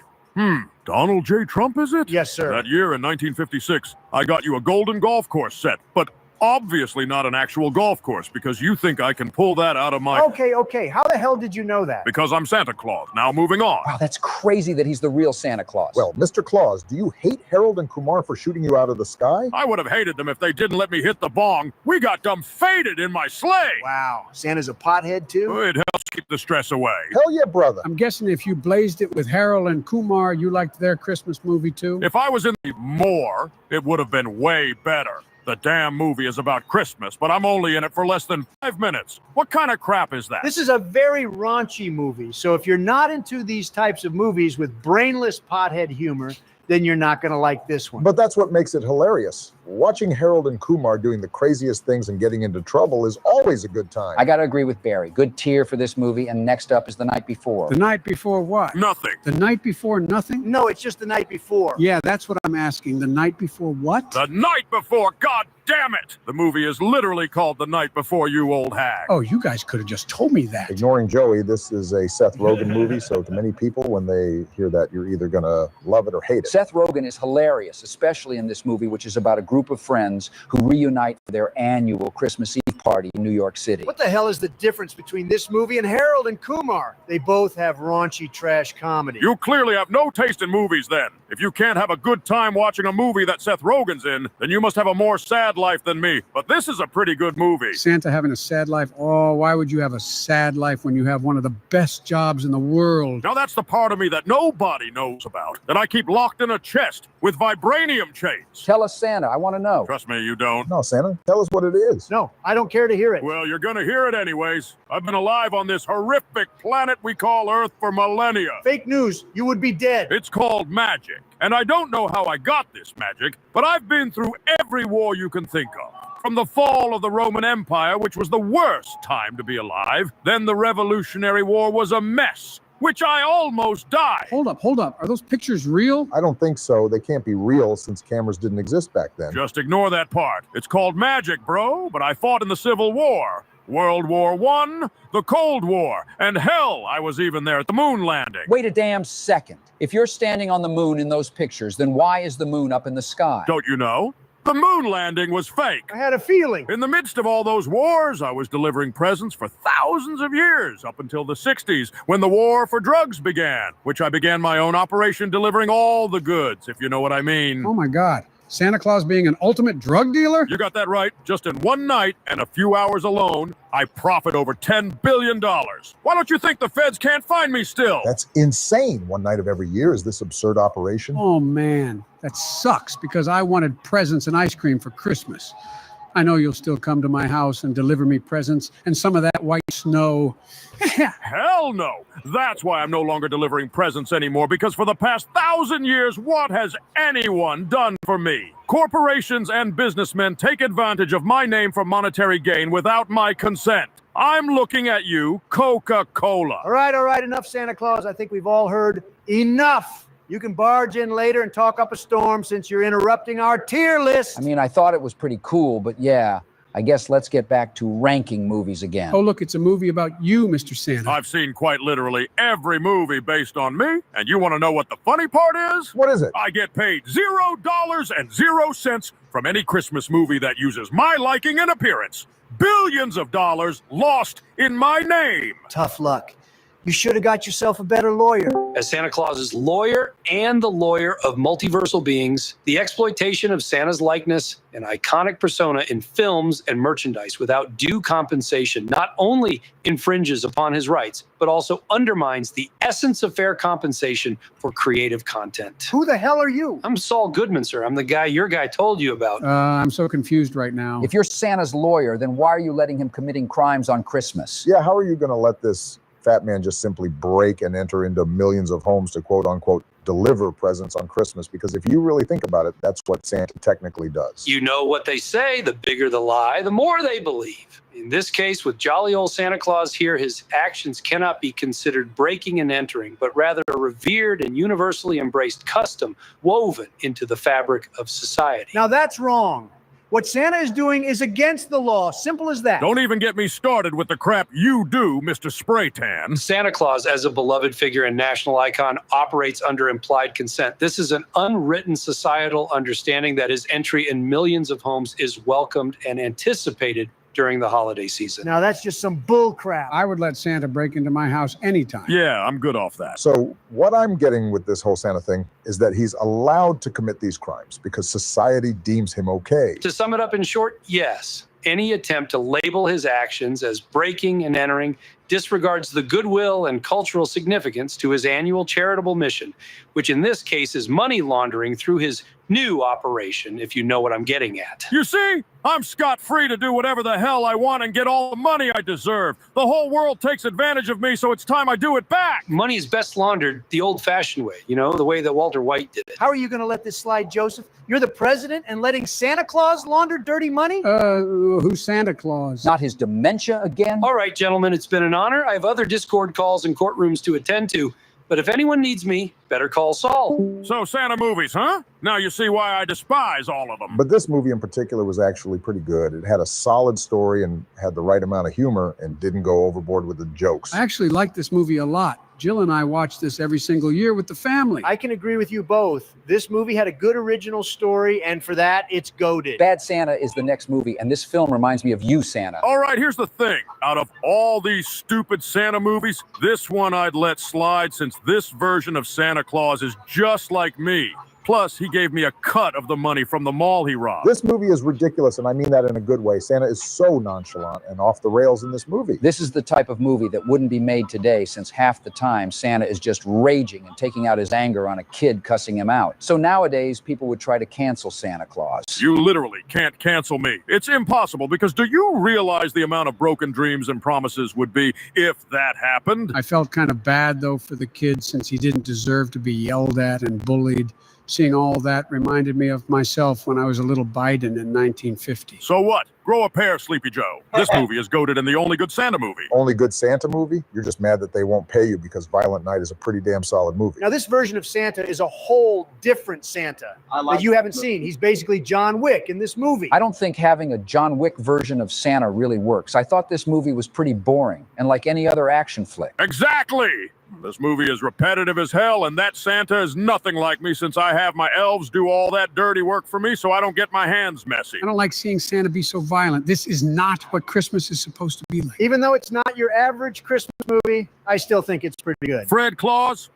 Donald J. Trump, is it? Yes, sir. That year in 1956, I got you a golden golf course set, but obviously not an actual golf course, because you think I can pull that out of my... Okay. How the hell did you know that? Because I'm Santa Claus. Now moving on. Wow, that's crazy that he's the real Santa Claus. Well, Mr. Claus, do you hate Harold and Kumar for shooting you out of the sky? I would have hated them if they didn't let me hit the bong. We got them faded in my sleigh. Wow, Santa's a pothead too? It helps keep the stress away. Hell yeah, brother. I'm guessing if you blazed it with Harold and Kumar, you liked their Christmas movie too? If I was in the more, it would have been way better. The damn movie is about Christmas, but I'm only in it for less than 5 minutes. What kind of crap is that? This is a very raunchy movie, so if you're not into these types of movies with brainless pothead humor, then you're not going to like this one. But that's what makes it hilarious. Watching Harold and Kumar doing the craziest things and getting into trouble is always a good time. I got to agree with Barry. Good tier for this movie, and next up is The Night Before. The Night Before what? Nothing. The Night Before nothing? No, it's just The Night Before. Yeah, that's what I'm asking. The Night Before what? The Night Before, God damn it! The movie is literally called The Night Before, you old hag. Oh, you guys could have just told me that. Ignoring Joey, this is a Seth Rogen movie, so to many people, when they hear that, you're either going to love it or hate it. Seth Rogen is hilarious, especially in this movie, which is about a group of friends who reunite for their annual Christmas Eve party in New York City. What the hell is the difference between this movie and Harold and Kumar? They both have raunchy trash comedy. You clearly have no taste in movies then. If you can't have a good time watching a movie that Seth Rogen's in, then you must have a more sad life than me. But this is a pretty good movie. Santa having a sad life? Oh, why would you have a sad life when you have one of the best jobs in the world? Now that's the part of me that nobody knows about, that I keep locked in a chest with vibranium chains. Tell us, Santa. I want to know. Trust me, you don't. No, Santa, tell us what it is. No, I don't care to hear it. Well, you're gonna hear it anyways. I've been alive on this horrific planet we call Earth for millennia. Fake news. You would be dead. It's called magic. And I don't know how I got this magic, but I've been through every war you can think of. From the fall of the Roman Empire, which was the worst time to be alive, then the Revolutionary War was a mess, which I almost died. Hold up. Are those pictures real? I don't think so. They can't be real since cameras didn't exist back then. Just ignore that part. It's called magic, bro, but I fought in the Civil War. World War I, the Cold War, and hell, I was even there at the moon landing. Wait a damn second. If you're standing on the moon in those pictures, then why is the moon up in the sky? Don't you know? The moon landing was fake. I had a feeling. In the midst of all those wars, I was delivering presents for thousands of years, up until the 60s, when the war for drugs began, which I began my own operation delivering all the goods, if you know what I mean. Oh my God. Santa Claus being an ultimate drug dealer? You got that right. Just in one night and a few hours alone, I profit over $10 billion. Why don't you think the feds can't find me still? That's insane. One night of every year is this absurd operation. Oh man, that sucks because I wanted presents and ice cream for Christmas. I know you'll still come to my house and deliver me presents and some of that white snow. Hell no. That's why I'm no longer delivering presents anymore, because for the past 1,000 years, what has anyone done for me? Corporations and businessmen take advantage of my name for monetary gain without my consent. I'm looking at you, Coca-Cola. All right, enough, Santa Claus. I think we've all heard enough. You can barge in later and talk up a storm since you're interrupting our tier list. I mean, I thought it was pretty cool, but yeah, I guess let's get back to ranking movies again. Oh, look, it's a movie about you, Mr. Santa. I've seen quite literally every movie based on me, and you want to know what the funny part is? What is it? I get paid $0.00 from any Christmas movie that uses my liking and appearance. Billions of dollars lost in my name. Tough luck. You should have got yourself a better lawyer. As Santa Claus's lawyer and the lawyer of multiversal beings, the exploitation of Santa's likeness and iconic persona in films and merchandise without due compensation not only infringes upon his rights, but also undermines the essence of fair compensation for creative content. Who the hell are you? I'm Saul Goodman, sir. I'm the guy your guy told you about. I'm so confused right now. If you're Santa's lawyer, then why are you letting him committing crimes on Christmas? Yeah, how are you going to let this fat man just simply break and enter into millions of homes to quote unquote deliver presents on Christmas? Because if you really think about it, that's what Santa technically does. You know what they say, the bigger the lie, the more they believe. In this case, with jolly old Santa Claus here, his actions cannot be considered breaking and entering, but rather a revered and universally embraced custom woven into the fabric of society. Now that's wrong. What Santa is doing is against the law. Simple as that. Don't even get me started with the crap you do, Mr. Spraytan. Santa Claus, as a beloved figure and national icon, operates under implied consent. This is an unwritten societal understanding that his entry in millions of homes is welcomed and anticipated during the holiday season. Now that's just some bull crap. I would let Santa break into my house anytime. Yeah, I'm good off that. So what I'm getting with this whole Santa thing is that he's allowed to commit these crimes because society deems him okay. To sum it up in short, yes. Any attempt to label his actions as breaking and entering disregards the goodwill and cultural significance to his annual charitable mission, which in this case is money laundering through his new operation, if you know what I'm getting at. You see, I'm scot-free to do whatever the hell I want and get all the money I deserve. The whole world takes advantage of me, so it's time I do it back. Money is best laundered the old-fashioned way, you know, the way that Walter White did it. How are you going to let this slide, Joseph? You're the president and letting Santa Claus launder dirty money? Who's Santa Claus? Not his dementia again? All right, gentlemen, it's been an honor. I have other Discord calls and courtrooms to attend to, but if anyone needs me, better call Saul. So Santa movies, huh? Now you see why I despise all of them. But this movie in particular was actually pretty good. It had a solid story and had the right amount of humor and didn't go overboard with the jokes. I actually like this movie a lot. Jill and I watch this every single year with the family. I can agree with you both. This movie had a good original story, and for that, it's goated. Bad Santa is the next movie, and this film reminds me of You, Santa. All right, here's the thing. Out of all these stupid Santa movies, this one I'd let slide since this version of Santa Claus is just like me. Plus, he gave me a cut of the money from the mall he robbed. This movie is ridiculous, and I mean that in a good way. Santa is so nonchalant and off the rails in this movie. This is the type of movie that wouldn't be made today, since half the time Santa is just raging and taking out his anger on a kid cussing him out. So nowadays, people would try to cancel Santa Claus. You literally can't cancel me. It's impossible, because do you realize the amount of broken dreams and promises would be if that happened? I felt kind of bad, though, for the kid, since he didn't deserve to be yelled at and bullied. Seeing all that reminded me of myself when I was a little Biden in 1950. So what? Grow a pair, Sleepy Joe. This movie is goated in the Only Good Santa movie. Only Good Santa movie? You're just mad that they won't pay you because Violent Night is a pretty damn solid movie. Now, this version of Santa is a whole different Santa that you haven't seen. He's basically John Wick in this movie. I don't think having a John Wick version of Santa really works. I thought this movie was pretty boring and like any other action flick. Exactly! This movie is repetitive as hell, and that Santa is nothing like me, since I have my elves do all that dirty work for me so I don't get my hands messy. I don't like seeing Santa be so violent. This is not what Christmas is supposed to be like. Even though it's not your average Christmas movie, I still think it's pretty good. Fred Claus?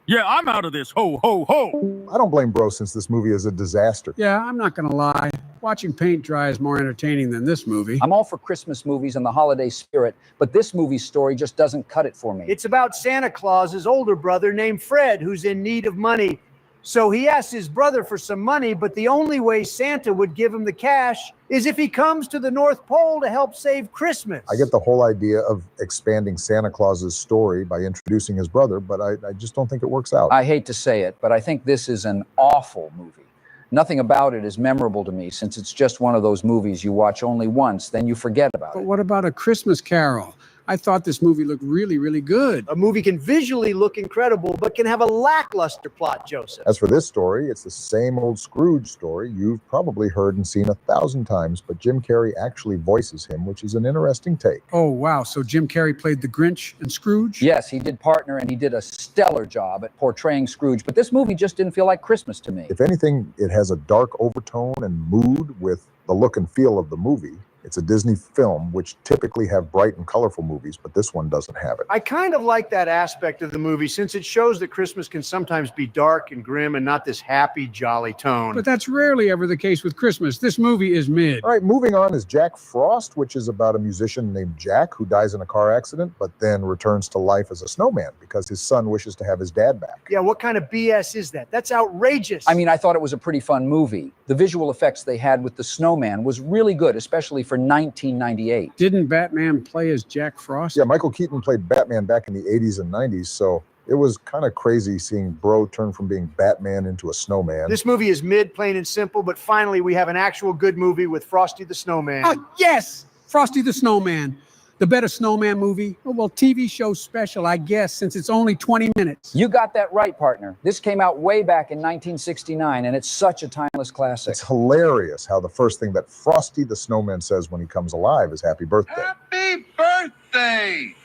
Yeah, I'm out of this. Ho, ho, ho. I don't blame Bro, since this movie is a disaster. Yeah, I'm not going to lie. Watching paint dry is more entertaining than this movie. I'm all for Christmas movies and the holiday spirit, but this movie's story just doesn't cut it for me. It's about Santa Claus's older brother named Fred, who's in need of money. So he asks his brother for some money, but the only way Santa would give him the cash is if he comes to the North Pole to help save Christmas. I get the whole idea of expanding Santa Claus's story by introducing his brother, but I just don't think it works out. I hate to say it, but I think this is an awful movie. Nothing about it is memorable to me, since it's just one of those movies you watch only once, then you forget about But it. what about A Christmas Carol? I thought this movie looked really, really good. A movie can visually look incredible, but can have a lackluster plot, Joseph. As for this story, it's the same old Scrooge story you've probably heard and seen 1,000 times, but Jim Carrey actually voices him, which is an interesting take. Oh, wow. So Jim Carrey played the Grinch and Scrooge? Yes, he did partner, and he did a stellar job at portraying Scrooge, but this movie just didn't feel like Christmas to me. If anything, it has a dark overtone and mood with the look and feel of the movie. It's a Disney film, which typically have bright and colorful movies, but this one doesn't have it. I kind of like that aspect of the movie, since it shows that Christmas can sometimes be dark and grim and not this happy, jolly tone. But that's rarely ever the case with Christmas. This movie is mid. All right, moving on is Jack Frost, which is about a musician named Jack who dies in a car accident, but then returns to life as a snowman because his son wishes to have his dad back. Yeah, what kind of BS is that? That's outrageous. I mean, I thought it was a pretty fun movie. The visual effects they had with the snowman was really good, especially for 1998. Didn't Batman play as Jack Frost? Yeah, Michael Keaton played Batman back in the 80s and 90s, so it was kind of crazy seeing Bro turn from being Batman into a snowman. This movie is mid, plain and simple, but finally we have an actual good movie with Frosty the Snowman. Oh, yes! Frosty the Snowman. The better snowman movie? Oh, well, TV show special, I guess, since it's only 20 minutes. You got that right, partner. This came out way back in 1969, and it's such a timeless classic. It's hilarious how the first thing that Frosty the Snowman says when he comes alive is happy birthday. Happy birthday!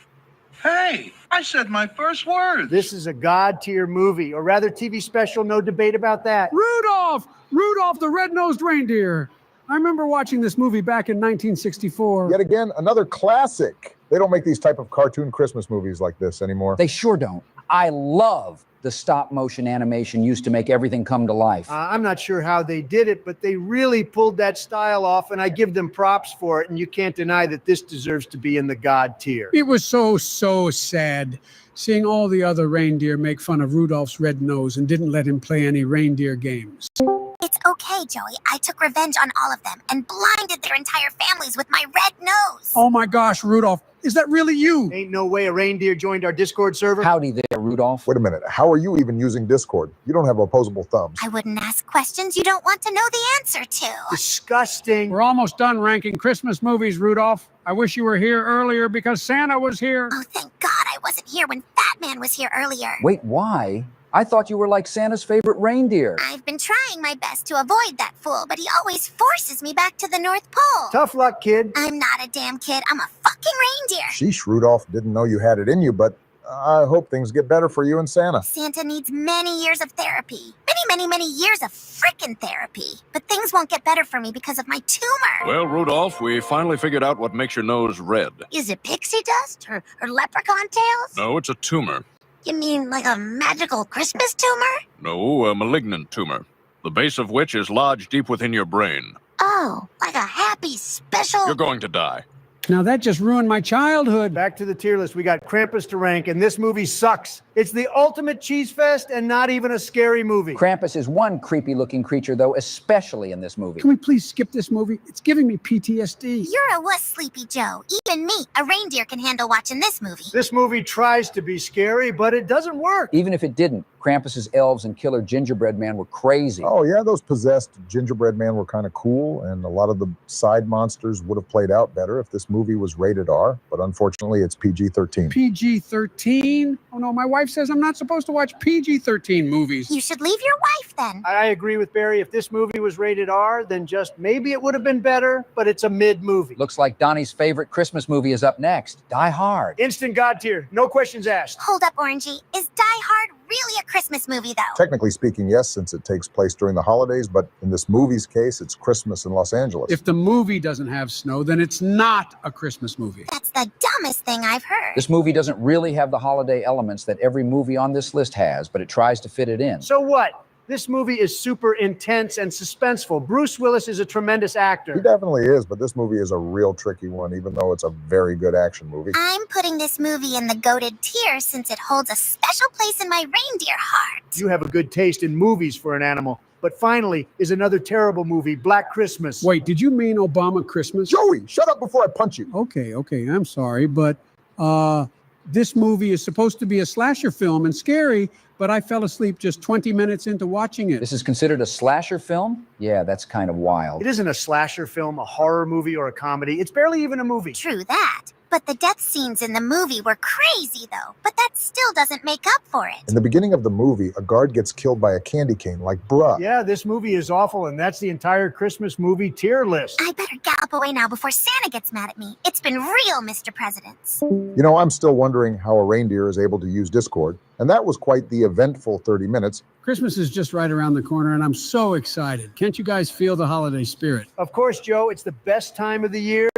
Hey, I said my first words. This is a god-tier movie, or rather TV special, no debate about that. Rudolph! Rudolph the Red-Nosed Reindeer. I remember watching this movie back in 1964. Yet again, another classic. They don't make these type of cartoon Christmas movies like this anymore. They sure don't. I love the stop-motion animation used to make everything come to life. I'm not sure how they did it, but they really pulled that style off, and I give them props for it, and you can't deny that this deserves to be in the god tier. It was so sad seeing all the other reindeer make fun of Rudolph's red nose and didn't let him play any reindeer games. It's okay, Joey. I took revenge on all of them and blinded their entire families with my red nose. Oh my gosh, Rudolph. Is that really you? Ain't no way a reindeer joined our Discord server. Howdy there, Rudolph. Wait a minute. How are you even using Discord? You don't have opposable thumbs. I wouldn't ask questions you don't want to know the answer to. Disgusting. We're almost done ranking Christmas movies, Rudolph. I wish you were here earlier because Santa was here. Oh, thank God I wasn't here when Fat Man was here earlier. Wait, why? I thought you were like Santa's favorite reindeer. I've been trying my best to avoid that fool, but he always forces me back to the North Pole. Tough luck, kid. I'm not a damn kid. I'm a fucking reindeer. Sheesh, Rudolph, didn't know you had it in you, but I hope things get better for you and Santa. Santa needs many years of therapy. Many years of frickin' therapy. But things won't get better for me because of my tumor. Well, Rudolph, we finally figured out what makes your nose red. Is it pixie dust or leprechaun tails? No, it's a tumor. You mean like a magical Christmas tumor? No, a malignant tumor, the base of which is lodged deep within your brain. Oh, like a happy special... You're going to die. Now that just ruined my childhood. Back to the tier list. We got Krampus to rank, and this movie sucks. It's the ultimate cheese fest and not even a scary movie. Krampus is one creepy-looking creature, though, especially in this movie. Can we please skip this movie? It's giving me PTSD. You're a wuss, Sleepy Joe. Even me, a reindeer, can handle watching this movie. This movie tries to be scary, but it doesn't work. Even if it didn't, Krampus's elves and killer gingerbread man were crazy. Oh, yeah, those possessed gingerbread man were kind of cool, and a lot of the side monsters would have played out better if this movie was rated R, but unfortunately it's PG-13. PG-13? Oh no, my wife says I'm not supposed to watch PG-13 movies. You should leave your wife then. I agree with Barry. If this movie was rated R, then just maybe it would have been better, but it's a mid movie. Looks like Donnie's favorite Christmas movie is up next, Die Hard. Instant God tier, no questions asked. Hold up, Orangey. Is Die Hard really a Christmas movie, though? Technically speaking, yes, since it takes place during the holidays, but in this movie's case, it's Christmas in Los Angeles. If the movie doesn't have snow, then it's not a Christmas movie. That's the dumbest thing I've heard. This movie doesn't really have the holiday elements that every movie on this list has, but it tries to fit it in. So what? This movie is super intense and suspenseful. Bruce Willis is a tremendous He actor. definitely is, but this movie is a real tricky one, even though it's a very good action movie. I'm putting this movie in the goated tier since it holds a special place in my reindeer heart. You have a good taste in movies for an animal. But finally is another terrible movie, Black Christmas. Wait, did you mean Obama Christmas? Joey, shut up before I punch you. Okay, I'm sorry, but this movie is supposed to be a slasher film and scary, but I fell asleep just 20 minutes into watching it. This is considered a slasher film? Yeah, that's kind of wild. It isn't a slasher film, a horror movie, or a comedy. It's barely even a movie. True that. But the death scenes in the movie were crazy, though. But that still doesn't make up for it. In the beginning of the movie, a guard gets killed by a candy cane, like bruh. Yeah, this movie is awful, and that's the entire Christmas movie tier list. I better gallop away now before Santa gets mad at me. It's been real, Mr. Presidents. You know, I'm still wondering how a reindeer is able to use Discord, and that was quite the eventful 30 minutes. Christmas is just right around the corner, and I'm so excited. Can't you guys feel the holiday spirit? Of course, Joe, it's the best time of the year.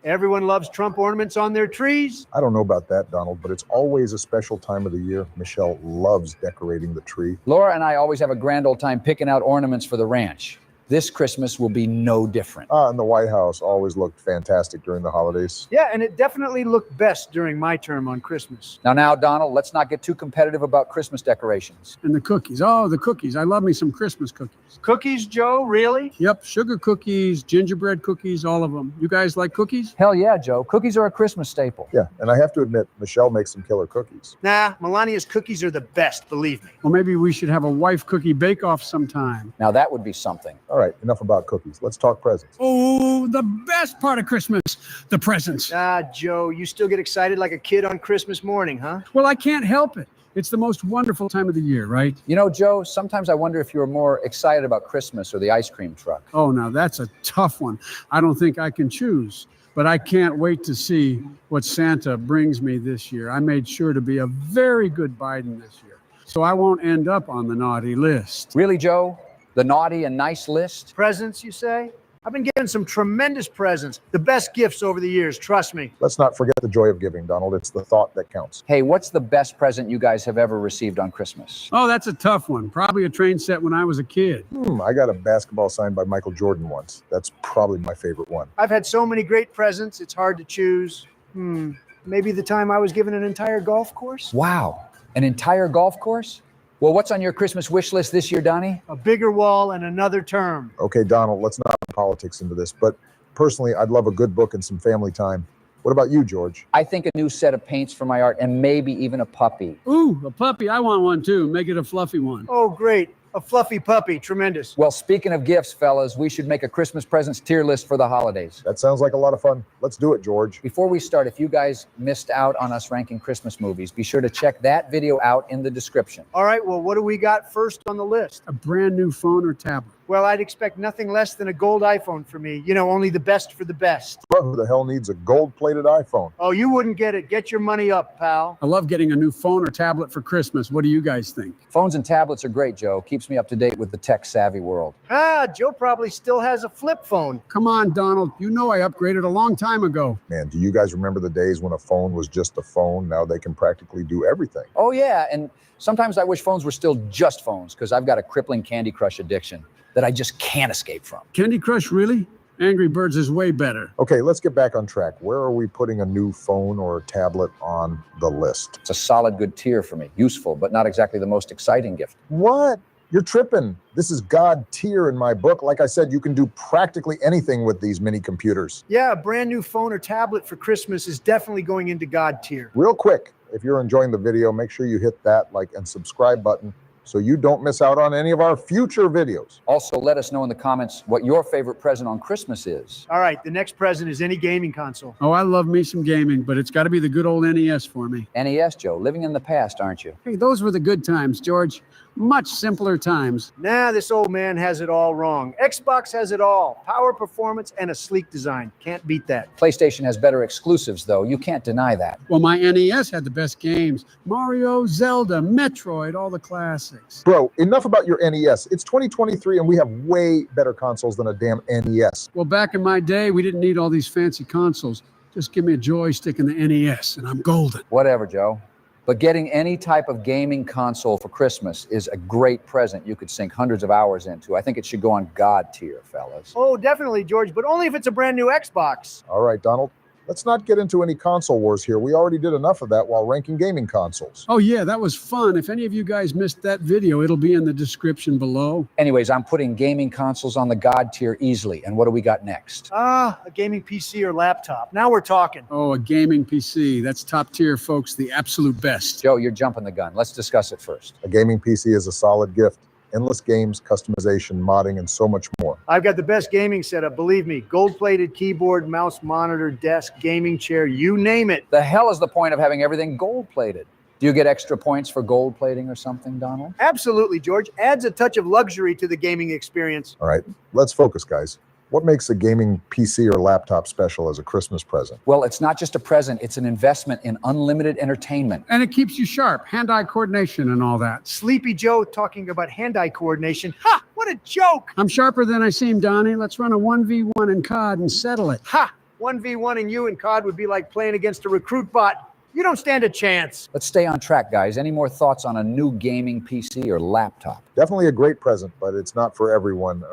Everyone loves Trump ornaments on their trees. I don't know about that, Donald, but it's always a special time of the year. Michelle loves decorating the tree. Laura and I always have a grand old time picking out ornaments for the ranch. This Christmas will be no different. And the White House always looked fantastic during the holidays. Yeah, and it definitely looked best during my term on Christmas. Now, Donald, let's not get too competitive about Christmas decorations. And the cookies. Oh, the cookies. I love me some Christmas cookies. Cookies, Joe? Really? Yep, sugar cookies, gingerbread cookies, all of them. You guys like cookies? Hell yeah, Joe. Cookies are a Christmas staple. Yeah, and I have to admit, Michelle makes some killer cookies. Nah, Melania's cookies are the best, believe me. Well, maybe we should have a wife cookie bake-off sometime. Now, that would be something. All right, enough about cookies. Let's talk presents. Oh, the best part of Christmas, the presents. Ah, Joe, you still get excited like a kid on Christmas morning, huh? Well, I can't help it. It's the most wonderful time of the year, right? You know, Joe, sometimes I wonder if you were more excited about Christmas or the ice cream truck. Oh, now that's a tough one. I don't think I can choose, but I can't wait to see what Santa brings me this year. I made sure to be a very good Biden this year, so I won't end up on the naughty list. Really, Joe? The naughty and nice list? Presents, you say? I've been given some tremendous presents. The best gifts over the years, trust me. Let's not forget the joy of giving, Donald. It's the thought that counts. Hey, what's the best present you guys have ever received on Christmas? Oh, that's a tough one. Probably a train set when I was a kid. I got a basketball signed by Michael Jordan once. That's probably my favorite one. I've had so many great presents, it's hard to choose. Maybe the time I was given an entire golf course? Wow, an entire golf course? Well, what's on your Christmas wish list this year, Donnie? A bigger wall and another term. Okay, Donald, let's not put politics into this, but personally, I'd love a good book and some family time. What about you, George? I think a new set of paints for my art and maybe even a puppy. Ooh, a puppy. I want one too. Make it a fluffy one. Oh, great. A fluffy puppy. Tremendous. Well, speaking of gifts, fellas, we should make a Christmas presents tier list for the holidays. That sounds like a lot of fun. Let's do it, George. Before we start, if you guys missed out on us ranking Christmas movies, be sure to check that video out in the description. All right, well, what do we got first on the list? A brand new phone or tablet. Well, I'd expect nothing less than a gold iPhone for me. You know, only the best for the best. But who the hell needs a gold-plated iPhone? Oh, you wouldn't get it. Get your money up, pal. I love getting a new phone or tablet for Christmas. What do you guys think? Phones and tablets are great, Joe. Keeps me up to date with the tech-savvy world. Ah, Joe probably still has a flip phone. Come on, Donald. You know I upgraded a long time ago. Man, do you guys remember the days when a phone was just a phone? Now they can practically do everything. Oh, yeah, and sometimes I wish phones were still just phones because I've got a crippling Candy Crush addiction that I just can't escape from. Candy Crush, really? Angry Birds is way better. Okay, let's get back on track. Where are we putting a new phone or a tablet on the list? It's a solid good tier for me. Useful, but not exactly the most exciting gift. What? You're tripping. This is God tier in my book. Like I said, you can do practically anything with these mini computers. Yeah, a brand new phone or tablet for Christmas is definitely going into God tier. Real quick, if you're enjoying the video, make sure you hit that like and subscribe button so you don't miss out on any of our future videos. Also, let us know in the comments what your favorite present on Christmas is. All right, the next present is any gaming console. Oh, I love me some gaming, but it's got to be the good old NES for me. NES, Joe. Living in the past, aren't you? Hey, those were the good times, George. Much simpler times. Nah, this old man has it all wrong. Xbox has it all. Power, performance, and a sleek design. Can't beat that. PlayStation has better exclusives, though. You can't deny that. Well, my NES had the best games. Mario, Zelda, Metroid, all the classics. Bro, enough about your NES. It's 2023 and we have way better consoles than a damn NES. Well, back in my day, we didn't need all these fancy consoles. Just give me a joystick and the NES, and I'm golden. Whatever, Joe. But getting any type of gaming console for Christmas is a great present you could sink hundreds of hours into. I think it should go on God tier, fellas. Oh, definitely, George, but only if it's a brand new Xbox. All right, Donald. Let's not get into any console wars here. We already did enough of that while ranking gaming consoles. Oh, yeah, that was fun. If any of you guys missed that video, it'll be in the description below. Anyways, I'm putting gaming consoles on the God tier easily. And what do we got next? Ah, a gaming PC or laptop. Now we're talking. Oh, a gaming PC. That's top tier, folks. The absolute best. Joe, you're jumping the gun. Let's discuss it first. A gaming PC is a solid gift. Endless games, customization, modding, and so much more. I've got the best gaming setup, believe me. Gold-plated keyboard, mouse, monitor, desk, gaming chair, you name it. The hell is the point of having everything gold-plated? Do you get extra points for gold plating or something, Donald? Absolutely, George. Adds a touch of luxury to the gaming experience. All right, let's focus, guys. What makes a gaming PC or laptop special as a Christmas present? Well, it's not just a present, it's an investment in unlimited entertainment. And it keeps you sharp, hand-eye coordination and all that. Sleepy Joe talking about hand-eye coordination. Ha! What a joke! I'm sharper than I seem, Donnie. Let's run a 1v1 in COD and settle it. Ha! 1v1 and you in COD would be like playing against a recruit bot. You don't stand a chance. Let's stay on track, guys. Any more thoughts on a new gaming PC or laptop? Definitely a great present, but it's not for everyone.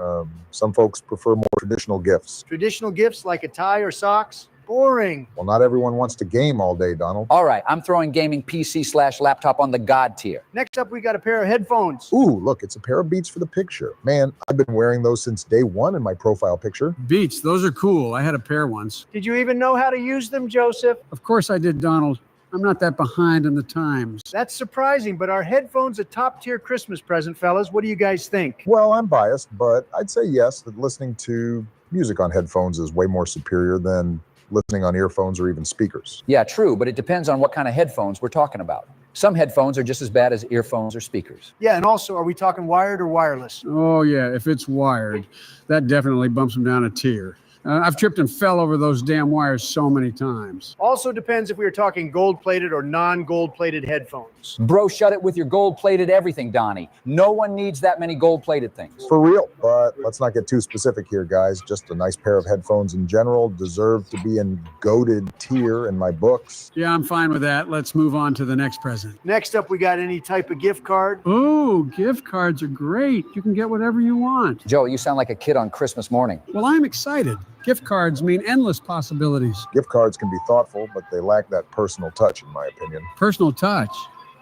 Some folks prefer more traditional gifts. Traditional gifts like a tie or socks? Boring. Well, not everyone wants to game all day, Donald. All right, I'm throwing gaming PC/laptop on the God tier. Next up, we got a pair of headphones. Ooh, look, it's a pair of Beats for the picture. Man, I've been wearing those since day one in my profile picture. Beats, those are cool. I had a pair once. Did you even know how to use them, Joseph? Of course I did, Donald. I'm not that behind in the times. That's surprising, but are headphones a top-tier Christmas present, fellas? What do you guys think? Well, I'm biased, but I'd say yes, that listening to music on headphones is way more superior than listening on earphones or even speakers. Yeah, true, but it depends on what kind of headphones we're talking about. Some headphones are just as bad as earphones or speakers. Yeah, and also, are we talking wired or wireless? Oh, yeah, if it's wired, that definitely bumps them down a tier. I've tripped and fell over those damn wires so many times. Also depends if we are talking gold-plated or non-gold-plated headphones. Bro, shut it with your gold-plated everything, Donnie. No one needs that many gold-plated things. For real, but let's not get too specific here, guys. Just a nice pair of headphones in general deserve to be in goated tier in my books. Yeah, I'm fine with that. Let's move on to the next present. Next up, we got any type of gift card. Ooh, gift cards are great. You can get whatever you want. Joe, you sound like a kid on Christmas morning. Well, I'm excited. Gift cards mean endless possibilities. Gift cards can be thoughtful, but they lack that personal touch, in my opinion. Personal touch?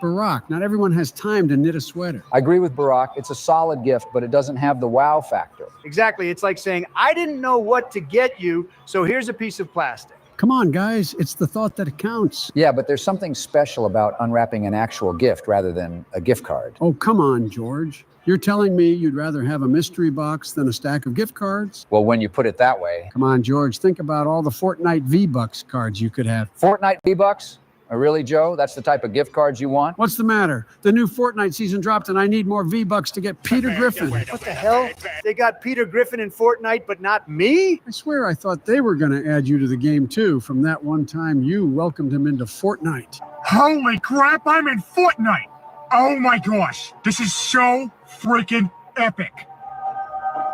Barack, not everyone has time to knit a sweater. I agree with Barack. It's a solid gift, but it doesn't have the wow factor. Exactly. It's like saying, I didn't know what to get you, so here's a piece of plastic. Come on, guys. It's the thought that counts. Yeah, but there's something special about unwrapping an actual gift rather than a gift card. Oh, come on, George. You're telling me you'd rather have a mystery box than a stack of gift cards? Well, when you put it that way. Come on, George. Think about all the Fortnite V-Bucks cards you could have. Fortnite V-Bucks? Oh, really, Joe? That's the type of gift cards you want? What's the matter? The new Fortnite season dropped and I need more V-Bucks to get Peter Griffin. What the hell? They got Peter Griffin in Fortnite, but not me? I swear I thought they were going to add you to the game too from that one time you welcomed him into Fortnite. Holy crap, I'm in Fortnite! Oh my gosh, this is so freaking epic.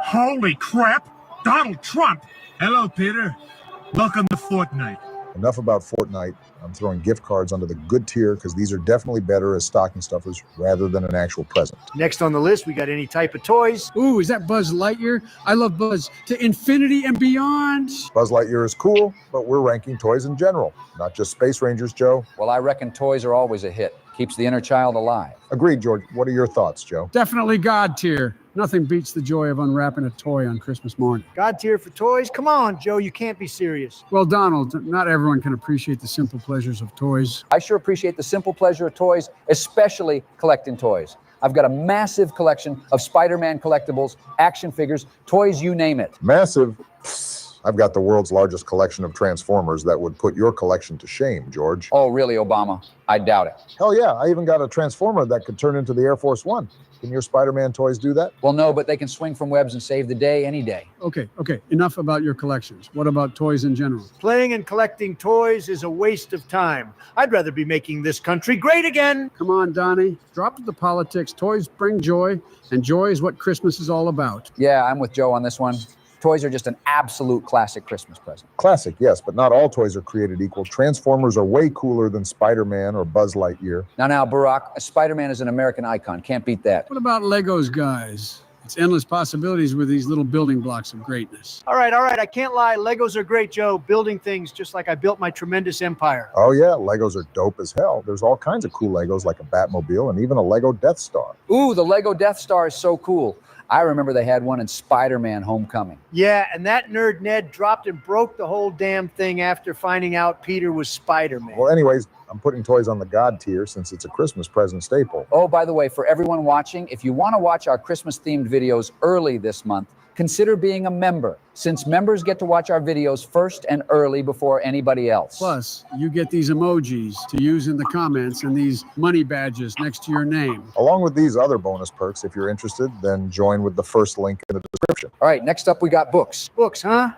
Holy crap, Donald Trump! Hello, Peter. Welcome to Fortnite. Enough about Fortnite. I'm throwing gift cards onto the good tier because these are definitely better as stocking stuffers rather than an actual present. Next on the list, we got any type of toys. Ooh, is that Buzz Lightyear? I love Buzz to infinity and beyond. Buzz Lightyear is cool, but we're ranking toys in general, not just Space Rangers, Joe. Well, I reckon toys are always a hit. Keeps the inner child alive. Agreed, George. What are your thoughts, Joe? Definitely God tier. Nothing beats the joy of unwrapping a toy on Christmas morning. God tier for toys? Come on, Joe, you can't be serious. Well, Donald, not everyone can appreciate the simple pleasures of toys. I sure appreciate the simple pleasure of toys, especially collecting toys. I've got a massive collection of Spider-Man collectibles, action figures, toys, you name it. Massive? I've got the world's largest collection of Transformers that would put your collection to shame, George. Oh, really, Obama? I doubt it. Hell yeah, I even got a Transformer that could turn into the Air Force One. Can your Spider-Man toys do that? Well, no, but they can swing from webs and save the day any day. Okay, enough about your collections. What about toys in general? Playing and collecting toys is a waste of time. I'd rather be making this country great again. Come on, Donnie. Drop the politics. Toys bring joy, and joy is what Christmas is all about. Yeah, I'm with Joe on this one. Toys are just an absolute classic Christmas present. Classic, yes, but not all toys are created equal. Transformers are way cooler than Spider-Man or Buzz Lightyear. Now, Barack, Spider-Man is an American icon. Can't beat that. What about Legos, guys? It's endless possibilities with these little building blocks of greatness. All right. I can't lie. Legos are great, Joe. Building things just like I built my tremendous empire. Oh yeah, Legos are dope as hell. There's all kinds of cool Legos like a Batmobile and even a Lego Death Star. Ooh, the Lego Death Star is so cool. I remember they had one in Spider-Man Homecoming. Yeah, and that nerd Ned dropped and broke the whole damn thing after finding out Peter was Spider-Man. Well, anyways, I'm putting toys on the God tier since it's a Christmas present staple. Oh, by the way, for everyone watching, if you want to watch our Christmas-themed videos early this month, consider being a member, since members get to watch our videos first and early before anybody else. Plus, you get these emojis to use in the comments and these money badges next to your name. Along with these other bonus perks, if you're interested, then join with the first link in the description. All right, next up we got books. Books, huh?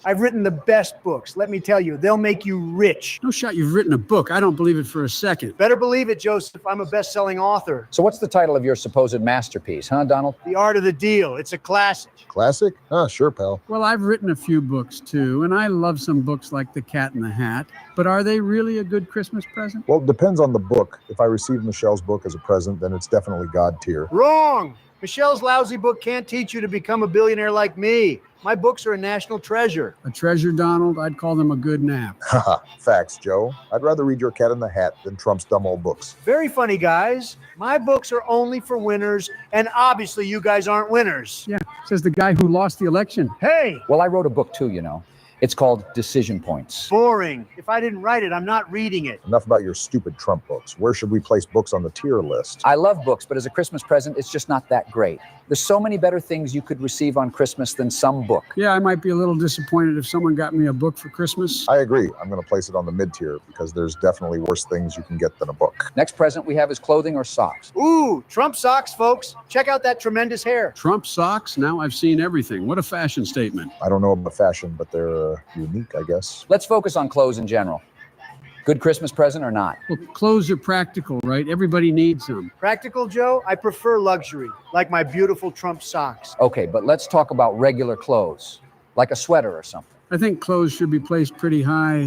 I've written the best books. Let me tell you, they'll make you rich. No shot you've written a book. I don't believe it for a second. Better believe it, Joseph. I'm a best-selling author. So what's the title of your supposed masterpiece, huh, Donald? The Art of the Deal. It's a classic. Classic? Sure, pal. Well, I've written a few books too, and I love some books like The Cat in the Hat. But are they really a good Christmas present? Well, it depends on the book. If I receive Michelle's book as a present, then it's definitely God tier. Wrong! Michelle's lousy book can't teach you to become a billionaire like me. My books are a national treasure. A treasure, Donald? I'd call them a good nap. Haha, facts, Joe. I'd rather read your Cat in the Hat than Trump's dumb old books. Very funny, guys. My books are only for winners, and obviously you guys aren't winners. Yeah, says the guy who lost the election. Hey! Well, I wrote a book too, you know. It's called Decision Points. Boring. If I didn't write it, I'm not reading it. Enough about your stupid Trump books. Where should we place books on the tier list? I love books, but as a Christmas present, it's just not that great. There's so many better things you could receive on Christmas than some book. Yeah, I might be a little disappointed if someone got me a book for Christmas. I agree. I'm going to place it on the mid-tier because there's definitely worse things you can get than a book. Next present we have is clothing or socks. Ooh, Trump socks, folks. Check out that tremendous hair. Trump socks? Now I've seen everything. What a fashion statement. I don't know about fashion, but they're unique, I guess. Let's focus on clothes in general. Good Christmas present or not? Well, clothes are practical, right? Everybody needs them. Practical, Joe? I prefer luxury, like my beautiful Trump socks. Okay, but let's talk about regular clothes, like a sweater or something. I think clothes should be placed pretty high.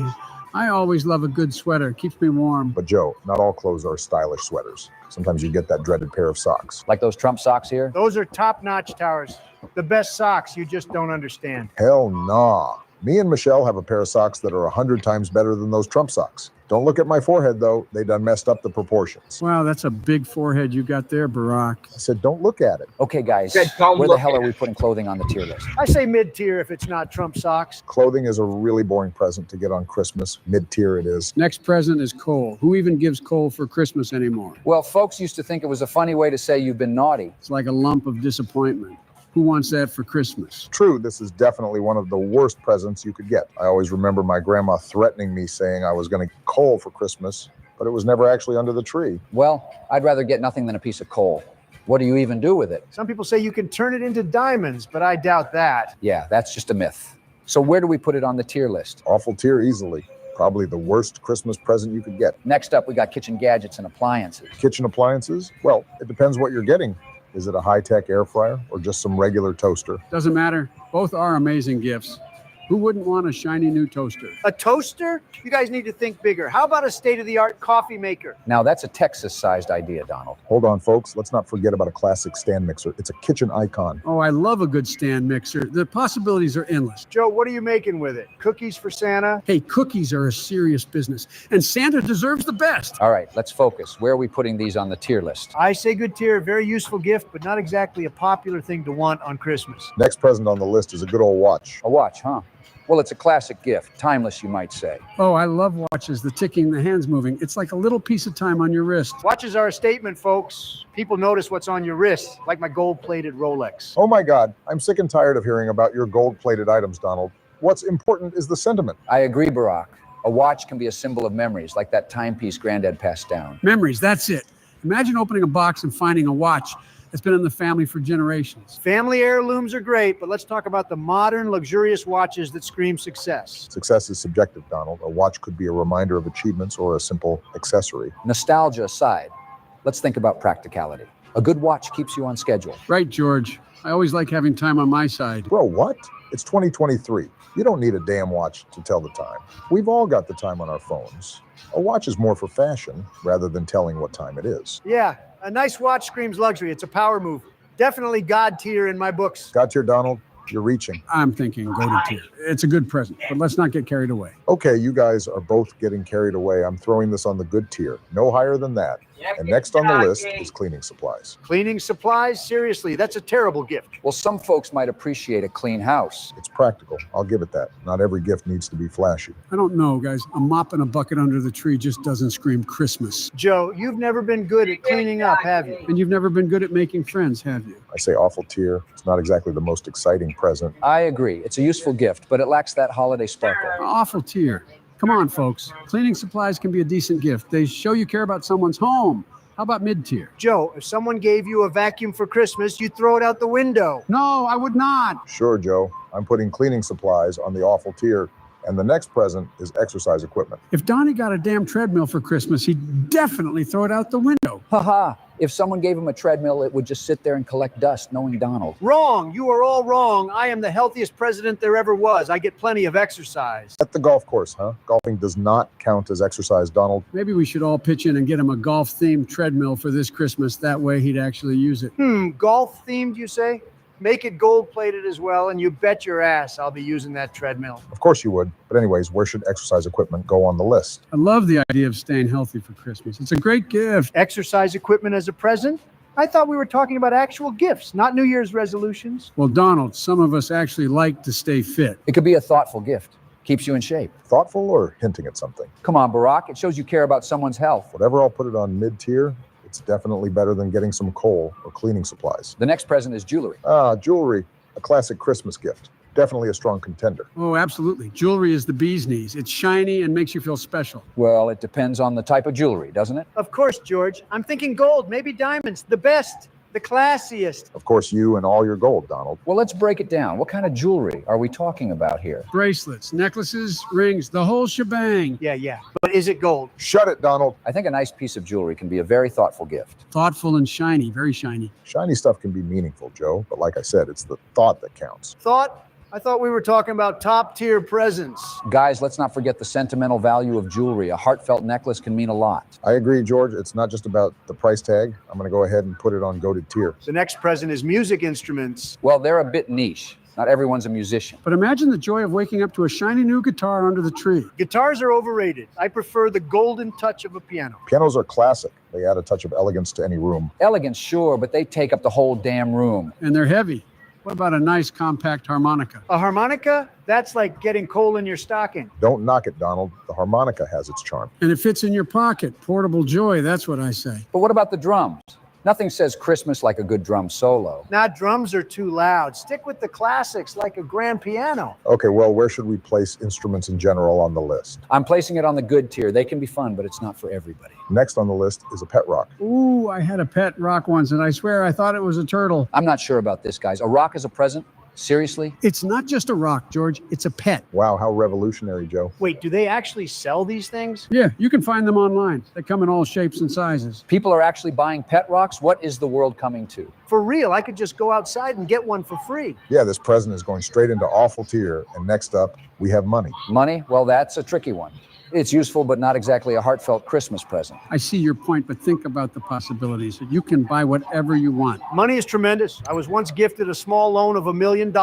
I always love a good sweater. Keeps me warm. But Joe, not all clothes are stylish sweaters. Sometimes you get that dreaded pair of socks. Like those Trump socks here? Those are top-notch, Towers. The best socks, you just don't understand. Hell nah. Me and Michelle have a pair of socks that are 100 times better than those Trump socks. Don't look at my forehead, though. They done messed up the proportions. Wow, that's a big forehead you got there, Barack. I said, don't look at it. Okay, guys, where the hell are we putting clothing on the tier list? I say mid-tier if it's not Trump socks. Clothing is a really boring present to get on Christmas. Mid-tier it is. Next present is coal. Who even gives coal for Christmas anymore? Well, folks used to think it was a funny way to say you've been naughty. It's like a lump of disappointment. Who wants that for Christmas? True, this is definitely one of the worst presents you could get. I always remember my grandma threatening me saying I was going to get coal for Christmas, but it was never actually under the tree. Well, I'd rather get nothing than a piece of coal. What do you even do with it? Some people say you can turn it into diamonds, but I doubt that. Yeah, that's just a myth. So where do we put it on the tier list? Awful tier easily. Probably the worst Christmas present you could get. Next up, we got kitchen gadgets and appliances. Kitchen appliances? Well, it depends what you're getting. Is it a high-tech air fryer or just some regular toaster? Doesn't matter. Both are amazing gifts. Who wouldn't want a shiny new toaster? A toaster? You guys need to think bigger. How about a state-of-the-art coffee maker? Now, that's a Texas-sized idea, Donald. Hold on, folks. Let's not forget about a classic stand mixer. It's a kitchen icon. Oh, I love a good stand mixer. The possibilities are endless. Joe, what are you making with it? Cookies for Santa? Hey, cookies are a serious business, and Santa deserves the best. All right, let's focus. Where are we putting these on the tier list? I say good tier, very useful gift, but not exactly a popular thing to want on Christmas. Next present on the list is a good old watch. A watch, huh? Well, it's a classic gift. Timeless, you might say. Oh, I love watches. The ticking, the hands moving. It's like a little piece of time on your wrist. Watches are a statement, folks. People notice what's on your wrist, like my gold-plated Rolex. Oh my God, I'm sick and tired of hearing about your gold-plated items, Donald. What's important is the sentiment. I agree, Barack. A watch can be a symbol of memories, like that timepiece Granddad passed down. Memories, that's it. Imagine opening a box and finding a watch that's been in the family for generations. Family heirlooms are great, but let's talk about the modern, luxurious watches that scream success. Success is subjective, Donald. A watch could be a reminder of achievements or a simple accessory. Nostalgia aside, let's think about practicality. A good watch keeps you on schedule. Right, George. I always like having time on my side. Bro, what? It's 2023. You don't need a damn watch to tell the time. We've all got the time on our phones. A watch is more for fashion rather than telling what time it is. Yeah, a nice watch screams luxury. It's a power move. Definitely God tier in my books. God tier, Donald? You're reaching. I'm thinking go to tier. It's a good present, but let's not get carried away. Okay, you guys are both getting carried away. I'm throwing this on the good tier. No higher than that. And next on the list is cleaning supplies. Cleaning supplies? Seriously, that's a terrible gift. Well, some folks might appreciate a clean house. It's practical. I'll give it that. Not every gift needs to be flashy. I don't know, guys. A mop and a bucket under the tree just doesn't scream Christmas. Joe, you've never been good at cleaning up, have you? And you've never been good at making friends, have you? I say awful tier. It's not exactly the most exciting present. I agree. It's a useful gift, but it lacks that holiday sparkle. Awful tier. Come on, folks. Cleaning supplies can be a decent gift. They show you care about someone's home. How about mid-tier? Joe, if someone gave you a vacuum for Christmas, you'd throw it out the window. No, I would not. Sure, Joe. I'm putting cleaning supplies on the awful tier. And the next present is exercise equipment. If Donnie got a damn treadmill for Christmas, he'd definitely throw it out the window. Haha. If someone gave him a treadmill, it would just sit there and collect dust, knowing Donald. Wrong. You are all wrong. I am the healthiest president there ever was. I get plenty of exercise. At the golf course, huh? Golfing does not count as exercise, Donald. Maybe we should all pitch in and get him a golf-themed treadmill for this Christmas. That way he'd actually use it. Golf-themed, you say? Make it gold-plated as well, and you bet your ass I'll be using that treadmill. Of course you would. But anyways, where should exercise equipment go on the list? I love the idea of staying healthy for Christmas. It's a great gift. Exercise equipment as a present? I thought we were talking about actual gifts, not New Year's resolutions. Well, Donald, some of us actually like to stay fit. It could be a thoughtful gift. Keeps you in shape. Thoughtful or hinting at something? Come on, Barack. It shows you care about someone's health. Whatever, I'll put it on mid-tier. It's definitely better than getting some coal or cleaning supplies. The next present is jewelry. Jewelry. A classic Christmas gift. Definitely a strong contender. Oh, absolutely. Jewelry is the bee's knees. It's shiny and makes you feel special. Well, it depends on the type of jewelry, doesn't it? Of course, George. I'm thinking gold, maybe diamonds. The best, the classiest. Of course, you and all your gold, Donald. Well, let's break it down. What kind of jewelry are we talking about here? Bracelets, necklaces, rings, the whole shebang. Yeah. But is it gold? Shut it, Donald. I think a nice piece of jewelry can be a very thoughtful gift. Thoughtful and shiny, very shiny. Shiny stuff can be meaningful, Joe. But like I said, it's the thought that counts. Thought? I thought we were talking about top-tier presents. Guys, let's not forget the sentimental value of jewelry. A heartfelt necklace can mean a lot. I agree, George. It's not just about the price tag. I'm going to go ahead and put it on goated tier. The next present is music instruments. Well, they're a bit niche. Not everyone's a musician. But imagine the joy of waking up to a shiny new guitar under the tree. Guitars are overrated. I prefer the golden touch of a piano. Pianos are classic. They add a touch of elegance to any room. Elegance, sure, but they take up the whole damn room. And they're heavy. What about a nice compact harmonica? A harmonica? That's like getting coal in your stocking. Don't knock it, Donald. The harmonica has its charm. And it fits in your pocket. Portable joy, that's what I say. But what about the drums? Nothing says Christmas like a good drum solo. Nah, drums are too loud. Stick with the classics like a grand piano. Okay, well, where should we place instruments in general on the list? I'm placing it on the good tier. They can be fun, but it's not for everybody. Next on the list is a pet rock. Ooh, I had a pet rock once, and I swear I thought it was a turtle. I'm not sure about this, guys. A rock is a present? Seriously? It's not just a rock, George. It's a pet. Wow, how revolutionary, Joe. Wait, do they actually sell these things? Yeah, you can find them online. They come in all shapes and sizes. People are actually buying pet rocks? What is the world coming to? For real, I could just go outside and get one for free. Yeah, this present is going straight into awful tier. And next up, we have money. Money? Well, that's a tricky one. It's useful, but not exactly a heartfelt Christmas present. I see your point, but think about the possibilities. You can buy whatever you want. Money is tremendous. I was once gifted a small loan of $1 million.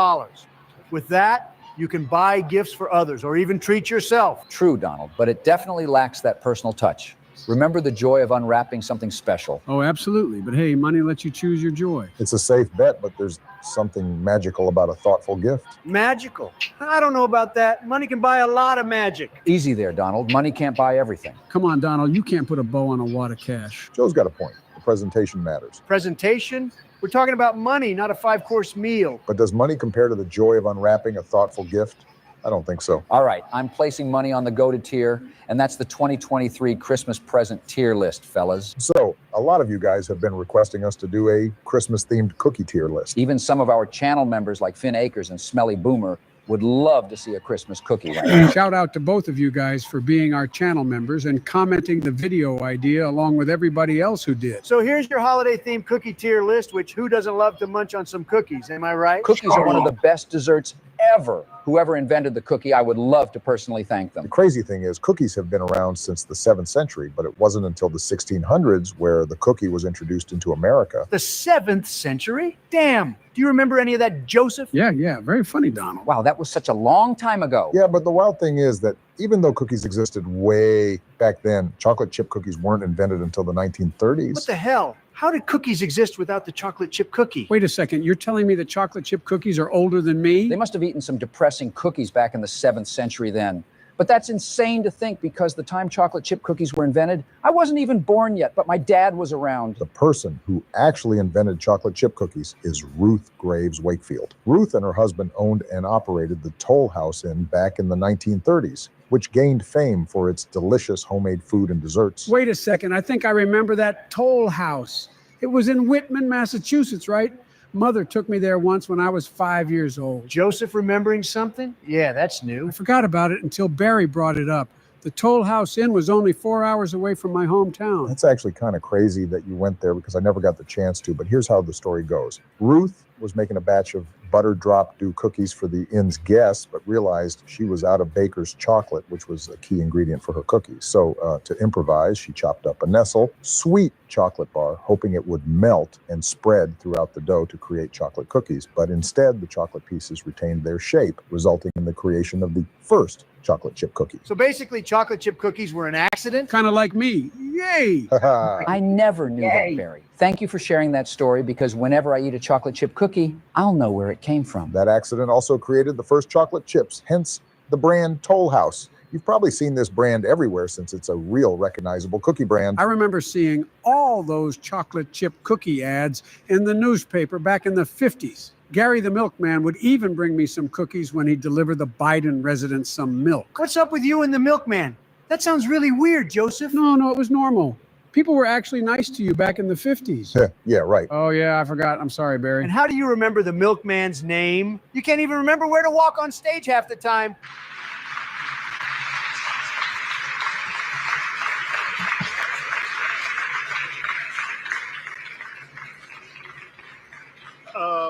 With that, you can buy gifts for others or even treat yourself. True, Donald, but it definitely lacks that personal touch. Remember the joy of unwrapping something special. Oh, absolutely. But hey, money lets you choose your joy. It's a safe bet, but there's something magical about a thoughtful gift. Magical? I don't know about that. Money can buy a lot of magic. Easy there, Donald. Money can't buy everything. Come on, Donald. You can't put a bow on a wad of cash. Joe's got a point. The presentation matters. Presentation? We're talking about money, not a 5-course meal. But does money compare to the joy of unwrapping a thoughtful gift? I don't think so. All right, I'm placing money on the go-to tier, and that's the 2023 Christmas present tier list, fellas. So, a lot of you guys have been requesting us to do a Christmas-themed cookie tier list. Even some of our channel members like Finn Akers and Smelly Boomer would love to see a Christmas cookie right now. Shout out to both of you guys for being our channel members and commenting the video idea along with everybody else who did. So here's your holiday-themed cookie tier list, which who doesn't love to munch on some cookies, am I right? Cookies are one of the best desserts ever. Whoever invented the cookie, I would love to personally thank them. The crazy thing is, cookies have been around since the 7th century, but it wasn't until the 1600s where the cookie was introduced into America. The 7th century? Damn. Do you remember any of that, Joseph? Yeah. Very funny, Donald. Wow, that was such a long time ago. Yeah, but the wild thing is that even though cookies existed way back then, chocolate chip cookies weren't invented until the 1930s. What the hell? How did cookies exist without the chocolate chip cookie? Wait a second. You're telling me that chocolate chip cookies are older than me? They must have eaten some depressing cookies back in the 7th century then. But that's insane to think, because the time chocolate chip cookies were invented, I wasn't even born yet, but my dad was around. The person who actually invented chocolate chip cookies is Ruth Graves Wakefield. Ruth and her husband owned and operated the Toll House Inn back in the 1930s, which gained fame for its delicious homemade food and desserts. Wait a second. I think I remember that Toll House. It was in Whitman, Massachusetts, right? Mother took me there once when I was 5 years old. Joseph remembering something? Yeah, that's new. I forgot about it until Barry brought it up. The Toll House Inn was only 4 hours away from my hometown. That's actually kind of crazy that you went there, because I never got the chance to, but here's how the story goes. Ruth was making a batch of butter drop dew cookies for the inn's guests, but realized she was out of baker's chocolate, which was a key ingredient for her cookies. So to improvise, she chopped up a Nestle sweet chocolate bar, hoping it would melt and spread throughout the dough to create chocolate cookies. But instead, the chocolate pieces retained their shape, resulting in the creation of the first chocolate chip cookie. So basically, chocolate chip cookies were an accident? Kind of like me. Yay! I never knew that, Barry. Thank you for sharing that story, because whenever I eat a chocolate chip cookie, I'll know where it came from. That accident also created the first chocolate chips, hence the brand Toll House. You've probably seen this brand everywhere since it's a real recognizable cookie brand. I remember seeing all those chocolate chip cookie ads in the newspaper back in the 50s. Gary the milkman would even bring me some cookies when he'd deliver the Biden residents some milk. What's up with you and the milkman? That sounds really weird, Joseph. No, it was normal. People were actually nice to you back in the 50s. Yeah, right. Oh, yeah, I forgot. I'm sorry, Barry. And how do you remember the milkman's name? You can't even remember where to walk on stage half the time.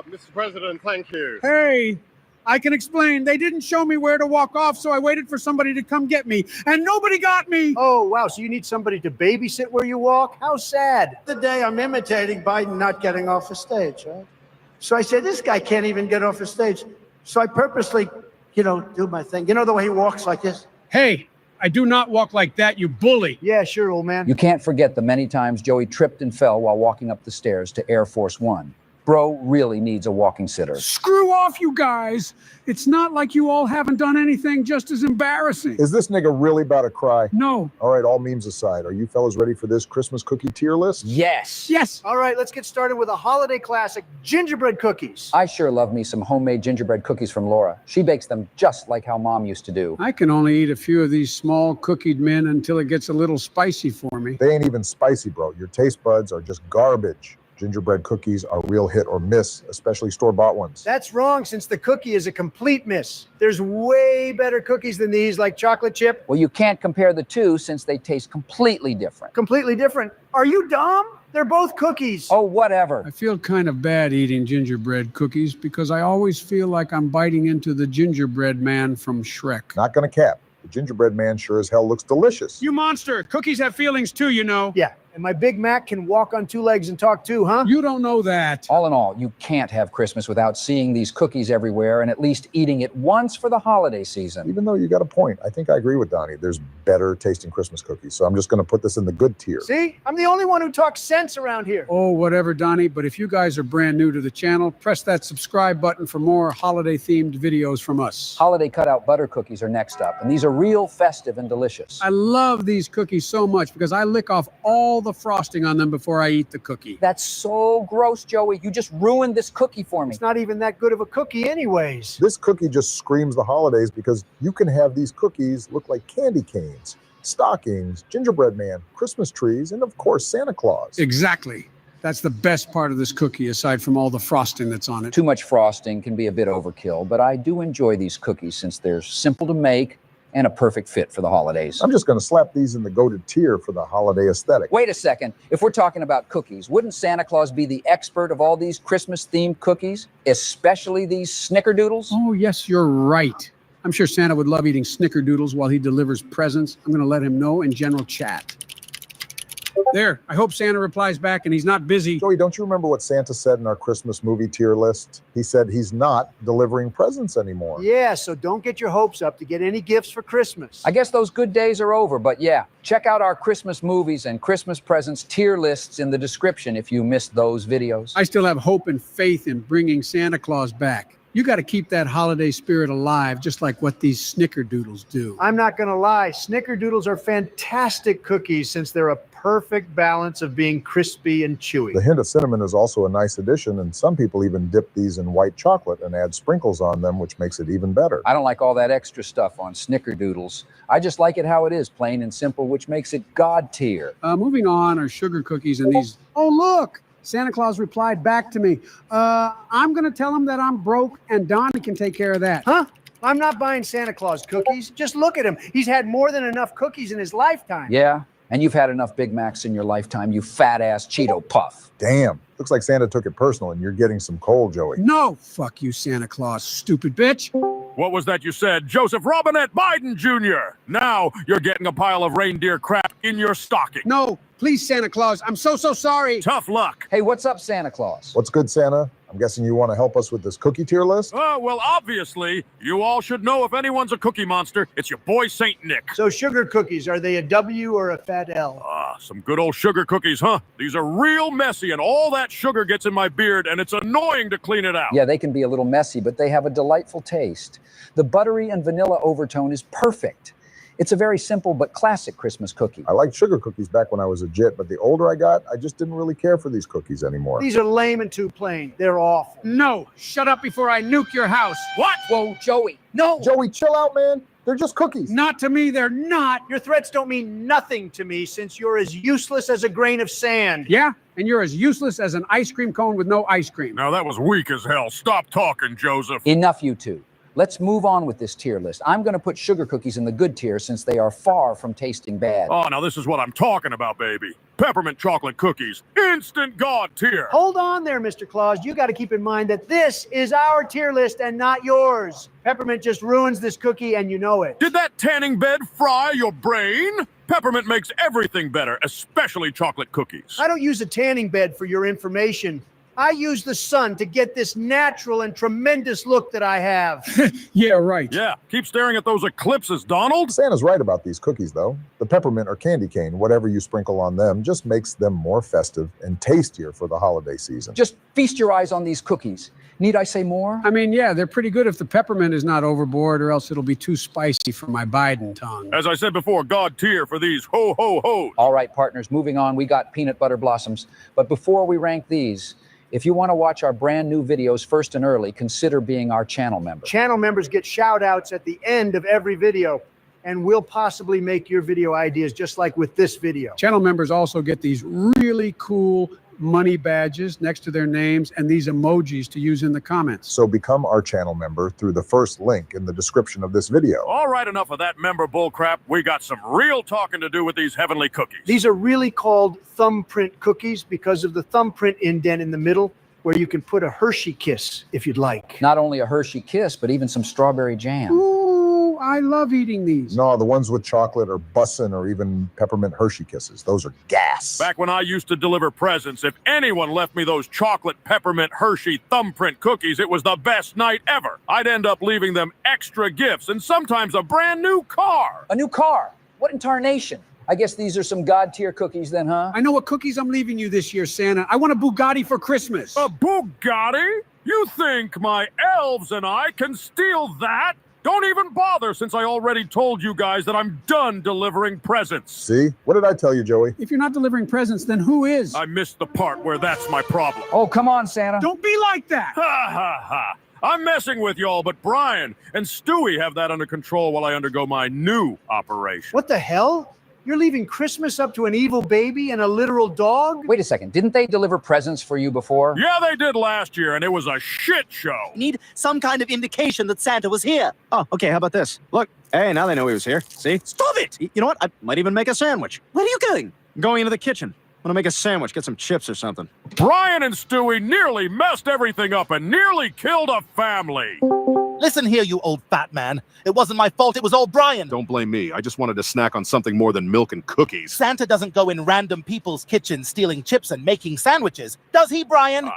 Mr. President, thank you. Hey, I can explain. They didn't show me where to walk off, so I waited for somebody to come get me, and nobody got me. Oh, wow. So you need somebody to babysit where you walk? How sad. The day I'm imitating Biden not getting off the stage, right? So I said, this guy can't even get off the stage. So I purposely, do my thing. You know the way he walks like this? Hey, I do not walk like that, you bully. Yeah, sure, old man. You can't forget the many times Joey tripped and fell while walking up the stairs to Air Force One. Bro really needs a walking sitter. Screw off, you guys. It's not like you all haven't done anything just as embarrassing. Is this nigga really about to cry? No. All right, all memes aside, are you fellas ready for this Christmas cookie tier list? Yes. Yes. All right, let's get started with a holiday classic, gingerbread cookies. I sure love me some homemade gingerbread cookies from Laura. She bakes them just like how Mom used to do. I can only eat a few of these small cookied men until it gets a little spicy for me. They ain't even spicy, bro. Your taste buds are just garbage. Gingerbread cookies are real hit or miss, especially store-bought ones. That's wrong, since the cookie is a complete miss. There's way better cookies than these, like chocolate chip. Well, you can't compare the two since they taste completely different. Completely different. Are you dumb? They're both cookies. Oh, whatever. I feel kind of bad eating gingerbread cookies because I always feel like I'm biting into the gingerbread man from Shrek. Not gonna cap. The gingerbread man sure as hell looks delicious. You monster! Cookies have feelings too, you know. Yeah, and my Big Mac can walk on two legs and talk too, huh? You don't know that. All in all, you can't have Christmas without seeing these cookies everywhere and at least eating it once for the holiday season. Even though you got a point, I think I agree with Donnie. There's better tasting Christmas cookies, so I'm just gonna put this in the good tier. See? I'm the only one who talks sense around here. Oh, whatever, Donnie. But if you guys are brand new to the channel, press that subscribe button for more holiday-themed videos from us. Holiday cutout butter cookies are next up, and these are real festive and delicious. I love these cookies so much because I lick off all the frosting on them before I eat the cookie. That's so gross, Joey. You just ruined this cookie for me. It's not even that good of a cookie anyways. This cookie just screams the holidays because you can have these cookies look like candy canes, stockings, gingerbread man, Christmas trees, and of course Santa Claus. Exactly. That's the best part of this cookie, aside from all the frosting that's on it. Too much frosting can be a bit overkill, but I do enjoy these cookies since they're simple to make and a perfect fit for the holidays. I'm just going to slap these in the goated tier for the holiday aesthetic. Wait a second. If we're talking about cookies, wouldn't Santa Claus be the expert of all these Christmas-themed cookies, especially these snickerdoodles? Oh, yes, you're right. I'm sure Santa would love eating snickerdoodles while he delivers presents. I'm going to let him know in general chat. There, I hope Santa replies back and he's not busy. Joey, don't you remember what Santa said in our Christmas movie tier list? He said he's not delivering presents anymore. Yeah, so don't get your hopes up to get any gifts for Christmas. I guess those good days are over, but yeah, check out our Christmas movies and Christmas presents tier lists in the description if you missed those videos. I still have hope and faith in bringing Santa Claus back. You got to keep that holiday spirit alive, just like what these snickerdoodles do. I'm not going to lie. Snickerdoodles are fantastic cookies since they're a perfect balance of being crispy and chewy. The hint of cinnamon is also a nice addition, and some people even dip these in white chocolate and add sprinkles on them, which makes it even better. I don't like all that extra stuff on snickerdoodles. I just like it how it is, plain and simple, which makes it God tier. Moving on are sugar cookies and these. Oh, look! Santa Claus replied back to me. I'm going to tell him that I'm broke and Donnie can take care of that. Huh? I'm not buying Santa Claus cookies. Just look at him. He's had more than enough cookies in his lifetime. Yeah, and you've had enough Big Macs in your lifetime, you fat-ass Cheeto puff. Damn. Looks like Santa took it personal and you're getting some coal, Joey. No! Fuck you, Santa Claus, stupid bitch. What was that you said? Joseph Robinette Biden Jr. Now you're getting a pile of reindeer crap in your stocking. No, please, Santa Claus. I'm so sorry. Tough luck. Hey, what's up, Santa Claus? What's good, Santa? I'm guessing you want to help us with this cookie tier list? Well, obviously, you all should know if anyone's a cookie monster, it's your boy Saint Nick. So sugar cookies, are they a W or a fat L? Some good old sugar cookies, huh? These are real messy, and all that sugar gets in my beard, and it's annoying to clean it out. Yeah, they can be a little messy, but they have a delightful taste. The buttery and vanilla overtone is perfect. It's a very simple but classic Christmas cookie. I liked sugar cookies back when I was a jit, but the older I got, I just didn't really care for these cookies anymore. These are lame and too plain. They're awful. No, shut up before I nuke your house. What? Whoa, Joey, no. Joey, chill out, man. They're just cookies. Not to me, they're not. Your threats don't mean nothing to me since you're as useless as a grain of sand. Yeah, and you're as useless as an ice cream cone with no ice cream. Now that was weak as hell. Stop talking, Joseph. Enough, you two. Let's move on with this tier list. I'm going to put sugar cookies in the good tier since they are far from tasting bad. Oh, now this is what I'm talking about, baby. Peppermint chocolate cookies. Instant God tier. Hold on there, Mr. Claus. You got to keep in mind that this is our tier list and not yours. Peppermint just ruins this cookie and you know it. Did that tanning bed fry your brain? Peppermint makes everything better, especially chocolate cookies. I don't use a tanning bed for your information. I use the sun to get this natural and tremendous look that I have. Yeah, right. Yeah, keep staring at those eclipses, Donald. Santa's right about these cookies, though. The peppermint or candy cane, whatever you sprinkle on them, just makes them more festive and tastier for the holiday season. Just feast your eyes on these cookies. Need I say more? I mean, yeah, they're pretty good if the peppermint is not overboard, or else it'll be too spicy for my Biden tongue. As I said before, God tier for these ho-ho-hos. All right, partners, moving on. We got peanut butter blossoms. But before we rank these, if you want to watch our brand new videos first and early, consider being our channel member. Channel members get shout outs at the end of every video, and we'll possibly make your video ideas just like with this video. Channel members also get these really cool money badges next to their names and these emojis to use in the comments. So become our channel member through the first link in the description of this video. All right, enough of that member bullcrap. We got some real talking to do with these heavenly cookies. These are really called thumbprint cookies because of the thumbprint indent in the middle where you can put a Hershey Kiss if you'd like. Not only a Hershey Kiss, but even some strawberry jam. Ooh, I love eating these. No, the ones with chocolate or bussin' or even peppermint Hershey Kisses. Those are gas. Back when I used to deliver presents, if anyone left me those chocolate peppermint Hershey thumbprint cookies, it was the best night ever. I'd end up leaving them extra gifts and sometimes a brand new car. A new car? What in tarnation? I guess these are some God tier cookies then, huh? I know what cookies I'm leaving you this year, Santa. I want a Bugatti for Christmas. A Bugatti? You think my elves and I can steal that? Don't even bother, since I already told you guys that I'm done delivering presents. See? What did I tell you, Joey? If you're not delivering presents, then who is? I missed the part where that's my problem. Oh, come on, Santa. Don't be like that. Ha ha ha. I'm messing with y'all, but Brian and Stewie have that under control while I undergo my new operation. What the hell? You're leaving Christmas up to an evil baby and a literal dog? Wait a second. Didn't they deliver presents for you before? Yeah, they did last year, and it was a shit show. Need some kind of indication that Santa was here. Oh, okay, how about this? Look, hey, now they know he was here. See? Stop it! You know what? I might even make a sandwich. Where are you going? I'm going into the kitchen. I'm gonna make a sandwich, get some chips or something. Brian and Stewie nearly messed everything up and nearly killed a family. Listen here, you old fat man. It wasn't my fault, it was all Brian. Don't blame me. I just wanted to snack on something more than milk and cookies. Santa doesn't go in random people's kitchens stealing chips and making sandwiches. Does he, Brian?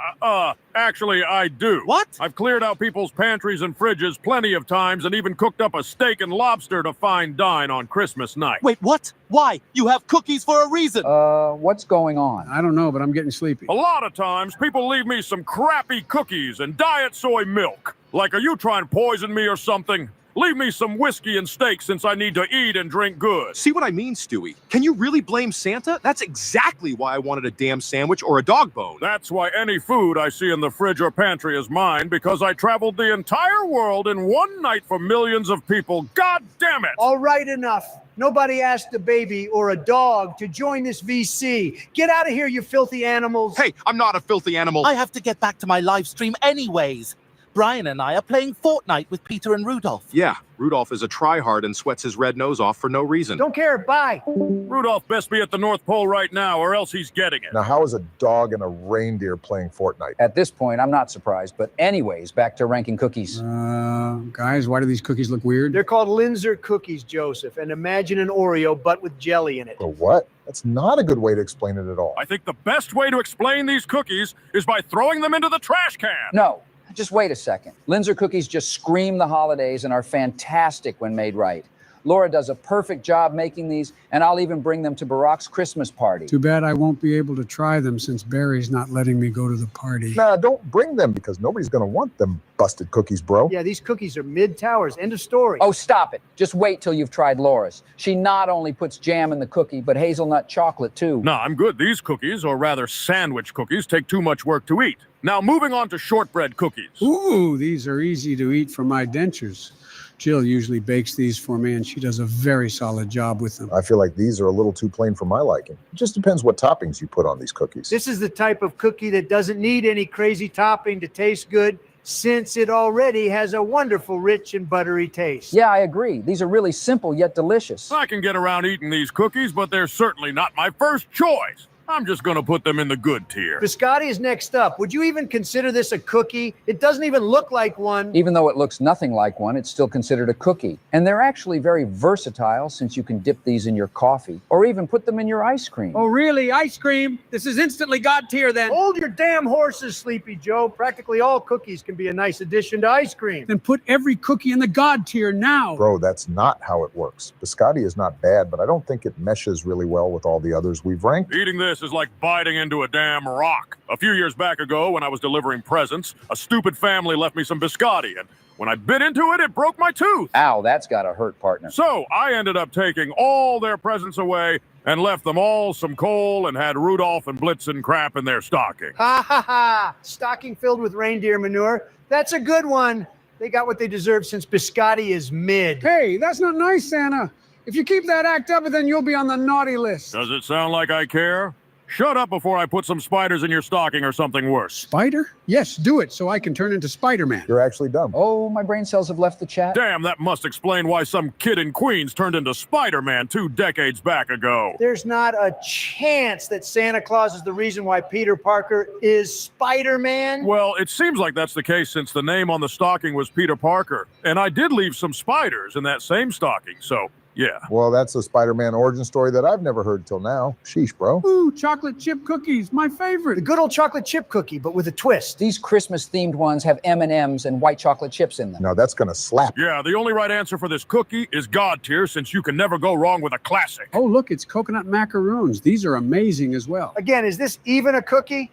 Actually, I do. What? I've cleared out people's pantries and fridges plenty of times and even cooked up a steak and lobster to fine dine on Christmas night. Wait, what? Why? You have cookies for a reason. What's going on? I don't know, but I'm getting sleepy. A lot of times, people leave me some crappy cookies and diet soy milk. Like, are you trying to poison me or something? Leave me some whiskey and steak since I need to eat and drink good. See what I mean, Stewie? Can you really blame Santa? That's exactly why I wanted a damn sandwich or a dog bone. That's why any food I see in the fridge or pantry is mine, because I traveled the entire world in one night for millions of people. God damn it! All right, enough. Nobody asked a baby or a dog to join this VC. Get out of here, you filthy animals. Hey, I'm not a filthy animal. I have to get back to my live stream anyways. Brian and I are playing Fortnite with Peter and Rudolph. Yeah, Rudolph is a tryhard and sweats his red nose off for no reason. Don't care, bye. Rudolph best be at the North Pole right now, or else he's getting it. Now, how is a dog and a reindeer playing Fortnite? At this point, I'm not surprised. But anyways, back to ranking cookies. Guys, why do these cookies look weird? They're called Linzer cookies, Joseph, and imagine an Oreo, but with jelly in it. A what? That's not a good way to explain it at all. I think the best way to explain these cookies is by throwing them into the trash can. No. Just wait a second. Linzer cookies just scream the holidays and are fantastic when made right. Laura does a perfect job making these, and I'll even bring them to Barack's Christmas party. Too bad I won't be able to try them since Barry's not letting me go to the party. Nah, don't bring them because nobody's going to want them busted cookies, bro. Yeah, these cookies are mid-towers. End of story. Oh, stop it. Just wait till you've tried Laura's. She not only puts jam in the cookie, but hazelnut chocolate, too. No, I'm good. These cookies, or rather sandwich cookies, take too much work to eat. Now, moving on to shortbread cookies. Ooh, these are easy to eat for my dentures. Jill usually bakes these for me, and she does a very solid job with them. I feel like these are a little too plain for my liking. It just depends what toppings you put on these cookies. This is the type of cookie that doesn't need any crazy topping to taste good, since it already has a wonderful, rich and buttery taste. Yeah, I agree. These are really simple yet delicious. I can get around eating these cookies, but they're certainly not my first choice. I'm just gonna put them in the good tier. Biscotti is next up. Would you even consider this a cookie? It doesn't even look like one. Even though it looks nothing like one, it's still considered a cookie. And they're actually very versatile since you can dip these in your coffee or even put them in your ice cream. Oh, really? Ice cream? This is instantly God tier then. Hold your damn horses, Sleepy Joe. Practically all cookies can be a nice addition to ice cream. Then put every cookie in the God tier now. Bro, that's not how it works. Biscotti is not bad, but I don't think it meshes really well with all the others we've ranked. Eating this is like biting into a damn rock. A few years back ago, when I was delivering presents, a stupid family left me some biscotti, and when I bit into it, it broke my tooth. Ow, that's gotta hurt, partner. So I ended up taking all their presents away and left them all some coal and had Rudolph and Blitzen crap in their stocking. Ha ha ha! Stocking filled with reindeer manure. That's a good one. They got what they deserve since biscotti is mid. Hey, that's not nice, Santa. If you keep that act up, then you'll be on the naughty list. Does it sound like I care? Shut up before I put some spiders in your stocking or something worse. Spider? Yes, do it so I can turn into Spider-Man. You're actually dumb. Oh, my brain cells have left the chat. Damn, that must explain why some kid in Queens turned into Spider-Man 2 decades back ago. There's not a chance that Santa Claus is the reason why Peter Parker is Spider-Man. Well, it seems like that's the case since the name on the stocking was Peter Parker. And I did leave some spiders in that same stocking, so yeah. Well, that's a Spider-Man origin story that I've never heard till now. Sheesh, bro. Ooh, chocolate chip cookies, my favorite. The good old chocolate chip cookie, but with a twist. These Christmas-themed ones have M&Ms and white chocolate chips in them. No, that's gonna slap. Yeah, the only right answer for this cookie is God tier, since you can never go wrong with a classic. Oh, look, it's coconut macaroons. These are amazing as well. Again, is this even a cookie?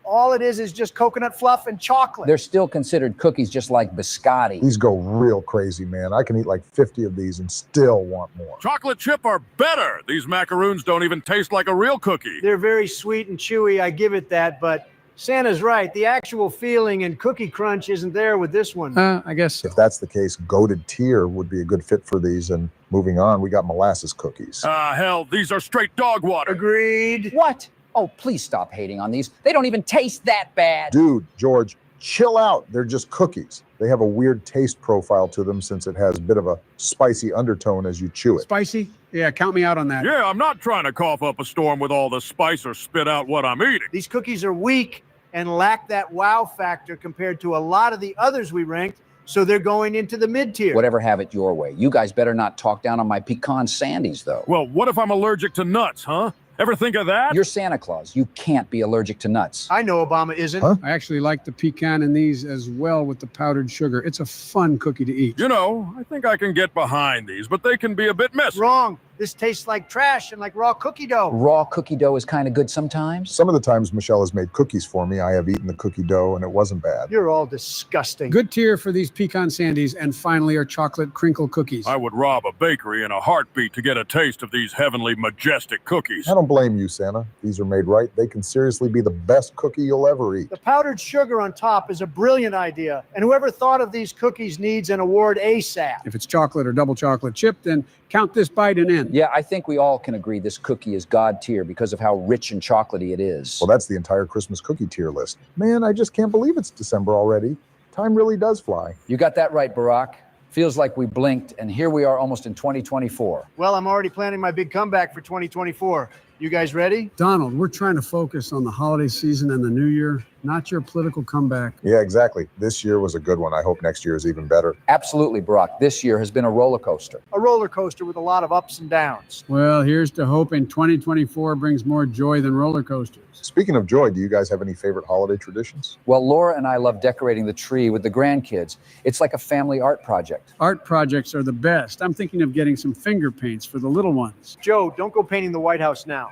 All it is just coconut fluff and chocolate. They're still considered cookies just like biscotti. These go real crazy, man. I can eat like 50 of these and still want more. Chocolate chip are better. These macaroons don't even taste like a real cookie. They're very sweet and chewy, I give it that, but Santa's right. The actual feeling and cookie crunch isn't there with this one. I guess so. If that's the case, goated tier would be a good fit for these. And moving on, we got molasses cookies. Hell, these are straight dog water. Agreed. What? Oh, please stop hating on these. They don't even taste that bad. Dude, George, chill out. They're just cookies. They have a weird taste profile to them since it has a bit of a spicy undertone as you chew it. Spicy? Yeah, count me out on that. Yeah, I'm not trying to cough up a storm with all the spice or spit out what I'm eating. These cookies are weak and lack that wow factor compared to a lot of the others we ranked, so they're going into the mid-tier. Whatever, have it your way. You guys better not talk down on my pecan sandies, though. Well, what if I'm allergic to nuts, huh? Ever think of that? You're Santa Claus. You can't be allergic to nuts. I know Obama isn't. Huh? I actually like the pecan in these as well with the powdered sugar. It's a fun cookie to eat. You know, I think I can get behind these, but they can be a bit messy. Wrong. This tastes like trash and like raw cookie dough. Raw cookie dough is kind of good sometimes. Some of the times Michelle has made cookies for me, I have eaten the cookie dough and it wasn't bad. You're all disgusting. Good tier for these pecan sandies, and finally our chocolate crinkle cookies. I would rob a bakery in a heartbeat to get a taste of these heavenly, majestic cookies. I don't blame you, Santa. These are made right. They can seriously be the best cookie you'll ever eat. The powdered sugar on top is a brilliant idea, and whoever thought of these cookies needs an award ASAP. If it's chocolate or double chocolate chip, then count this bite and in. Yeah, I think we all can agree this cookie is God tier because of how rich and chocolatey it is. Well, that's the entire Christmas cookie tier list. Man, I just can't believe it's December already. Time really does fly. You got that right, Barack. Feels like we blinked, and here we are almost in 2024. Well, I'm already planning my big comeback for 2024. You guys ready? Donald, we're trying to focus on the holiday season and the new year, not your political comeback. Yeah, exactly. This year was a good one. I hope next year is even better. Absolutely, Barack. This year has been a roller coaster. A roller coaster with a lot of ups and downs. Well, here's to hoping 2024 brings more joy than roller coasters. Speaking of joy, do you guys have any favorite holiday traditions? Well, Laura and I love decorating the tree with the grandkids. It's like a family art project. Art projects are the best. I'm thinking of getting some finger paints for the little ones. Joe, don't go painting the White House now.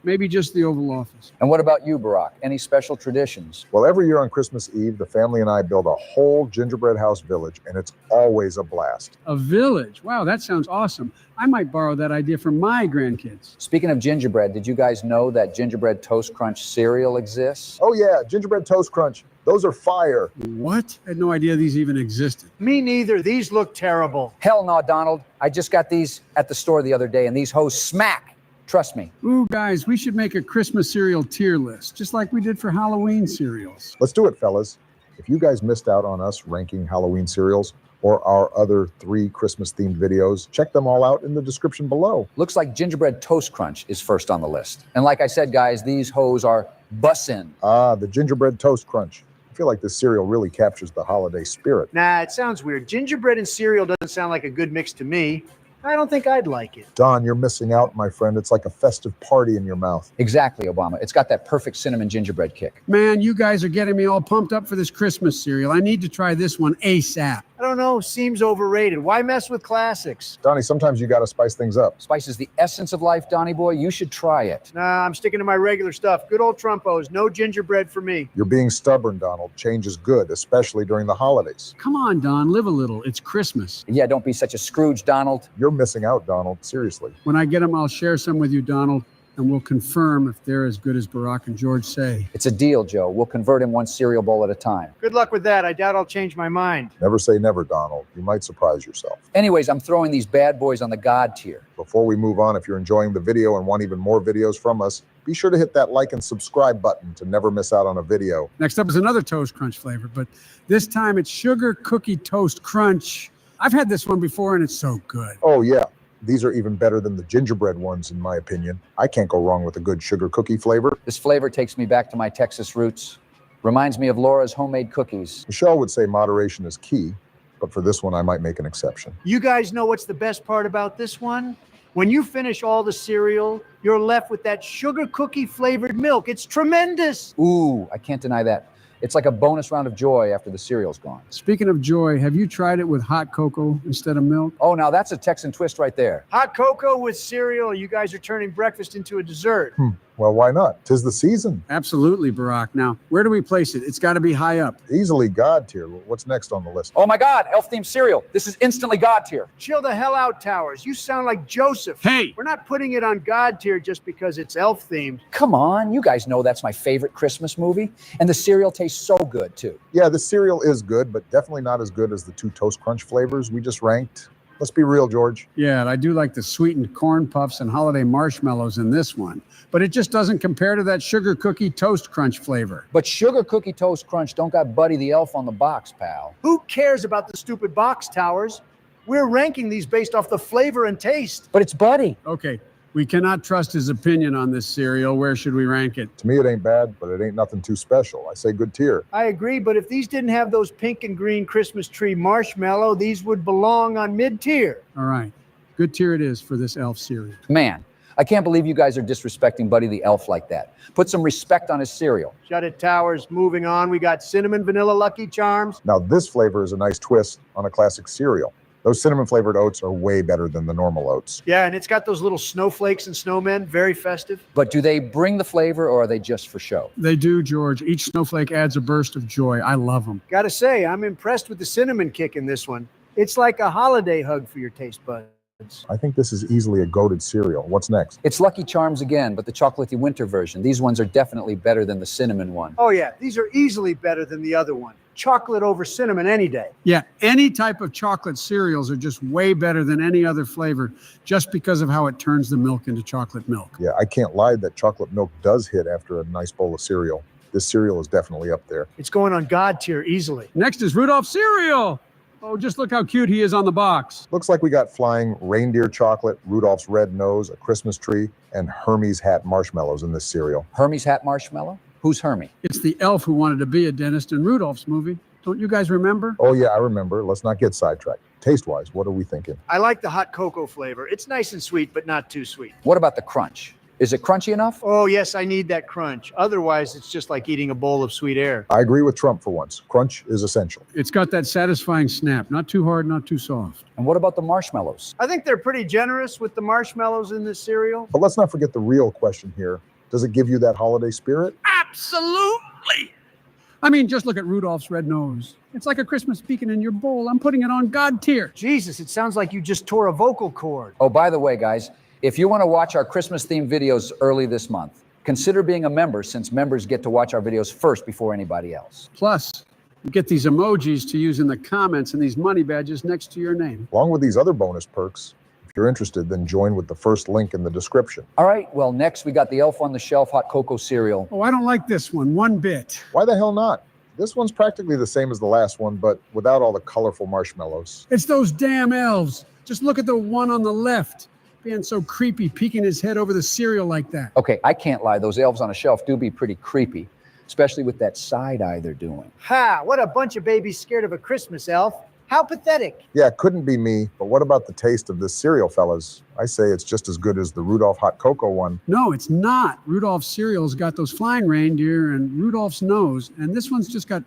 Maybe just the Oval Office. And what about you, Barack? Any special traditions? Well, every year on Christmas Eve, the family and I build a whole gingerbread house village, and it's always a blast. A village? Wow, that sounds awesome. I might borrow that idea from my grandkids. Speaking of gingerbread, did you guys know that gingerbread toast crunch cereal exists? Oh yeah, gingerbread toast crunch. Those are fire. What? I had no idea these even existed. Me neither. These look terrible. Hell no, Donald. I just got these at the store the other day, and these hoes smack. Trust me. Ooh, guys, we should make a Christmas cereal tier list, just like we did for Halloween cereals. Let's do it, fellas. If you guys missed out on us ranking Halloween cereals, or our other 3 Christmas-themed videos, check them all out in the description below. Looks like Gingerbread Toast Crunch is first on the list. And like I said, guys, these hoes are bussin'. Ah, the Gingerbread Toast Crunch. I feel like this cereal really captures the holiday spirit. Nah, it sounds weird. Gingerbread and cereal doesn't sound like a good mix to me. I don't think I'd like it. Don, you're missing out, my friend. It's like a festive party in your mouth. Exactly, Obama. It's got that perfect cinnamon gingerbread kick. Man, you guys are getting me all pumped up for this Christmas cereal. I need to try this one ASAP. I don't know, seems overrated. Why mess with classics? Donnie, sometimes you gotta spice things up. Spice is the essence of life, Donnie boy. You should try it. Nah, I'm sticking to my regular stuff. Good old Trumpos. No gingerbread for me. You're being stubborn, Donald. Change is good, especially during the holidays. Come on, Don, live a little. It's Christmas. Yeah, don't be such a Scrooge, Donald. You're missing out, Donald. Seriously. When I get them, I'll share some with you, Donald, and we'll confirm if they're as good as Barack and George say. It's a deal, Joe. We'll convert him one cereal bowl at a time. Good luck with that. I doubt I'll change my mind. Never say never, Donald. You might surprise yourself. Anyways, I'm throwing these bad boys on the God tier. Before we move on, if you're enjoying the video and want even more videos from us, be sure to hit that like and subscribe button to never miss out on a video. Next up is another Toast Crunch flavor, but this time it's Sugar Cookie Toast Crunch. I've had this one before and it's so good. Oh, yeah. These are even better than the gingerbread ones, in my opinion. I can't go wrong with a good sugar cookie flavor. This flavor takes me back to my Texas roots. Reminds me of Laura's homemade cookies. Michelle would say moderation is key, but for this one, I might make an exception. You guys know what's the best part about this one? When you finish all the cereal, you're left with that sugar cookie flavored milk. It's tremendous. Ooh, I can't deny that. It's like a bonus round of joy after the cereal's gone. Speaking of joy, have you tried it with hot cocoa instead of milk? Oh, now that's a Texan twist right there. Hot cocoa with cereal. You guys are turning breakfast into a dessert. Well, why not? 'Tis the season. Absolutely, Barack. Now, where do we place it? It's got to be high up. Easily God tier. What's next on the list? Oh my God, elf-themed cereal. This is instantly God tier. Chill the hell out, Towers. You sound like Joseph. Hey! We're not putting it on God tier just because it's elf themed. Come on, you guys know that's my favorite Christmas movie. And the cereal tastes so good, too. Yeah, the cereal is good, but definitely not as good as the 2 Toast Crunch flavors we just ranked. Let's be real, George. Yeah, and I do like the sweetened corn puffs and holiday marshmallows in this one, but it just doesn't compare to that Sugar Cookie Toast Crunch flavor. But Sugar Cookie Toast Crunch don't got Buddy the Elf on the box, pal. Who cares about the stupid box, Towers? We're ranking these based off the flavor and taste. But it's Buddy. Okay, we cannot trust his opinion on this cereal. Where should we rank it? To me, it ain't bad, but it ain't nothing too special. I say good tier. I agree, but if these didn't have those pink and green Christmas tree marshmallow, these would belong on mid-tier. All right, good tier it is for this elf cereal. Man, I can't believe you guys are disrespecting Buddy the Elf like that. Put some respect on his cereal. Shut it, Towers. Moving on, we got cinnamon vanilla Lucky Charms. Now, this flavor is a nice twist on a classic cereal. Those cinnamon-flavored oats are way better than the normal oats. Yeah, and it's got those little snowflakes and snowmen. Very festive. But do they bring the flavor or are they just for show? They do, George. Each snowflake adds a burst of joy. I love them. Gotta say, I'm impressed with the cinnamon kick in this one. It's like a holiday hug for your taste buds. I think this is easily a goated cereal. What's next? It's Lucky Charms again, but the chocolatey winter version. These ones are definitely better than the cinnamon one. Oh yeah, these are easily better than the other one. Chocolate over cinnamon any day. Yeah, any type of chocolate cereals are just way better than any other flavor just because of how it turns the milk into chocolate milk. Yeah, I can't lie that chocolate milk does hit after a nice bowl of cereal. This cereal is definitely up there. It's going on God tier easily. Next is Rudolph cereal. Oh, just look how cute he is on the box. Looks like we got flying reindeer chocolate, Rudolph's red nose, a Christmas tree, and Hermes hat marshmallows in this cereal. Hermes hat marshmallow? Who's Hermie? It's the elf who wanted to be a dentist in Rudolph's movie. Don't you guys remember? Oh, yeah, I remember. Let's not get sidetracked. Taste-wise, what are we thinking? I like the hot cocoa flavor. It's nice and sweet, but not too sweet. What about the crunch? Is it crunchy enough? Oh, yes, I need that crunch. Otherwise, it's just like eating a bowl of sweet air. I agree with Trump for once. Crunch is essential. It's got that satisfying snap. Not too hard, not too soft. And what about the marshmallows? I think they're pretty generous with the marshmallows in this cereal. But let's not forget the real question here. Does it give you that holiday spirit? Absolutely. I mean, just look at Rudolph's red nose. It's like a Christmas beacon in your bowl. I'm putting it on God tier. Jesus, it sounds like you just tore a vocal cord. Oh, by the way, guys, if you want to watch our Christmas-themed videos early this month, consider being a member since members get to watch our videos first before anybody else. Plus, you get these emojis to use in the comments and these money badges next to your name. Along with these other bonus perks. If you're interested, then join with the first link in the description. All right, well, next we got the Elf on the Shelf hot cocoa cereal. Oh, I don't like this one bit. Why the hell not? This one's practically the same as the last one, but without all the colorful marshmallows. It's those damn elves. Just look at the one on the left, being so creepy, peeking his head over the cereal like that. Okay, I can't lie. Those elves on a shelf do be pretty creepy, especially with that side eye they're doing. Ha! What a bunch of babies scared of a Christmas elf. How pathetic. Yeah, it couldn't be me, but what about the taste of this cereal, fellas? I say it's just as good as the Rudolph Hot Cocoa one. No, it's not. Rudolph's cereal's got those flying reindeer and Rudolph's nose, and this one's just got,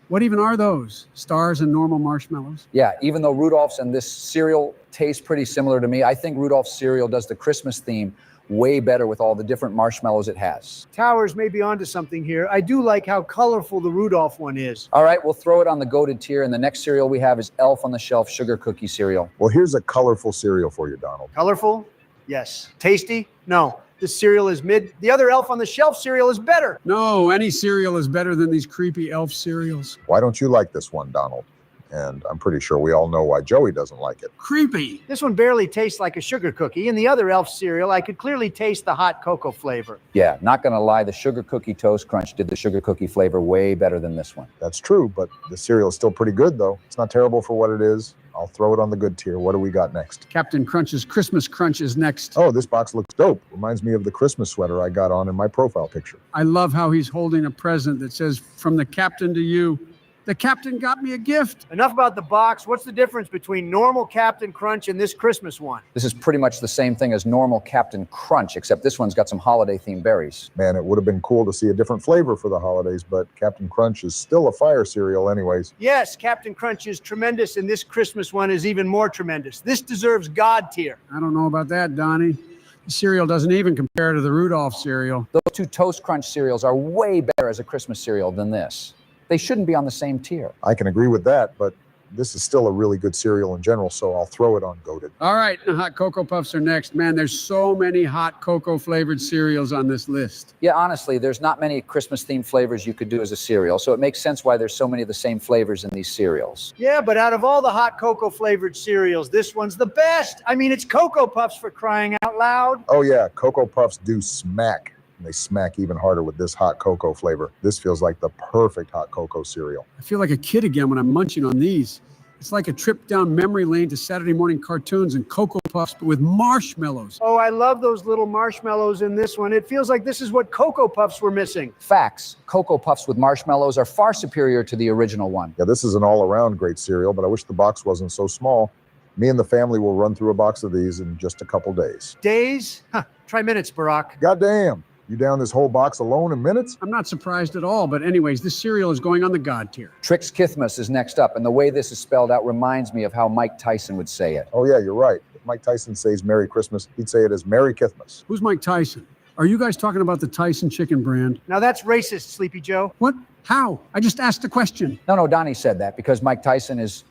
what even are those? Stars and normal marshmallows? Yeah, even though Rudolph's and this cereal taste pretty similar to me, I think Rudolph's cereal does the Christmas theme way better with all the different marshmallows it has. Towers may be onto something here. I do like how colorful the Rudolph one is. All right, we'll throw it on the goated tier, and the next cereal we have is Elf on the Shelf Sugar Cookie Cereal. Well, here's a colorful cereal for you, Donald. Colorful? Yes. Tasty? No. This cereal is mid. The other Elf on the Shelf cereal is better. No, any cereal is better than these creepy elf cereals. Why don't you like this one, Donald? And I'm pretty sure we all know why Joey doesn't like it. Creepy. This one barely tastes like a sugar cookie. In the other Elf cereal, I could clearly taste the hot cocoa flavor. Yeah, not gonna lie, the Sugar Cookie Toast Crunch did the sugar cookie flavor way better than this one. That's true, but the cereal is still pretty good, though. It's not terrible for what it is. I'll throw it on the good tier. What do we got next? Captain Crunch's Christmas Crunch is next. Oh, this box looks dope. Reminds me of the Christmas sweater I got on in my profile picture. I love how he's holding a present that says, "From the captain to you." The captain got me a gift. Enough about the box. What's the difference between normal Captain Crunch and this Christmas one? This is pretty much the same thing as normal Captain Crunch, except this one's got some holiday-themed berries. Man, it would have been cool to see a different flavor for the holidays, but Captain Crunch is still a fire cereal anyways. Yes, Captain Crunch is tremendous, and this Christmas one is even more tremendous. This deserves God tier. I don't know about that, Donnie. The cereal doesn't even compare to the Rudolph cereal. Those two Toast Crunch cereals are way better as a Christmas cereal than this. They shouldn't be on the same tier. I can agree with that, but this is still a really good cereal in general, so I'll throw it on goated. All right, the hot cocoa puffs are next. Man, there's so many hot cocoa flavored cereals on this list. Yeah, honestly, there's not many Christmas-themed flavors you could do as a cereal, so it makes sense why there's so many of the same flavors in these cereals. Yeah, but out of all the hot cocoa flavored cereals, this one's the best. I mean, it's Cocoa Puffs for crying out loud. Oh yeah, Cocoa Puffs do smack. And they smack even harder with this hot cocoa flavor. This feels like the perfect hot cocoa cereal. I feel like a kid again when I'm munching on these. It's like a trip down memory lane to Saturday morning cartoons and Cocoa Puffs, but with marshmallows. Oh, I love those little marshmallows in this one. It feels like this is what Cocoa Puffs were missing. Facts. Cocoa Puffs with marshmallows are far superior to the original one. Yeah, this is an all-around great cereal, but I wish the box wasn't so small. Me and the family will run through a box of these in just a couple days. Days? Huh. Try minutes, Barack. Goddamn. You down this whole box alone in minutes? I'm not surprised at all, but anyways, this cereal is going on the God tier. Trix Kithmas is next up, and the way this is spelled out reminds me of how Mike Tyson would say it. Oh yeah, you're right. If Mike Tyson says Merry Christmas, he'd say it as Merry Kithmas. Who's Mike Tyson? Are you guys talking about the Tyson chicken brand? Now that's racist, Sleepy Joe. What? How? I just asked a question. No, Donnie said that because Mike Tyson is...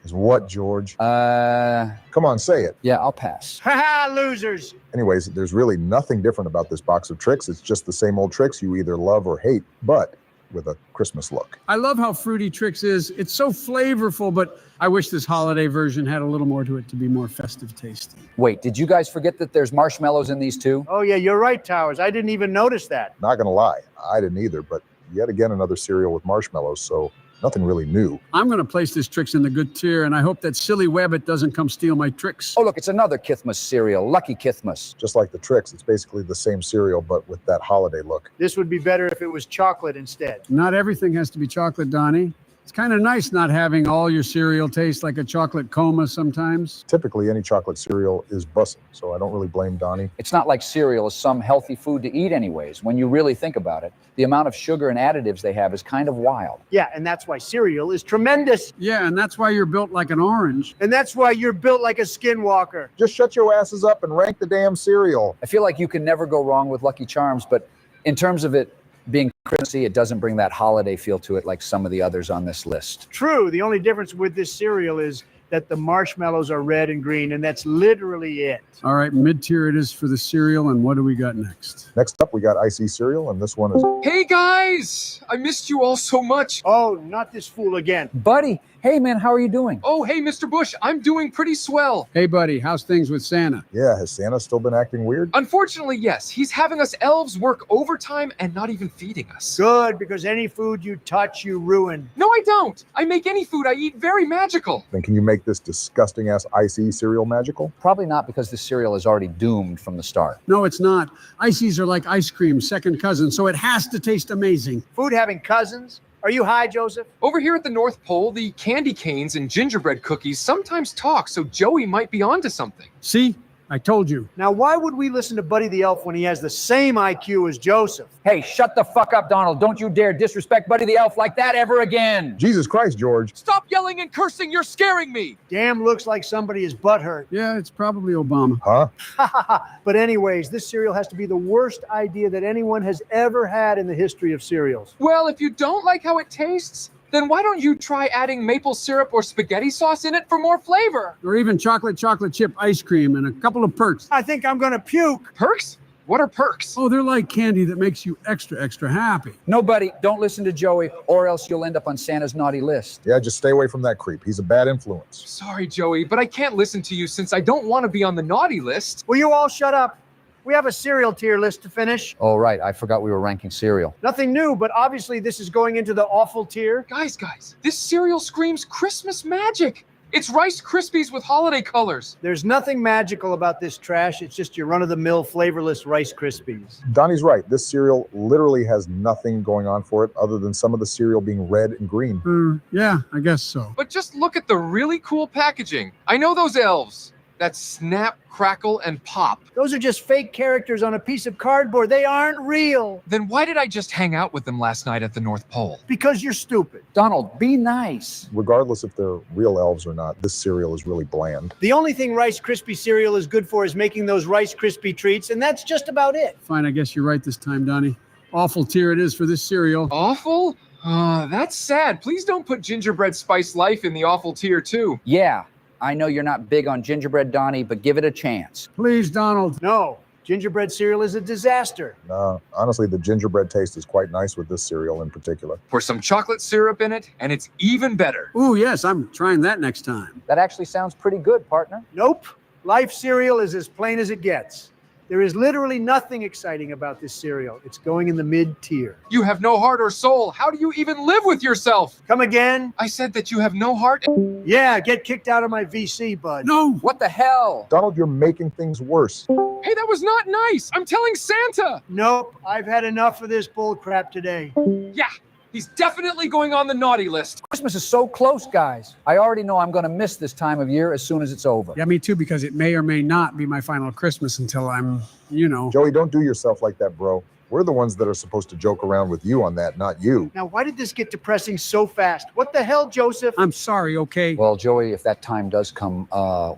Is what, George? Come on, say it. Yeah, I'll pass. Ha-ha, losers. Anyways, there's really nothing different about this box of Trix. It's just the same old Trix you either love or hate, but with a Christmas look. I love how fruity Trix is. It's so flavorful, but I wish this holiday version had a little more to it to be more festive tasting. Wait, did you guys forget that there's marshmallows in these too? Oh yeah, you're right, Towers. I didn't even notice that. Not gonna lie, I didn't either, but yet again another cereal with marshmallows, so nothing really new. I'm going to place this Trix in the good tier, and I hope that silly Webbit doesn't come steal my tricks. Oh, look, it's another Kithmas cereal. Lucky Kithmas. Just like the Trix, it's basically the same cereal, but with that holiday look. This would be better if it was chocolate instead. Not everything has to be chocolate, Donnie. It's kind of nice not having all your cereal taste like a chocolate coma sometimes. Typically, any chocolate cereal is bussin', so I don't really blame Donnie. It's not like cereal is some healthy food to eat anyways. When you really think about it, the amount of sugar and additives they have is kind of wild. Yeah, and that's why cereal is tremendous. Yeah, and that's why you're built like an orange. And that's why you're built like a skinwalker. Just shut your asses up and rank the damn cereal. I feel like you can never go wrong with Lucky Charms, but in terms of it being Christmassy, it doesn't bring that holiday feel to it like some of the others on this list. True. The only difference with this cereal is that the marshmallows are red and green, and that's literally it. All right, mid-tier it is for the cereal, and what do we got next? Next up, we got Icy Cereal, and this one is... Hey, guys! I missed you all so much. Oh, not this fool again. Buddy, Hey, man, how are you doing? Oh, hey, Mr. Bush, I'm doing pretty swell. Hey, buddy, how's things with Santa? Yeah, has Santa still been acting weird? Unfortunately, yes. He's having us elves work overtime and not even feeding us. Good, because any food you touch, you ruin. No, I don't. I make any food I eat very magical. Then can you make this disgusting-ass icy cereal magical? Probably not, because this cereal is already doomed from the start. No, it's not. Ices are like ice cream, second cousin, so it has to taste amazing. Food having cousins? Are you high, Joseph? Over here at the North Pole, the candy canes and gingerbread cookies sometimes talk, so Joey might be onto something. See? I told you. Now, why would we listen to Buddy the Elf when he has the same IQ as Joseph? Hey, shut the fuck up, Donald. Don't you dare disrespect Buddy the Elf like that ever again. Jesus Christ, George. Stop yelling and cursing. You're scaring me. Damn, looks like somebody is butthurt. Yeah, it's probably Obama. Huh? But anyways, this cereal has to be the worst idea that anyone has ever had in the history of cereals. Well, if you don't like how it tastes, then why don't you try adding maple syrup or spaghetti sauce in it for more flavor? Or even chocolate chip ice cream and a couple of perks. I think I'm gonna puke. Perks? What are perks? Oh, they're like candy that makes you extra happy. No, buddy, don't listen to Joey, or else you'll end up on Santa's naughty list. Yeah, just stay away from that creep. He's a bad influence. Sorry, Joey, but I can't listen to you since I don't want to be on the naughty list. Will you all shut up? We have a cereal tier list to finish. Oh, right. I forgot we were ranking cereal. Nothing new, but obviously this is going into the awful tier. Guys, this cereal screams Christmas magic. It's Rice Krispies with holiday colors. There's nothing magical about this trash. It's just your run-of-the-mill flavorless Rice Krispies. Donnie's right. This cereal literally has nothing going on for it other than some of the cereal being red and green. Yeah, I guess so. But just look at the really cool packaging. I know those elves. That snap, crackle, and pop. Those are just fake characters on a piece of cardboard. They aren't real. Then why did I just hang out with them last night at the North Pole? Because you're stupid. Donald, be nice. Regardless if they're real elves or not, this cereal is really bland. The only thing Rice Krispie cereal is good for is making those Rice Krispie treats, and that's just about it. Fine, I guess you're right this time, Donnie. Awful tier it is for this cereal. Awful? That's sad. Please don't put Gingerbread Spice Life in the awful tier, too. Yeah. I know you're not big on gingerbread, Donnie, but give it a chance. Please, Donald. No, gingerbread cereal is a disaster. No, honestly, the gingerbread taste is quite nice with this cereal in particular. Pour some chocolate syrup in it, and it's even better. Ooh, yes, I'm trying that next time. That actually sounds pretty good, partner. Nope. Life cereal is as plain as it gets. There is literally nothing exciting about this cereal. It's going in the mid-tier. You have no heart or soul. How do you even live with yourself? Come again? I said that you have no heart. Yeah, get kicked out of my VC, bud. No! What the hell? Donald, you're making things worse. Hey, that was not nice. I'm telling Santa. Nope, I've had enough of this bull crap today. Yeah, he's definitely going on the naughty list. Christmas is so close, guys. I already know I'm going to miss this time of year as soon as it's over. Yeah, me too, because it may or may not be my final Christmas until I'm, Joey, don't do yourself like that, bro. We're the ones that are supposed to joke around with you on that, not you. Now, why did this get depressing so fast? What the hell, Joseph? I'm sorry, okay? Well, Joey, if that time does come,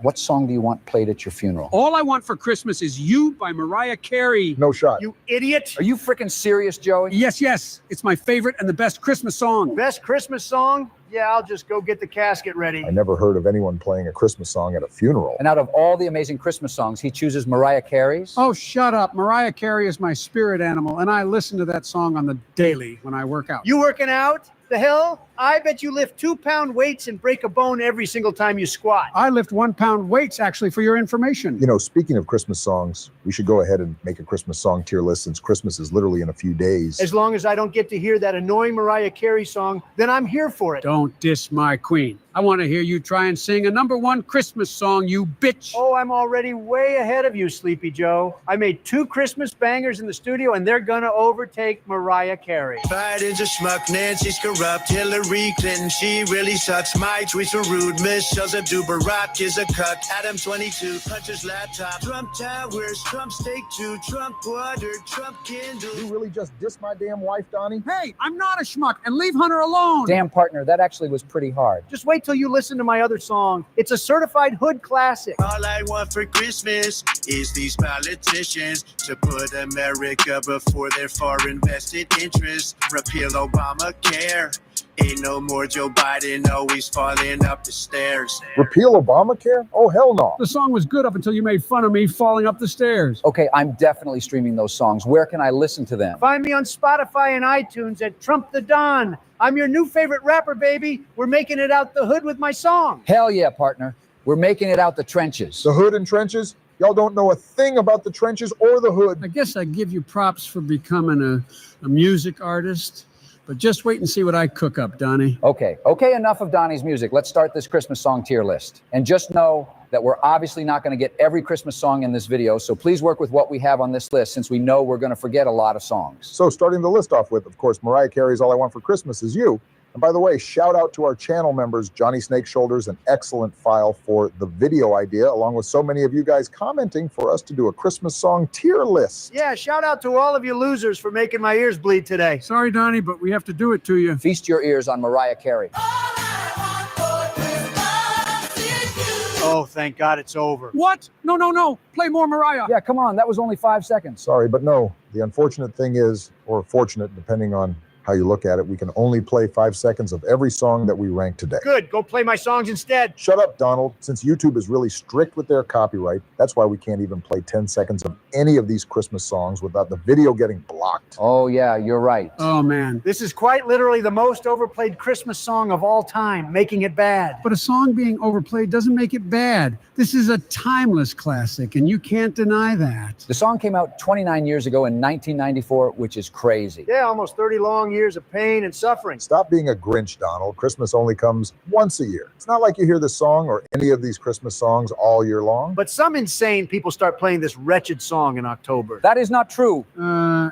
what song do you want played at your funeral? All I want for Christmas is You by Mariah Carey. No shot. You idiot. Are you freaking serious, Joey? Yes. It's my favorite and the best Christmas song. Best Christmas song? Yeah, I'll just go get the casket ready. I never heard of anyone playing a Christmas song at a funeral. And out of all the amazing Christmas songs, he chooses Mariah Carey's? Oh, shut up. Mariah Carey is my spirit animal, and I listen to that song on the daily when I work out. You working out? The hell? I bet you lift 2-pound weights and break a bone every single time you squat. I lift 1-pound weights, actually, for your information. Speaking of Christmas songs, we should go ahead and make a Christmas song tier list since Christmas is literally in a few days. As long as I don't get to hear that annoying Mariah Carey song, then I'm here for it. Don't diss my queen. I want to hear you try and sing a #1 Christmas song, you bitch. Oh, I'm already way ahead of you, Sleepy Joe. I made 2 Christmas bangers in the studio, and they're gonna overtake Mariah Carey. Biden's a schmuck, Nancy's corrupt, Hillary Clinton, she really sucks. My tweets were rude, Michelle's a duper, Rock is a cuck, Adam 22, punches laptop, Trump towers, Trump steak 2, Trump water, Trump Kindle. You really just diss my damn wife, Donnie? Hey, I'm not a schmuck, and leave Hunter alone. Damn, partner, that actually was pretty hard. Just wait till you listen to my other song. It's a certified hood classic. All I want for Christmas is these politicians to put America before their foreign vested interests. Repeal Obamacare. Ain't no more Joe Biden always falling up the stairs. Repeal Obamacare? Oh, hell no. The song was good up until you made fun of me falling up the stairs. Okay, I'm definitely streaming those songs. Where can I listen to them? Find me on Spotify and iTunes at Trump the Don. I'm your new favorite rapper, baby. We're making it out the hood with my song. Hell yeah, partner. We're making it out the trenches. The hood and trenches? Y'all don't know a thing about the trenches or the hood. I guess I give you props for becoming a music artist, but just wait and see what I cook up, Donnie. Okay, enough of Donnie's music. Let's start this Christmas song tier list. And just know that we're obviously not going to get every Christmas song in this video, so please work with what we have on this list since we know we're going to forget a lot of songs. So starting the list off with, of course, Mariah Carey's All I Want for Christmas Is You. And by the way, shout out to our channel members, Johnny Snake Shoulders, an excellent file for the video idea, along with so many of you guys commenting for us to do a Christmas song tier list. Yeah, shout out to all of you losers for making my ears bleed today. Sorry, Donnie, but we have to do it to you. Feast your ears on Mariah Carey. Oh, thank God it's over. What? No. Play more Mariah. Yeah, come on. That was only 5 seconds. Sorry, but no. The unfortunate thing is, or fortunate, depending on how you look at it, we can only play 5 seconds of every song that we rank today. Good, go play my songs instead. Shut up, Donald. Since YouTube is really strict with their copyright, that's why we can't even play 10 seconds of any of these Christmas songs without the video getting blocked. Oh, yeah, you're right. Oh, man. This is quite literally the most overplayed Christmas song of all time, making it bad. But a song being overplayed doesn't make it bad. This is a timeless classic, and you can't deny that. The song came out 29 years ago in 1994, which is crazy. Yeah, almost 30 long years of pain and suffering. Stop being a Grinch, Donald. Christmas only comes once a year. It's not like you hear this song or any of these Christmas songs all year long. But some insane people start playing this wretched song in October. That is not true.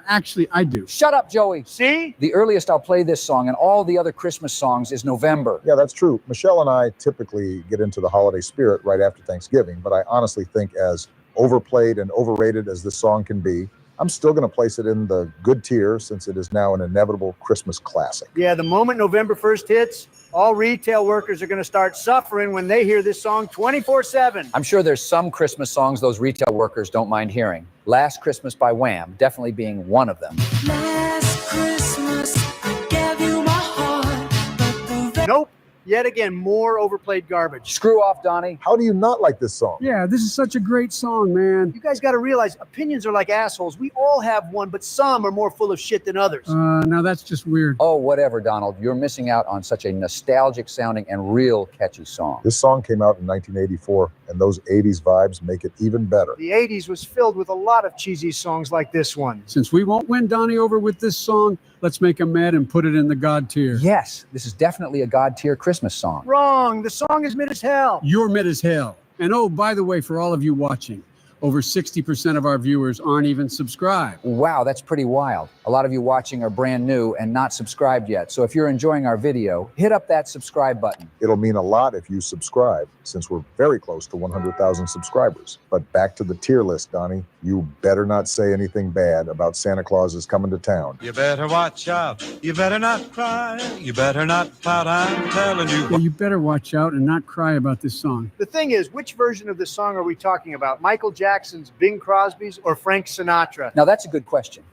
Actually, I do. Shut up, Joey. See? The earliest I'll play this song and all the other Christmas songs is November. Yeah, that's true. Michelle and I typically get into the holiday spirit right after Thanksgiving, but I honestly think as overplayed and overrated as this song can be, I'm still going to place it in the good tier since it is now an inevitable Christmas classic. Yeah, the moment November 1st hits, all retail workers are going to start suffering when they hear this song 24/7. I'm sure there's some Christmas songs those retail workers don't mind hearing. Last Christmas by Wham definitely being one of them. Last Christmas, I gave you my heart, but Nope. Yet again, more overplayed garbage. Screw off, Donnie. How do you not like this song? Yeah, this is such a great song, man. You guys got to realize opinions are like assholes. We all have one, but some are more full of shit than others. Now that's just weird. Oh, whatever, Donald. You're missing out on such a nostalgic sounding and real catchy song. This song came out in 1984, and those 80s vibes make it even better. The 80s was filled with a lot of cheesy songs like this one. Since we won't win Donnie over with this song, let's make him mad and put it in the God tier. Yes, this is definitely a God tier Christmas song. Wrong. The song is mid as hell. You're mid as hell. And oh, by the way, for all of you watching, over 60% of our viewers aren't even subscribed. Wow, that's pretty wild. A lot of you watching are brand new and not subscribed yet. So if you're enjoying our video, hit up that subscribe button. It'll mean a lot if you subscribe, since we're very close to 100,000 subscribers. But back to the tier list, Donnie. You better not say anything bad about Santa Claus is coming to town. you better watch out. You better not cry. You better not pout. I'm telling you. Yeah, you better watch out and not cry about this song. The thing is, which version of this song are we talking about? Michael Jackson's, Bing Crosby's, or Frank Sinatra? Now, that's a good question.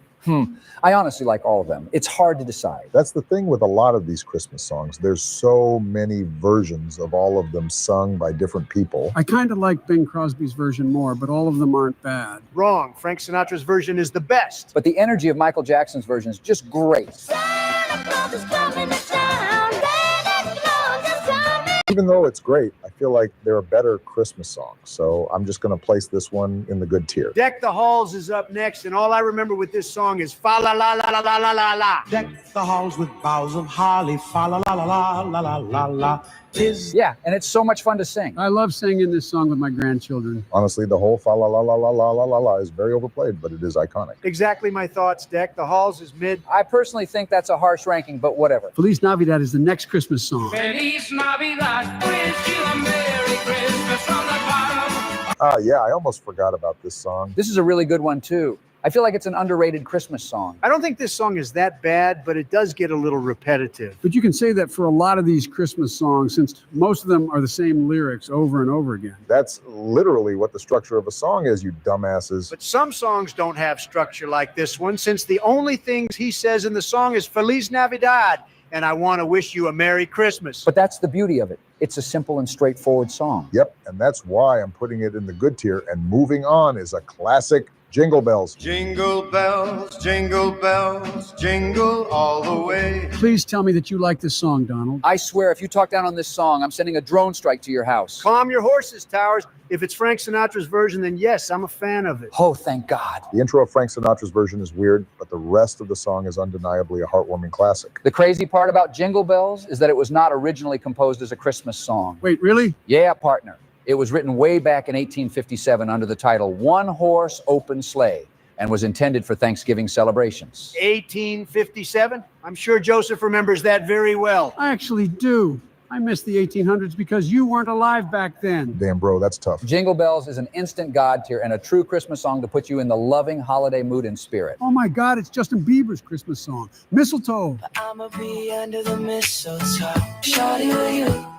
I honestly like all of them. It's hard to decide. That's the thing with a lot of these Christmas songs. There's so many versions of all of them sung by different people. I kind of like Bing Crosby's version more, but all of them aren't bad. Wrong. Frank Sinatra's version is the best. But the energy of Michael Jackson's version is just great. Even though it's great, I feel like there are better Christmas songs. So I'm just going to place this one in the good tier. Deck the Halls is up next, and all I remember with this song is fa la la la la la la la la. Deck the halls with boughs of holly. Fa la la la la la la la la. Yeah, and it's so much fun to sing. I love singing this song with my grandchildren. Honestly, the whole fa la la la la la la la la is very overplayed, but it is iconic. Exactly my thoughts, Deck the Halls is mid. I personally think that's a harsh ranking, but whatever. Feliz Navidad is the next Christmas song. Feliz Navidad. Wish you a Merry Christmas from the bottom. Yeah, I almost forgot about this song. This is a really good one, too. I feel like it's an underrated Christmas song. I don't think this song is that bad, but it does get a little repetitive. But you can say that for a lot of these Christmas songs, since most of them are the same lyrics over and over again. That's literally what the structure of a song is, you dumbasses. But some songs don't have structure like this one, since the only things he says in the song is Feliz Navidad. and I want to wish you a Merry Christmas. But that's the beauty of it. It's a simple and straightforward song. Yep, and that's why I'm putting it in the good tier. And Moving On is a classic. Jingle bells. Jingle bells, jingle all the way. Please tell me that you like this song, Donald. I swear, if you talk down on this song, I'm sending a drone strike to your house. Calm your horses, Towers. If it's Frank Sinatra's version, then yes, I'm a fan of it. Oh, thank God. The intro of Frank Sinatra's version is weird, but the rest of the song is undeniably a heartwarming classic. The crazy part about Jingle Bells is that it was not originally composed as a Christmas song. Wait, really? Yeah, partner. It was written way back in 1857 under the title One Horse Open Sleigh and was intended for Thanksgiving celebrations. 1857? I'm sure Joseph remembers that very well. I actually do. I miss the 1800s because you weren't alive back then. Damn, bro, that's tough. Jingle Bells is an instant God tier and a true Christmas song to put you in the loving holiday mood and spirit. Oh my God, it's Justin Bieber's Christmas song, Mistletoe. I'ma be under the mistletoe. Shawty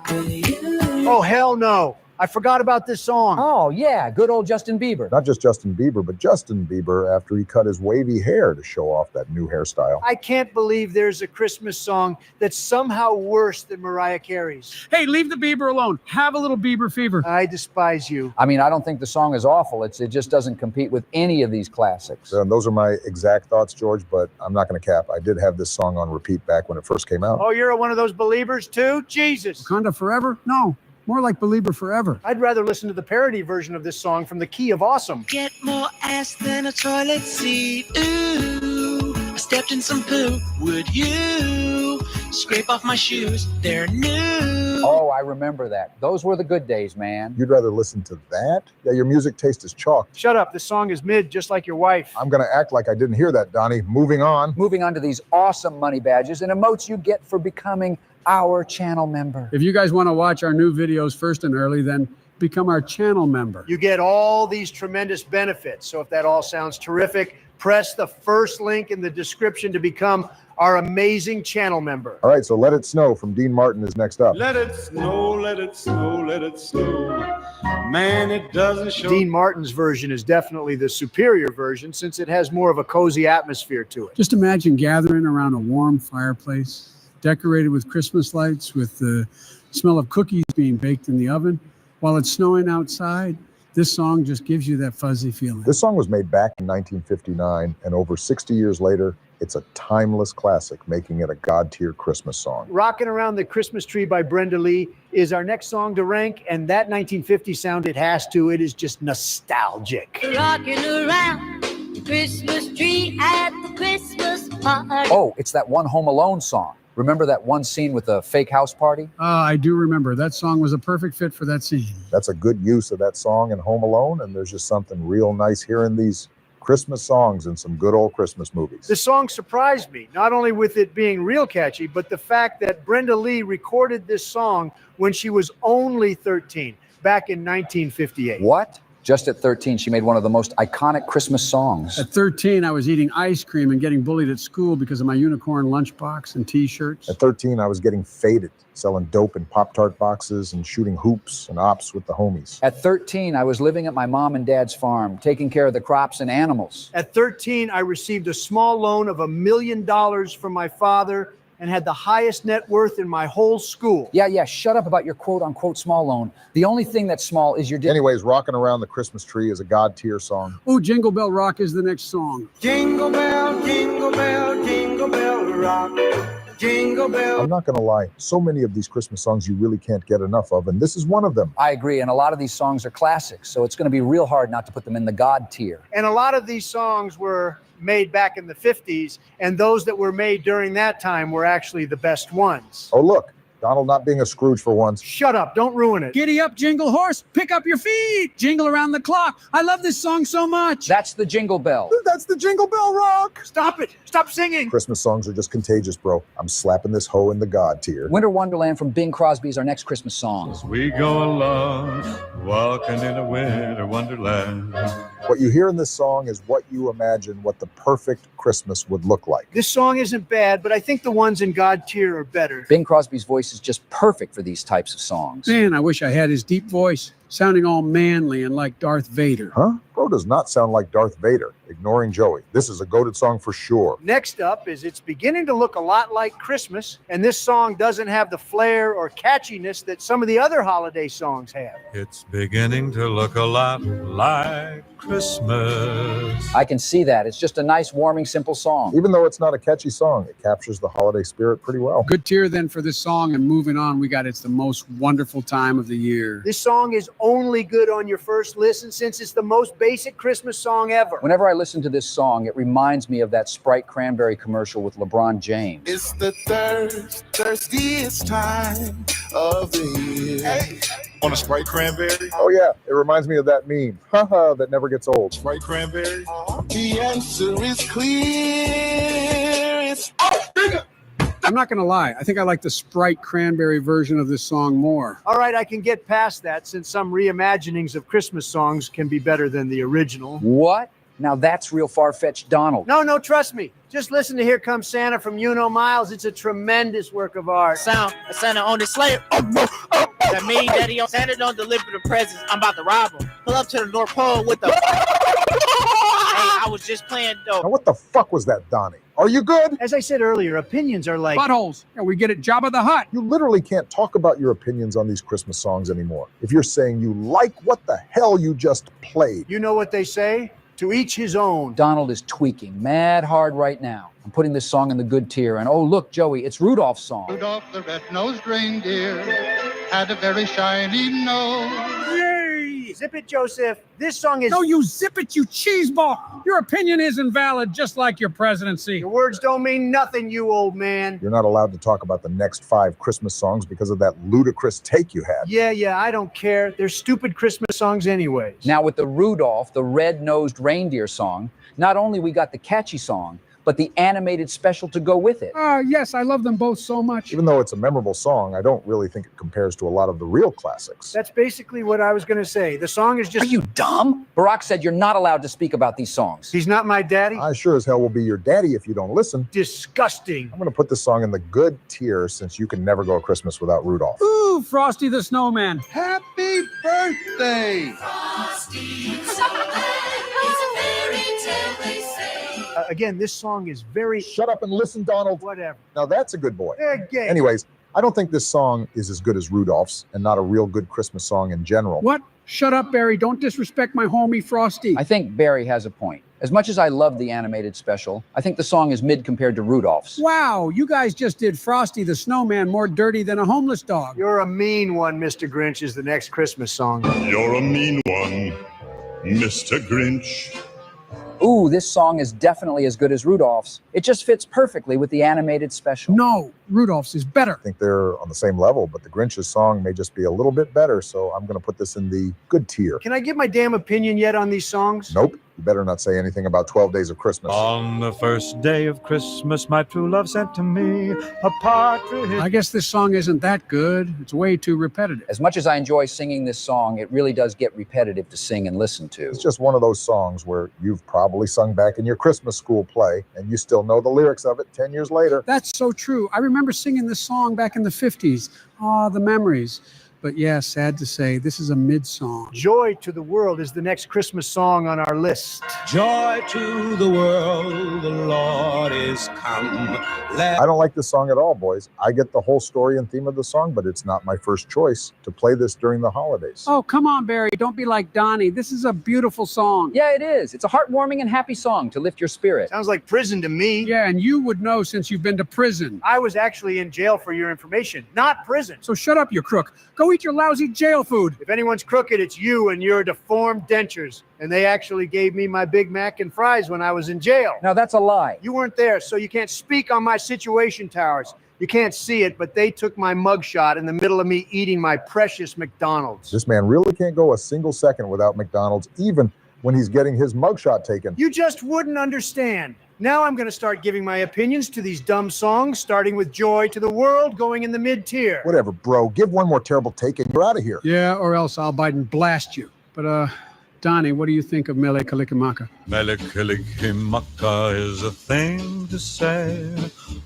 with you. Oh, hell no. I forgot about this song. Oh, yeah, good old Justin Bieber. Not just Justin Bieber, but Justin Bieber after he cut his wavy hair to show off that new hairstyle. I can't believe there's a Christmas song that's somehow worse than Mariah Carey's. Hey, leave the Bieber alone. Have a little Bieber fever. I despise you. I mean, I don't think the song is awful. It just doesn't compete with any of these classics. Those are my exact thoughts, George, but I'm not going to cap. I did have this song on repeat back when it first came out. Oh, you're one of those believers too? Jesus. Wakanda Forever? No. More like Belieber Forever. I'd rather listen to the parody version of this song from the Key of Awesome. Get more ass than a toilet seat. Ooh, I stepped in some poo. Would you scrape off my shoes? They're new. Oh, I remember that. Those were the good days, man. You'd rather listen to that? Yeah, your music taste is chalk. Shut up. This song is mid, just like your wife. I'm going to act like I didn't hear that, Donnie. Moving on. Moving on to these awesome money badges and emotes you get for becoming our channel member. If you guys want to watch our new videos first and early, then become our channel member. You get all these tremendous benefits. So if that all sounds terrific, press the first link in the description to become our amazing channel member. All right, so Let It Snow from Dean Martin is next up. Let it snow, let it snow, let it snow. Man, it doesn't show. Dean Martin's version is definitely the superior version since it has more of a cozy atmosphere to it. Just imagine gathering around a warm fireplace, decorated with Christmas lights, with the smell of cookies being baked in the oven while it's snowing outside. This song just gives you that fuzzy feeling. This song was made back in 1959, and over 60 years later, it's a timeless classic, making it a God-tier Christmas song. Rockin' Around the Christmas Tree by Brenda Lee is our next song to rank, and that 1950 sound it has to. It is just nostalgic. Rocking around the Christmas tree at the Christmas party. Oh, it's that one Home Alone song. Remember that one scene with the fake house party? I do remember. That song was a perfect fit for that scene. That's a good use of that song in Home Alone, and there's just something real nice hearing these Christmas songs in some good old Christmas movies. This song surprised me, not only with it being real catchy, but the fact that Brenda Lee recorded this song when she was only 13, back in 1958. What? Just at 13, she made one of the most iconic Christmas songs. At 13, I was eating ice cream and getting bullied at school because of my unicorn lunchbox and T-shirts. At 13, I was getting faded, selling dope in Pop-Tart boxes and shooting hoops and ops with the homies. At 13, I was living at my mom and dad's farm, taking care of the crops and animals. At 13, I received a small loan of $1 million from my father and had the highest net worth in my whole school. Yeah, shut up about your quote-unquote small loan. The only thing that's small is your... Anyways, Rockin' Around the Christmas Tree is a God-tier song. Oh, Jingle Bell Rock is the next song. Jingle bell, jingle bell, jingle bell rock. Jingle bell. I'm not going to lie. So many of these Christmas songs you really can't get enough of, and this is one of them. I agree, and a lot of these songs are classics, so it's going to be real hard not to put them in the God tier. And a lot of these songs were made back in the 50s, and those that were made during that time were actually the best ones. Oh, look. Donald not being a Scrooge for once. Shut up. Don't ruin it. Giddy up, jingle horse. Pick up your feet. Jingle around the clock. I love this song so much. That's the Jingle Bell. That's the Jingle Bell Rock. Stop it. Stop singing. Christmas songs are just contagious, bro. I'm slapping this hoe in the God tier. Winter Wonderland from Bing Crosby is our next Christmas song. As we go along, walking in a winter wonderland. What you hear in this song is what you imagine what the perfect Christmas would look like. This song isn't bad, but I think the ones in God tier are better. Bing Crosby's voice is just perfect for these types of songs. Man, I wish I had his deep voice. sounding all manly and like Darth Vader. Huh? Bro does not sound like Darth Vader. Ignoring Joey. This is a goated song for sure. Next up is it's beginning to look a lot like Christmas, and this song doesn't have the flair or catchiness that some of the other holiday songs have. It's beginning to look a lot like Christmas. I can see that. It's just a nice, warming, simple song. Even though it's not a catchy song, it captures the holiday spirit pretty well. Good tier then for this song, and moving on, we got It's the Most Wonderful Time of the Year. This song is only good on your first listen since it's the most basic Christmas song ever. Whenever I listen to this song, it reminds me of that Sprite Cranberry commercial with LeBron James. It's the thirstiest time of the year. Hey. On a Sprite Cranberry? Oh yeah, it reminds me of that meme. Haha, that never gets old. Sprite Cranberry? The answer is clear. It's I'm not going to lie. I think I like the Sprite Cranberry version of this song more. All right, I can get past that since some reimaginings of Christmas songs can be better than the original. What? Now that's real far-fetched, Donald. No, trust me. Just listen to Here Comes Santa from You Know Miles. It's a tremendous work of art. Santa on the sleigh. That mean that Santa don't deliver the presents. I'm about to rob him. Pull up to the North Pole with the... Hey, I was just playing though. Now what the fuck was that, Donnie? Are you good? As I said earlier, opinions are like... buttholes. Yeah, we get it. Jabba the Hutt. You literally can't talk about your opinions on these Christmas songs anymore. If you're saying you like what the hell you just played. You know what they say? To each his own. Donald is tweaking mad hard right now. I'm putting this song in the good tier. And oh, look, Joey, it's Rudolph's song. Rudolph the red-nosed reindeer had a very shiny nose. Yay! Zip it, Joseph. This song is... No, you zip it, you cheeseball. Your opinion is invalid, just like your presidency. Your words don't mean nothing, you old man. You're not allowed to talk about the next 5 Christmas songs because of that ludicrous take you had. Yeah, I don't care. They're stupid Christmas songs anyways. Now with the Rudolph, the red-nosed reindeer song, not only we got the catchy song, but the animated special to go with it. Yes, I love them both so much. Even though it's a memorable song, I don't really think it compares to a lot of the real classics. That's basically what I was going to say. The song is just... Are you dumb? Barack said you're not allowed to speak about these songs. He's not my daddy? I sure as hell will be your daddy if you don't listen. Disgusting. I'm going to put this song in the good tier since you can never go a Christmas without Rudolph. Ooh, Frosty the Snowman. Happy birthday! Frosty the Snowman is a fairy tale, they say. Again, this song is very... Shut up and listen, Donald. Whatever. Now that's a good boy. Gay. Anyways, I don't think this song is as good as Rudolph's and not a real good Christmas song in general. What? Shut up, Barry. Don't disrespect my homie, Frosty. I think Barry has a point. As much as I love the animated special, I think the song is mid compared to Rudolph's. Wow, you guys just did Frosty the Snowman more dirty than a homeless dog. You're a mean one, Mr. Grinch is the next Christmas song. You're a mean one, Mr. Grinch. Ooh, this song is definitely as good as Rudolph's. It just fits perfectly with the animated special. No, Rudolph's is better. I think they're on the same level, but the Grinch's song may just be a little bit better, so I'm going to put this in the good tier. Can I give my damn opinion yet on these songs? Nope. You better not say anything about 12 Days of Christmas. On the first day of Christmas, my true love sent to me a partridge. I guess this song isn't that good. It's way too repetitive. As much as I enjoy singing this song, it really does get repetitive to sing and listen to. It's just one of those songs where you've probably sung back in your Christmas school play, and you still know the lyrics of it 10 years later. That's so true. I remember singing this song back in the 50s. Ah, the memories. But yeah, sad to say, this is a mid-song. Joy to the World is the next Christmas song on our list. Joy to the world, the Lord is come. I don't like this song at all, boys. I get the whole story and theme of the song, but it's not my first choice to play this during the holidays. Oh, come on, Barry. Don't be like Donnie. This is a beautiful song. Yeah, it is. It's a heartwarming and happy song to lift your spirit. Sounds like prison to me. Yeah, and you would know since you've been to prison. I was actually in jail for your information, not prison. So shut up, you crook. Go eat your lousy jail food. If anyone's crooked, it's you and your deformed dentures. And they actually gave me my Big Mac and fries when I was in jail. Now, that's a lie. You weren't there, so you can't speak on my situation towers. You can't see it, but they took my mugshot in the middle of me eating my precious McDonald's. This man really can't go a single second without McDonald's, even when he's getting his mugshot taken. You just wouldn't understand. Now I'm going to start giving my opinions to these dumb songs, starting with Joy to the World, going in the mid-tier. Whatever, bro. Give one more terrible take and you're out of here. Yeah, or else I'll bite and blast you. But Donnie, what do you think of Mele Kalikimaka? Mele Kalikimaka is a thing to say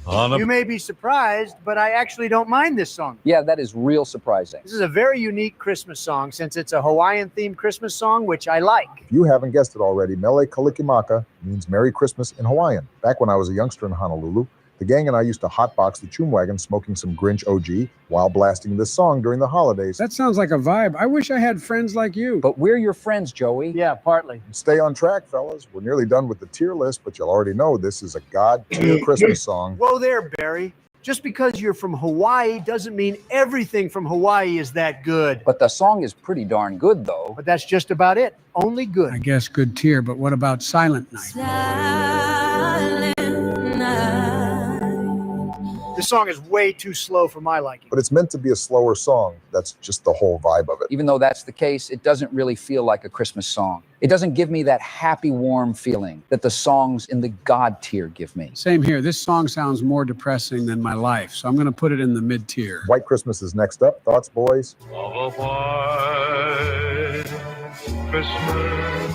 on a... You may be surprised, but I actually don't mind this song. Yeah, that is real surprising. This is a very unique Christmas song since it's a Hawaiian-themed Christmas song, which I like. If you haven't guessed it already, Mele Kalikimaka means Merry Christmas in Hawaiian. Back when I was a youngster in Honolulu, the gang and I used to hotbox the Choom Wagon smoking some Grinch OG while blasting this song during the holidays. That sounds like a vibe. I wish I had friends like you. But we're your friends, Joey. Yeah, partly. Stay on track, fellas. We're nearly done with the tier list, but you'll already know this is a God tier Christmas song. Whoa there, Barry. Just because you're from Hawaii doesn't mean everything from Hawaii is that good. But the song is pretty darn good, though. But that's just about it. Only good. I guess good tier, but what about Silent Night? Silent night. This song is way too slow for my liking. But it's meant to be a slower song. That's just the whole vibe of it. Even though that's the case, it doesn't really feel like a Christmas song. It doesn't give me that happy, warm feeling that the songs in the God tier give me. Same here. This song sounds more depressing than my life, so I'm going to put it in the mid-tier. White Christmas is next up. Thoughts, boys? Of a white Christmas.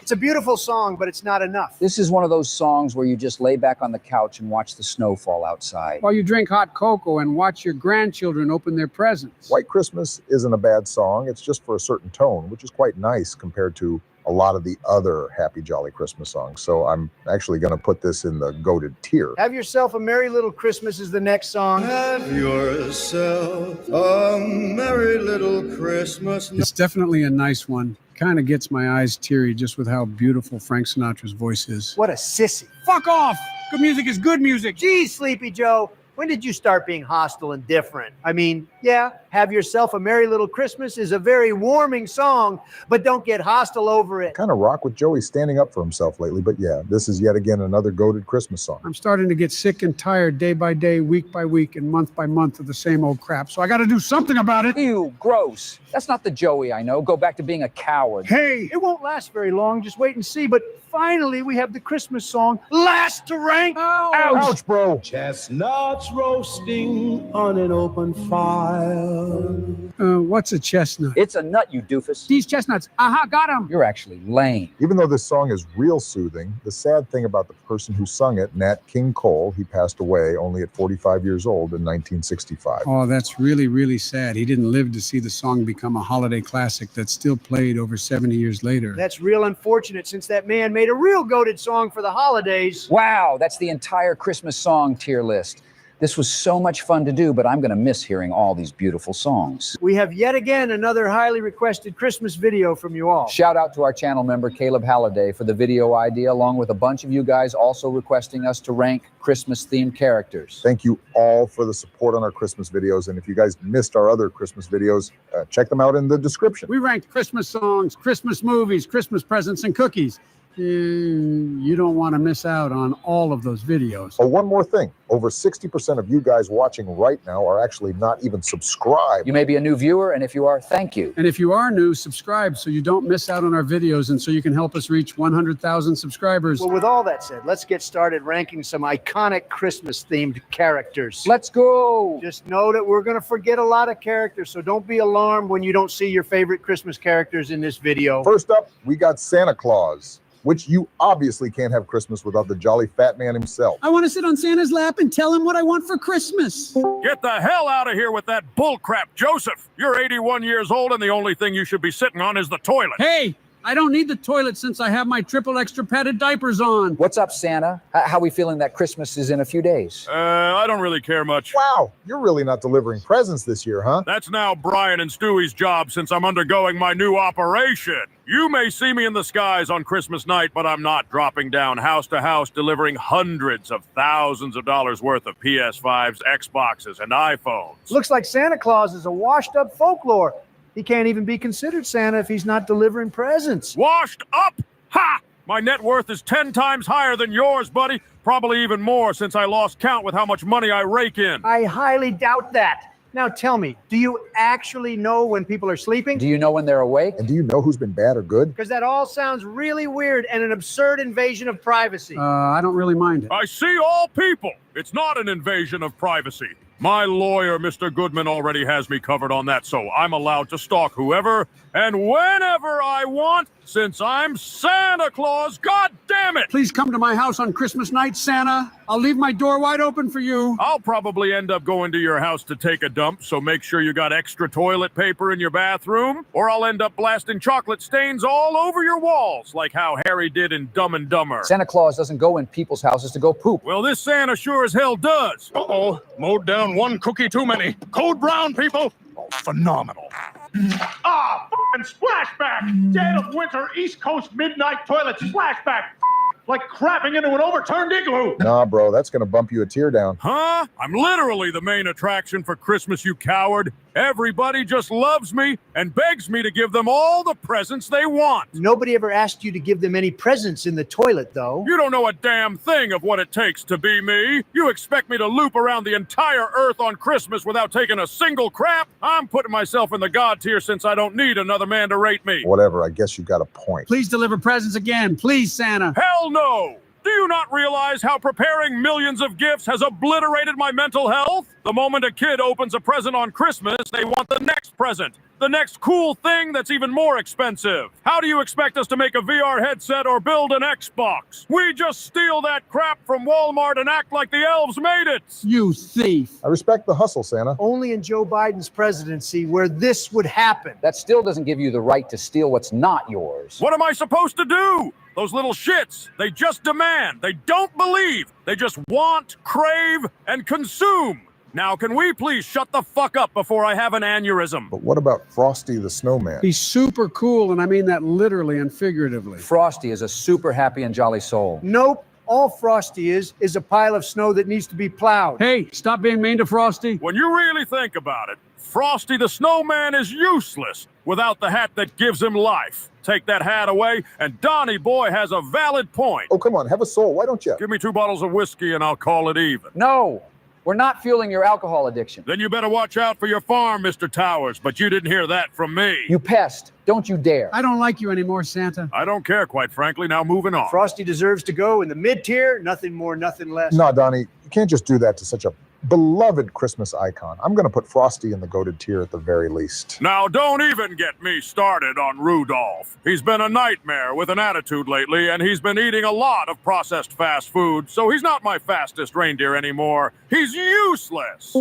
It's a beautiful song, but it's not enough. This is one of those songs where you just lay back on the couch and watch the snow fall outside. While you drink hot cocoa and watch your grandchildren open their presents. White Christmas isn't a bad song. It's just for a certain tone, which is quite nice compared to a lot of the other Happy Jolly Christmas songs. So I'm actually going to put this in the goated tier. Have Yourself a Merry Little Christmas is the next song. Have yourself a merry little Christmas. It's definitely a nice one. Kind of gets my eyes teary just with how beautiful Frank Sinatra's voice is. What a sissy. Fuck off! Good music is good music. Geez, Sleepy Joe. When did you start being hostile and different? I mean, yeah, Have Yourself a Merry Little Christmas is a very warming song, but don't get hostile over it. Kind of rock with Joey standing up for himself lately, but yeah, this is yet again another goated Christmas song. I'm starting to get sick and tired day by day, week by week, and month by month of the same old crap, so I got to do something about it. Ew, gross. That's not the Joey I know. Go back to being a coward. Hey! It won't last very long, just wait and see, but finally we have the Christmas song, Last to Rank. Ouch, bro. Chestnuts roasting on an open fire. What's a chestnut? It's a nut, you doofus. These chestnuts. Aha, got him. You're actually lame. Even though this song is real soothing, the sad thing about the person who sung it, Nat King Cole, he passed away only at 45 years old in 1965. Oh, that's really, really sad. He didn't live to see the song become a holiday classic that's still played over 70 years later. That's real unfortunate since that man made a real goated song for the holidays. Wow, that's the entire Christmas song tier list. This was so much fun to do, but I'm going to miss hearing all these beautiful songs. We have yet again another highly requested Christmas video from you all. Shout out to our channel member, Caleb Halliday, for the video idea, along with a bunch of you guys also requesting us to rank Christmas-themed characters. Thank you all for the support on our Christmas videos. And if you guys missed our other Christmas videos, check them out in the description. We ranked Christmas songs, Christmas movies, Christmas presents, and cookies. You don't want to miss out on all of those videos. Oh, one more thing. Over 60% of you guys watching right now are actually not even subscribed. You may be a new viewer, and if you are, thank you. And if you are new, subscribe so you don't miss out on our videos and so you can help us reach 100,000 subscribers. Well, with all that said, let's get started ranking some iconic Christmas-themed characters. Let's go! Just know that we're going to forget a lot of characters, so don't be alarmed when you don't see your favorite Christmas characters in this video. First up, we got Santa Claus, which you obviously can't have Christmas without the jolly fat man himself. I want to sit on Santa's lap and tell him what I want for Christmas. Get the hell out of here with that bullcrap, Joseph. You're 81 years old, and the only thing you should be sitting on is the toilet. Hey, I don't need the toilet since I have my triple extra padded diapers on. What's up, Santa? How we feeling that Christmas is in a few days? I don't really care much. Wow, you're really not delivering presents this year, huh? That's now Brian and Stewie's job since I'm undergoing my new operation. You may see me in the skies on Christmas night, but I'm not dropping down house to house delivering hundreds of thousands of dollars worth of PS5s, Xboxes, and iPhones. Looks like Santa Claus is a washed-up folklore. He can't even be considered Santa if he's not delivering presents. Washed up? Ha! My net worth is 10 times higher than yours, buddy. Probably even more since I lost count with how much money I rake in. I highly doubt that. Now tell me, do you actually know when people are sleeping? Do you know when they're awake? And do you know who's been bad or good? Because that all sounds really weird and an absurd invasion of privacy. I don't really mind it. I see all people. It's not an invasion of privacy. My lawyer, Mr. Goodman, already has me covered on that, so I'm allowed to stalk whoever and whenever I want, since I'm Santa Claus. God damn it! Please come to my house on Christmas night, Santa. I'll leave my door wide open for you. I'll probably end up going to your house to take a dump, so make sure you got extra toilet paper in your bathroom, or I'll end up blasting chocolate stains all over your walls, like how Harry did in Dumb and Dumber. Santa Claus doesn't go in people's houses to go poop. Well, this Santa sure as hell does. Uh-oh, mowed down one cookie too many. Code brown, people. Oh, phenomenal. Ah, f***ing splashback! Dead of winter, East Coast midnight toilet splashback! Like crapping into an overturned igloo! Nah, bro, that's gonna bump you a tear down. Huh? I'm literally the main attraction for Christmas, you coward. Everybody just loves me and begs me to give them all the presents they want. Nobody ever asked you to give them any presents in the toilet, though. You don't know a damn thing of what it takes to be me. You expect me to loop around the entire earth on Christmas without taking a single crap? I'm putting myself in the God tier since I don't need another man to rate me. Whatever, I guess you got a point. Please deliver presents again. Please, Santa. Hell no! Do you not realize how preparing millions of gifts has obliterated my mental health? The moment a kid opens a present on Christmas, they want the next present, the next cool thing that's even more expensive. How do you expect us to make a VR headset or build an Xbox? We just steal that crap from Walmart and act like the elves made it. You thief. I respect the hustle, Santa. Only in Joe Biden's presidency where this would happen. That still doesn't give you the right to steal what's not yours. What am I supposed to do? Those little shits, they just demand, they don't believe, they just want, crave, and consume. Now, can we please shut the fuck up before I have an aneurysm? But what about Frosty the Snowman? He's super cool, and I mean that literally and figuratively. Frosty is a super happy and jolly soul. Nope. All Frosty is a pile of snow that needs to be plowed. Hey, stop being mean to Frosty. When you really think about it, Frosty the Snowman is useless without the hat that gives him life. Take that hat away, and Donnie Boy has a valid point. Oh, come on, have a soul, why don't you? Give me 2 bottles of whiskey and I'll call it even. No, we're not fueling your alcohol addiction. Then you better watch out for your farm, Mr. Towers, but you didn't hear that from me. You pest. Don't you dare. I don't like you anymore, Santa. I don't care, quite frankly. Now moving on. Frosty deserves to go in the mid-tier, nothing more, nothing less. No, Donnie, you can't just do that to such a beloved Christmas icon. I'm going to put Frosty in the goated tier at the very least. Now, don't even get me started on Rudolph. He's been a nightmare with an attitude lately, and he's been eating a lot of processed fast food, so he's not my fastest reindeer anymore. He's useless.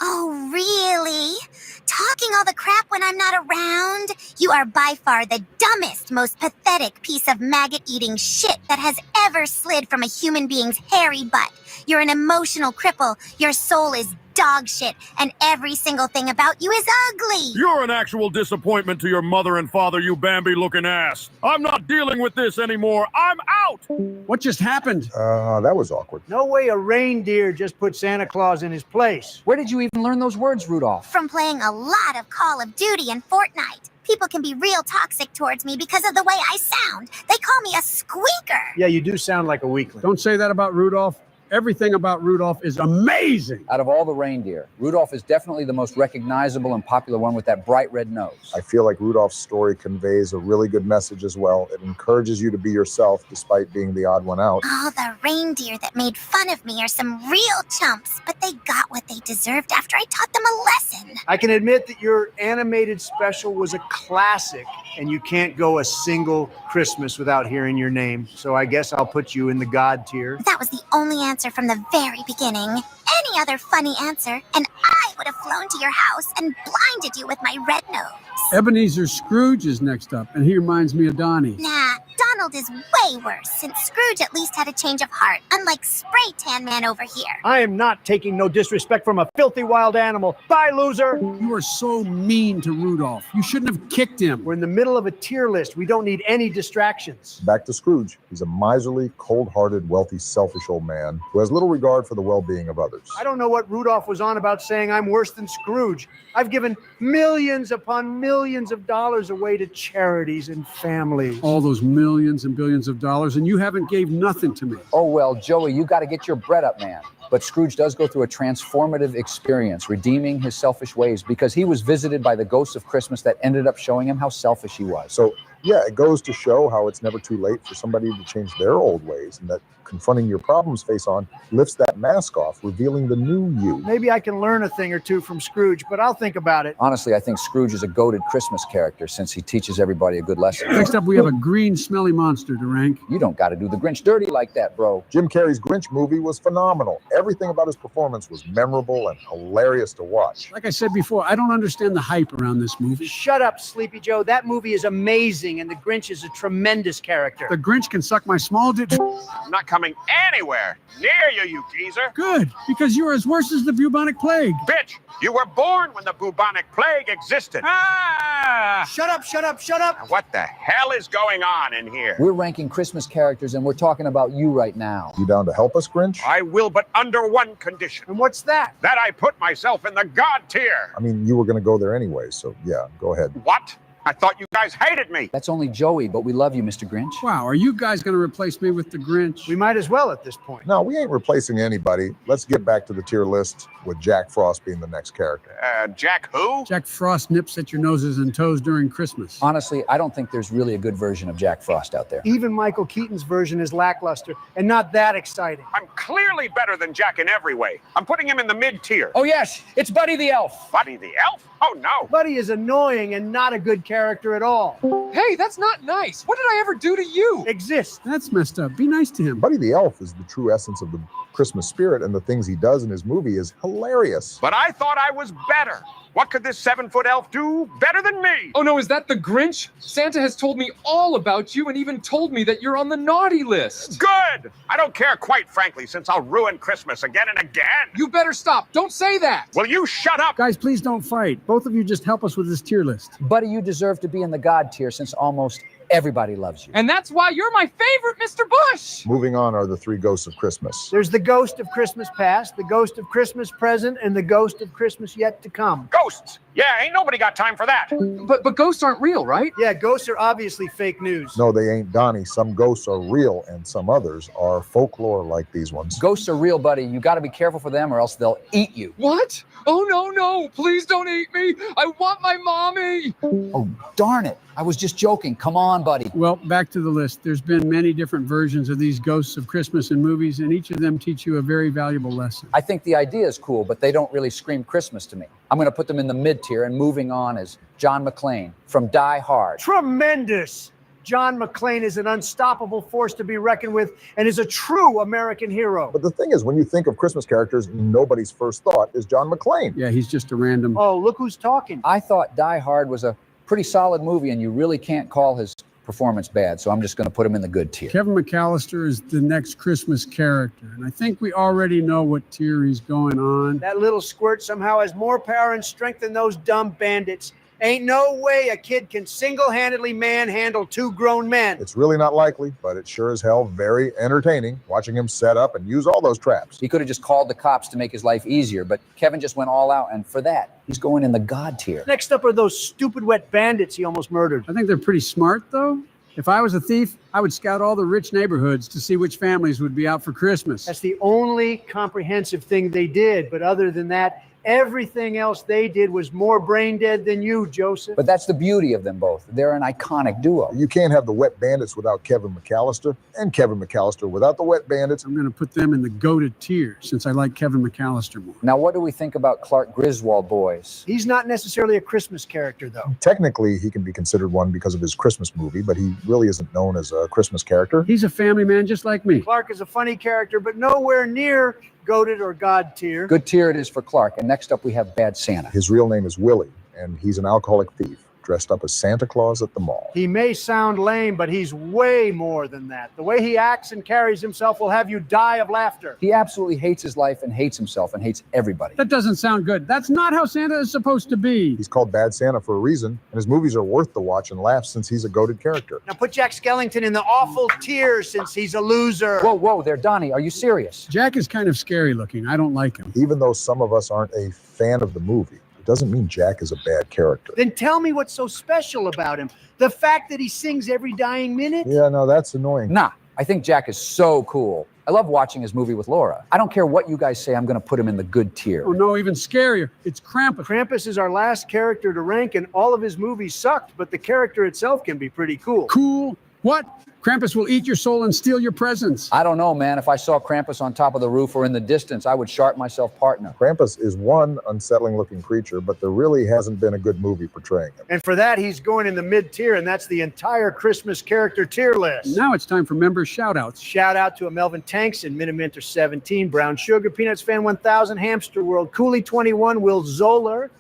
Oh, really? Talking all the crap when I'm not around? You are by far the dumbest, most pathetic piece of maggot-eating shit that has ever slid from a human being's hairy butt. You're an emotional cripple. Your soul is dog shit, and every single thing about you is ugly. You're an actual disappointment to your mother and father, you Bambi-looking ass. I'm not dealing with this anymore. I'm out. What just happened? That was awkward. No way a reindeer just put Santa Claus in his place. Where did you even learn those words, Rudolph? From playing a lot of Call of Duty and Fortnite. People can be real toxic towards me because of the way I sound. They call me a squeaker. Yeah, you do sound like a weakling. Don't say that about Rudolph. Everything about Rudolph is amazing. Out of all the reindeer, Rudolph is definitely the most recognizable and popular one with that bright red nose. I feel like Rudolph's story conveys a really good message as well. It encourages you to be yourself despite being the odd one out. Oh, the reindeer that made fun of me are some real chumps, but they got what they deserved after I taught them a lesson. I can admit that your animated special was a classic, and you can't go a single Christmas without hearing your name. So I guess I'll put you in the God tier. That was the only answer from the very beginning. Any other funny answer, and I would have flown to your house and blinded you with my red nose. Ebenezer Scrooge is next up, and he reminds me of Donnie. Nah, Donald is way worse, since Scrooge at least had a change of heart, unlike Spray Tan Man over here. I am not taking no disrespect from a filthy wild animal. Bye, loser. You are so mean to Rudolph. You shouldn't have kicked him. We're in the middle of a tier list. We don't need any distractions. Back to Scrooge. He's a miserly, cold-hearted, wealthy, selfish old man who has little regard for the well-being of others. I don't know what Rudolph was on about saying I'm worse than Scrooge. I've given millions upon millions of dollars away to charities and families. All those millions and billions of dollars, and you haven't gave nothing to me. Oh, well, Joey, you got to get your bread up, man. But Scrooge does go through a transformative experience, redeeming his selfish ways, because he was visited by the ghosts of Christmas that ended up showing him how selfish he was. So, yeah, it goes to show how it's never too late for somebody to change their old ways, and that confronting your problems face on lifts that mask off, revealing the new you. Maybe I can learn a thing or two from Scrooge, but I'll think about it. Honestly, I think Scrooge is a goated Christmas character since he teaches everybody a good lesson. Next up, we have a green, smelly monster to rank. You don't got to do the Grinch dirty like that, bro. Jim Carrey's Grinch movie was phenomenal. Everything about his performance was memorable and hilarious to watch. Like I said before, I don't understand the hype around this movie. Shut up, Sleepy Joe. That movie is amazing, and the Grinch is a tremendous character. The Grinch can suck my small dick. I'm not coming anywhere near you, you geezer. Good, because you're as worse as the bubonic plague. Bitch, you were born when the bubonic plague existed. Ah! Shut up, shut up, shut up. What the hell is going on in here? We're ranking Christmas characters, and we're talking about you right now. You down to help us, Grinch? I will, but under one condition. And what's that? That I put myself in the God tier. I mean, you were going to go there anyway, so yeah, go ahead. What? I thought you guys hated me. That's only Joey, but we love you, Mr. Grinch. Wow, are you guys going to replace me with the Grinch? We might as well at this point. No, we ain't replacing anybody. Let's get back to the tier list with Jack Frost being the next character. Jack who? Jack Frost nips at your noses and toes during Christmas. Honestly, I don't think there's really a good version of Jack Frost out there. Even Michael Keaton's version is lackluster and not that exciting. I'm clearly better than Jack in every way. I'm putting him in the mid-tier. Oh, yes, it's Buddy the Elf. Buddy the Elf? Oh, no. Buddy is annoying and not a good character at all. Hey, that's not nice. What did I ever do to you? Exist. That's messed up. Be nice to him. Buddy the Elf is the true essence of the Christmas spirit, and the things he does in his movie is hilarious. But I thought I was better. What could this 7-foot elf do better than me? Oh no, is that the Grinch? Santa has told me all about you and even told me that you're on the naughty list. Good! I don't care, quite frankly, since I'll ruin Christmas again and again. You better stop. Don't say that. Will you shut up? Guys, please don't fight. Both of you just help us with this tier list. Buddy, you deserve to be in the God tier since almost everybody loves you. And that's why you're my favorite, Mr. Bush. Moving on are the three ghosts of Christmas. There's the ghost of Christmas past, the ghost of Christmas present, and the ghost of Christmas yet to come. Ghosts? Yeah, ain't nobody got time for that. But ghosts aren't real, right? Yeah, ghosts are obviously fake news. No, they ain't, Donnie. Some ghosts are real, and some others are folklore like these ones. Ghosts are real, buddy. You got to be careful for them or else they'll eat you. What? Oh, no. Please don't eat me. I want my mommy. Oh, darn it. I was just joking. Come on, buddy. Well, back to the list. There's been many different versions of these ghosts of Christmas in movies, and each of them teach you a very valuable lesson. I think the idea is cool, but they don't really scream Christmas to me. I'm going to put them in the mid-tier, and moving on is John McClane from Die Hard. Tremendous! John McClane is an unstoppable force to be reckoned with and is a true American hero. But the thing is, when you think of Christmas characters, nobody's first thought is John McClane. Yeah, he's just a random... Oh, look who's talking. I thought Die Hard was a pretty solid movie, and you really can't call his performance bad, so I'm just going to put him in the good tier. Kevin McAllister is the next Christmas character, and I think we already know what tier he's going on. That little squirt somehow has more power and strength than those dumb bandits. Ain't no way a kid can single-handedly manhandle two grown men. It's really not likely, but it's sure as hell very entertaining watching him set up and use all those traps. He could have just called the cops to make his life easier, but Kevin just went all out, and for that, he's going in the God tier. Next up are those stupid wet bandits he almost murdered. I think they're pretty smart, though. If I was a thief, I would scout all the rich neighborhoods to see which families would be out for Christmas. That's the only comprehensive thing they did, but other than that, everything else they did was more brain dead than you, Joseph. But that's the beauty of them both. They're an iconic duo. You can't have the wet bandits without Kevin McAllister, and Kevin McAllister without the wet bandits. I'm going to put them in the goated tier since I like Kevin McAllister more. Now, what do we think about Clark Griswold boys? He's not necessarily a Christmas character, though. Technically, he can be considered one because of his Christmas movie, but he really isn't known as a Christmas character. He's a family man just like me. Clark is a funny character, but nowhere near goated or God tier. Good tier it is for Clark. And next up, we have Bad Santa. His real name is Willie, and he's an alcoholic thief dressed up as Santa Claus at the mall. He may sound lame, but he's way more than that. The way he acts and carries himself will have you die of laughter. He absolutely hates his life and hates himself and hates everybody. That doesn't sound good. That's not how Santa is supposed to be. He's called Bad Santa for a reason, and his movies are worth the watch and laugh since he's a goated character. Now put Jack Skellington in the awful tier since he's a loser. Whoa there, Donnie. Are you serious? Jack is kind of scary looking. I don't like him. Even though some of us aren't a fan of the movie, it doesn't mean Jack is a bad character. Then tell me what's so special about him. The fact that he sings every dying minute? Yeah, no, that's annoying. Nah, I think Jack is so cool. I love watching his movie with Laura. I don't care what you guys say, I'm going to put him in the good tier. Oh, no, even scarier. It's Krampus. Krampus is our last character to rank, and all of his movies sucked, but the character itself can be pretty cool. Cool? What? Krampus will eat your soul and steal your presents. I don't know, man. If I saw Krampus on top of the roof or in the distance, I would sharp myself partner. Krampus is one unsettling-looking creature, but there really hasn't been a good movie portraying him. And for that, he's going in the mid-tier, and that's the entire Christmas character tier list. Now it's time for member shout-outs. Shout out to a Melvin Tanks and Miniminter 17, Brown Sugar, Peanuts Fan 1000, Hamster World, Cooley 21, Will Zoller,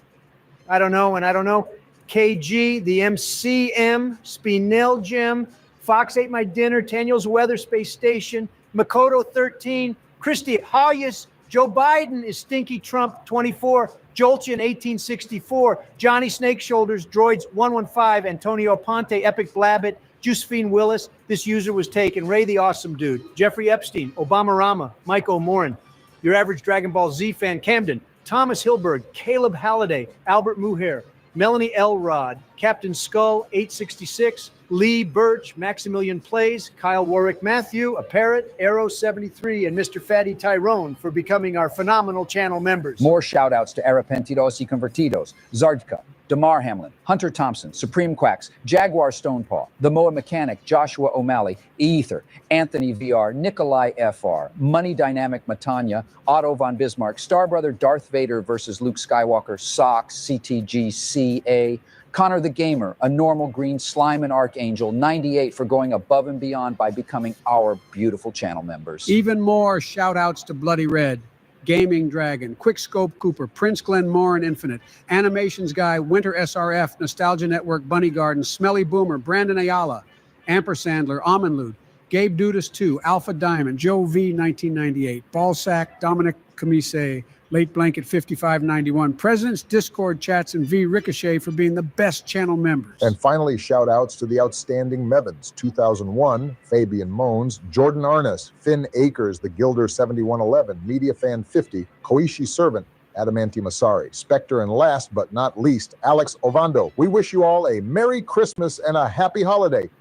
I don't know, KG, the MCM, Spinel Jim, Fox Ate My Dinner, Daniel's Weather Space Station, Makoto 13, Christy Hayes, Joe Biden is Stinky Trump 24, Jolchin 1864, Johnny Snake Shoulders, Droids 115, Antonio Ponte, Epic Blabbit, Josephine Willis, this user was taken, Ray the Awesome Dude, Jeffrey Epstein, Obama Rama, Mike O'Moran, Your Average Dragon Ball Z Fan, Camden, Thomas Hilberg, Caleb Halliday, Albert Muher, Melanie Elrod, Captain Skull 866, Lee Birch, Maximilian Plays, Kyle Warwick Matthew, A Parrot, Arrow 73, and Mr. Fatty Tyrone for becoming our phenomenal channel members. More shout-outs to Arrepentidos y Convertidos, Zardka, Damar Hamlin, Hunter Thompson, Supreme Quacks, Jaguar Stonepaw, The Moa Mechanic, Joshua O'Malley, Ether, Anthony VR, Nikolai FR, Money Dynamic Matanya, Otto von Bismarck, Starbrother Darth Vader versus Luke Skywalker, Socks, CTGCA, Connor the Gamer, A Normal Green, Slime and Archangel, 98 for going above and beyond by becoming our beautiful channel members. Even more shout-outs to Bloody Red, Gaming Dragon, Quickscope Cooper, Prince Glenn Morin Infinite, Animations Guy, Winter SRF, Nostalgia Network, Bunny Garden, Smelly Boomer, Brandon Ayala, Ampersandler, Amanlud, Gabe Dudas 2, Alpha Diamond, Joe V 1998, Ballsack, Dominic Camise, Late Blanket 5591, President's Discord chats, and V Ricochet for being the best channel members. And finally, shout-outs to the outstanding Mevans, 2001, Fabian Moans, Jordan Arnes, Finn Akers, The Gilder 7111, Media Fan 50, Koishi Servant, Adamanti Masari, Spectre, and last but not least, Alex Ovando. We wish you all a Merry Christmas and a Happy Holiday.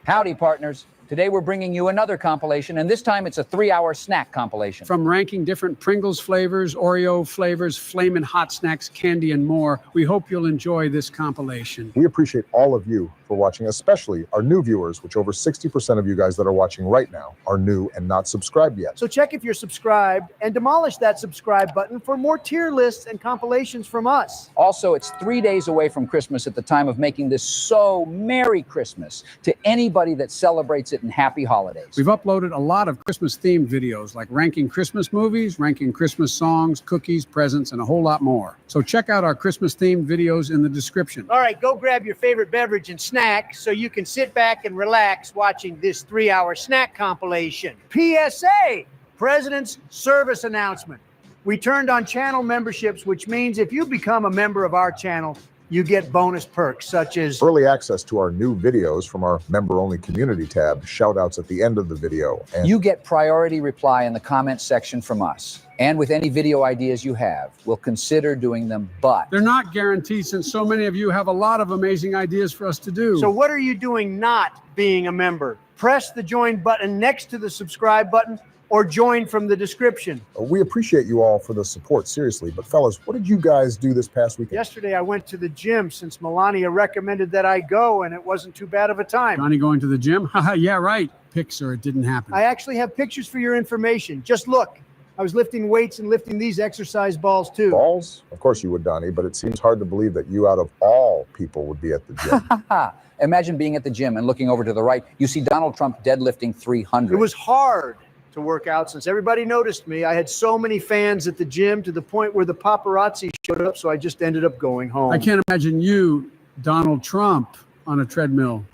Howdy, partners. Today we're bringing you another compilation, and this time it's a 3-hour snack compilation. From ranking different Pringles flavors, Oreo flavors, Flamin' Hot Snacks, candy, and more, we hope you'll enjoy this compilation. We appreciate all of you for watching, especially our new viewers, which over 60% of you guys that are watching right now are new and not subscribed yet. So check if you're subscribed and demolish that subscribe button for more tier lists and compilations from us. Also, it's 3 days away from Christmas at the time of making this so Merry Christmas to anybody that celebrates it, and Happy Holidays. We've uploaded a lot of Christmas-themed videos like ranking Christmas movies, ranking Christmas songs, cookies, presents, and a whole lot more. So check out our Christmas-themed videos in the description. All right, go grab your favorite beverage and snack so you can sit back and relax watching this 3-hour snack compilation. PSA, President's Service Announcement. We turned on channel memberships, which means if you become a member of our channel, you get bonus perks such as early access to our new videos from our member-only community tab, shout-outs at the end of the video. And you get priority reply in the comments section from us. And with any video ideas you have, we'll consider doing them, but they're not guaranteed since so many of you have a lot of amazing ideas for us to do. So what are you doing not being a member? Press the join button next to the subscribe button or join from the description. We appreciate you all for the support, seriously. But fellas, what did you guys do this past weekend? Yesterday, I went to the gym since Melania recommended that I go, and it wasn't too bad of a time. Johnny going to the gym? Yeah, right. Pics or it didn't happen. I actually have pictures for your information. Just look. I was lifting weights and lifting these exercise balls too. Balls? Of course you would, Donnie, but it seems hard to believe that you out of all people would be at the gym. Imagine being at the gym and looking over to the right. You see Donald Trump deadlifting 300. It was hard to work out since everybody noticed me. I had so many fans at the gym to the point where the paparazzi showed up, so I just ended up going home. I can't imagine you, Donald Trump, on a treadmill.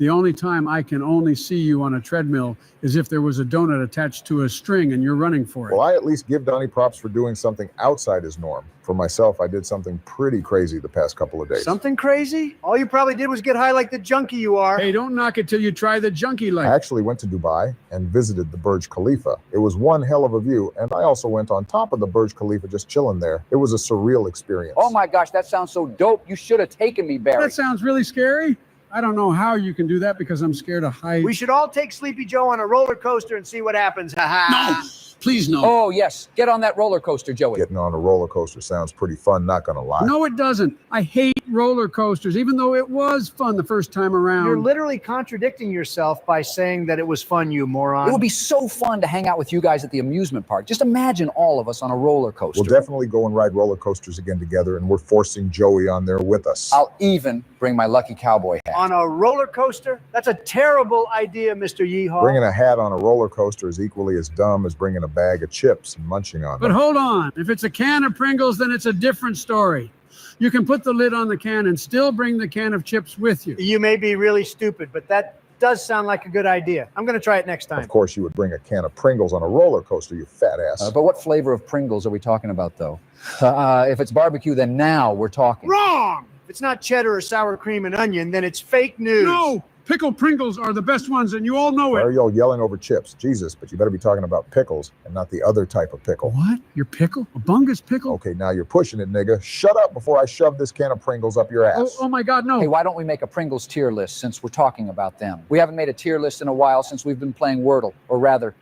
The only time I can only see you on a treadmill is if there was a donut attached to a string and you're running for it. Well, I at least give Donnie props for doing something outside his norm. For myself, I did something pretty crazy the past couple of days. Something crazy? All you probably did was get high like the junkie you are. Hey, don't knock it till you try the junkie life. I actually went to Dubai and visited the Burj Khalifa. It was one hell of a view, and I also went on top of the Burj Khalifa just chilling there. It was a surreal experience. Oh my gosh, that sounds so dope. You should have taken me, Barry. That sounds really scary. I don't know how you can do that because I'm scared of heights. We should all take Sleepy Joe on a roller coaster and see what happens. Ha ha. No, please no. Oh, yes. Get on that roller coaster, Joey. Getting on a roller coaster sounds pretty fun, not gonna lie. No, it doesn't. I hate roller coasters, even though it was fun the first time around. You're literally contradicting yourself by saying that it was fun, you moron. It would be so fun to hang out with you guys at the amusement park. Just imagine all of us on a roller coaster. We'll definitely go and ride roller coasters again together, and we're forcing Joey on there with us. I'll even bring my lucky cowboy hat. On a roller coaster? That's a terrible idea, Mr. Yeehaw. Bringing a hat on a roller coaster is equally as dumb as bringing a bag of chips and munching on But them. hold on. If it's a can of Pringles, then it's a different story. You can put the lid on the can and still bring the can of chips with you. You may be really stupid, but that does sound like a good idea. I'm going to try it next time. Of course, you would bring a can of Pringles on a roller coaster, you fat ass. But what flavor of Pringles are we talking about, though? If it's barbecue, then now we're talking. Wrong! If it's not cheddar or sour cream and onion, then it's fake news. No! Pickled Pringles are the best ones, and you all know Why it. are y'all yelling over chips? Jesus, but you better be talking about pickles and not the other type of pickle. What? Your pickle? A bungus pickle? Okay, now you're pushing it, nigga. Shut up before I shove this can of Pringles up your ass. Oh my God, no. Hey, why don't we make a Pringles tier list since we're talking about them? We haven't made a tier list in a while since we've been playing Wordle. Or rather,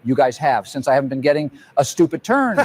you guys have, since I haven't been getting a stupid turn.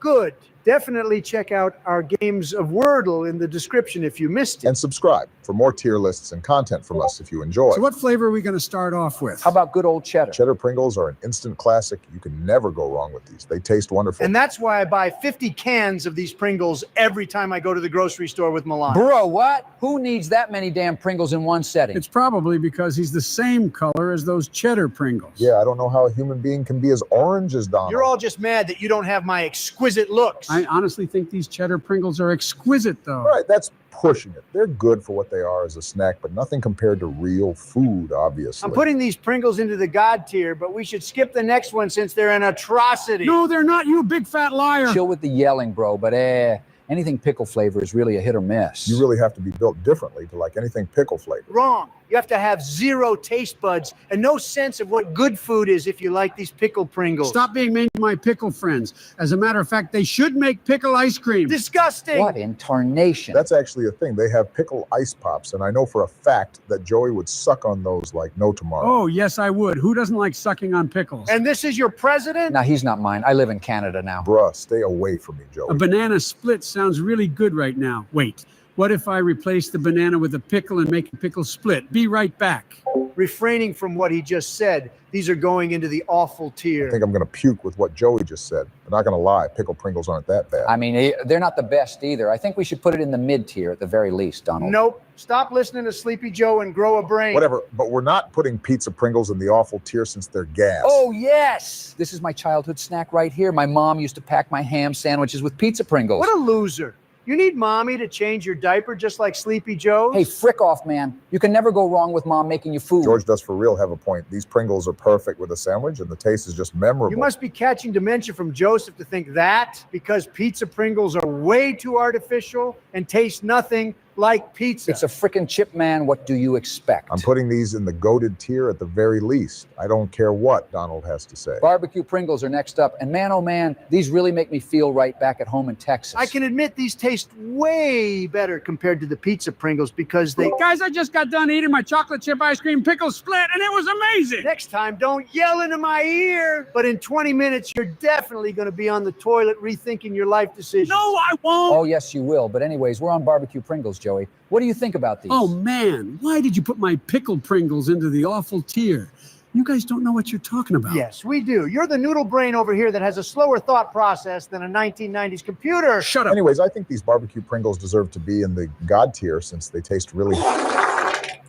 Good. Definitely check out our games of Wordle in the description if you missed it. And subscribe for more tier lists and content from us if you enjoy. So what flavor are we going to start off with? How about good old cheddar? Cheddar Pringles are an instant classic. You can never go wrong with these. They taste wonderful. And that's why I buy 50 cans of these Pringles every time I go to the grocery store with Milan. Bro, what? Who needs that many damn Pringles in one setting? It's probably because he's the same color as those cheddar Pringles. Yeah, I don't know how a human being can be as orange as Donald. You're all just mad that you don't have my exquisite looks. I honestly think these cheddar Pringles are exquisite, though. All right, that's pushing it. They're good for what they are as a snack, but nothing compared to real food, obviously. I'm putting these Pringles into the God tier, but we should skip the next one since they're an atrocity. No, they're not, you big fat liar. Chill with the yelling, bro, but anything pickle flavor is really a hit or miss. You really have to be built differently to like anything pickle flavor. Wrong. You have to have zero taste buds and no sense of what good food is if you like these pickle Pringles. Stop being mean to my pickle friends. As a matter of fact, they should make pickle ice cream. Disgusting. What in tarnation? That's actually a thing. They have pickle ice pops, and I know for a fact that Joey would suck on those like no tomorrow. Oh, yes, I would. Who doesn't like sucking on pickles? And this is your president? Now, he's not mine. I live in Canada now. Bruh, stay away from me, A Joey. banana split sounds really good right now. Wait, what if I replace the banana with a pickle and make a pickle split? Be right back. Refraining from what he just said, these are going into the awful tier. I think I'm going to puke with what Joey just said. I'm not going to lie, pickle Pringles aren't that bad. I mean, they're not the best either. I think we should put it in the mid tier at the very least, Donald. Nope. Stop listening to Sleepy Joe and grow a brain. Whatever, but we're not putting pizza Pringles in the awful tier since they're gas. Oh, yes. This is my childhood snack right here. My mom used to pack my ham sandwiches with pizza Pringles. What a loser. You need mommy to change your diaper just like Sleepy Joe? Hey, frick off, man. You can never go wrong with mom making you food. George does for real have a point. These Pringles are perfect with a sandwich, and the taste is just memorable. You must be catching dementia from Joseph to think that because pizza Pringles are way too artificial and taste nothing like pizza. It's a frickin' chip, man. What do you expect? I'm putting these in the goated tier at the very least. I don't care what Donald has to say. Barbecue Pringles are next up. And man, oh man, these really make me feel right back at home in Texas. I can admit these taste way better compared to the pizza Pringles because they... Guys, I just got done eating my chocolate chip ice cream pickle split, and it was amazing. Next time, don't yell into my ear. But in 20 minutes, you're definitely going to be on the toilet rethinking your life decisions. No, I won't. Oh, yes, you will. But anyways, we're on barbecue Pringles, Joey. What do you think about these? Oh, man. Why did you put my pickled Pringles into the awful tier? You guys don't know what you're talking about. Yes, we do. You're the noodle brain over here that has a slower thought process than a 1990s computer. Shut up. Anyways, I think these barbecue Pringles deserve to be in the God tier since they taste really...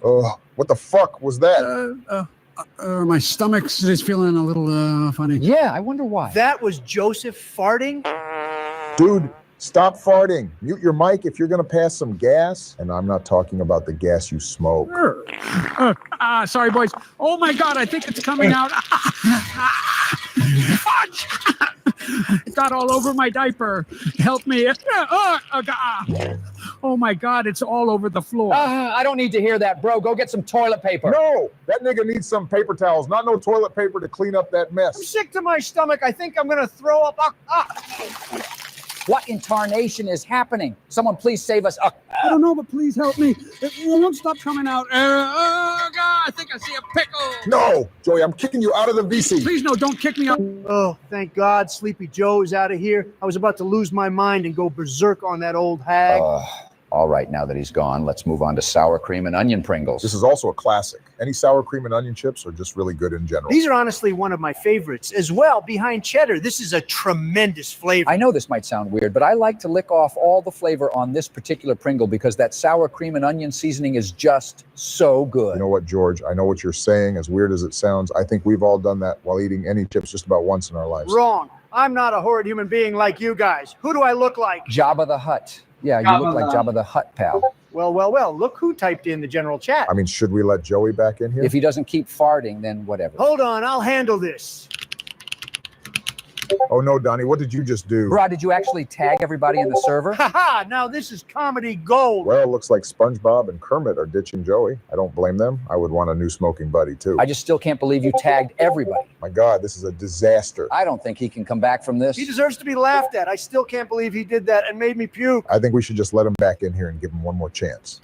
Oh, what the fuck was that? My stomach's just feeling a little funny. Yeah, I wonder why. That was Joseph farting? Dude, Stop farting. Mute your mic if you're going to pass some gas. And I'm not talking about the gas you smoke. Sorry, boys. Oh my God, I think it's coming out. Fudge! It got all over my diaper. Help me. Oh my God, it's all over the floor. I don't need to hear that, bro. Go get some toilet paper. No, that nigga needs some paper towels, not no toilet paper to clean up that mess. I'm sick to my stomach. I think I'm going to throw up. What in tarnation is happening? Someone please save us. I don't know, but please help me. It won't stop coming out. God, I think I see a pickle. No, Joey, I'm kicking you out of the VC. Please, no, don't kick me out. Oh, thank God Sleepy Joe is out of here. I was about to lose my mind and go berserk on that old hag. All right, now that he's gone, let's move on to sour cream and onion Pringles. This is also a classic. Any sour cream and onion chips are just really good in general. These are honestly one of my favorites as well, behind cheddar. This is a tremendous flavor. I know this might sound weird, but I like to lick off all the flavor on this particular Pringle because that sour cream and onion seasoning is just so good. You know what, George? I know what you're saying, as weird as it sounds. I think we've all done that while eating any chips just about once in our lives. Wrong. I'm not a horrid human being like you guys. Who do I look like? Jabba the Hutt. Yeah, you look like Jabba the Hutt, pal. Well, look who typed in the general chat. I mean, should we let Joey back in here? If he doesn't keep farting, then whatever. Hold on, I'll handle this. Oh no, Donnie, what did you just do? Bro, did you actually tag everybody in the server? Haha, now this is comedy gold. Well, it looks like SpongeBob and Kermit are ditching Joey. I don't blame them. I would want a new smoking buddy too. I just still can't believe you tagged everybody. My God, this is a disaster. I don't think he can come back from this. He deserves to be laughed at. I still can't believe he did that and made me puke. I think we should just let him back in here and give him one more chance.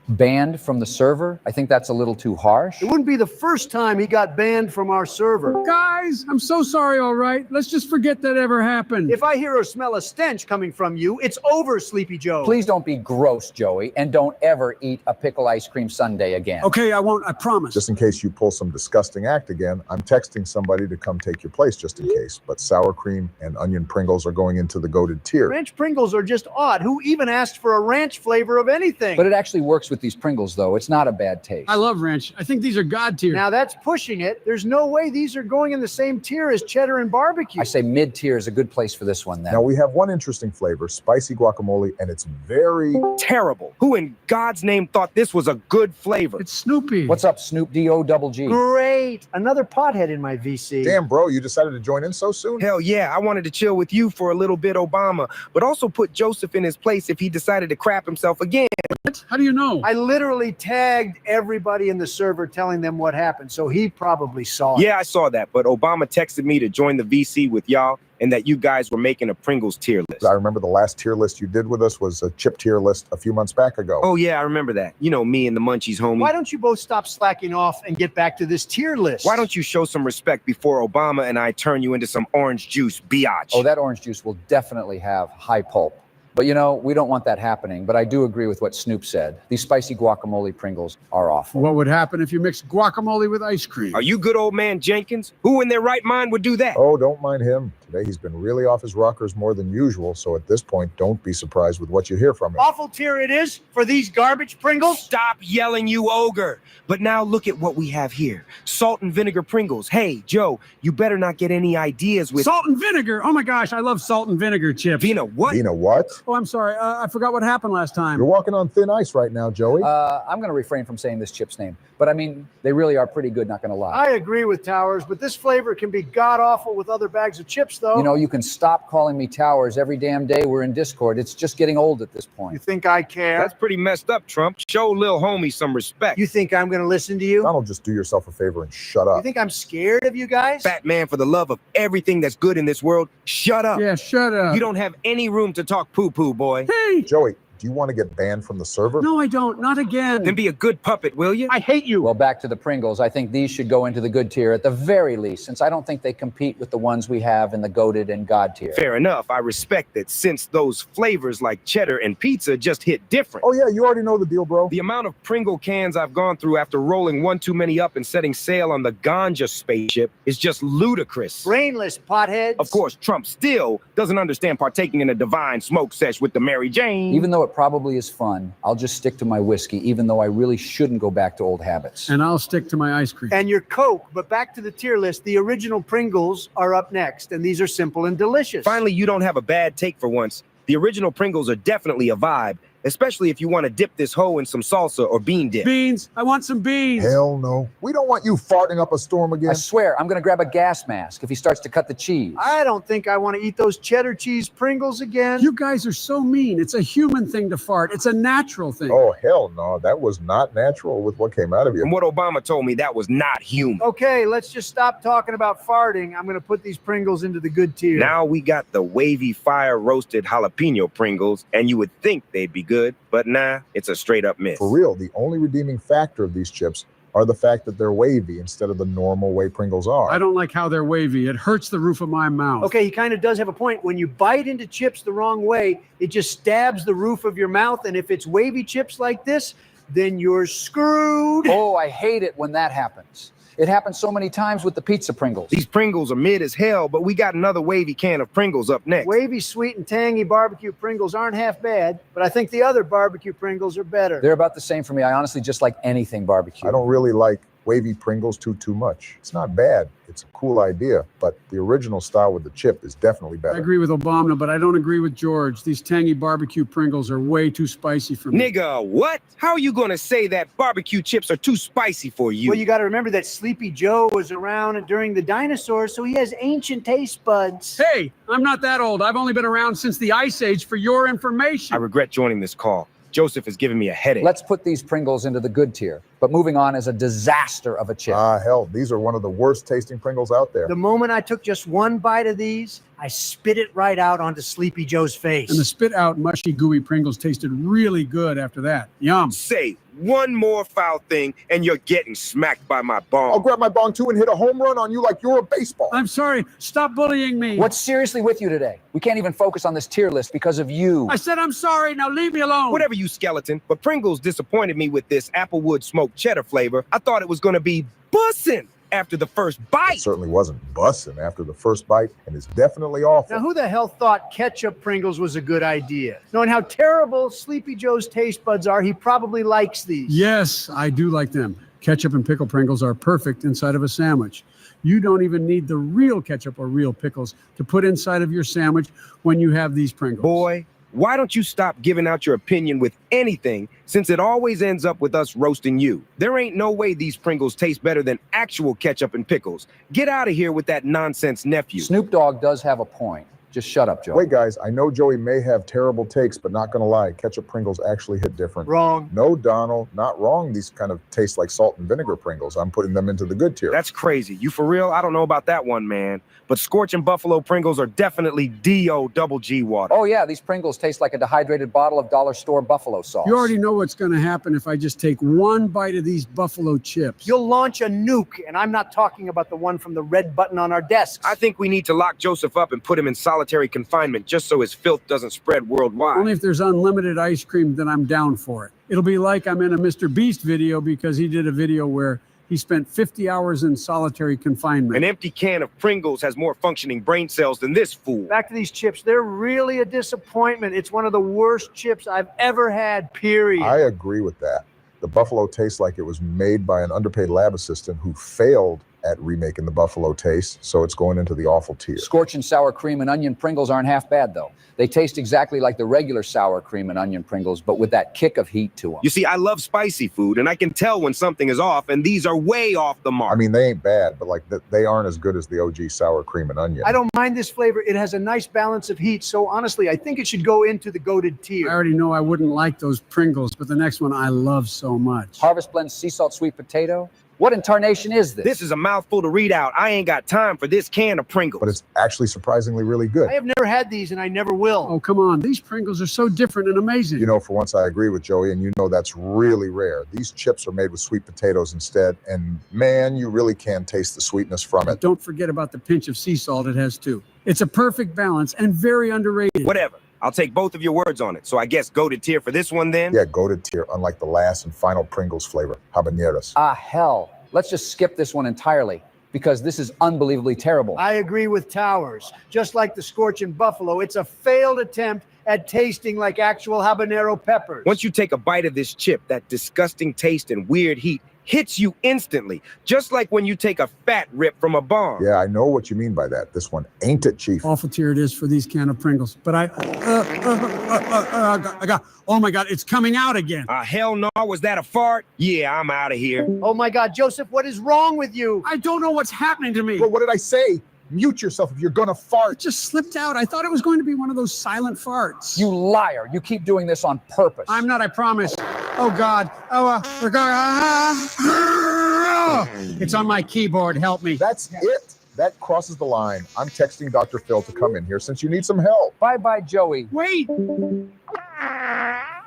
Banned from the server? I think that's a little too harsh. It wouldn't be the first time he got banned from our server. Guys, I'm so sorry, all right? Let's just forget that ever happened. If I hear or smell a stench coming from you, it's over, Sleepy Joe. Please don't be gross, Joey, and don't ever eat a pickle ice cream sundae again. Okay, I won't, I promise. Just in case you pull some disgusting act again, I'm texting somebody to come take your place just in case. But sour cream and onion Pringles are going into the goated tier. Ranch Pringles are just odd. Who even asked for a ranch flavor of anything? But it actually works with these Pringles, though. It's not a bad taste. I love ranch. I think these are God tier. Now that's pushing it. There's no way these are going in the same tier as cheddar and barbecue. I say mid-tier is a good place for this one, then. Now we have one interesting flavor, spicy guacamole, and it's very terrible. Who in God's name thought this was a good flavor? It's Snoopy. What's up, Snoop D-O-double-G? Great. Another pothead in my VC. Damn, bro, you decided to join in so soon? Hell yeah, I wanted to chill with you for a little bit, Obama, but also put Joseph in his place if he decided to crap himself again. How do you know? I literally tagged everybody in the server telling them what happened, so he probably saw it. Yeah, I saw that, but Obama texted me to join the VC with y'all and that you guys were making a Pringles tier list. I remember the last tier list you did with us was a chip tier list a few months back ago. Oh yeah, I remember that. You know, me and the Munchies, homie. Why don't you both stop slacking off and get back to this tier list? Why don't you show some respect before Obama and I turn you into some orange juice, biatch? Oh, that orange juice will definitely have high pulp. But you know, we don't want that happening. But I do agree with what Snoop said. These spicy guacamole Pringles are awful. What would happen if you mixed guacamole with ice cream? Are you good, old man Jenkins? Who in their right mind would do that? Oh, don't mind him. Today he's been really off his rockers more than usual, so at this point, don't be surprised with what you hear from him. Awful tier it is for these garbage Pringles? Stop yelling, you ogre. But now look at what we have here. Salt and vinegar Pringles. Hey, Joe, you better not get any ideas with... Salt and vinegar. Oh my gosh, I love salt and vinegar chips. Vina, what? Vina, what? Oh, I'm sorry. I forgot what happened last time. You're walking on thin ice right now, Joey. I'm going to refrain from saying this chip's name. But I mean, they really are pretty good, not going to lie. I agree with Towers, but this flavor can be god-awful with other bags of chips, though. You know, you can stop calling me Towers every damn day we're in Discord. It's just getting old at this point. You think I care? That's pretty messed up, Trump. Show lil homie some respect. You think I'm going to listen to you? Donald, just do yourself a favor and shut up. You think I'm scared of you guys? Fat man, for the love of everything that's good in this world, shut up. Yeah, shut up. You don't have any room to talk poo-poo, boy. Hey! Joey, do you want to get banned from the server? No, I don't. Not again. Then be a good puppet, will you? I hate you. Well, back to the Pringles. I think these should go into the good tier at the very least, since I don't think they compete with the ones we have in the goated and God tier. Fair enough. I respect it, since those flavors like cheddar and pizza just hit different. Oh, yeah, you already know the deal, bro. The amount of Pringle cans I've gone through after rolling one too many up and setting sail on the ganja spaceship is just ludicrous. Brainless potheads. Of course, Trump still doesn't understand partaking in a divine smoke sesh with the Mary Jane. Even though it probably is fun, I'll just stick to my whiskey, even though I really shouldn't go back to old habits. And I'll stick to my ice cream. And your Coke. But back to the tier list, the original Pringles are up next, and these are simple and delicious. Finally, you don't have a bad take for once. The original Pringles are definitely a vibe, especially if you want to dip this hoe in some salsa or bean dip. Beans. I want some beans. Hell no. We don't want you farting up a storm again. I swear, I'm going to grab a gas mask if he starts to cut the cheese. I don't think I want to eat those cheddar cheese Pringles again. You guys are so mean. It's a human thing to fart. It's a natural thing. Oh, hell no. That was not natural with what came out of you. From what Obama told me, that was not human. Okay, let's just stop talking about farting. I'm going to put these Pringles into the good tier. Now we got the wavy fire roasted jalapeno Pringles, and you would think they'd be good, but nah, it's a straight up miss. For real, the only redeeming factor of these chips are the fact that they're wavy instead of the normal way Pringles are. I don't like how they're wavy. It hurts the roof of my mouth. Okay, he kind of does have a point. When you bite into chips the wrong way, it just stabs the roof of your mouth. And if it's wavy chips like this, then you're screwed. Oh, I hate it when that happens. It happens so many times with the pizza Pringles. These Pringles are mid as hell, but we got another wavy can of Pringles up next. Wavy, sweet, and tangy barbecue Pringles aren't half bad, but I think the other barbecue Pringles are better. They're about the same for me. I honestly just like anything barbecue. I don't really like wavy Pringles too much. It's not bad. It's a cool idea, but the original style with the chip is definitely better. I agree with Obama, but I don't agree with George. These tangy barbecue Pringles are way too spicy for me. Nigga, what? How are you going to say that barbecue chips are too spicy for you? Well, you got to remember that Sleepy Joe was around during the dinosaurs, so he has ancient taste buds. Hey, I'm not that old. I've only been around since the Ice Age for your information. I regret joining this call. Joseph is giving me a headache. Let's put these Pringles into the good tier. But moving on is a disaster of a chip. Hell, these are one of the worst tasting Pringles out there. The moment I took just one bite of these, I spit it right out onto Sleepy Joe's face. And the spit out mushy gooey Pringles tasted really good after that. Yum. Say one more foul thing and you're getting smacked by my bong. I'll grab my bong too and hit a home run on you like you're a baseball. I'm sorry. Stop bullying me. What's seriously with you today? We can't even focus on this tier list because of you. I said I'm sorry. Now leave me alone. Whatever, you skeleton. But Pringles disappointed me with this applewood smoked cheddar flavor. I thought it was going to be bussin' after the first bite. It certainly wasn't bussin' after the first bite, and it's definitely awful. Now, who the hell thought ketchup Pringles was a good idea? Knowing how terrible Sleepy Joe's taste buds are, he probably likes these. Yes, I do like them. Ketchup and pickle Pringles are perfect inside of a sandwich. You don't even need the real ketchup or real pickles to put inside of your sandwich when you have these Pringles. Boy, why don't you stop giving out your opinion with anything, since it always ends up with us roasting you? There ain't no way these Pringles taste better than actual ketchup and pickles. Get out of here with that nonsense, nephew. Snoop Dogg does have a point. Just shut up, Joe. Wait, guys, I know Joey may have terrible takes, but not gonna lie, ketchup Pringles actually hit different. Wrong. No, Donald, not wrong. These kind of taste like salt and vinegar Pringles. I'm putting them into the good tier. That's crazy. You for real? I don't know about that one, man. But Scorchin' Buffalo Pringles are definitely D-O-double-G water. Oh, yeah, these Pringles taste like a dehydrated bottle of dollar store buffalo sauce. You already know what's going to happen if I just take one bite of these buffalo chips. You'll launch a nuke, and I'm not talking about the one from the red button on our desks. I think we need to lock Joseph up and put him in solitary confinement just so his filth doesn't spread worldwide. Only if there's unlimited ice cream, then I'm down for it. It'll be like I'm in a Mr. Beast video because he did a video where he spent 50 hours in solitary confinement. An empty can of Pringles has more functioning brain cells than this fool. Back to these chips. They're really a disappointment. It's one of the worst chips I've ever had, period. I agree with that. The buffalo tastes like it was made by an underpaid lab assistant who failed at remaking the buffalo taste, so it's going into the awful tier. Scorchin' sour cream and onion Pringles aren't half bad, though. They taste exactly like the regular sour cream and onion Pringles, but with that kick of heat to them. You see, I love spicy food, and I can tell when something is off, and these are way off the mark. I mean, they ain't bad, but like they aren't as good as the OG sour cream and onion. I don't mind this flavor. It has a nice balance of heat, so honestly, I think it should go into the goated tier. I already know I wouldn't like those Pringles, but the next one I love so much. Harvest Blend Sea Salt Sweet Potato? What in tarnation is this? This is a mouthful to read out. I ain't got time for this can of Pringles. But it's actually surprisingly really good. I have never had these, and I never will. Oh, come on. These Pringles are so different and amazing. You know, for once I agree with Joey, and you know that's really rare. These chips are made with sweet potatoes instead, and man, you really can taste the sweetness from it. Don't forget about the pinch of sea salt it has, too. It's a perfect balance and very underrated. Whatever. I'll take both of your words on it. So I guess goated tier for this one then? Yeah, goated tier, unlike the last and final Pringles flavor, habaneros. Ah, hell. Let's just skip this one entirely because this is unbelievably terrible. I agree with Towers. Just like the Scorchin' Buffalo, it's a failed attempt at tasting like actual habanero peppers. Once you take a bite of this chip, that disgusting taste and weird heat hits you instantly, just like when you take a fat rip from a bomb. Yeah, I know what you mean by that. This one ain't it, Chief. Awful tier it is for these can of Pringles. But I got, oh my God, it's coming out again. Hell no, was that a fart? Yeah, I'm out of here. Oh my God, Joseph, what is wrong with you? I don't know what's happening to me. Well, what did I say? Mute yourself if you're gonna fart. It just slipped out. I thought it was going to be one of those silent farts. You liar. You keep doing this on purpose. I'm not, I promise. Oh God. Oh, we're going. It's on my keyboard. Help me. That's it. That crosses the line. I'm texting Dr. Phil to come in here since you need some help. Bye-bye, Joey. Wait.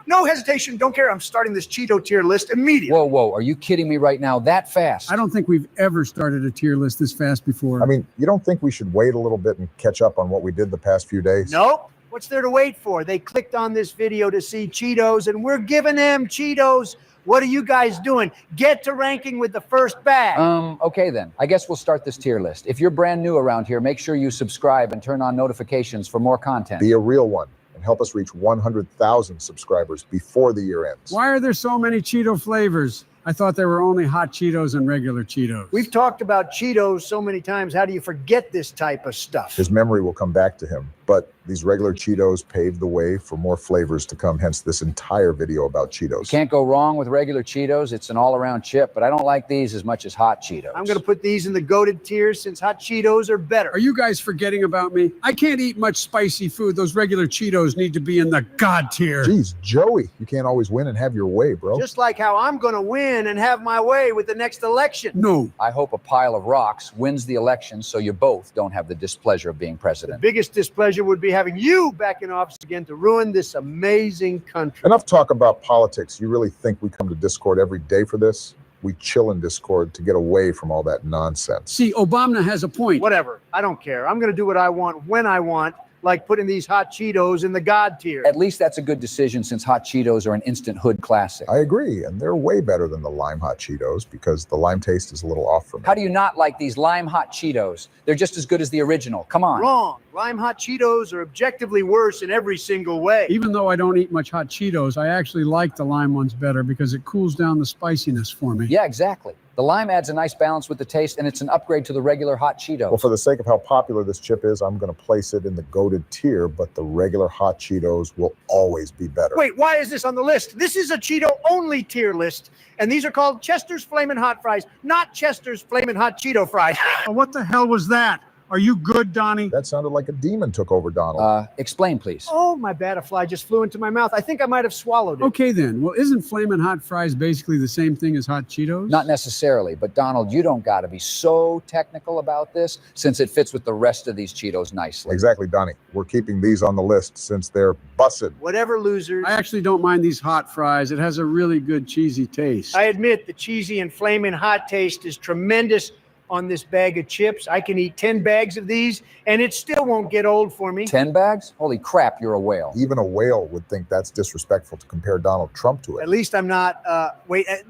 No hesitation. Don't care. I'm starting this Cheeto tier list immediately. Whoa. Are you kidding me right now? That fast? I don't think we've ever started a tier list this fast before. I mean, you don't think we should wait a little bit and catch up on what we did the past few days? Nope. What's there to wait for? They clicked on this video to see Cheetos, and we're giving them Cheetos. What are you guys doing? Get to ranking with the first bag. Okay then. I guess we'll start this tier list. If you're brand new around here, make sure you subscribe and turn on notifications for more content. Be a real one and help us reach 100,000 subscribers before the year ends. Why are there so many Cheeto flavors? I thought there were only hot Cheetos and regular Cheetos. We've talked about Cheetos so many times. How do you forget this type of stuff? His memory will come back to him, but these regular Cheetos paved the way for more flavors to come, hence this entire video about Cheetos. Can't go wrong with regular Cheetos. It's an all-around chip, but I don't like these as much as hot Cheetos. I'm going to put these in the goated tier since hot Cheetos are better. Are you guys forgetting about me? I can't eat much spicy food. Those regular Cheetos need to be in the God tier. Jeez, Joey, you can't always win and have your way, bro. Just like how I'm going to win and have my way with the next election. No. I hope a pile of rocks wins the election so you both don't have the displeasure of being president. The biggest displeasure would be having you back in office again to ruin this amazing country. Enough talk about politics. You really think we come to Discord every day for this? We chill in Discord to get away from all that nonsense. See, Obama has a point. Whatever. I don't care. I'm going to do what I want when I want, like putting these hot Cheetos in the God tier. At least that's a good decision since hot Cheetos are an instant hood classic. I agree, and they're way better than the lime hot Cheetos because the lime taste is a little off for me. How do you not like these lime hot Cheetos? They're just as good as the original. Come on. Wrong. Lime hot Cheetos are objectively worse in every single way. Even though I don't eat much hot Cheetos, I actually like the lime ones better because it cools down the spiciness for me. Yeah, exactly. The lime adds a nice balance with the taste, and it's an upgrade to the regular hot Cheetos. Well, for the sake of how popular this chip is, I'm going to place it in the goated tier, but the regular hot Cheetos will always be better. Wait, why is this on the list? This is a Cheeto-only tier list, and these are called Chester's Flamin' Hot Fries, not Chester's Flamin' Hot Cheeto Fries. Oh, what the hell was that? Are you good, Donnie? That sounded like a demon took over Donald. Explain, please. Oh, my bad. A fly just flew into my mouth. I think I might have swallowed it. Okay, then. Well, isn't Flamin' Hot Fries basically the same thing as hot Cheetos? Not necessarily, but Donald, you don't got to be so technical about this since it fits with the rest of these Cheetos nicely. Exactly, Donnie. We're keeping these on the list since they're busted. Whatever, losers. I actually don't mind these hot fries. It has a really good cheesy taste. I admit the cheesy and flaming hot taste is tremendous on this bag of chips. I can eat 10 bags of these, and it still won't get old for me. 10 bags? Holy crap, you're a whale. Even a whale would think that's disrespectful to compare Donald Trump to it. At least I'm not,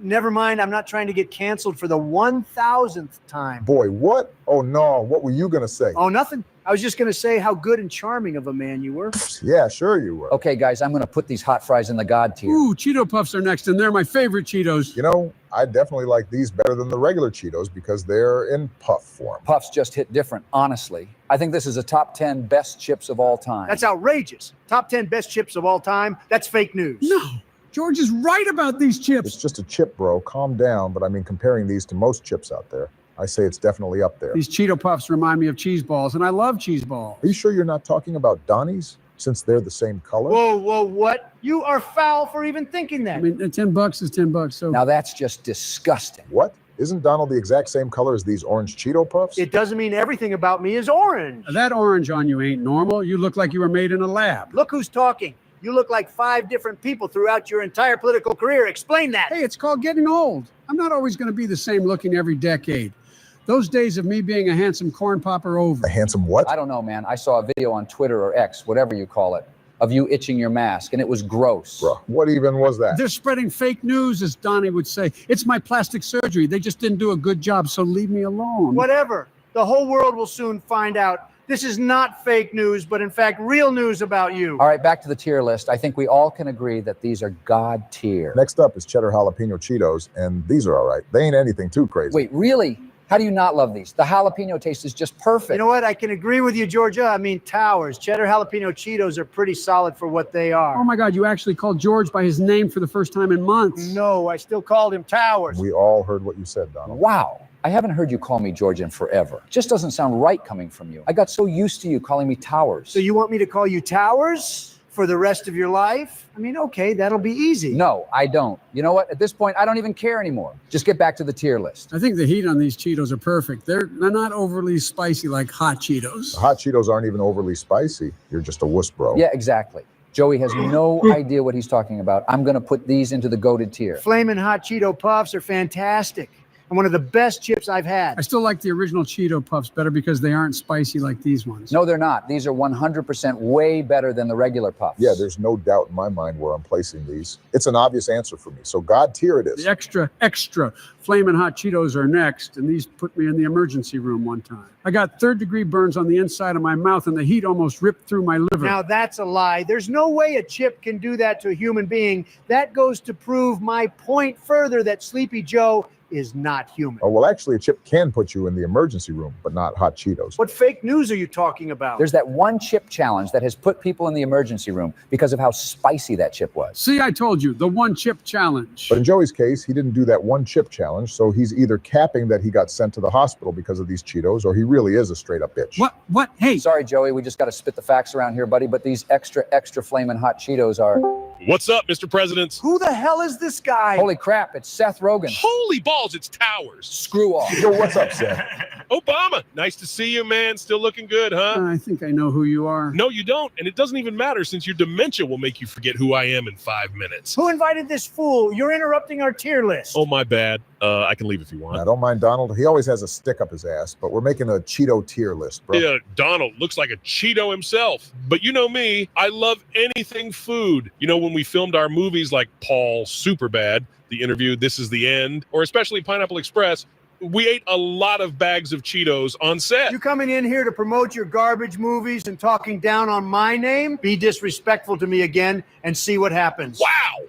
never mind. I'm not trying to get canceled for the 1,000th time. Boy, what? Oh, no. What were you going to say? Oh, nothing. I was just going to say how good and charming of a man you were. Yeah, sure you were. Okay, guys, I'm going to put these hot fries in the God tier. Ooh, Cheeto Puffs are next, and they're my favorite Cheetos. You know, I definitely like these better than the regular Cheetos because they're in puff form. Puffs just hit different, honestly. I think this is a top 10 best chips of all time. That's outrageous. Top 10 best chips of all time. That's fake news. No, George is right about these chips. It's just a chip, bro. Calm down. But I mean, comparing these to most chips out there, I say it's definitely up there. These Cheeto Puffs remind me of cheese balls, and I love cheese balls. Are you sure you're not talking about Donnie's, since they're the same color? Whoa, what? You are foul for even thinking that. I mean, $10 is $10, so... Now that's just disgusting. What? Isn't Donald the exact same color as these orange Cheeto Puffs? It doesn't mean everything about me is orange. That orange on you ain't normal. You look like you were made in a lab. Look who's talking. You look like 5 different people throughout your entire political career. Explain that. Hey, it's called getting old. I'm not always going to be the same looking every decade. Those days of me being a handsome corn pop are over. A handsome what? I don't know, man. I saw a video on Twitter or X, whatever you call it, of you itching your mask, and it was gross. Bruh, what even was that? They're spreading fake news, as Donnie would say. It's my plastic surgery. They just didn't do a good job, so leave me alone. Whatever. The whole world will soon find out This is not fake news, but in fact, real news about you. All right, back to the tier list. I think we all can agree that these are God tier. Next up is cheddar jalapeno Cheetos, and these are all right. They ain't anything too crazy. Wait, really? How do you not love these? The jalapeno taste is just perfect. You know what? I can agree with you, Georgia. I mean, Towers. Cheddar jalapeno Cheetos are pretty solid for what they are. Oh my God, you actually called George by his name for the first time in months. No, I still called him Towers. We all heard what you said, Donald. Wow. I haven't heard you call me George in forever. Just doesn't sound right coming from you. I got so used to you calling me Towers. So you want me to call you Towers for the rest of your life? I mean, okay, that'll be easy. No, I don't. You know what? At this point, I don't even care anymore. Just get back to the tier list. I think the heat on these Cheetos are perfect. They're not overly spicy like hot Cheetos. The hot Cheetos aren't even overly spicy. You're just a wuss, bro. Yeah, exactly. Joey has no idea what he's talking about. I'm going to put these into the goated tier. Flamin' Hot Cheeto Puffs are fantastic. And one of the best chips I've had. I still like the original Cheeto Puffs better because they aren't spicy like these ones. No, they're not. These are 100% way better than the regular Puffs. Yeah, there's no doubt in my mind where I'm placing these. It's an obvious answer for me. So God tier it is. The extra Flamin' Hot Cheetos are next, and these put me in the emergency room one time. I got third-degree burns on the inside of my mouth, and the heat almost ripped through my liver. Now, that's a lie. There's no way a chip can do that to a human being. That goes to prove my point further that Sleepy Joe is not human. Oh, well, actually, a chip can put you in the emergency room, but not hot Cheetos. What fake news are you talking about? There's that one chip challenge that has put people in the emergency room because of how spicy that chip was. See, I told you, the one chip challenge. But in Joey's case, he didn't do that one chip challenge, so he's either capping that he got sent to the hospital because of these Cheetos, or he really is a straight-up bitch. What? Hey! Sorry, Joey, we just got to spit the facts around here, buddy, but these extra Flamin' Hot Cheetos are... What's up, Mr. President? Who the hell is this guy? Holy crap, it's Seth Rogen. Holy balls, it's Towers. Screw off. Yo, what's up, Seth? Obama, nice to see you, man. Still looking good, huh? I think I know who you are. No, you don't. And it doesn't even matter since your dementia will make you forget who I am in 5 minutes. Who invited this fool? You're interrupting our tier list. Oh, my bad. I can leave if you want. I don't mind Donald. He always has a stick up his ass, but we're making a Cheeto tier list, bro. Yeah, Donald looks like a Cheeto himself. But you know me, I love anything food. You know, when we filmed our movies like Paul, Superbad, The Interview, This Is the End, or especially Pineapple Express, we ate a lot of bags of Cheetos on set. You coming in here to promote your garbage movies and talking down on my name? Be disrespectful to me again and see what happens. Wow!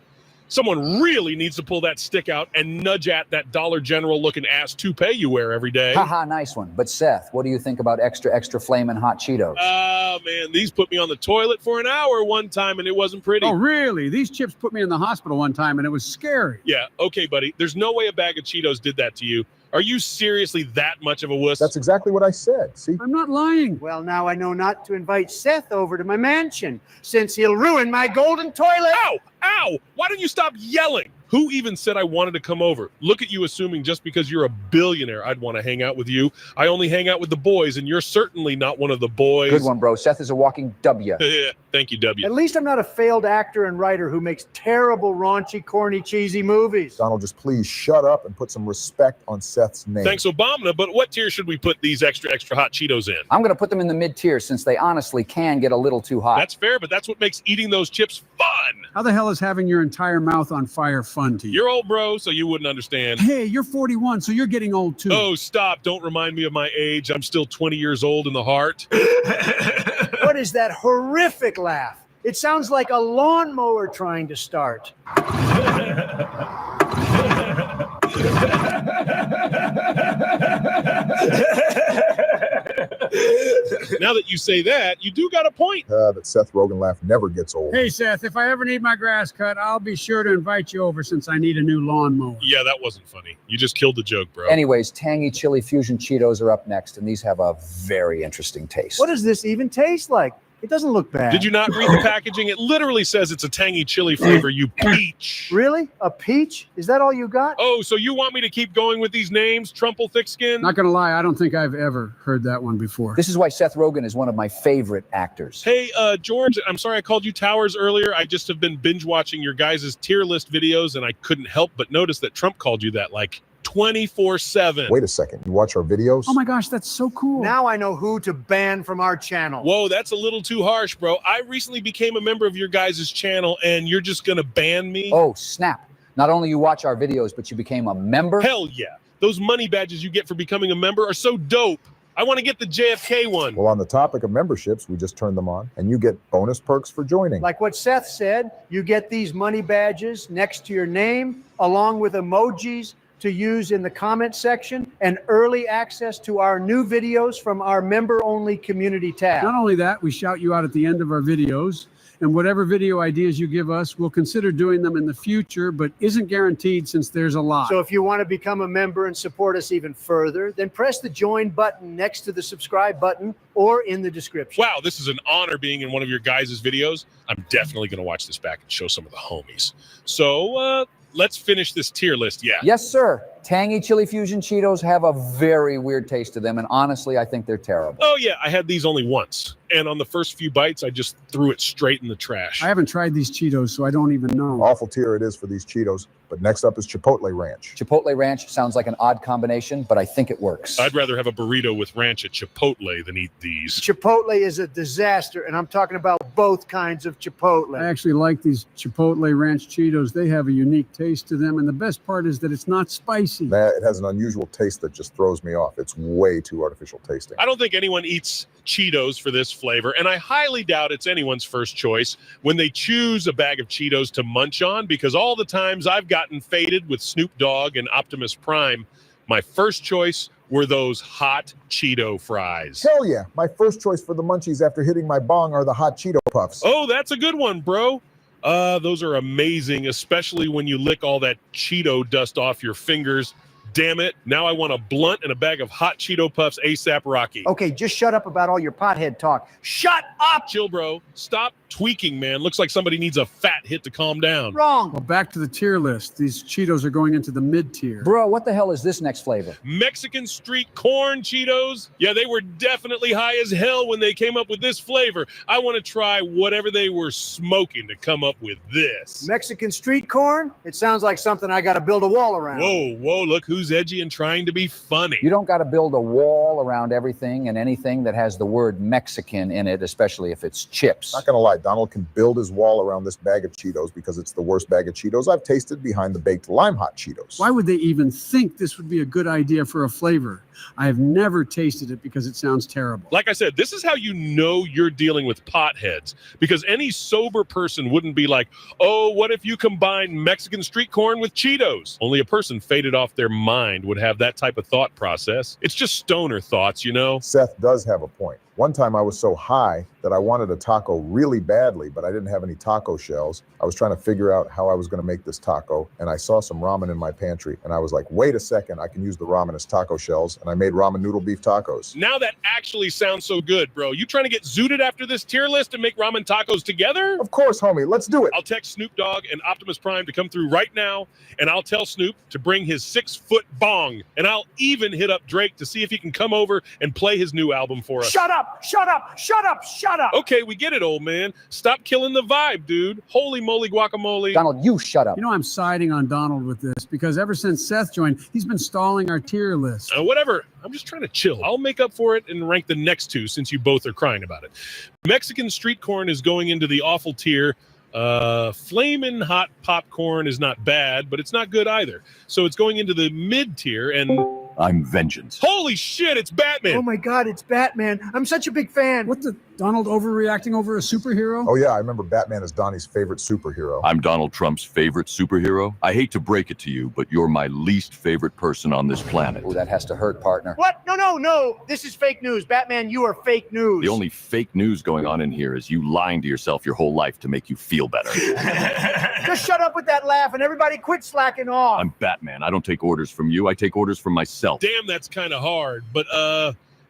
Someone really needs to pull that stick out and nudge at that Dollar General looking ass toupee you wear every day. Haha, nice one. But Seth, what do you think about extra Flamin' Hot Cheetos? Oh, man, these put me on the toilet for an hour one time and it wasn't pretty. Oh, really? These chips put me in the hospital one time and it was scary. Yeah, okay, buddy. There's no way a bag of Cheetos did that to you. Are you seriously that much of a wuss? That's exactly what I said. See? I'm not lying. Well, now I know not to invite Seth over to my mansion, since he'll ruin my golden toilet. Ow! Ow! Why don't you stop yelling? Who even said I wanted to come over? Look at you assuming just because you're a billionaire I'd want to hang out with you. I only hang out with the boys, and you're certainly not one of the boys. Good one, bro. Seth is a walking W. Yeah, thank you, W. At least I'm not a failed actor and writer who makes terrible, raunchy, corny, cheesy movies. Donald, just please shut up and put some respect on Seth's name. Thanks, Obama, but what tier should we put these extra hot Cheetos in? I'm going to put them in the mid-tier since they honestly can get a little too hot. That's fair, but that's what makes eating those chips fun. How the hell is having your entire mouth on fire fun to you? You're old, bro, so you wouldn't understand. Hey, you're 41, so you're getting old too. Oh, stop. Don't remind me of my age. I'm still 20 years old in the heart. What is that horrific laugh? It sounds like a lawnmower trying to start. Now that you say that, you do got a point. That Seth Rogen laugh never gets old. Hey, Seth, if I ever need my grass cut, I'll be sure to invite you over since I need a new lawnmower. Yeah, that wasn't funny. You just killed the joke, bro. Anyways, tangy chili fusion Cheetos are up next, and these have a very interesting taste. What does this even taste like? It doesn't look bad. Did you not read the packaging? It literally says it's a tangy chili flavor, you peach. Really? A peach? Is that all you got? Oh, so you want me to keep going with these names? Trumple Thickskin? Not gonna lie, I don't think I've ever heard that one before. This is why Seth Rogen is one of my favorite actors. Hey, George, I'm sorry I called you Towers earlier. I just have been binge watching your guys' tier list videos, and I couldn't help but notice that Trump called you that like 24/7. Wait a second. You watch our videos? Oh my gosh, that's so cool. Now I know who to ban from our channel. Whoa, that's a little too harsh, bro. I recently became a member of your guys' channel, and you're just gonna ban me? Oh, snap. Not only you watch our videos, but you became a member? Hell yeah. Those money badges you get for becoming a member are so dope. I want to get the JFK one. Well, on the topic of memberships, we just turned them on, and you get bonus perks for joining. Like what Seth said, you get these money badges next to your name, along with emojis to use in the comment section, and early access to our new videos from our member-only community tab. Not only that, we shout you out at the end of our videos, and whatever video ideas you give us, we'll consider doing them in the future, but isn't guaranteed since there's a lot. So if you want to become a member and support us even further, then press the join button next to the subscribe button or in the description. Wow, this is an honor being in one of your guys' videos. I'm definitely going to watch this back and show some of the homies. So let's finish this tier list, yeah. Yes, sir. Tangy Chili Fusion Cheetos have a very weird taste to them, and honestly, I think they're terrible. Oh, yeah, I had these only once. And on the first few bites, I just threw it straight in the trash. I haven't tried these Cheetos, so I don't even know. Awful tier it is for these Cheetos. But next up is Chipotle Ranch. Chipotle Ranch sounds like an odd combination, but I think it works. I'd rather have a burrito with ranch at Chipotle than eat these. Chipotle is a disaster, and I'm talking about both kinds of Chipotle. I actually like these Chipotle Ranch Cheetos. They have a unique taste to them, and the best part is that it's not spicy. It has an unusual taste that just throws me off. It's way too artificial tasting. I don't think anyone eats Cheetos for this flavor, and I highly doubt it's anyone's first choice when they choose a bag of Cheetos to munch on, because all the times I've gotten faded with Snoop Dogg and Optimus Prime, my first choice were those hot Cheeto fries. Hell yeah. My first choice for the munchies after hitting my bong are the hot Cheeto Puffs. Oh, that's a good one, bro. Those are amazing, especially when you lick all that Cheeto dust off your fingers. Damn it. Now I want a blunt and a bag of hot Cheeto Puffs ASAP Rocky. Okay, just shut up about all your pothead talk. Shut up! Chill, bro. Stop tweaking, man. Looks like somebody needs a fat hit to calm down. Wrong. Well, back to the tier list. These Cheetos are going into the mid-tier. Bro, what the hell is this next flavor? Mexican street corn Cheetos. Yeah, they were definitely high as hell when they came up with this flavor. I want to try whatever they were smoking to come up with this. Mexican street corn? It sounds like something I got to build a wall around. Whoa, look who's edgy and trying to be funny. You don't got to build a wall around everything and anything that has the word Mexican in it, especially if it's chips. Not gonna lie, Donald can build his wall around this bag of Cheetos because it's the worst bag of Cheetos I've tasted behind the baked lime hot Cheetos. Why would they even think this would be a good idea for a flavor? I have never tasted it because it sounds terrible. Like I said, this is how you know you're dealing with potheads, because any sober person wouldn't be like, oh, what if you combine Mexican street corn with Cheetos? Only a person faded off their mind would have that type of thought process. It's just stoner thoughts, you know? Seth does have a point. One time I was so high that I wanted a taco really badly, but I didn't have any taco shells. I was trying to figure out how I was going to make this taco, and I saw some ramen in my pantry, and I was like, wait a second, I can use the ramen as taco shells, and I made ramen noodle beef tacos. Now that actually sounds so good, bro. You trying to get zooted after this tier list and make ramen tacos together? Of course, homie. Let's do it. I'll text Snoop Dogg and Optimus Prime to come through right now, and I'll tell Snoop to bring his 6-foot bong, and I'll even hit up Drake to see if he can come over and play his new album for us. Shut up! Shut up! Shut up! Shut up! Okay, we get it, old man. Stop killing the vibe, dude. Holy moly guacamole. Donald, you shut up. You know, I'm siding on Donald with this because ever since Seth joined, he's been stalling our tier list. Whatever. I'm just trying to chill. I'll make up for it and rank the next two since you both are crying about it. Mexican street corn is going into the awful tier. Flamin' hot popcorn is not bad, but it's not good either. So it's going into the mid tier, and I'm vengeance. Holy shit, it's Batman. Oh my God, it's Batman. I'm such a big fan. What the? Donald overreacting over a superhero? Oh yeah, I remember Batman is Donnie's favorite superhero. I'm Donald Trump's favorite superhero. I hate to break it to you, but you're my least favorite person on this planet. Oh, that has to hurt, partner. What? No. This is fake news. Batman, you are fake news. The only fake news going on in here is you lying to yourself your whole life to make you feel better. Just shut up with that laugh and everybody quit slacking off. I'm Batman. I don't take orders from you. I take orders from myself. Damn, that's kind of hard. But,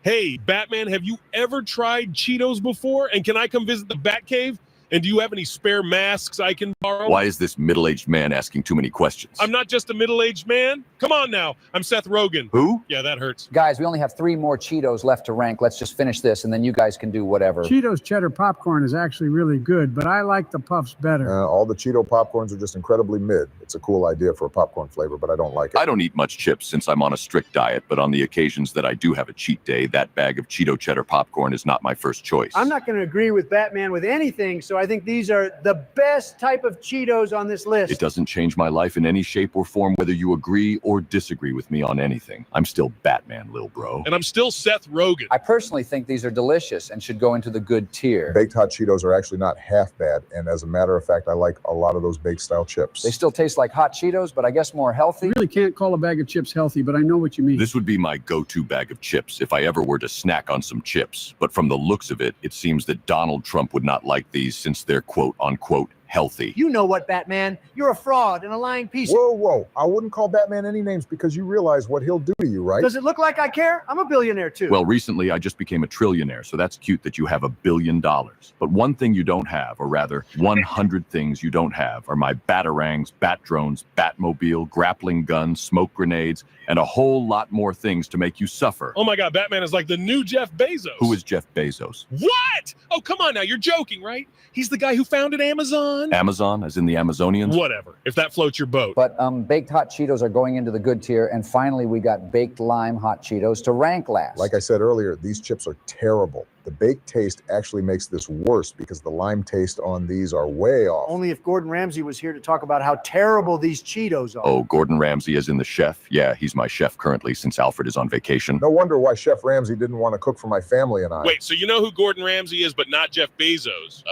hey, Batman, have you ever tried Cheetos before? And can I come visit the Batcave? And do you have any spare masks I can borrow? Why is this middle-aged man asking too many questions? I'm not just a middle-aged man. Come on now. I'm Seth Rogen. Who? Yeah, that hurts. Guys, we only have 3 more Cheetos left to rank. Let's just finish this, and then you guys can do whatever. Cheetos cheddar popcorn is actually really good, but I like the puffs better. All the Cheeto popcorns are just incredibly mid. It's a cool idea for a popcorn flavor, but I don't like it. I don't eat much chips since I'm on a strict diet, but on the occasions that I do have a cheat day, that bag of Cheeto cheddar popcorn is not my first choice. I'm not going to agree with Batman with anything, so I think these are the best type of Cheetos on this list. It doesn't change my life in any shape or form, whether you agree or disagree with me on anything. I'm still Batman, lil bro. And I'm still Seth Rogen. I personally think these are delicious and should go into the good tier. Baked hot Cheetos are actually not half bad, and as a matter of fact, I like a lot of those baked style chips. They still taste like hot Cheetos, but I guess more healthy. You really can't call a bag of chips healthy, but I know what you mean. This would be my go-to bag of chips if I ever were to snack on some chips. But from the looks of it, it seems that Donald Trump would not like these since they're quote-unquote healthy. You know what, Batman? You're a fraud and a lying piece. Whoa. I wouldn't call Batman any names because you realize what he'll do to you, right? Does it look like I care? I'm a billionaire, too. Well, recently I just became a trillionaire, so that's cute that you have $1 billion. But one thing you don't have, or rather 100 things you don't have, are my batarangs, bat drones, Batmobile, grappling guns, smoke grenades, and a whole lot more things to make you suffer. Oh my God, Batman is like the new Jeff Bezos. Who is Jeff Bezos? What? Oh, come on now. You're joking, right? He's the guy who founded Amazon. Amazon, as in the Amazonians? Whatever, if that floats your boat. But baked hot Cheetos are going into the good tier. And finally, we got baked lime hot Cheetos to rank last. Like I said earlier, these chips are terrible. The baked taste actually makes this worse because the lime taste on these are way off. Only if Gordon Ramsay was here to talk about how terrible these Cheetos are. Oh, Gordon Ramsay as in the chef? Yeah, he's my chef currently since Alfred is on vacation. No wonder why Chef Ramsay didn't want to cook for my family and I. Wait, so you know who Gordon Ramsay is, but not Jeff Bezos?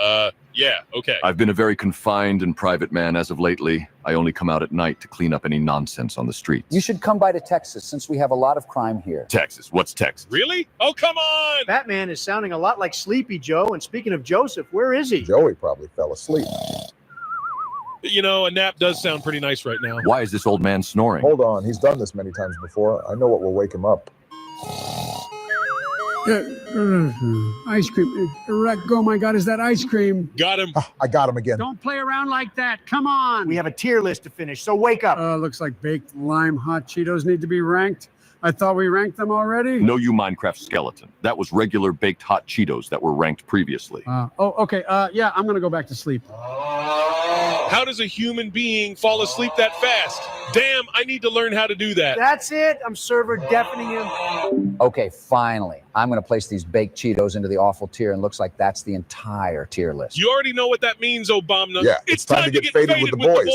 Yeah, okay. I've been a very confined and private man as of lately. I only come out at night to clean up any nonsense on the streets. You should come by to Texas since we have a lot of crime here. Texas? What's Texas? Really? Oh, come on! Batman is sounding a lot like Sleepy Joe. And speaking of Joseph, where is he? Joey probably fell asleep. You know, a nap does sound pretty nice right now. Why is this old man snoring? Hold on, he's done this many times before. I know what will wake him up. Ice cream. Oh my God, is that ice cream? Got him. I got him again. Don't play around like that. Come on. We have a tier list to finish, so wake up. Looks like baked lime hot Cheetos need to be ranked. I thought we ranked them already. No, you Minecraft skeleton. That was regular baked hot Cheetos that were ranked previously. Okay. Yeah, I'm going to go back to sleep. How does a human being fall asleep that fast? Damn, I need to learn how to do that. That's it. I'm server deafening him. Okay, finally. I'm going to place these baked Cheetos into the awful tier, and looks like that's the entire tier list. You already know what that means, Obama. Yeah, it's time to get faded with the boys.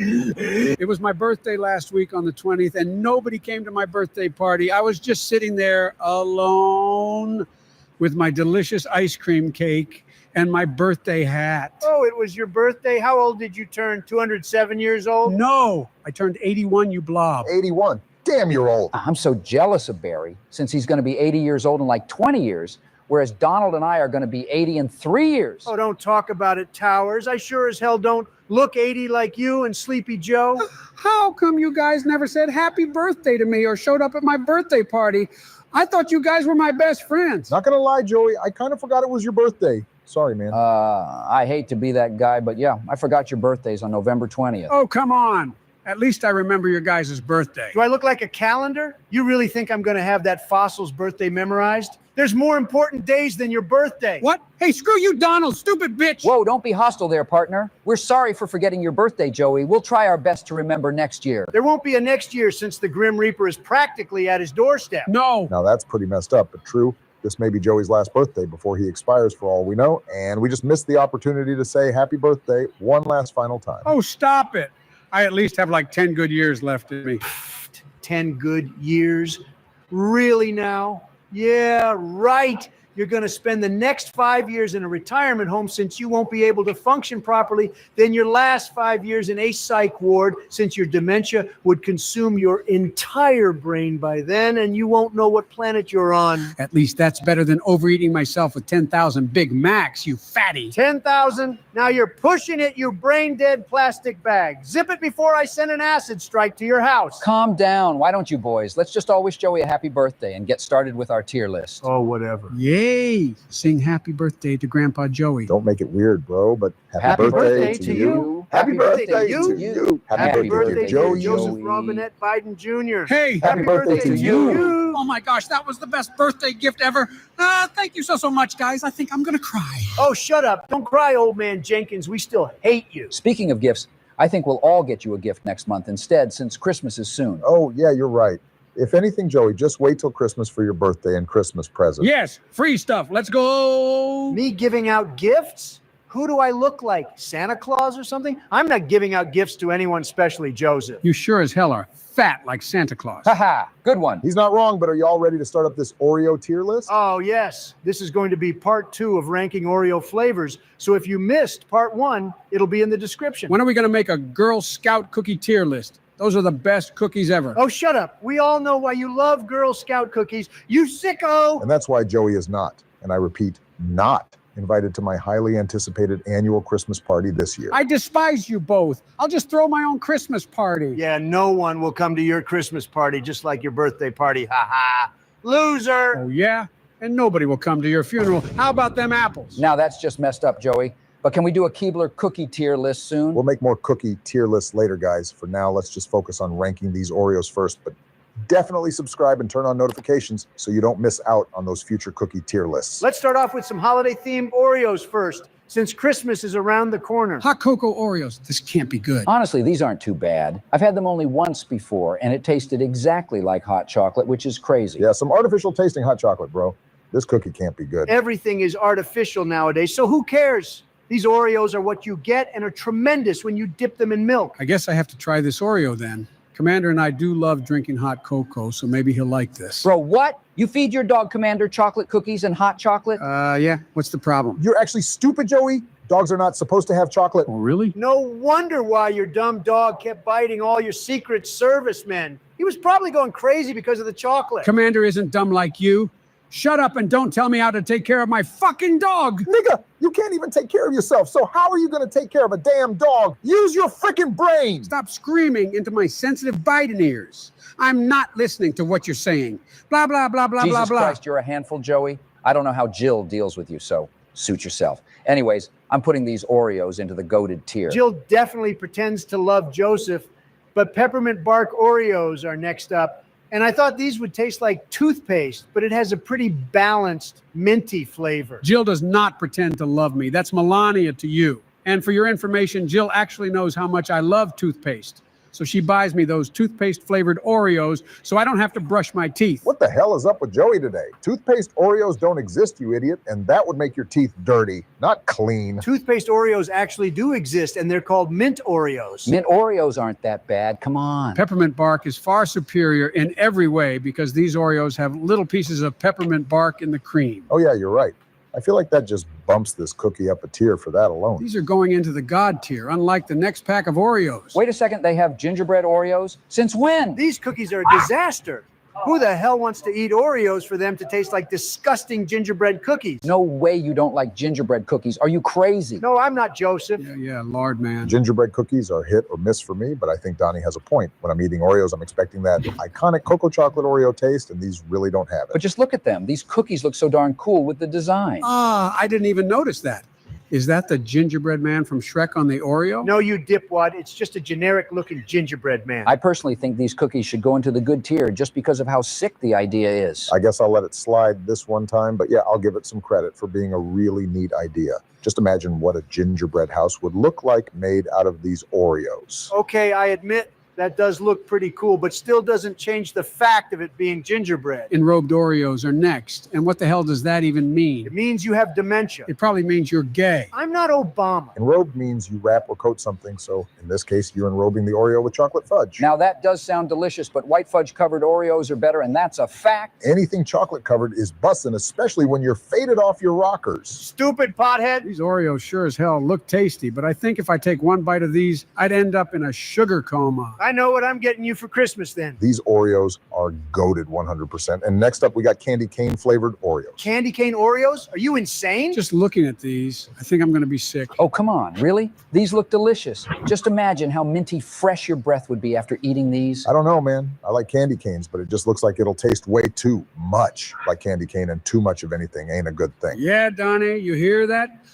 It was my birthday last week on the 20th, and nobody came to my birthday party. I was just sitting there alone with my delicious ice cream cake and my birthday hat. Oh, it was your birthday? How old did you turn? 207 years old? No, I turned 81, you blob. 81? Damn, you're old. I'm so jealous of Barry, since he's going to be 80 years old in like 20 years, whereas Donald and I are going to be 80 in 3 years. Oh, don't talk about it, Towers. I sure as hell don't look 80 like you and Sleepy Joe. How come you guys never said happy birthday to me or showed up at my birthday party? I thought you guys were my best friends. Not gonna lie, Joey, I kind of forgot it was your birthday. Sorry, man. I hate to be that guy, but yeah, I forgot your birthdays on November 20th. Oh, come on. At least I remember your guys' birthday. Do I look like a calendar? You really think I'm going to have that fossil's birthday memorized? There's more important days than your birthday. What? Hey, screw you, Donald, stupid bitch. Whoa, don't be hostile there, partner. We're sorry for forgetting your birthday, Joey. We'll try our best to remember next year. There won't be a next year since the Grim Reaper is practically at his doorstep. No. Now that's pretty messed up, but true. This may be Joey's last birthday before he expires for all we know, and we just missed the opportunity to say happy birthday one last final time. Oh, stop it. I at least have like 10 good years left in me. 10 good years? Really now? Yeah, right. You're going to spend the next 5 years in a retirement home since you won't be able to function properly, then your last 5 years in a psych ward since your dementia would consume your entire brain by then, and you won't know what planet you're on. At least that's better than overeating myself with 10,000 Big Macs, you fatty. 10,000? Now you're pushing it, you brain-dead plastic bag. Zip it before I send an acid strike to your house. Calm down. Why don't you boys? Let's just all wish Joey a happy birthday and get started with our tier list. Oh, whatever. Yay! Sing happy birthday to Grandpa Joey. Don't make it weird, bro, but happy birthday to you. Happy birthday to you. Happy birthday to Joey. Joseph Robinette Biden Jr. Hey, happy birthday to you. Oh my gosh, that was the best birthday gift ever. Thank you so much, guys. I think I'm going to cry. Oh, shut up. Don't cry, old man Jenkins. We still hate you. Speaking of gifts, I think we'll all get you a gift next month instead, since Christmas is soon. Oh, yeah, you're right. If anything, Joey, just wait till Christmas for your birthday and Christmas present. Yes, free stuff. Let's go. Me giving out gifts? Who do I look like? Santa Claus or something? I'm not giving out gifts to anyone, especially Joseph. You sure as hell are fat like Santa Claus. Haha, good one. He's not wrong, but are you all ready to start up this Oreo tier list? Oh, yes. This is going to be part 2 of ranking Oreo flavors. So if you missed part 1, it'll be in the description. When are we going to make a Girl Scout cookie tier list? Those are the best cookies ever. Oh, shut up. We all know why you love Girl Scout cookies. You sicko! And that's why Joey is not, and I repeat, not invited to my highly anticipated annual Christmas party this year. I despise you both. I'll just throw my own Christmas party. Yeah, no one will come to your Christmas party just like your birthday party. Ha ha. Loser! Oh, yeah? And nobody will come to your funeral. How about them apples? Now that's just messed up, Joey. But can we do a Keebler cookie tier list soon? We'll make more cookie tier lists later, guys. For now, let's just focus on ranking these Oreos first, but definitely subscribe and turn on notifications so you don't miss out on those future cookie tier lists. Let's start off with some holiday-themed Oreos first, since Christmas is around the corner. Hot cocoa Oreos. This can't be good. Honestly, these aren't too bad. I've had them only once before, and it tasted exactly like hot chocolate, which is crazy. Yeah, some artificial tasting hot chocolate, bro. This cookie can't be good. Everything is artificial nowadays, so who cares? These Oreos are what you get and are tremendous when you dip them in milk. I guess I have to try this Oreo then. Commander and I do love drinking hot cocoa, so maybe he'll like this. Bro, what? You feed your dog Commander chocolate cookies and hot chocolate? Yeah. What's the problem? You're actually stupid, Joey. Dogs are not supposed to have chocolate. Oh, really? No wonder why your dumb dog kept biting all your Secret Service men. He was probably going crazy because of the chocolate. Commander isn't dumb like you. Shut up and don't tell me how to take care of my fucking dog. Nigga, you can't even take care of yourself, so how are you going to take care of a damn dog? Use your freaking brain. Stop screaming into my sensitive Biden ears. I'm not listening to what you're saying. Blah, blah, blah, blah, Jesus blah, blah. Christ, you're a handful, Joey. I don't know how Jill deals with you, so suit yourself. Anyways, I'm putting these Oreos into the goated tier. Jill definitely pretends to love Joseph, but peppermint bark Oreos are next up. And I thought these would taste like toothpaste, but it has a pretty balanced, minty flavor. Jill does not pretend to love me. That's Melania to you. And for your information, Jill actually knows how much I love toothpaste. So she buys me those toothpaste-flavored Oreos so I don't have to brush my teeth. What the hell is up with Joey today? Toothpaste Oreos don't exist, you idiot, and that would make your teeth dirty, not clean. Toothpaste Oreos actually do exist, and they're called mint Oreos. Mint Oreos aren't that bad. Come on. Peppermint bark is far superior in every way because these Oreos have little pieces of peppermint bark in the cream. Oh, yeah, you're right. I feel like that just bumps this cookie up a tier for that alone. These are going into the God tier, unlike the next pack of Oreos. Wait a second, they have gingerbread Oreos? Since when? These cookies are a disaster. Who the hell wants to eat Oreos for them to taste like disgusting gingerbread cookies? No way you don't like gingerbread cookies. Are you crazy? No, I'm not Joseph. Yeah, Lord, man. Gingerbread cookies are hit or miss for me, but I think Donnie has a point. When I'm eating Oreos, I'm expecting that iconic cocoa chocolate Oreo taste, and these really don't have it. But just look at them. These cookies look so darn cool with the design. I didn't even notice that. Is that the gingerbread man from Shrek on the Oreo? No, you dipwad. It's just a generic-looking gingerbread man. I personally think these cookies should go into the good tier just because of how sick the idea is. I guess I'll let it slide this one time, but yeah, I'll give it some credit for being a really neat idea. Just imagine what a gingerbread house would look like made out of these Oreos. Okay, I admit that does look pretty cool, but still doesn't change the fact of it being gingerbread. Enrobed Oreos are next. And what the hell does that even mean? It means you have dementia. It probably means you're gay. I'm not Obama. Enrobed means you wrap or coat something, so in this case, you're enrobing the Oreo with chocolate fudge. Now that does sound delicious, but white fudge covered Oreos are better, and that's a fact. Anything chocolate covered is bussin', especially when you're faded off your rockers. Stupid pothead. These Oreos sure as hell look tasty, but I think if I take one bite of these, I'd end up in a sugar coma. I know what I'm getting you for Christmas then. These Oreos are goated 100%. And next up, we got candy cane flavored Oreos. Candy cane Oreos? Are you insane? Just looking at these, I think I'm going to be sick. Oh, come on. Really? These look delicious. Just imagine how minty fresh your breath would be after eating these. I don't know, man. I like candy canes, but it just looks like it'll taste way too much like candy cane, and too much of anything ain't a good thing. Yeah, Donnie, you hear that?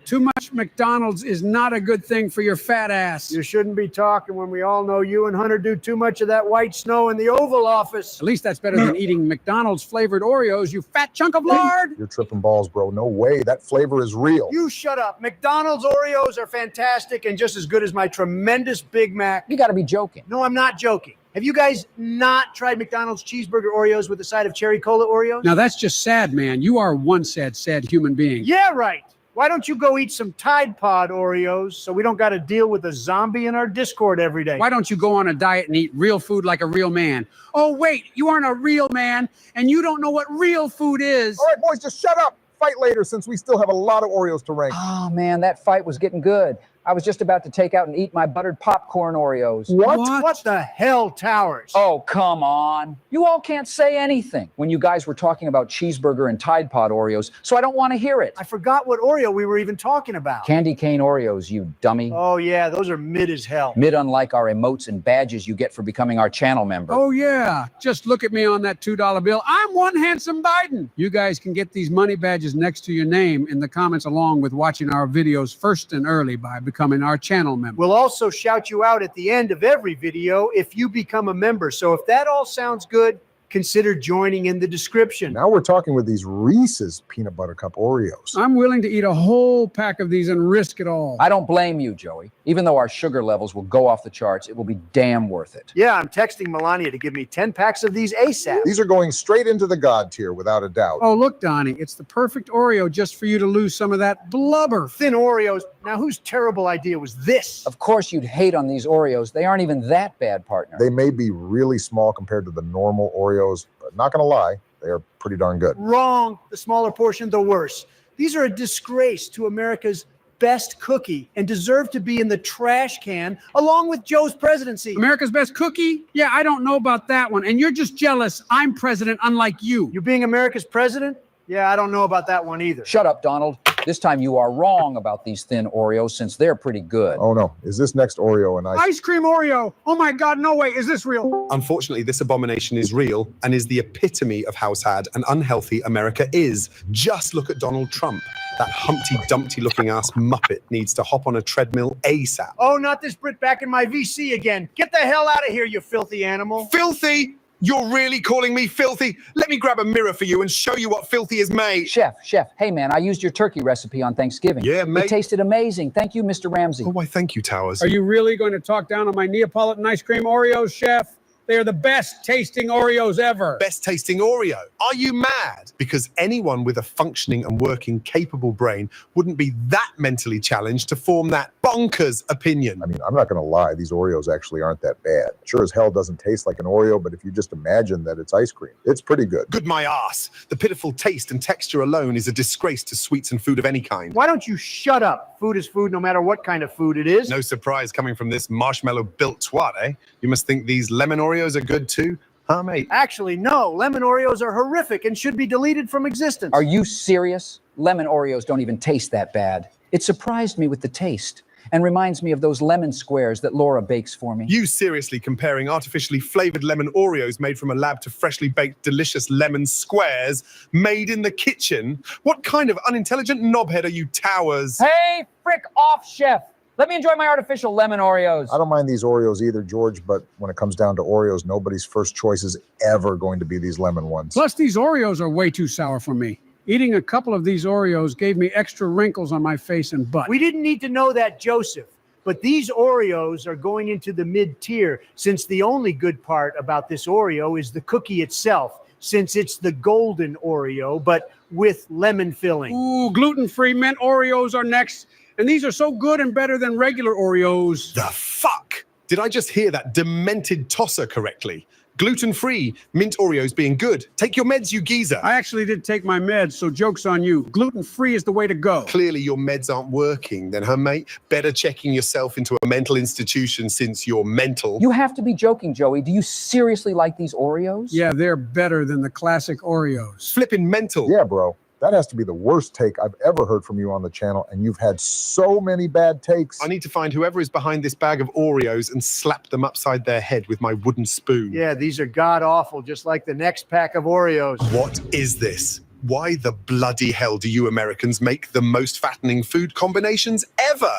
Too much McDonald's is not a good thing for your fat ass. You shouldn't be talking when we all know you and Hunter do too much of that white snow in the Oval Office. At least that's better than eating McDonald's flavored Oreos, you fat chunk of lard. You're tripping balls, bro. No way. That flavor is real. You shut up. McDonald's Oreos are fantastic and just as good as my tremendous Big Mac. You got to be joking. No, I'm not joking. Have you guys not tried McDonald's cheeseburger Oreos with a side of cherry cola Oreos? Now that's just sad, man. You are one sad human being. Yeah, right. Why don't you go eat some Tide Pod Oreos so we don't got to deal with a zombie in our Discord every day? Why don't you go on a diet and eat real food like a real man? Oh, wait, you aren't a real man and you don't know what real food is. All right, boys, just shut up. Fight later since we still have a lot of Oreos to rank. Oh, man, that fight was getting good. I was just about to take out and eat my buttered popcorn Oreos. What the hell, Towers? Oh, come on. You all can't say anything when you guys were talking about cheeseburger and Tide Pod Oreos, so I don't want to hear it. I forgot what Oreo we were even talking about. Candy cane Oreos, you dummy. Oh, yeah, those are mid as hell. Mid unlike our emotes and badges you get for becoming our channel member. Oh, yeah. Just look at me on that $2 bill. I'm one handsome Biden. You guys can get these money badges next to your name in the comments along with watching our videos first and early by becoming our channel member. We'll also shout you out at the end of every video if you become a member. So if that all sounds good, consider joining in the description. Now we're talking with these Reese's Peanut Butter Cup Oreos. I'm willing to eat a whole pack of these and risk it all. I don't blame you, Joey. Even though our sugar levels will go off the charts, it will be damn worth it. Yeah, I'm texting Melania to give me 10 packs of these ASAP. These are going straight into the God tier without a doubt. Oh, look, Donnie, it's the perfect Oreo just for you to lose some of that blubber. Thin Oreos. Now, whose terrible idea was this? Of course you'd hate on these Oreos. They aren't even that bad, partner. They may be really small compared to the normal Oreos, but not going to lie, they are pretty darn good. Wrong. The smaller portion, the worse. These are a disgrace to America's best cookie and deserve to be in the trash can along with Joe's presidency. America's best cookie? Yeah, I don't know about that one. And you're just jealous I'm president unlike you. You being America's president? Yeah, I don't know about that one either. Shut up, Donald. This time you are wrong about these thin Oreos since they're pretty good. Oh no, is this next Oreo an ice cream Oreo? Oh my God, no way, is this real? Unfortunately, this abomination is real and is the epitome of how sad and unhealthy America is. Just look at Donald Trump. That Humpty Dumpty looking ass muppet needs to hop on a treadmill ASAP. Oh, not this Brit back in my VC again. Get the hell out of here, you filthy animal. Filthy? You're really calling me filthy? Let me grab a mirror for you and show you what filthy is made. Chef, hey man, I used your turkey recipe on Thanksgiving. Yeah, mate. It tasted amazing. Thank you, Mr. Ramsay. Oh, why thank you, Towers. Are you really going to talk down on my Neapolitan ice cream Oreos, Chef? They are the best tasting Oreos ever. Best tasting Oreo. Are you mad? Because anyone with a functioning and working capable brain wouldn't be that mentally challenged to form that bonkers opinion. I mean, I'm not going to lie. These Oreos actually aren't that bad. Sure as hell doesn't taste like an Oreo, but if you just imagine that it's ice cream, it's pretty good. Good my ass. The pitiful taste and texture alone is a disgrace to sweets and food of any kind. Why don't you shut up? Food is food no matter what kind of food it is. No surprise coming from this marshmallow-built twat, eh? You must think these lemon Oreos are good too? Huh, mate? Actually, no. Lemon Oreos are horrific and should be deleted from existence. Are you serious? Lemon Oreos don't even taste that bad. It surprised me with the taste and reminds me of those lemon squares that Laura bakes for me. You seriously comparing artificially flavored lemon Oreos made from a lab to freshly baked delicious lemon squares made in the kitchen? What kind of unintelligent knobhead are you, Towers? Hey, frick off, Chef. Let me enjoy my artificial lemon Oreos. I don't mind these Oreos either, George, but when it comes down to Oreos, nobody's first choice is ever going to be these lemon ones. Plus, these Oreos are way too sour for me. Eating a couple of these Oreos gave me extra wrinkles on my face and butt. We didn't need to know that, Joseph. But these Oreos are going into the mid-tier since the only good part about this Oreo is the cookie itself, since it's the golden Oreo, but with lemon filling. Ooh, gluten-free mint Oreos are next. And these are so good and better than regular Oreos. The fuck? Did I just hear that demented tosser correctly? Gluten-free, mint Oreos being good. Take your meds, you geezer. I actually did take my meds, so joke's on you. Gluten-free is the way to go. Clearly your meds aren't working then, huh, mate? Better checking yourself into a mental institution since you're mental. You have to be joking, Joey. Do you seriously like these Oreos? Yeah, they're better than the classic Oreos. Flipping mental. Yeah, bro. That has to be the worst take I've ever heard from you on the channel, and you've had so many bad takes. I need to find whoever is behind this bag of Oreos and slap them upside their head with my wooden spoon. Yeah, these are god-awful, just like the next pack of Oreos. What is this? Why the bloody hell do you Americans make the most fattening food combinations ever?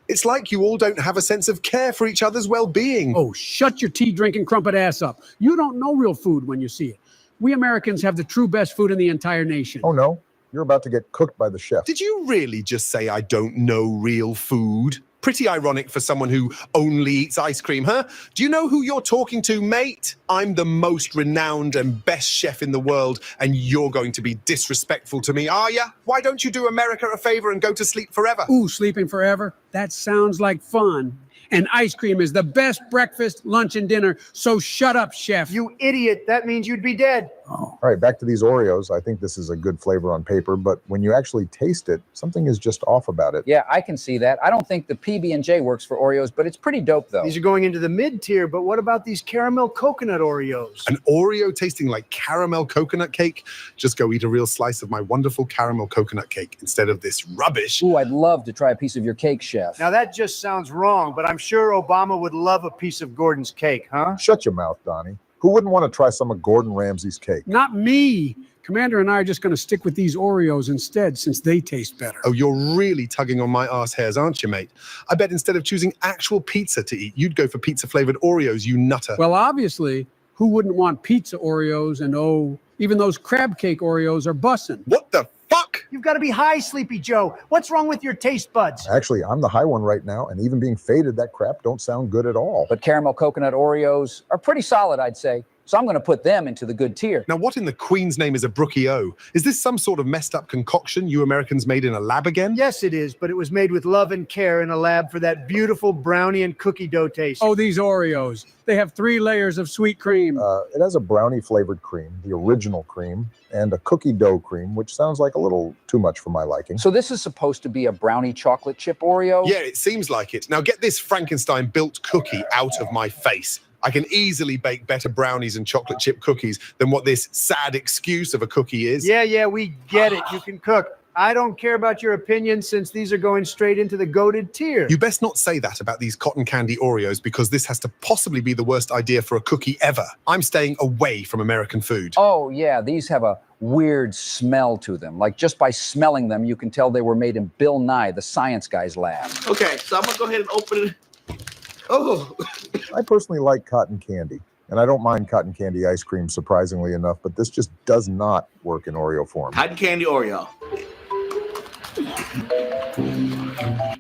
It's like you all don't have a sense of care for each other's well-being. Oh, shut your tea-drinking crumpet ass up. You don't know real food when you see it. We Americans have the true best food in the entire nation. Oh, no. You're about to get cooked by the chef. Did you really just say I don't know real food? Pretty ironic for someone who only eats ice cream, huh? Do you know who you're talking to, mate? I'm the most renowned and best chef in the world, and you're going to be disrespectful to me, are ya? Why don't you do America a favor and go to sleep forever? Ooh, sleeping forever? That sounds like fun. And ice cream is the best breakfast, lunch, and dinner, so shut up, chef. You idiot. That means you'd be dead. All right, back to these Oreos. I think this is a good flavor on paper, but when you actually taste it, something is just off about it. Yeah, I can see that. I don't think the PB&J works for Oreos, but it's pretty dope, though. These are going into the mid-tier, but what about these caramel coconut Oreos? An Oreo tasting like caramel coconut cake? Just go eat a real slice of my wonderful caramel coconut cake instead of this rubbish. Ooh, I'd love to try a piece of your cake, chef. Now, that just sounds wrong, but I'm sure Obama would love a piece of Gordon's cake, huh? Shut your mouth, Donnie. Who wouldn't want to try some of Gordon Ramsay's cake? Not me. Commander and I are just going to stick with these Oreos instead since they taste better. Oh, you're really tugging on my arse hairs, aren't you, mate? I bet instead of choosing actual pizza to eat, you'd go for pizza-flavored Oreos, you nutter. Well, obviously, who wouldn't want pizza Oreos? And oh, even those crab cake Oreos are bussin'. What the fuck? You've got to be high, Sleepy Joe. What's wrong with your taste buds? Actually, I'm the high one right now, and even being faded, that crap don't sound good at all. But caramel coconut Oreos are pretty solid, I'd say. So I'm going to put them into the good tier. Now, what in the Queen's name is a Brookie O? Is this some sort of messed up concoction you Americans made in a lab again? Yes, it is, but it was made with love and care in a lab for that beautiful brownie and cookie dough taste. Oh, these Oreos. They have 3 layers of sweet cream. It has a brownie-flavored cream, the original cream, and a cookie dough cream, which sounds like a little too much for my liking. So this is supposed to be a brownie chocolate chip Oreo? Yeah, it seems like it. Now get this Frankenstein-built cookie out of my face. I can easily bake better brownies and chocolate chip cookies than what this sad excuse of a cookie is. Yeah, we get it. You can cook. I don't care about your opinion since these are going straight into the goated tier. You best not say that about these cotton candy Oreos because this has to possibly be the worst idea for a cookie ever. I'm staying away from American food. Oh, yeah, these have a weird smell to them. Like just by smelling them, you can tell they were made in Bill Nye, the science guy's lab. Okay, so I'm going to go ahead and open it. Oh. I personally like cotton candy, and I don't mind cotton candy ice cream, surprisingly enough, but this just does not work in Oreo form. Cotton candy Oreo.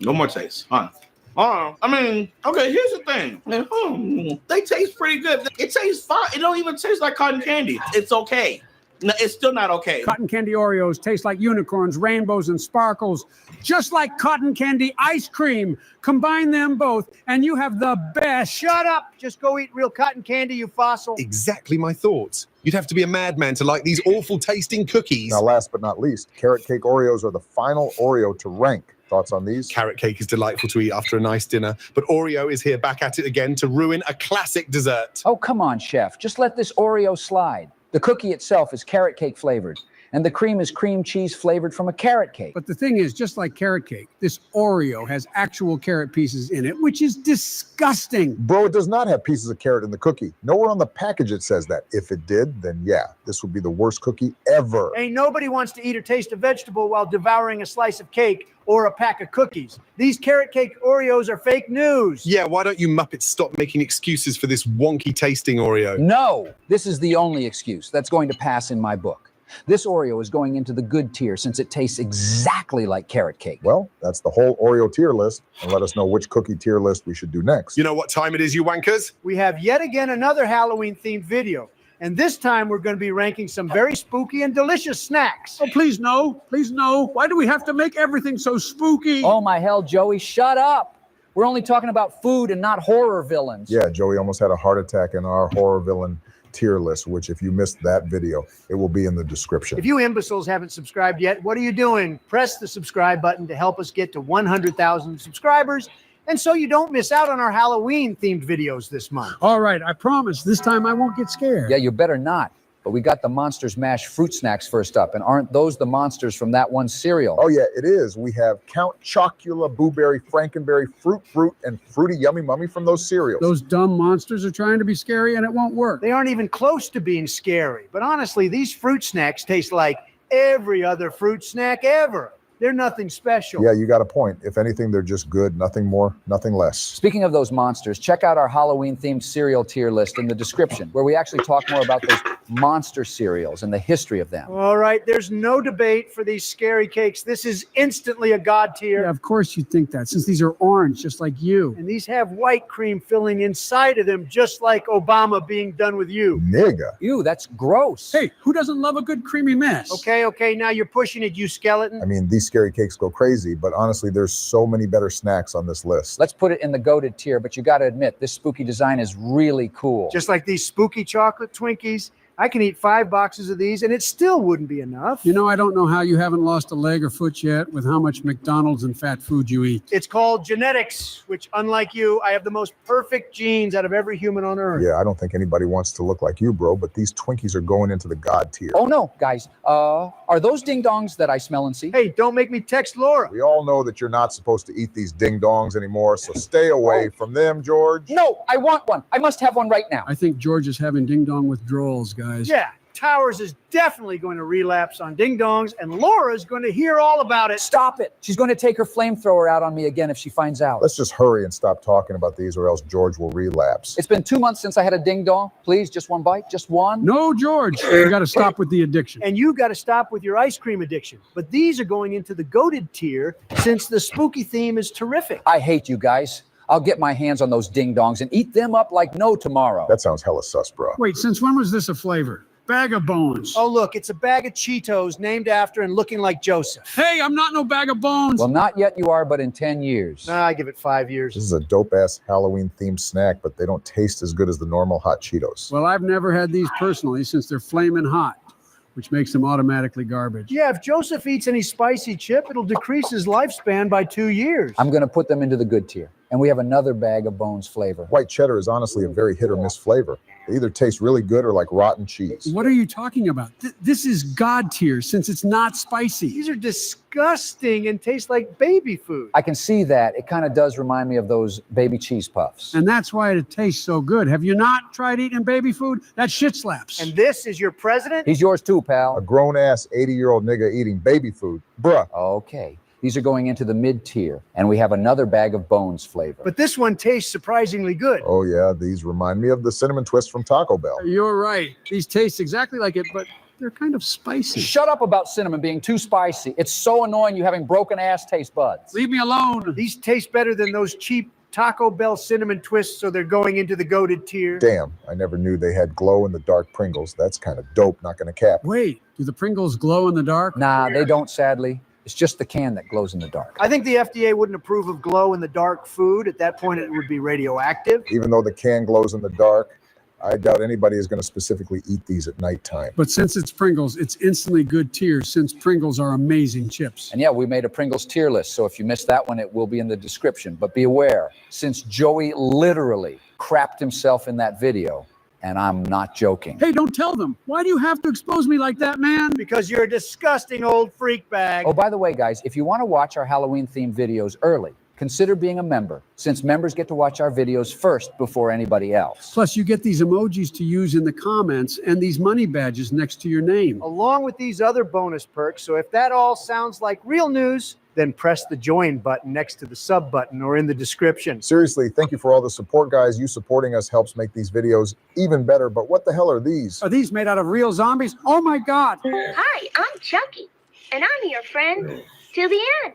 No more taste, huh? I mean, okay, here's the thing. They taste pretty good. It tastes fine. It don't even taste like cotton candy. It's okay. No, it's still not okay. Cotton candy Oreos taste like unicorns, rainbows, and sparkles, just like cotton candy ice cream. Combine them both, and you have the best. Shut up. Just go eat real cotton candy, you fossil. Exactly my thoughts. You'd have to be a madman to like these awful tasting cookies. Now, last but not least, carrot cake Oreos are the final Oreo to rank. Thoughts on these? Carrot cake is delightful to eat after a nice dinner, but Oreo is here back at it again to ruin a classic dessert. Oh, come on, chef. Just let this Oreo slide. The cookie itself is carrot cake flavored, and the cream is cream cheese flavored from a carrot cake. But the thing is, just like carrot cake, this Oreo has actual carrot pieces in it, which is disgusting. Bro, it does not have pieces of carrot in the cookie. Nowhere on the package it says that. If it did, then yeah, this would be the worst cookie ever. Ain't nobody wants to eat or taste a vegetable while devouring a slice of cake or a pack of cookies. These carrot cake Oreos are fake news. Yeah, why don't you Muppets stop making excuses for this wonky tasting Oreo? No, this is the only excuse that's going to pass in my book. This Oreo is going into the good tier since it tastes exactly like carrot cake. Well, that's the whole Oreo tier list, and let us know which cookie tier list we should do next. You know what time it is, you wankers? We have yet again another Halloween-themed video. And this time we're going to be ranking some very spooky and delicious snacks. Oh, please no. Please no. Why do we have to make everything so spooky? Oh, my hell, Joey, shut up. We're only talking about food and not horror villains. Yeah, Joey almost had a heart attack in our horror villain tier list, which if you missed that video, it will be in the description. If you imbeciles haven't subscribed yet, what are you doing? Press the subscribe button to help us get to 100,000 subscribers. And so you don't miss out on our Halloween-themed videos this month. All right, I promise this time I won't get scared. Yeah, you better not. But we got the Monsters Mash fruit snacks first up. And aren't those the monsters from that one cereal? Oh, yeah, it is. We have Count Chocula, Blueberry, Frankenberry, Fruit, and Fruity Yummy Mummy from those cereals. Those dumb monsters are trying to be scary and it won't work. They aren't even close to being scary. But honestly, these fruit snacks taste like every other fruit snack ever. They're nothing special. Yeah, you got a point. If anything, they're just good. Nothing more, nothing less. Speaking of those monsters, check out our Halloween-themed cereal tier list in the description, where we actually talk more about those monster cereals and the history of them. All right, there's no debate for these scary cakes. This is instantly a god tier. Yeah, of course you'd think that, since these are orange, just like you. And these have white cream filling inside of them, just like Obama being done with you. Nigga. Ew, that's gross. Hey, who doesn't love a good creamy mess? Okay, now you're pushing it, you skeleton. I mean, these scary cakes go crazy, but honestly, there's so many better snacks on this list. Let's put it in the goated tier, but you got to admit, this spooky design is really cool. Just like these spooky chocolate Twinkies. I can eat 5 boxes of these and it still wouldn't be enough. You know, I don't know how you haven't lost a leg or foot yet with how much McDonald's and fat food you eat. It's called genetics, which unlike you, I have the most perfect genes out of every human on earth. Yeah, I don't think anybody wants to look like you, bro, but these Twinkies are going into the god tier. Oh no, guys, are those ding-dongs that I smell and see? Hey, don't make me text Laura. We all know that you're not supposed to eat these ding-dongs anymore, so stay away from them, George. No, I want one. I must have one right now. I think George is having ding-dong withdrawals, guys. Yeah. Towers is definitely going to relapse on ding-dongs, and Laura's going to hear all about it. Stop it. She's going to take her flamethrower out on me again if she finds out. Let's just hurry and stop talking about these, or else George will relapse. It's been 2 months since I had a ding-dong. Please, just one bite, just one. No, George, you got to stop with the addiction. And you got to stop with your ice cream addiction. But these are going into the goated tier since the spooky theme is terrific. I hate you guys. I'll get my hands on those ding-dongs and eat them up like no tomorrow. That sounds hella sus, bro. Wait, since when was this a flavor? Bag of bones. Oh, look, it's a bag of Cheetos named after and looking like Joseph. Hey, I'm not no bag of bones. Well, not yet you are, but in 10 years. Nah, I give it 5 years. This is a dope-ass Halloween-themed snack, but they don't taste as good as the normal hot Cheetos. Well, I've never had these personally since they're flaming hot, which makes them automatically garbage. Yeah, if Joseph eats any spicy chip, it'll decrease his lifespan by 2 years. I'm going to put them into the good tier. And we have another bag of bones flavor. White cheddar is honestly a very hit or miss flavor. They either taste really good or like rotten cheese. What are you talking about? This is God tier since it's not spicy. These are disgusting and taste like baby food. I can see that. It kind of does remind me of those baby cheese puffs. And that's why it tastes so good. Have you not tried eating baby food? That shit slaps. And this is your president? He's yours too, pal. A grown-ass 80-year-old nigga eating baby food. Bruh. Okay. These are going into the mid-tier, and we have another bag of bones flavor. But this one tastes surprisingly good. Oh, yeah, these remind me of the cinnamon twist from Taco Bell. You're right. These taste exactly like it, but they're kind of spicy. Shut up about cinnamon being too spicy. It's so annoying you having broken-ass taste buds. Leave me alone. These taste better than those cheap Taco Bell cinnamon twists, so they're going into the goated tier. Damn, I never knew they had glow-in-the-dark Pringles. That's kind of dope, not gonna cap. Wait, do the Pringles glow in the dark? Nah, they don't, sadly. It's just the can that glows in the dark. I think the FDA wouldn't approve of glow-in-the-dark food. At that point, it would be radioactive. Even though the can glows in the dark, I doubt anybody is going to specifically eat these at nighttime. But since it's Pringles, it's instantly good tier since Pringles are amazing chips. And yeah, we made a Pringles tier list, so if you missed that one, it will be in the description. But be aware, since Joey literally crapped himself in that video, and I'm not joking. Hey, don't tell them. Why do you have to expose me like that, man? Because you're a disgusting old freak bag. Oh, by the way, guys, if you want to watch our Halloween-themed videos early, consider being a member, since members get to watch our videos first before anybody else. Plus, you get these emojis to use in the comments and these money badges next to your name. Along with these other bonus perks. So if that all sounds like real news, then press the join button next to the sub button or in the description. Seriously, thank you for all the support, guys. You supporting us helps make these videos even better. But what the hell are these? Are these made out of real zombies? Oh my God. Hi, I'm Chucky, and I'm your friend till the end.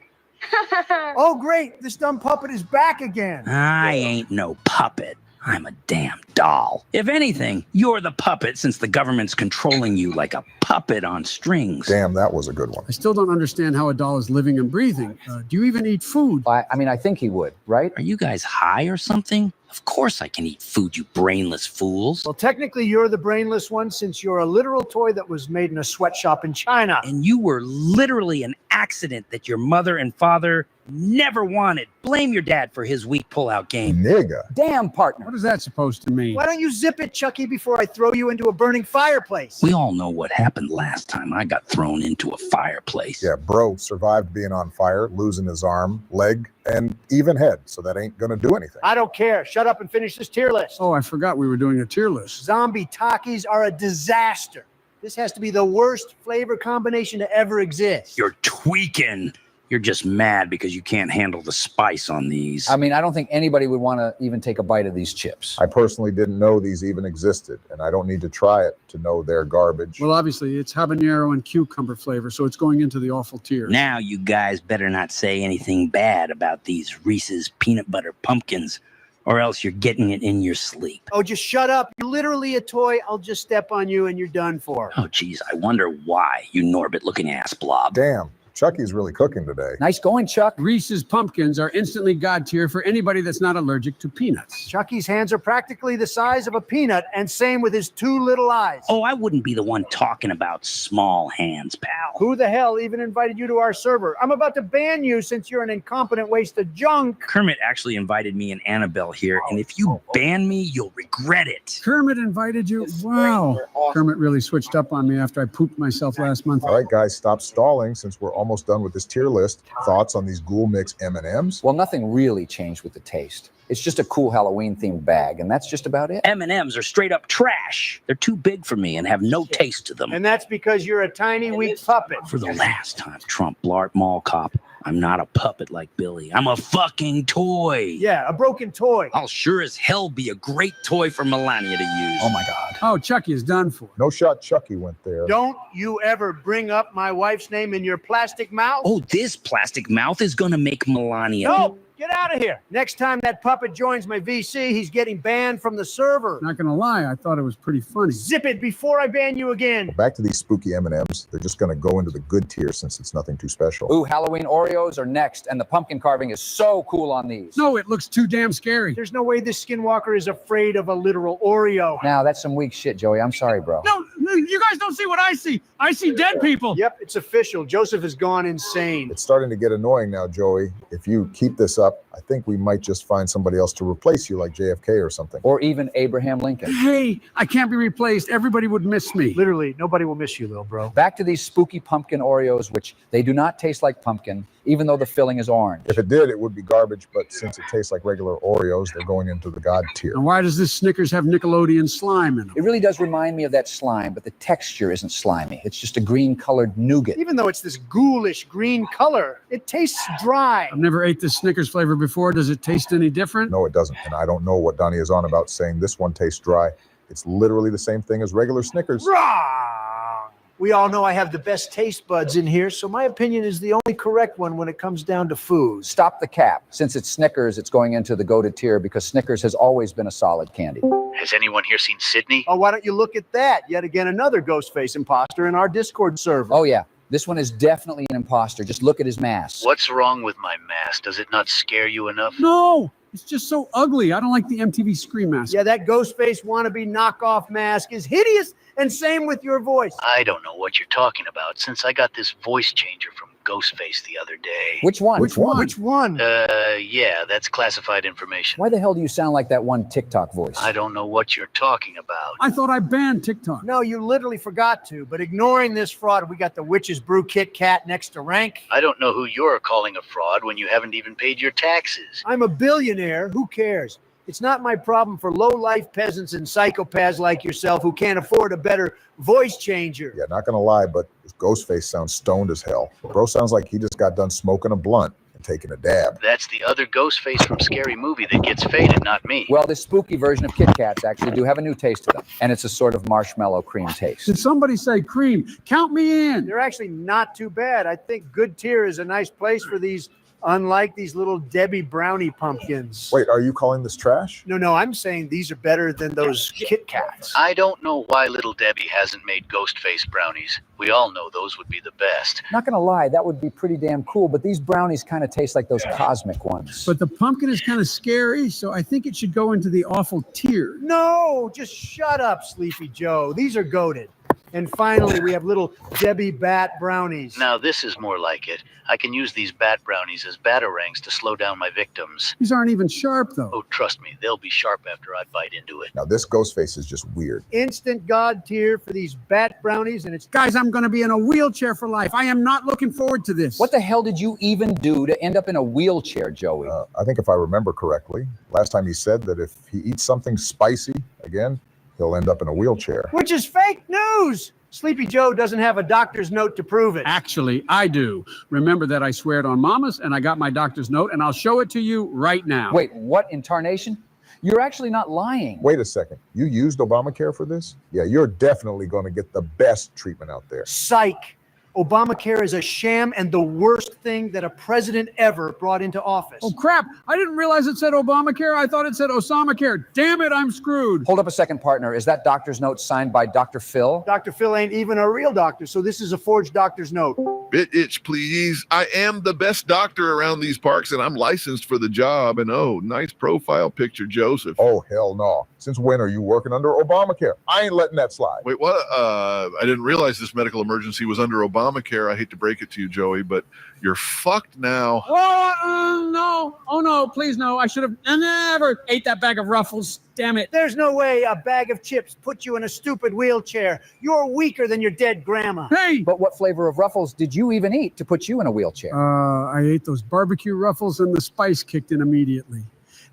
Oh, great. This dumb puppet is back again. I ain't no puppet. I'm a damn doll. If anything, you're the puppet since the government's controlling you like a puppet on strings. Damn, that was a good one. I still don't understand how a doll is living and breathing. Do you even eat food? I mean, I think he would, right? Are you guys high or something? Of course I can eat food, you brainless fools. Well, technically, you're the brainless one since you're a literal toy that was made in a sweatshop in China. And you were literally an accident that your mother and father never wanted. Blame your dad for his weak pullout game. Nigga. Damn, partner. What is that supposed to mean? Why don't you zip it, Chucky, before I throw you into a burning fireplace? We all know what happened last time I got thrown into a fireplace. Yeah, bro survived being on fire, losing his arm, leg, and even head, so that ain't gonna do anything. I don't care. Shut up and finish this tier list. Oh, I forgot we were doing a tier list. Zombie Takis are a disaster. This has to be the worst flavor combination to ever exist. You're tweaking. You're just mad because you can't handle the spice on these. I mean, I don't think anybody would want to even take a bite of these chips. I personally didn't know these even existed, and I don't need to try it to know they're garbage. Well, obviously, it's habanero and cucumber flavor, so it's going into the awful tier. Now you guys better not say anything bad about these Reese's peanut butter pumpkins, or else you're getting it in your sleep. Oh, just shut up. You're literally a toy. I'll just step on you and you're done for. Oh, geez, I wonder why, you Norbit-looking ass blob. Damn, Chucky's really cooking today. Nice going, Chuck. Reese's pumpkins are instantly god tier for anybody that's not allergic to peanuts. Chucky's hands are practically the size of a peanut, and same with his 2 little eyes. Oh, I wouldn't be the one talking about small hands, pal. Who the hell even invited you to our server? I'm about to ban you since you're an incompetent waste of junk. Kermit actually invited me and Annabelle here, and if you ban me, you'll regret it. Kermit invited you? Wow. Kermit really switched up on me after I pooped myself last month. All right, guys, stop stalling since we're almost done with this tier list. Thoughts on these Ghoul Mix M&Ms? Well, nothing really changed with the taste. It's just a cool Halloween-themed bag, and that's just about it. M&Ms are straight up trash. They're too big for me and have no taste to them. And that's because you're a tiny, weak puppet. For the last time, Trump Blart Mall Cop, I'm not a puppet like Billy. I'm a fucking toy. Yeah, a broken toy. I'll sure as hell be a great toy for Melania to use. Oh, my God. Oh, Chucky is done for. No shot Chucky went there. Don't you ever bring up my wife's name in your plastic mouth. Oh, this plastic mouth is gonna make Melania. No, get out of here. Next time that puppet joins my VC, he's getting banned from the server. Not gonna lie, I thought it was pretty funny. Zip it before I ban you again. Back to these spooky M&Ms. They're just going to go into the good tier since it's nothing too special. Ooh, Halloween Oreos are next, and the pumpkin carving is so cool on these. No, it looks too damn scary. There's no way this skinwalker is afraid of a literal Oreo. Now, that's some weak shit, Joey. I'm sorry, bro. No, you guys don't see what I see. I see dead people. Yep, it's official. Joseph has gone insane. It's starting to get annoying now, Joey. If you keep this up, I think we might just find somebody else to replace you, like JFK or something. Or even Abraham Lincoln. Hey, I can't be replaced. Everybody would miss me. Literally, nobody will miss you, little bro. Back to these spooky pumpkin Oreos, which they do not taste like pumpkin, even though the filling is orange. If it did, it would be garbage, but since it tastes like regular Oreos, they're going into the God tier. And why does this Snickers have Nickelodeon slime in them? It really does remind me of that slime, but the texture isn't slimy. It's just a green-colored nougat. Even though it's this ghoulish green color, it tastes dry. I've never ate this Snickers flavor before. Does it taste any different? No, it doesn't. And I don't know what Donnie is on about saying this one tastes dry. It's literally the same thing as regular Snickers. Wrong. We all know I have the best taste buds in here, so my opinion is the only correct one when it comes down to food. Stop the cap. Since it's Snickers, it's going into the goated tier because Snickers has always been a solid candy. Has anyone here seen Sydney? Oh, why don't you look at that? Yet again, another Ghostface imposter in our Discord server. Oh, yeah. This one is definitely an imposter. Just look at his mask. What's wrong with my mask? Does it not scare you enough? No, it's just so ugly. I don't like the MTV Scream mask. Yeah, that Ghostface wannabe knockoff mask is hideous, and same with your voice. I don't know what you're talking about since I got this voice changer from Ghostface the other day. Which one? Which one? Yeah, that's classified information. Why the hell do you sound like that one TikTok voice? I don't know what you're talking about. I thought I banned TikTok. No, you literally forgot to, but ignoring this fraud, we got the Witch's Brew Kit Kat next to rank. I don't know who you're calling a fraud when you haven't even paid your taxes. I'm a billionaire. Who cares? It's not my problem for low-life peasants and psychopaths like yourself who can't afford a better voice changer. Yeah, not gonna lie, but this Ghostface sounds stoned as hell. Bro sounds like he just got done smoking a blunt and taking a dab. That's the other Ghostface from Scary Movie that gets faded, not me. Well, this spooky version of Kit Kats actually do have a new taste to them, and it's a sort of marshmallow cream taste. Did somebody say cream? Count me in. They're actually not too bad. I think good tier is a nice place for these, unlike these little Debbie brownie pumpkins. Wait, are you calling this trash? No, I'm saying these are better than those Kit Kats. I don't know why Little Debbie hasn't made Ghostface brownies. We all know those would be the best. Not gonna lie, that would be pretty damn cool, but these brownies kind of taste like those cosmic ones. But the pumpkin is kind of scary, so I think it should go into the awful tier. No, just shut up, Sleepy Joe. These are goated. And finally, we have little Debbie Bat brownies. Now this is more like it. I can use these bat brownies as batarangs to slow down my victims. These aren't even sharp, though. Oh, trust me, they'll be sharp after I bite into it. Now this Ghostface is just weird. Instant God tier for these bat brownies, and it's... Guys, I'm going to be in a wheelchair for life. I am not looking forward to this. What the hell did you even do to end up in a wheelchair, Joey? I think if I remember correctly, last time he said that if he eats something spicy again, he'll end up in a wheelchair. Which is fake news. Sleepy Joe doesn't have a doctor's note to prove it. Actually, I do. Remember that I swear it on Mama's, and I got my doctor's note, and I'll show it to you right now. Wait, what in tarnation? You're actually not lying. Wait a second. You used Obamacare for this? Yeah, you're definitely going to get the best treatment out there. Psych. Obamacare is a sham and the worst thing that a president ever brought into office. Oh, crap. I didn't realize it said Obamacare. I thought it said Osamacare. Damn it, I'm screwed. Hold up a second, partner. Is that doctor's note signed by Dr. Phil? Dr. Phil ain't even a real doctor, so this is a forged doctor's note. Bit itch, please. I am the best doctor around these parks, and I'm licensed for the job. And oh, nice profile picture, Joseph. Oh, hell no. Since when are you working under Obamacare? I ain't letting that slide. Wait, what? I didn't realize this medical emergency was under Obamacare. I hate to break it to you, Joey, but you're fucked now. No. Oh, no, please, no. I should have never ate that bag of Ruffles. Damn it. There's no way a bag of chips put you in a stupid wheelchair. You're weaker than your dead grandma. Hey! But what flavor of Ruffles did you even eat to put you in a wheelchair? I ate those barbecue Ruffles, and the spice kicked in immediately.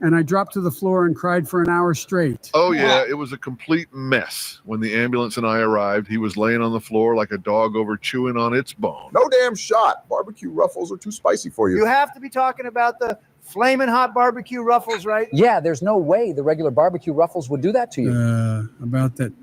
And I dropped to the floor and cried for an hour straight. Oh, yeah, it was a complete mess. When the ambulance and I arrived, he was laying on the floor like a dog over chewing on its bone. No damn shot. Barbecue Ruffles are too spicy for you. You have to be talking about the flaming hot barbecue Ruffles, right? Yeah, there's no way the regular barbecue Ruffles would do that to you. About that,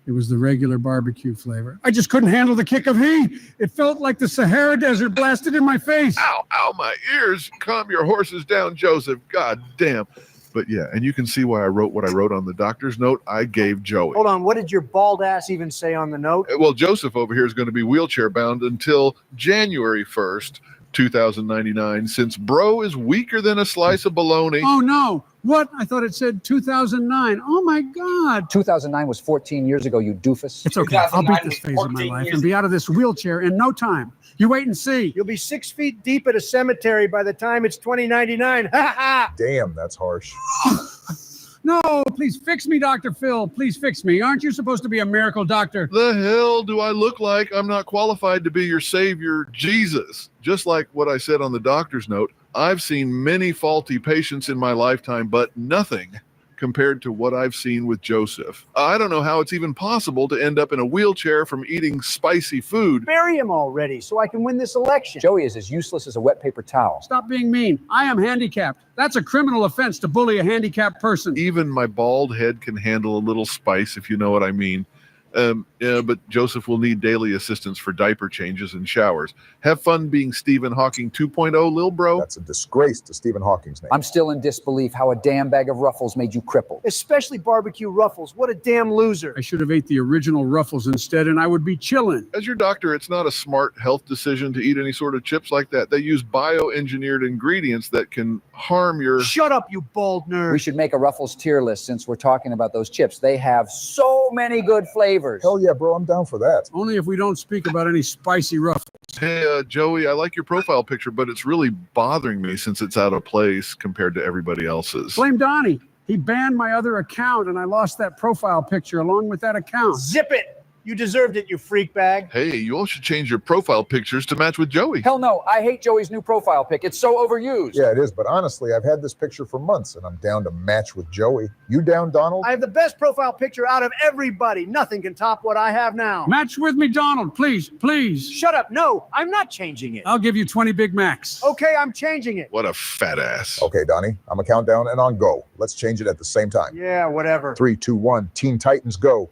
it was the regular barbecue flavor. I just couldn't handle the kick of heat. It felt like the Sahara Desert blasted in my face. Ow, my ears. Calm your horses down, Joseph. God damn. But yeah, and you can see why I wrote what I wrote on the doctor's note I gave Joey. Hold on, what did your bald ass even say on the note? Well, Joseph over here is going to be wheelchair bound until January 1st, 2099, since bro is weaker than a slice of bologna. Oh, no. What? I thought it said 2009. Oh, my God. 2009 was 14 years ago, you doofus. It's okay. I'll beat this phase of my life and be out of this wheelchair in no time. You wait and see. You'll be 6 feet deep at a cemetery by the time it's 2099. Ha ha! Damn, that's harsh. No, please fix me, Dr. Phil. Please fix me. Aren't you supposed to be a miracle doctor? The hell do I look like? I'm not qualified to be your savior, Jesus. Just like what I said on the doctor's note, I've seen many faulty patients in my lifetime, but nothing compared to what I've seen with Joseph. I don't know how it's even possible to end up in a wheelchair from eating spicy food. Bury him already so I can win this election. Joey is as useless as a wet paper towel. Stop being mean. I am handicapped. That's a criminal offense to bully a handicapped person. Even my bald head can handle a little spice, if you know what I mean. Yeah, but Joseph will need daily assistance for diaper changes and showers. Have fun being Stephen Hawking 2.0, lil bro. That's a disgrace to Stephen Hawking's name. I'm still in disbelief how a damn bag of Ruffles made you crippled. Especially barbecue Ruffles. What a damn loser. I should have ate the original Ruffles instead, and I would be chilling. As your doctor, it's not a smart health decision to eat any sort of chips like that. They use bioengineered ingredients that can harm your... Shut up, you bald nerd. We should make a Ruffles tier list since we're talking about those chips. They have so many good flavors. Hell yeah, bro, I'm down for that. Only if we don't speak about any spicy Ruffles. Hey, Joey, I like your profile picture, but it's really bothering me since it's out of place compared to everybody else's. Blame Donnie. He banned my other account, and I lost that profile picture along with that account. Zip it. You deserved it, you freak bag. Hey, you all should change your profile pictures to match with Joey. Hell no, I hate Joey's new profile pic. It's so overused. Yeah, it is, but honestly, I've had this picture for months, and I'm down to match with Joey. You down, Donald? I have the best profile picture out of everybody. Nothing can top what I have now. Match with me, Donald, please, please. Shut up. No, I'm not changing it. I'll give you 20 Big Macs. Okay, I'm changing it. What a fat ass. Okay, Donnie, I'm a countdown and on go. Let's change it at the same time. Yeah, whatever. 3, 2, 1, Teen Titans, go.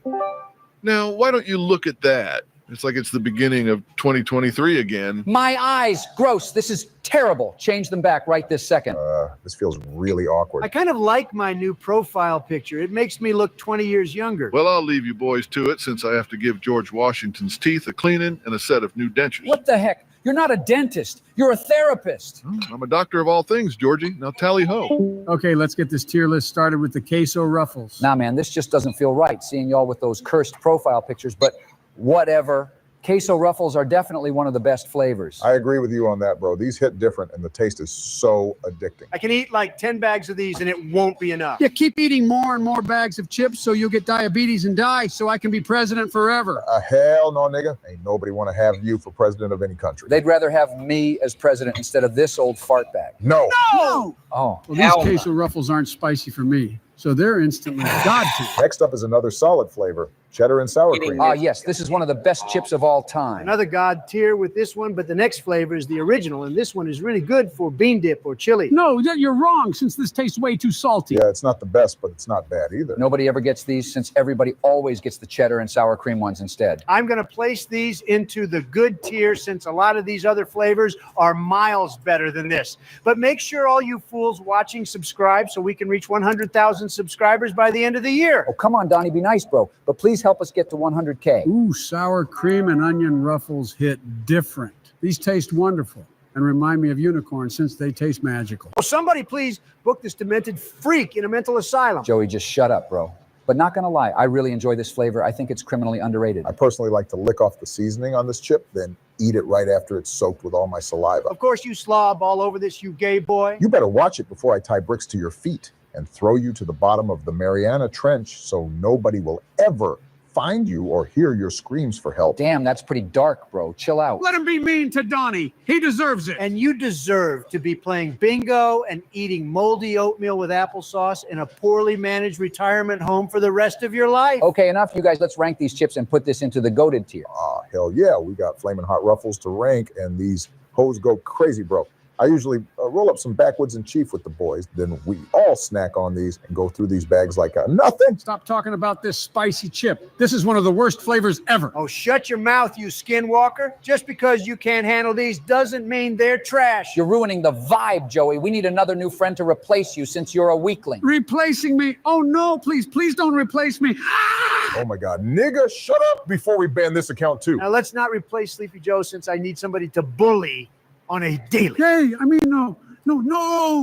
Now, why don't you look at that? It's like it's the beginning of 2023 again. My eyes, gross. This is terrible. Change them back right this second. This feels really awkward. I kind of like my new profile picture. It makes me look 20 years younger. Well, I'll leave you boys to it since I have to give George Washington's teeth a cleaning and a set of new dentures. What the heck? You're not a dentist. You're a therapist. I'm a doctor of all things, Georgie. Now tally ho. Okay, let's get this tier list started with the queso Ruffles. Nah, man, this just doesn't feel right, seeing y'all with those cursed profile pictures, but whatever. Queso Ruffles are definitely one of the best flavors. I agree with you on that, bro. These hit different, and the taste is so addicting. I can eat like 10 bags of these, and it won't be enough. Yeah, keep eating more and more bags of chips so you'll get diabetes and die so I can be president forever. Hell no, nigga. Ain't nobody want to have you for president of any country. They'd rather have me as president instead of this old fart bag. No. No! Oh, well, these queso Ruffles aren't spicy for me, so they're instantly god tier. Next up is another solid flavor, cheddar and sour cream. Ah, yes, this is one of the best chips of all time. Another god tier with this one, but the next flavor is the original, and this one is really good for bean dip or chili. No, you're wrong, since this tastes way too salty. Yeah, it's not the best, but it's not bad either. Nobody ever gets these, since everybody always gets the cheddar and sour cream ones instead. I'm going to place these into the good tier, since a lot of these other flavors are miles better than this. But make sure all you fools watching subscribe so we can reach 100,000 subscribers by the end of the year. Oh, come on, Donnie, be nice, bro. But please help us get to 100K. Ooh, sour cream and onion ruffles hit different. These taste wonderful and remind me of unicorns since they taste magical. Well, somebody please book this demented freak in a mental asylum. Joey, just shut up, bro. But not gonna lie, I really enjoy this flavor. I think it's criminally underrated. I personally like to lick off the seasoning on this chip, then eat it right after it's soaked with all my saliva. Of course you slob all over this, you gay boy. You better watch it before I tie bricks to your feet and throw you to the bottom of the Mariana Trench so nobody will ever find you or hear your screams for help. Damn, that's pretty dark, bro. Chill out. Let him be mean to Donnie. He deserves it. And you deserve to be playing bingo and eating moldy oatmeal with applesauce in a poorly managed retirement home for the rest of your life. Okay, enough, you guys. Let's rank these chips and put this into the goated tier. Hell yeah, we got Flamin' Hot Ruffles to rank, and these hoes go crazy, bro. I usually roll up some Backwoods and Chief with the boys. Then we all snack on these and go through these bags like nothing. Stop talking about this spicy chip. This is one of the worst flavors ever. Oh, shut your mouth, you skinwalker. Just because you can't handle these doesn't mean they're trash. You're ruining the vibe, Joey. We need another new friend to replace you since you're a weakling. Replacing me? Oh, no, please don't replace me. Oh my God, nigga, shut up before we ban this account too. Now let's not replace Sleepy Joe since I need somebody to bully on a daily. Hey, I mean, no.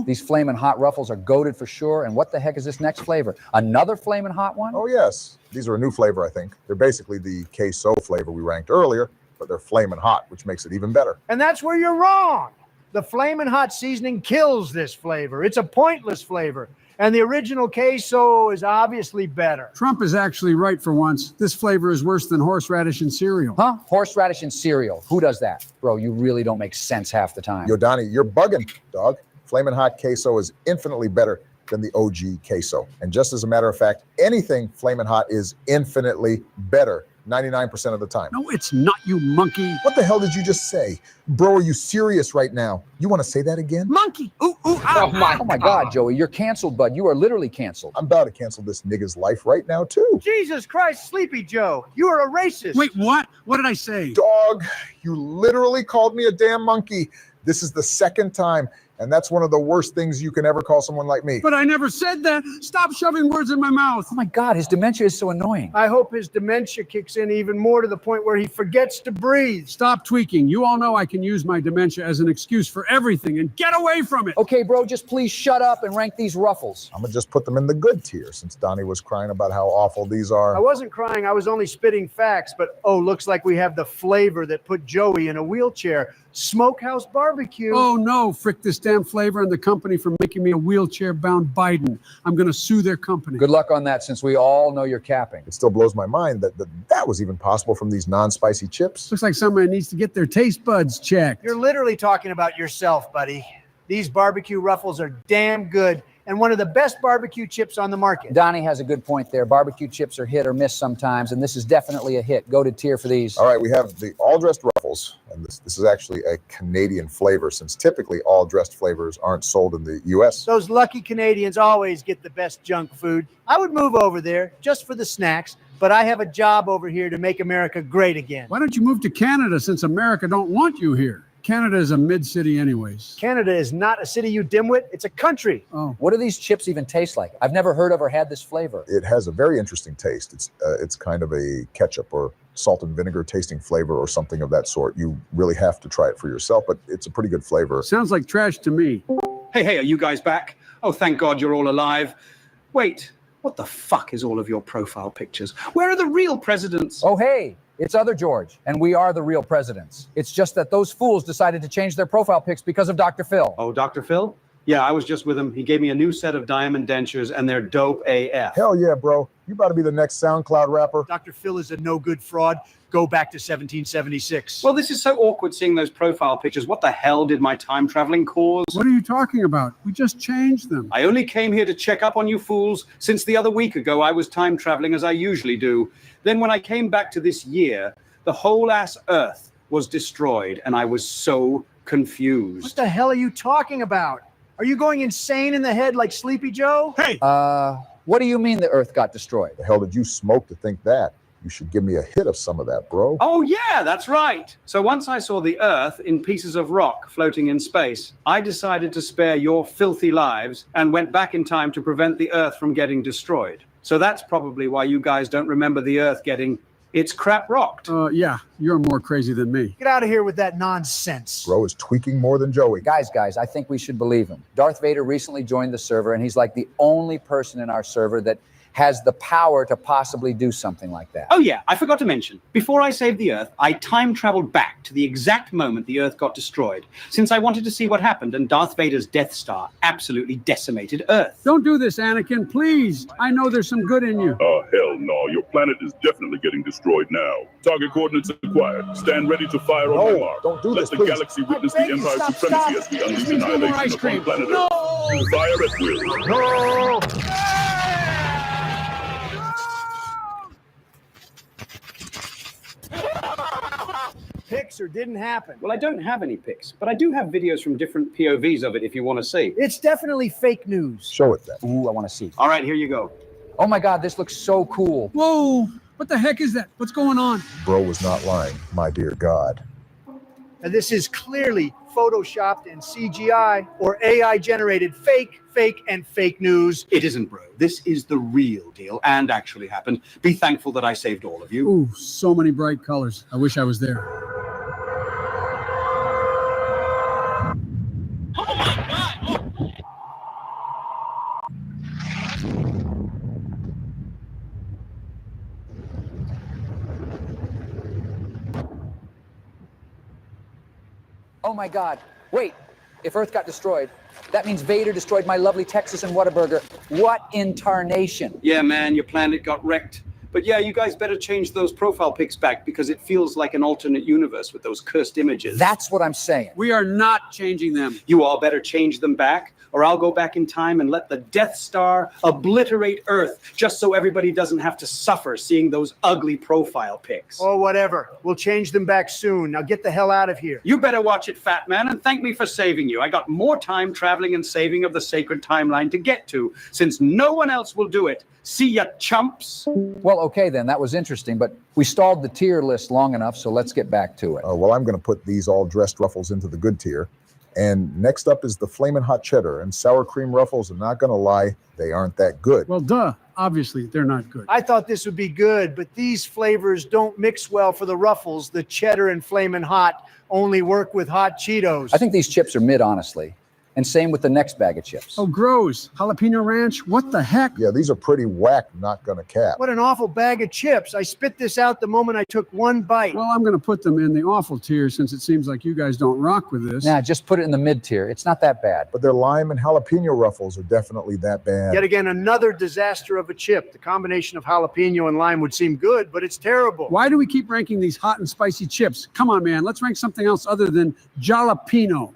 These Flamin' Hot Ruffles are goated for sure. And what the heck is this next flavor? Another Flamin' Hot one? Oh yes, these are a new flavor, I think. They're basically the queso flavor we ranked earlier, but they're Flamin' Hot, which makes it even better. And that's where you're wrong. The Flamin' Hot seasoning kills this flavor. It's a pointless flavor. And the original queso is obviously better. Trump is actually right for once. This flavor is worse than horseradish and cereal. Huh? Horseradish and cereal. Who does that? Bro, you really don't make sense half the time. Yo, Donnie, you're bugging, dog. Flamin' Hot queso is infinitely better than the OG queso. And just as a matter of fact, anything Flamin' Hot is infinitely better 99% of the time. No, it's not, you monkey. What the hell did you just say? Bro, are you serious right now? You want to say that again? Monkey! Ooh, ow, oh my God, Joey, you're canceled, bud. You are literally canceled. I'm about to cancel this nigga's life right now, too. Jesus Christ, Sleepy Joe, you are a racist. Wait, what? What did I say? Dog, you literally called me a damn monkey. This is the second time. And that's one of the worst things you can ever call someone like me. But I never said that. Stop shoving words in my mouth. Oh my God, his dementia is so annoying. I hope his dementia kicks in even more to the point where he forgets to breathe. Stop tweaking. You all know I can use my dementia as an excuse for everything, and get away from it. Okay, bro, just please shut up and rank these Ruffles. I'm going to just put them in the good tier since Donnie was crying about how awful these are. I wasn't crying. I was only spitting facts. But, oh, looks like we have the flavor that put Joey in a wheelchair. Smokehouse barbecue. Oh, no. Frick this damn flavor and the company for making me a wheelchair-bound Biden. I'm going to sue their company. Good luck on that, since we all know you're capping. It still blows my mind that was even possible from these non-spicy chips. Looks like somebody needs to get their taste buds checked. You're literally talking about yourself, buddy. These barbecue Ruffles are damn good and one of the best barbecue chips on the market. Donnie has a good point there. Barbecue chips are hit or miss sometimes, and this is definitely a hit. Go to tier for these. All right, we have the all-dressed Ruffles, and this is actually a Canadian flavor, since typically all-dressed flavors aren't sold in the U.S. Those lucky Canadians always get the best junk food. I would move over there just for the snacks, but I have a job over here to make America great again. Why don't you move to Canada, since America don't want you here? Canada is a mid-city anyways. Canada is not a city, you dimwit. It's a country. Oh. What do these chips even taste like? I've never heard of or had this flavor. It has a very interesting taste. It's kind of a ketchup or salt and vinegar tasting flavor or something of that sort. You really have to try it for yourself, but it's a pretty good flavor. Sounds like trash to me. Hey, are you guys back? Oh, thank God you're all alive. Wait, what the fuck is all of your profile pictures? Where are the real presidents? Oh, hey. It's Other George, and we are the real presidents. It's just that those fools decided to change their profile pics because of Dr. Phil. Oh, Dr. Phil? Yeah, I was just with him. He gave me a new set of diamond dentures, and they're dope AF. Hell yeah, bro. You about to be the next SoundCloud rapper? Dr. Phil is a no-good fraud. Go back to 1776. Well, this is so awkward seeing those profile pictures. What the hell did my time traveling cause? What are you talking about? We just changed them. I only came here to check up on you fools, since the other week ago I was time traveling as I usually do. Then when I came back to this year, the whole ass Earth was destroyed, and I was so confused. What the hell are you talking about? Are you going insane in the head like Sleepy Joe? Hey! What do you mean the Earth got destroyed? The hell did you smoke to think that? You should give me a hit of some of that, bro. Oh, yeah, that's right. So once I saw the Earth in pieces of rock floating in space, I decided to spare your filthy lives and went back in time to prevent the Earth from getting destroyed. So that's probably why you guys don't remember the Earth getting its crap rocked. Yeah, you're more crazy than me. Get out of here with that nonsense. Bro is tweaking more than Joey. Guys, I think we should believe him. Darth Vader recently joined the server, and he's like the only person in our server that has the power to possibly do something like that. Oh yeah, I forgot to mention, before I saved the Earth, I time traveled back to the exact moment the Earth got destroyed, since I wanted to see what happened, and Darth Vader's Death Star absolutely decimated Earth. Don't do this, Anakin, please. I know there's some good in you. Oh, hell no. Your planet is definitely getting destroyed now. Target coordinates acquired. Stand ready to fire on my mark. Don't do Let this, the please. galaxy witness the Empire's supremacy as we unleash annihilation upon planet Earth. Fire at will. No! Pics or didn't happen. Well, I don't have any pics, but I do have videos from different POVs of it if you want to see. It's definitely fake news. Show it then. Ooh, I want to see. All right, here you go. Oh my God, this looks so cool. Whoa, what the heck is that? What's going on? Bro was not lying, my dear God. And this is clearly photoshopped and CGI or AI generated fake news. It isn't, bro. This is the real deal and actually happened. Be thankful that I saved all of you. Ooh, so many bright colors. I wish I was there. Oh my God. Wait, if Earth got destroyed, that means Vader destroyed my lovely Texas and Whataburger. What in tarnation? Yeah, man, your planet got wrecked. But yeah, you guys better change those profile pics back because it feels like an alternate universe with those cursed images. That's what I'm saying. We are not changing them. You all better change them back, or I'll go back in time and let the Death Star obliterate Earth just so everybody doesn't have to suffer seeing those ugly profile pics. Or whatever. We'll change them back soon. Now get the hell out of here. You better watch it, fat man, and thank me for saving you. I got more time traveling and saving of the sacred timeline to get to, since no one else will do it. See ya, chumps. Well, okay then, that was interesting, but we stalled the tier list long enough, so let's get back to it. Well, I'm going to put these all dressed ruffles into the good tier. And next up is the Flamin' Hot Cheddar. And sour cream ruffles, I'm not going to lie, they aren't that good. Well, duh. Obviously, they're not good. I thought this would be good, but these flavors don't mix well for the ruffles. The cheddar and Flamin' Hot only work with hot Cheetos. I think these chips are mid, honestly. And same with the next bag of chips. Oh, gross. Jalapeno ranch? What the heck? Yeah, these are pretty whack, not gonna cap. What an awful bag of chips. I spit this out the moment I took one bite. Well, I'm going to put them in the awful tier since it seems like you guys don't rock with this. Nah, just put it in the mid tier. It's not that bad. But their lime and jalapeno ruffles are definitely that bad. Yet again, another disaster of a chip. The combination of jalapeno and lime would seem good, but it's terrible. Why do we keep ranking these hot and spicy chips? Come on, man. Let's rank something else other than jalapeno.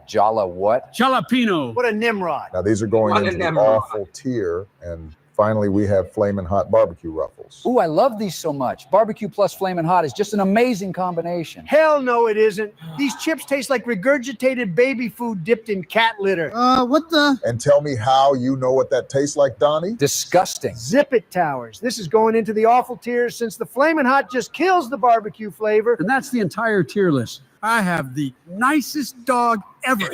Jala what? Jalapeno. What a Nimrod. Now, these are going into the awful tier. And finally, we have Flamin' Hot barbecue ruffles. Ooh, I love these so much. Barbecue plus Flamin' Hot is just an amazing combination. Hell no, it isn't. These chips taste like regurgitated baby food dipped in cat litter. What the? And tell me how you know what that tastes like, Donnie? Disgusting. Zip it towers. This is going into the awful tier since the Flamin' Hot just kills the barbecue flavor. And that's the entire tier list. I have the nicest dog ever.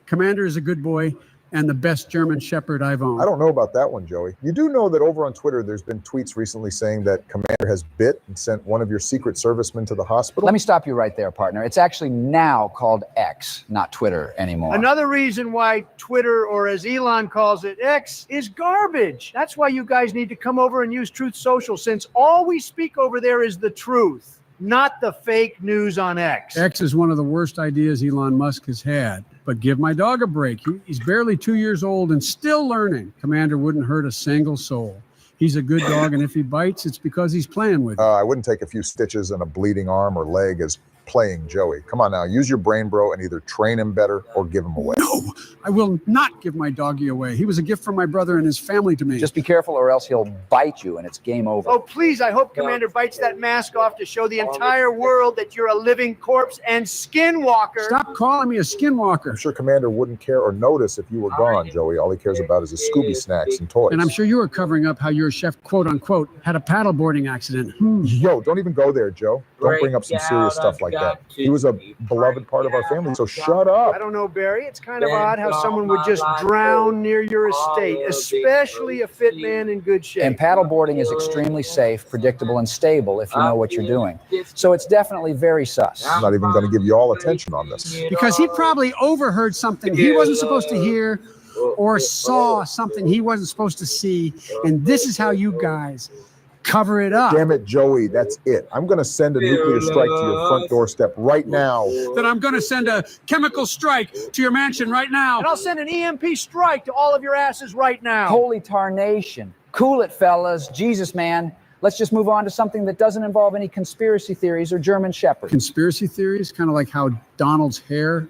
Commander is a good boy and the best German Shepherd I've owned. I don't know about that one, Joey. You do know that over on Twitter, there's been tweets recently saying that Commander has bit and sent one of your Secret Servicemen to the hospital. Let me stop you right there, partner. It's actually now called X, not Twitter anymore. Another reason why Twitter, or as Elon calls it, X, is garbage. That's why you guys need to come over and use Truth Social, since all we speak over there is the truth, not the fake news on X. X is one of the worst ideas Elon Musk has had. But give my dog a break. He's barely 2 years old and still learning. Commander wouldn't hurt a single soul. He's a good dog, and if he bites, it's because he's playing with you. I wouldn't take a few stitches and a bleeding arm or leg as playing Joey. Come on now, use your brain, bro, and either train him better or give him away. No, I will not give my doggy away. He was a gift from my brother and his family to me. Just be careful or else he'll bite you and it's game over. Oh, please, I hope Commander bites that mask off to show the entire world that you're a living corpse and skinwalker. Stop calling me a skinwalker. I'm sure Commander wouldn't care or notice if you were gone, Joey. All he cares about is his Scooby snacks and toys. And I'm sure you were covering up how your chef, quote unquote, had a paddleboarding accident. Yo, don't even go there, Joe. Don't bring up some serious stuff like that. He was a beloved part of our family, so shut up. I don't know, Barry. It's kind of odd how someone would just drown near your estate, especially a fit man in good shape. And paddleboarding is extremely safe, predictable, and stable if you know what you're doing. So it's definitely very sus. I'm not even going to give you all attention on this. Because he probably overheard something he wasn't supposed to hear or saw something he wasn't supposed to see. And this is how you guys cover it up. Damn it, Joey, that's it. I'm going to send a nuclear strike to your front doorstep right now. Then I'm going to send a chemical strike to your mansion right now. And I'll send an EMP strike to all of your asses right now. Holy tarnation. Cool it, fellas. Jesus, man. Let's just move on to something that doesn't involve any conspiracy theories or German shepherds. Conspiracy theories, kind of like how Donald's hair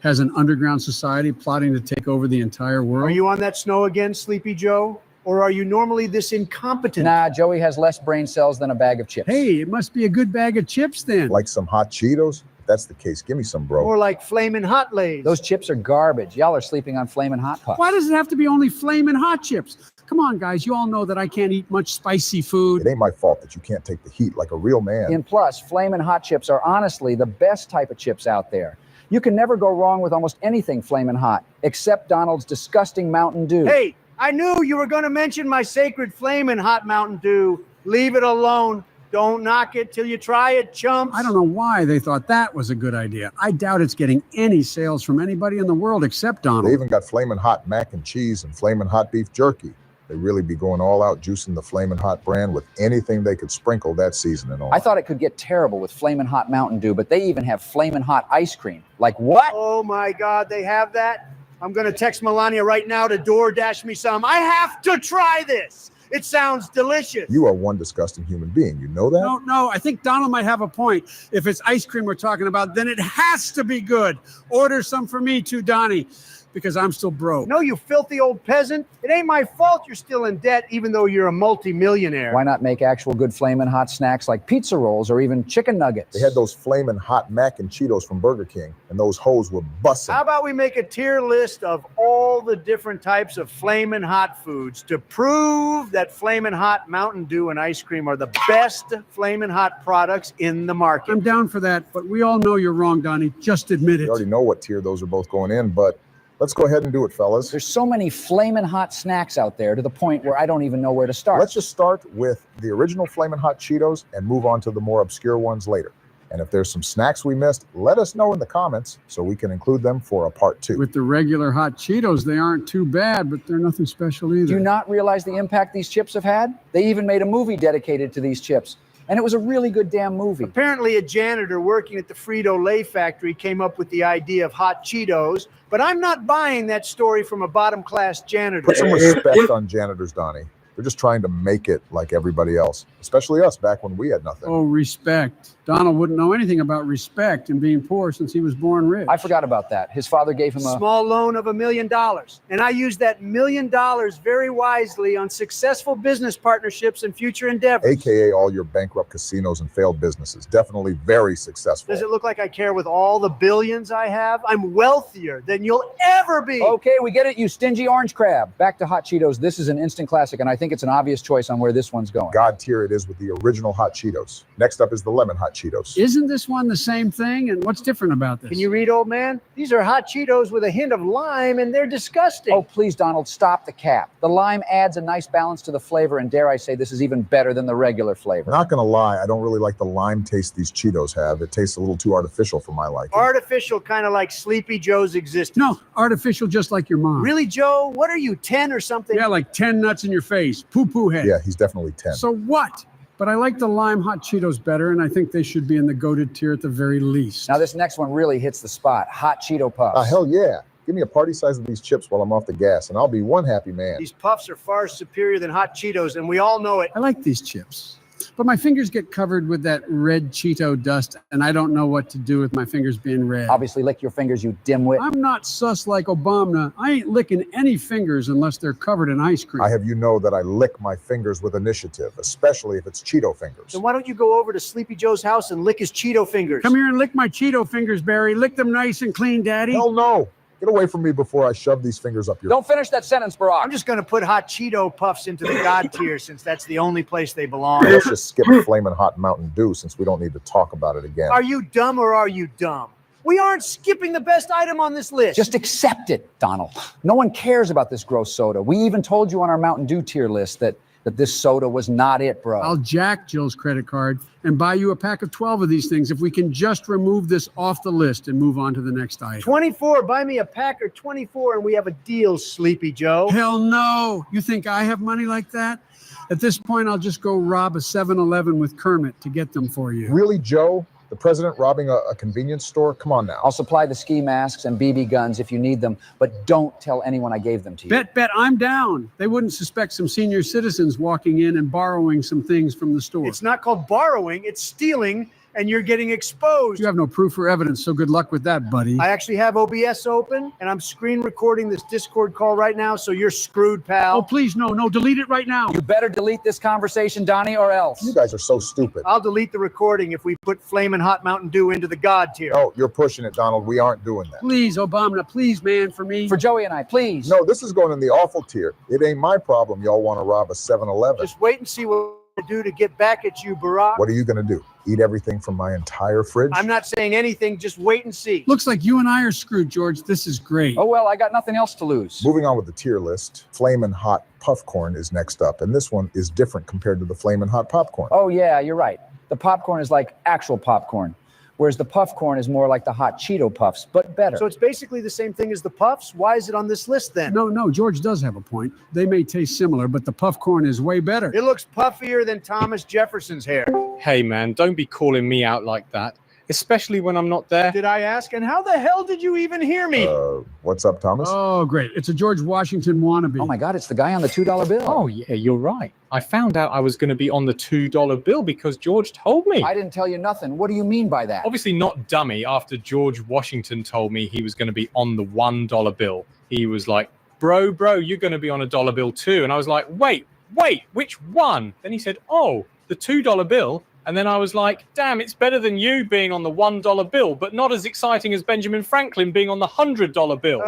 has an underground society plotting to take over the entire world. Are you on that snow again, Sleepy Joe? Or are you normally this incompetent? Nah, Joey has less brain cells than a bag of chips. Hey, it must be a good bag of chips then. Like some hot Cheetos? If that's the case, give me some, bro. Or like Flamin' Hot Lays. Those chips are garbage. Y'all are sleeping on Flamin' Hot Puffs. Why does it have to be only Flamin' Hot chips? Come on, guys. You all know that I can't eat much spicy food. It ain't my fault that you can't take the heat like a real man. And plus, Flamin' Hot chips are honestly the best type of chips out there. You can never go wrong with almost anything Flamin' Hot, except Donald's disgusting Mountain Dew. Hey, I knew you were going to mention my sacred Flamin' Hot Mountain Dew. Leave it alone. Don't knock it till you try it, chumps. I don't know why they thought that was a good idea. I doubt it's getting any sales from anybody in the world except Donald. They even got Flamin' Hot mac and cheese and Flamin' Hot beef jerky. They really be going all out juicing the Flamin' Hot brand with anything they could sprinkle that seasoning on. I thought it could get terrible with Flamin' Hot Mountain Dew, but they even have Flamin' Hot ice cream. Like what? Oh my God, they have that? I'm going to text Melania right now to DoorDash me some. I have to try this. It sounds delicious. You are one disgusting human being. You know that? No, I think Donald might have a point. If it's ice cream we're talking about, then it has to be good. Order some for me too, Donnie, because I'm still broke. No, you filthy old peasant. It ain't my fault you're still in debt, even though you're a multi-millionaire. Why not make actual good Flamin' Hot snacks like pizza rolls or even chicken nuggets? They had those Flamin' Hot mac and Cheetos from Burger King, and those hoes were bussin'. How about we make a tier list of all the different types of Flamin' Hot foods to prove that Flamin' Hot Mountain Dew and ice cream are the best Flamin' Hot products in the market? I'm down for that, but we all know you're wrong, Donnie. Just admit it. You already know what tier those are both going in, but let's go ahead and do it, fellas. There's so many Flamin' Hot snacks out there to the point where I don't even know where to start. Let's just start with the original Flamin' Hot Cheetos and move on to the more obscure ones later. And if there's some snacks we missed, let us know in the comments so we can include them for a part 2. With the regular hot Cheetos, they aren't too bad, but they're nothing special either. Do you not realize the impact these chips have had? They even made a movie dedicated to these chips. And it was a really good damn movie. Apparently a janitor working at the Frito-Lay factory came up with the idea of hot Cheetos, but I'm not buying that story from a bottom-class janitor. Put some respect on janitors, Donnie. They're just trying to make it like everybody else, especially us back when we had nothing. Oh, respect. Donald wouldn't know anything about respect and being poor since he was born rich. I forgot about that. His father gave him a small loan of $1 million. And I used that $1 million very wisely on successful business partnerships and future endeavors. AKA all your bankrupt casinos and failed businesses. Definitely very successful. Does it look like I care with all the billions I have? I'm wealthier than you'll ever be. Okay, we get it, you stingy orange crab. Back to Hot Cheetos. This is an instant classic, and I think it's an obvious choice on where this one's going. God tier it is with the original Hot Cheetos. Next up is the Lemon Hot Cheetos. Isn't this one the same thing? And what's different about this? Can you read, old man? These are hot Cheetos with a hint of lime, and they're disgusting. Oh, please, Donald, stop the cap. The lime adds a nice balance to the flavor, and dare I say, this is even better than the regular flavor. Not gonna lie, I don't really like the lime taste these Cheetos have. It tastes a little too artificial for my liking. Artificial, kind of like Sleepy Joe's existence. No, artificial just like your mom. Really, Joe? What are you, 10 or something? Yeah, like 10 nuts in your face. Poo-poo head. Yeah, he's definitely 10. So what? but I like the lime hot Cheetos better, and I think they should be in the goated tier at the very least. Now this next one really hits the spot. Hot Cheeto Puffs. Hell yeah. Give me a party size of these chips while I'm off the gas, and I'll be one happy man. These puffs are far superior than hot Cheetos, and we all know it. I like these chips, but my fingers get covered with that red Cheeto dust, and I don't know what to do with my fingers being red. Obviously, lick your fingers, you dimwit. I'm not sus like Obama. I ain't licking any fingers unless they're covered in ice cream. I have you know that I lick my fingers with initiative, especially if it's Cheeto fingers. Then why don't you go over to Sleepy Joe's house and lick his Cheeto fingers? Come here and lick my Cheeto fingers, Barry. Lick them nice and clean, Daddy. Hell no. Get away from me before I shove these fingers up your... Don't finish that sentence, Barack. I'm just going to put hot Cheeto puffs into the God tier since that's the only place they belong. Let's just skip Flamin' Hot Mountain Dew since we don't need to talk about it again. Are you dumb or are you dumb? We aren't skipping the best item on this list. Just accept it, Donald. No one cares about this gross soda. We even told you on our Mountain Dew tier list that this soda was not it, bro. I'll jack Jill's credit card and buy you a pack of 12 of these things if we can just remove this off the list and move on to the next item. 24, buy me a pack or 24 and we have a deal, Sleepy Joe. Hell no. You think I have money like that? At this point, I'll just go rob a 7-Eleven with Kermit to get them for you. Really, Joe? The president robbing a convenience store? Come on now. I'll supply the ski masks and BB guns if you need them, but don't tell anyone I gave them to you. Bet, I'm down. They wouldn't suspect some senior citizens walking in and borrowing some things from the store. It's not called borrowing, it's stealing, and you're getting exposed. You have no proof or evidence, so good luck with that, buddy. I actually have OBS open, and I'm screen recording this Discord call right now, so you're screwed, pal. Oh, please, no, delete it right now. You better delete this conversation, Donnie, or else. You guys are so stupid. I'll delete the recording if we put Flamin' Hot Mountain Dew into the God tier. No, you're pushing it, Donald. We aren't doing that. Please, Obama, please, man, for me. For Joey and I, please. No, this is going in the awful tier. It ain't my problem y'all want to rob a 7-Eleven. Just wait and see what to do to get back at you, Barack. What are you going to do? Eat everything from my entire fridge? I'm not saying anything, just wait and see. Looks like you and I are screwed, George. This is great. Oh, well, I got nothing else to lose. Moving on with the tier list, Flamin' Hot Puffcorn is next up, and this one is different compared to the Flamin' Hot Popcorn. Oh, yeah, you're right. The popcorn is like actual popcorn, whereas the puff corn is more like the hot Cheeto Puffs, but better. So it's basically the same thing as the puffs? Why is it on this list then? No, George does have a point. They may taste similar, but the puff corn is way better. It looks puffier than Thomas Jefferson's hair. Hey, man, don't be calling me out like that, especially when I'm not there. Did I ask? And how the hell did you even hear me? What's up, Thomas? Oh, great. It's a George Washington wannabe. Oh, my God, it's the guy on the $2 bill. Oh, yeah, you're right. I found out I was going to be on the $2 bill because George told me. I didn't tell you nothing. What do you mean by that? Obviously not dummy. After George Washington told me he was going to be on the $1 bill, he was like, bro, you're going to be on a dollar bill too. And I was like, wait, which one? Then he said, oh, the $2 bill. And then I was like, damn, it's better than you being on the $1 bill, but not as exciting as Benjamin Franklin being on the $100 bill.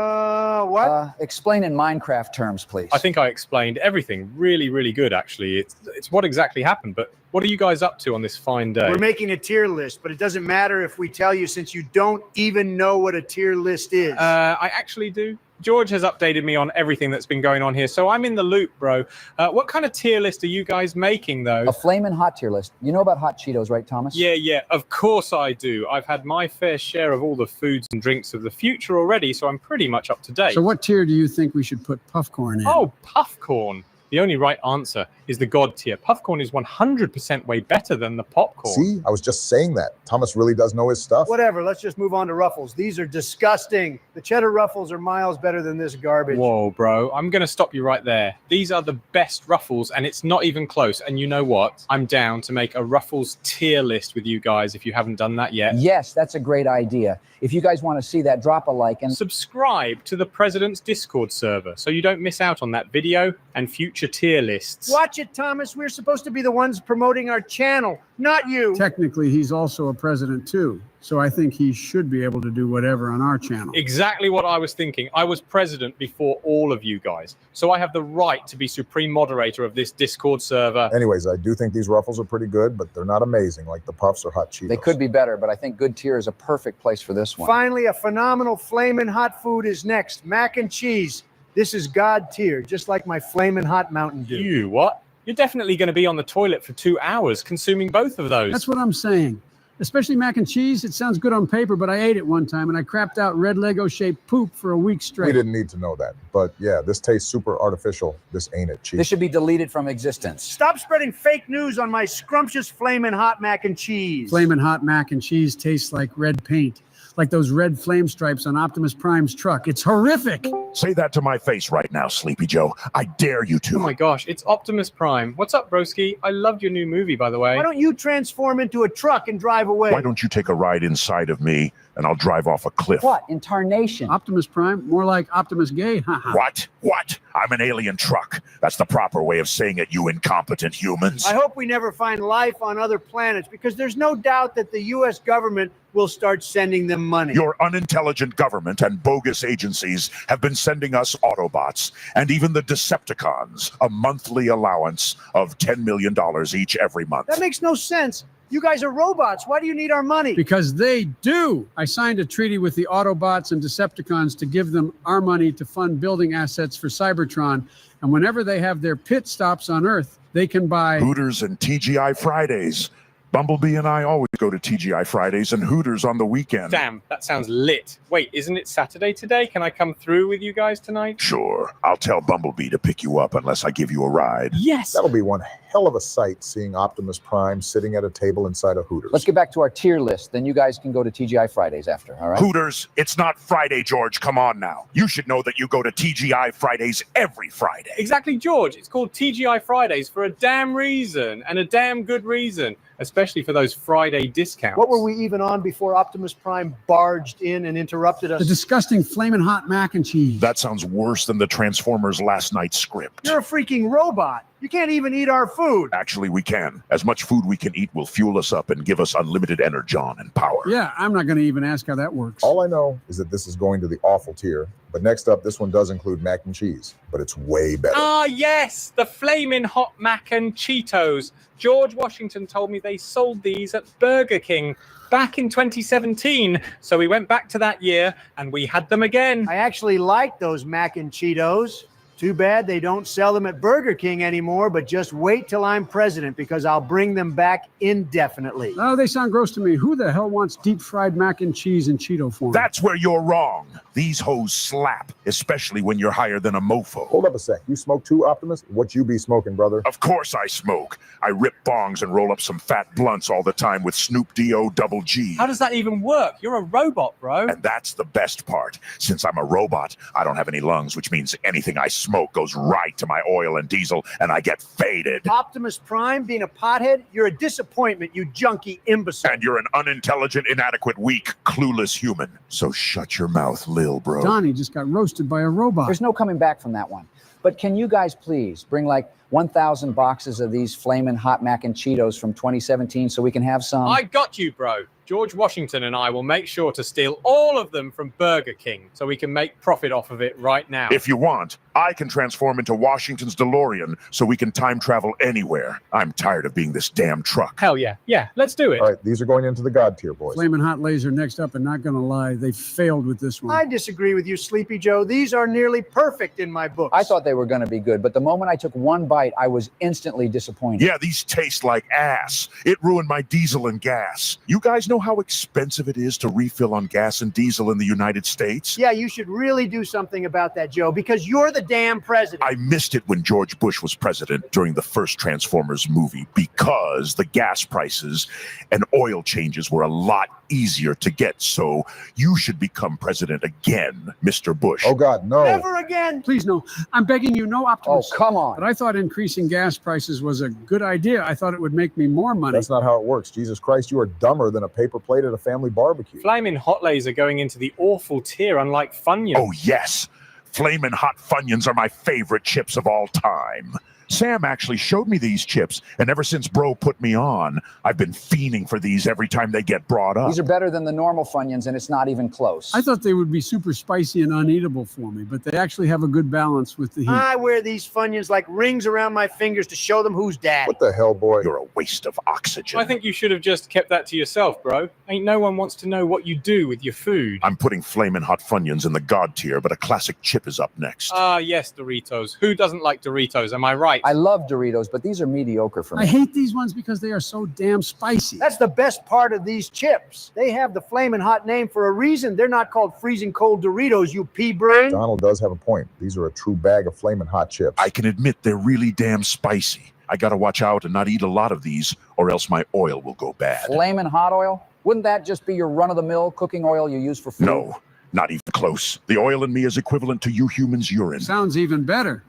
What? Explain in Minecraft terms, please. I think I explained everything really, really good, actually. It's what exactly happened, but what are you guys up to on this fine day? We're making a tier list, but it doesn't matter if we tell you since you don't even know what a tier list is. I actually do. George has updated me on everything that's been going on here, so I'm in the loop, bro. What kind of tier list are you guys making, though? A flamin' hot tier list. You know about hot Cheetos, right, Thomas? Yeah, of course I do. I've had my fair share of all the foods and drinks of the future already, so I'm pretty much up to date. So what tier do you think we should put Puffcorn in? Oh, Puffcorn. The only right answer is the God tier. Puffcorn is 100% way better than the popcorn. See, I was just saying that. Thomas really does know his stuff. Whatever, let's just move on to Ruffles. These are disgusting. The cheddar Ruffles are miles better than this garbage. Whoa, bro. I'm going to stop you right there. These are the best Ruffles, and it's not even close. And you know what? I'm down to make a Ruffles tier list with you guys if you haven't done that yet. Yes, that's a great idea. If you guys want to see that, drop a like and subscribe to the President's Discord server so you don't miss out on that video and future tier lists. Watch it, Thomas. We're supposed to be the ones promoting our channel, not you. Technically, he's also a president too. So I think he should be able to do whatever on our channel. Exactly what I was thinking. I was president before all of you guys. So I have the right to be supreme moderator of this Discord server. Anyways, I do think these Ruffles are pretty good, but they're not amazing like the Puffs or Hot Cheetos. They could be better, but I think good tier is a perfect place for this one. Finally, a phenomenal flamin' hot food is next. Mac and cheese. This is God tier, just like my flamin' hot Mountain Dew. You what? You're definitely going to be on the toilet for 2 hours consuming both of those. That's what I'm saying. Especially mac and cheese. It sounds good on paper, but I ate it one time and I crapped out red Lego-shaped poop for a week straight. We didn't need to know that. But yeah, this tastes super artificial. This ain't it, Chief. This should be deleted from existence. Stop spreading fake news on my scrumptious flamin' hot mac and cheese. Flamin' hot mac and cheese tastes like red paint, like those red flame stripes on Optimus Prime's truck. It's horrific. Say that to my face right now, Sleepy Joe. I dare you to. Oh my gosh, it's Optimus Prime. What's up, broski? I loved your new movie, by the way. Why don't you transform into a truck and drive away? Why don't you take a ride inside of me and I'll drive off a cliff? What? Intarnation. Optimus Prime? More like Optimus Gay. What? What? I'm an alien truck. That's the proper way of saying it, you incompetent humans. I hope we never find life on other planets because there's no doubt that the U.S. government will start sending them money. Your unintelligent government and bogus agencies have been sending us Autobots and even the Decepticons a monthly allowance of $10 million each every month. That makes no sense. You guys are robots. Why do you need our money? Because they do. I signed a treaty with the Autobots and Decepticons to give them our money to fund building assets for Cybertron. And whenever they have their pit stops on Earth, they can buy Hooters and TGI Fridays. Bumblebee and I always go to TGI Fridays and Hooters on the weekend. Damn, that sounds lit. Wait, isn't it Saturday today? Can I come through with you guys tonight? Sure. I'll tell Bumblebee to pick you up unless I give you a ride. Yes. That'll be one hell of a sight, seeing Optimus Prime sitting at a table inside a Hooters. Let's get back to our tier list. Then you guys can go to TGI Fridays after, all right? Hooters, it's not Friday, George. Come on now. You should know that you go to TGI Fridays every Friday. Exactly, George. It's called TGI Fridays for a damn reason, and a damn good reason, especially for those Friday discounts. What were we even on before Optimus Prime barged in and interrupted us? the disgusting flamin' hot mac and cheese. That sounds worse than the Transformers last night's script. You're a freaking robot. You can't even eat our food. Actually, we can. As much food we can eat will fuel us up and give us unlimited energon and power. Yeah, I'm not going to even ask how that works. All I know is that this is going to the awful tier. But next up, this one does include mac and cheese, but it's way better. Ah, yes, the flaming hot mac and Cheetos. George Washington told me they sold these at Burger King back in 2017. So we went back to that year and we had them again. I actually like those mac and Cheetos. Too bad they don't sell them at Burger King anymore, but just wait till I'm president because I'll bring them back indefinitely. Oh, they sound gross to me. Who the hell wants deep fried mac and cheese in Cheeto form? That's where you're wrong. These hoes slap, especially when you're higher than a mofo. Hold up a sec. You smoke too, Optimus? What you be smoking, brother? Of course I smoke. I rip bongs and roll up some fat blunts all the time with Snoop D.O. Double G. How does that even work? You're a robot, bro. And that's the best part. Since I'm a robot, I don't have any lungs, which means anything I smoke goes right to my oil and diesel, and I get faded. Optimus Prime being a pothead? You're a disappointment, you junky imbecile. And you're an unintelligent, inadequate, weak, clueless human. So shut your mouth, Lil Bro. Donnie just got roasted by a robot. There's no coming back from that one. But can you guys please bring like 1,000 boxes of these flamin' hot mac and Cheetos from 2017 so we can have some? I got you, bro. George Washington and I will make sure to steal all of them from Burger King so we can make profit off of it right now. If you want, I can transform into Washington's DeLorean so we can time travel anywhere. I'm tired of being this damn truck. Hell yeah. Yeah, let's do it. All right, these are going into the God tier, boys. Flamin' hot laser next up, and not going to lie, they failed with this one. I disagree with you, Sleepy Joe. These are nearly perfect in my books. I thought they were going to be good, but the moment I took one bite, I was instantly disappointed. Yeah, these taste like ass. It ruined my diesel and gas. You guys know how expensive it is to refill on gas and diesel in the United States? Yeah, you should really do something about that, Joe, because you're the damn president. I missed it when George Bush was president during the first Transformers movie because the gas prices and oil changes were a lot easier to get. So you should become president again, Mr. Bush. Oh, God, no. Never again. Please, no. I'm begging you, no, Optimus. Oh, come on. But I thought increasing gas prices was a good idea. I thought it would make me more money. That's not how it works. Jesus Christ, you are dumber than a paper plate at a family barbecue. Flaming hot laser going into the awful tier, unlike Funyuns. Oh, yes. Flamin' Hot Funyuns are my favorite chips of all time. Sam actually showed me these chips, and ever since Bro put me on, I've been fiending for these every time they get brought up. These are better than the normal Funyuns, and it's not even close. I thought they would be super spicy and uneatable for me, but they actually have a good balance with the heat. I wear these Funyuns like rings around my fingers to show them who's dad. What the hell, boy? You're a waste of oxygen. I think you should have just kept that to yourself, bro. Ain't no one wants to know what you do with your food. I'm putting Flamin' Hot Funyuns in the God tier, but a classic chip is up next. Ah, yes, Doritos. Who doesn't like Doritos? Am I right? right. I love Doritos, but these are mediocre for I me. hate these ones because they are so damn spicy. That's the best part of these chips. They have the flaming hot name for a reason. They're not called freezing cold Doritos, you pea brain. Donald does have a point. These are a true bag of flaming hot chips. I can admit they're really damn spicy. I gotta watch out and not eat a lot of these, or else my oil will go bad. Flamin' hot oil? Wouldn't that just be your run-of-the-mill cooking oil you use for food? No, not even close. The oil in me is equivalent to you humans' urine. Sounds even better.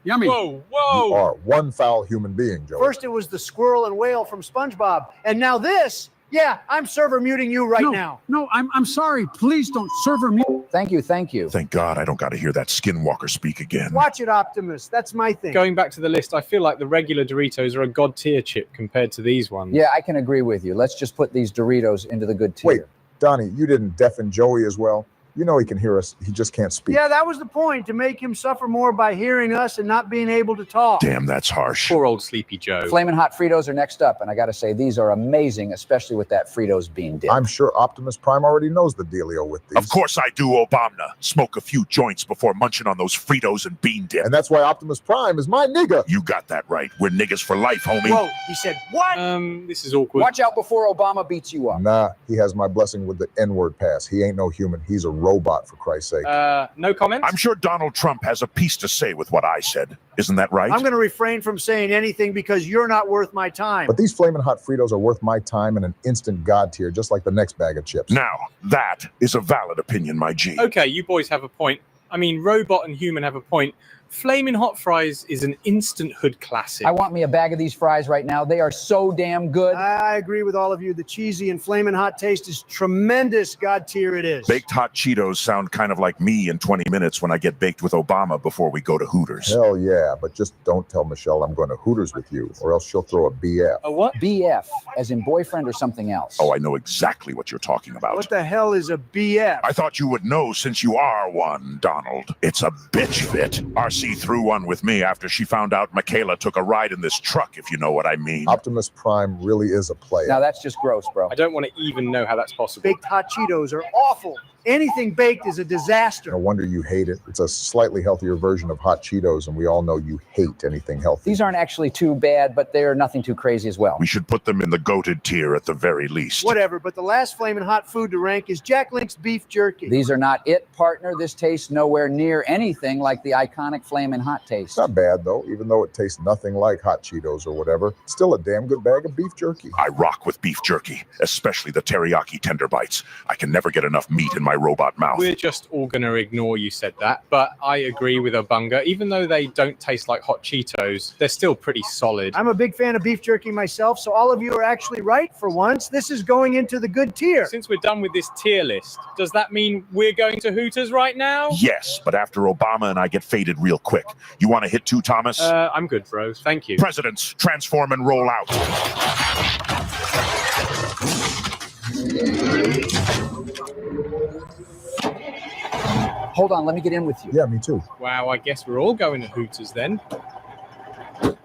Yummy. Whoa. You are one foul human being, Joey. First it was the squirrel and whale from SpongeBob. And now this, yeah, I'm server muting you right now. No, I'm sorry. Please don't server mute. Thank you. Thank God I don't gotta hear that skinwalker speak again. Watch it, Optimus. That's my thing. Going back to the list, I feel like the regular Doritos are a god tier chip compared to these ones. Yeah, I can agree with you. Let's just put these Doritos into the good tier. Wait, Donnie, you didn't deafen Joey as well? You know he can hear us. He just can't speak. Yeah, that was the point, to make him suffer more by hearing us and not being able to talk. Damn, that's harsh. Poor old Sleepy Joe. Flamin' hot Fritos are next up, and I gotta say, these are amazing, especially with that Fritos bean dip. I'm sure Optimus Prime already knows the dealio with these. Of course I do, Obama. Smoke a few joints before munching on those Fritos and bean dip. And that's why Optimus Prime is my nigga. You got that right. We're niggas for life, homie. Whoa, he said, what? This is awkward. Watch out before Obama beats you up. Nah, he has my blessing with the N-word pass. He ain't no human. He's a robot, for Christ's sake. No comments? I'm sure Donald Trump has a piece to say with what I said. Isn't that right? I'm going to refrain from saying anything because you're not worth my time. But these flaming hot Fritos are worth my time in an instant god tier, just like the next bag of chips. Now, that is a valid opinion, my G. Okay, you boys have a point. I mean, robot and human have a point. Flaming hot fries is an instant hood classic. I want me a bag of these fries right now. They are so damn good. I agree with all of you. The cheesy and flaming hot taste is tremendous. God tier it is. Baked hot Cheetos sound kind of like me in 20 minutes when I get baked with Obama before we go to Hooters. Hell yeah, but just don't tell Michelle I'm going to Hooters with you, or else she'll throw a BF. A what? BF, as in boyfriend or something else. Oh, I know exactly what you're talking about. What the hell is a BF? I thought you would know since you are one, Donald. It's a bitch fit. RC threw one with me after she found out Michaela took a ride in this truck, if you know what I mean. Optimus Prime really is a player. Now that's just gross, bro. I don't want to even know how that's possible. Baked hot Cheetos are awful. Anything baked is a disaster. No wonder you hate it. It's a slightly healthier version of hot Cheetos, and we all know you hate anything healthy. These aren't actually too bad, but they're nothing too crazy as well. We should put them in the goated tier at the very least. Whatever, but the last flaming hot food to rank is Jack Link's beef jerky. These are not it, partner. This tastes nowhere near anything like the iconic Flamin' Hot taste. It's not bad, though, even though it tastes nothing like hot Cheetos or whatever. It's still a damn good bag of beef jerky. I rock with beef jerky, especially the teriyaki tender bites. I can never get enough meat in my robot mouth. We're just all going to ignore you said that, but I agree with Obunga. Even though they don't taste like hot Cheetos, they're still pretty solid. I'm a big fan of beef jerky myself, so all of you are actually right for once. This is going into the good tier. Since we're done with this tier list, does that mean we're going to Hooters right now? Yes, but after Obama and I get faded real quick. You want to hit too, Thomas? I'm good, bro. Thank you. Presidents, transform and roll out. Hold on, let me get in with you. Yeah, me too. Wow, I guess we're all going to Hooters then. Well,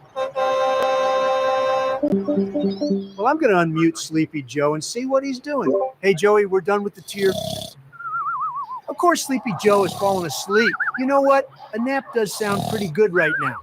I'm going to unmute Sleepy Joe and see what he's doing. Hey, Joey, we're done with the tier. Of course, Sleepy Joe has fallen asleep. You know what? A nap does sound pretty good right now.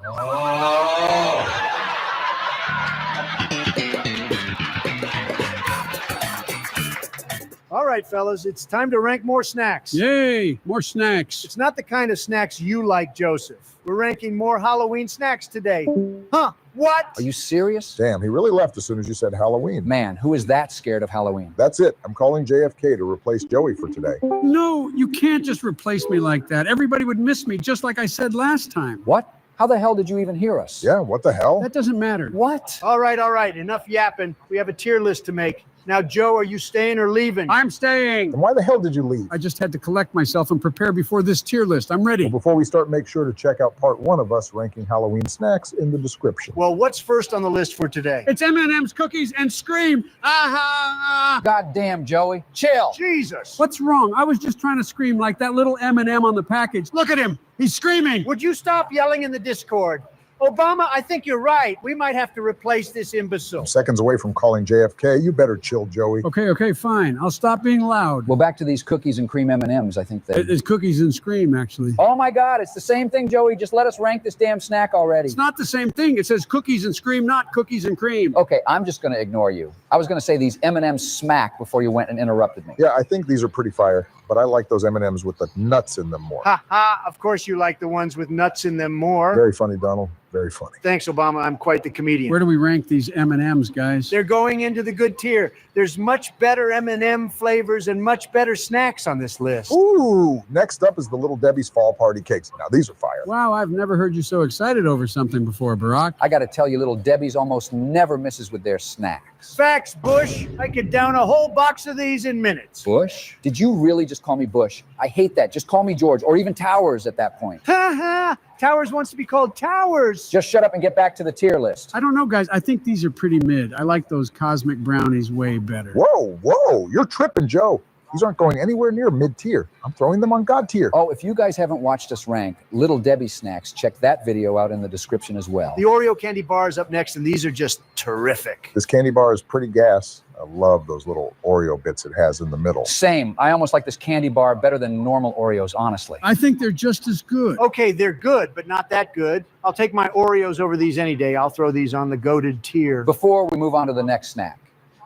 All right, fellas, it's time to rank more snacks. Yay, more snacks. It's not the kind of snacks you like, Joseph. We're ranking more Halloween snacks today. Huh? What? Are you serious? Damn, he really left as soon as you said Halloween. Man, who is that scared of Halloween? That's it. I'm calling JFK to replace Joey for today. No, you can't just replace me like that. Everybody would miss me, just like I said last time. What? How the hell did you even hear us? Yeah, what the hell? That doesn't matter. What? All right. Enough yapping. We have a tier list to make. Now, Joe, are you staying or leaving? I'm staying. And why the hell did you leave? I just had to collect myself and prepare before this tier list. I'm ready. Well, before we start, make sure to check out part 1 of us ranking Halloween snacks in the description. Well, what's first on the list for today? It's M&M's cookies and Scream. Goddamn, Joey. Chill. Jesus. What's wrong? I was just trying to scream like that little M&M on the package. Look at him. He's screaming. Would you stop yelling in the Discord? Obama, I think you're right. We might have to replace this imbecile. I'm seconds away from calling JFK. You better chill, Joey. Okay, fine. I'll stop being loud. Well, back to these cookies and cream M&Ms. I think they... It's cookies and cream, actually. Oh, my God. It's the same thing, Joey. Just let us rank this damn snack already. It's not the same thing. It says cookies and cream, not cookies and cream. Okay, I'm just going to ignore you. I was going to say these M&Ms smack before you went and interrupted me. Yeah, I think these are pretty fire, but I like those M&Ms with the nuts in them more. Ha ha, of course you like the ones with nuts in them more. Very funny, Donald. Very funny. Thanks, Obama. I'm quite the comedian. Where do we rank these M&Ms, guys? They're going into the good tier. There's much better M&M flavors and much better snacks on this list. Ooh, next up is the Little Debbie's Fall Party Cakes. Now, these are fire. Wow, I've never heard you so excited over something before, Barack. I got to tell you, Little Debbie's almost never misses with their snacks. Facts, Bush. I could down a whole box of these in minutes. Bush? Did you really just call me Bush? I hate that. Just call me George, or even Towers at that point. Ha ha! Towers wants to be called Towers. Just shut up and get back to the tier list. I don't know, guys. I think these are pretty mid. I like those cosmic brownies way better. Whoa, you're tripping, Joe. These aren't going anywhere near mid-tier. I'm throwing them on God tier. Oh, if you guys haven't watched us rank Little Debbie snacks, check that video out in the description as well. The Oreo candy bar is up next, and these are just terrific. This candy bar is pretty gas. I love those little Oreo bits it has in the middle. Same. I almost like this candy bar better than normal Oreos, honestly. I think they're just as good. Okay, they're good, but not that good. I'll take my Oreos over these any day. I'll throw these on the goated tier. Before we move on to the next snack,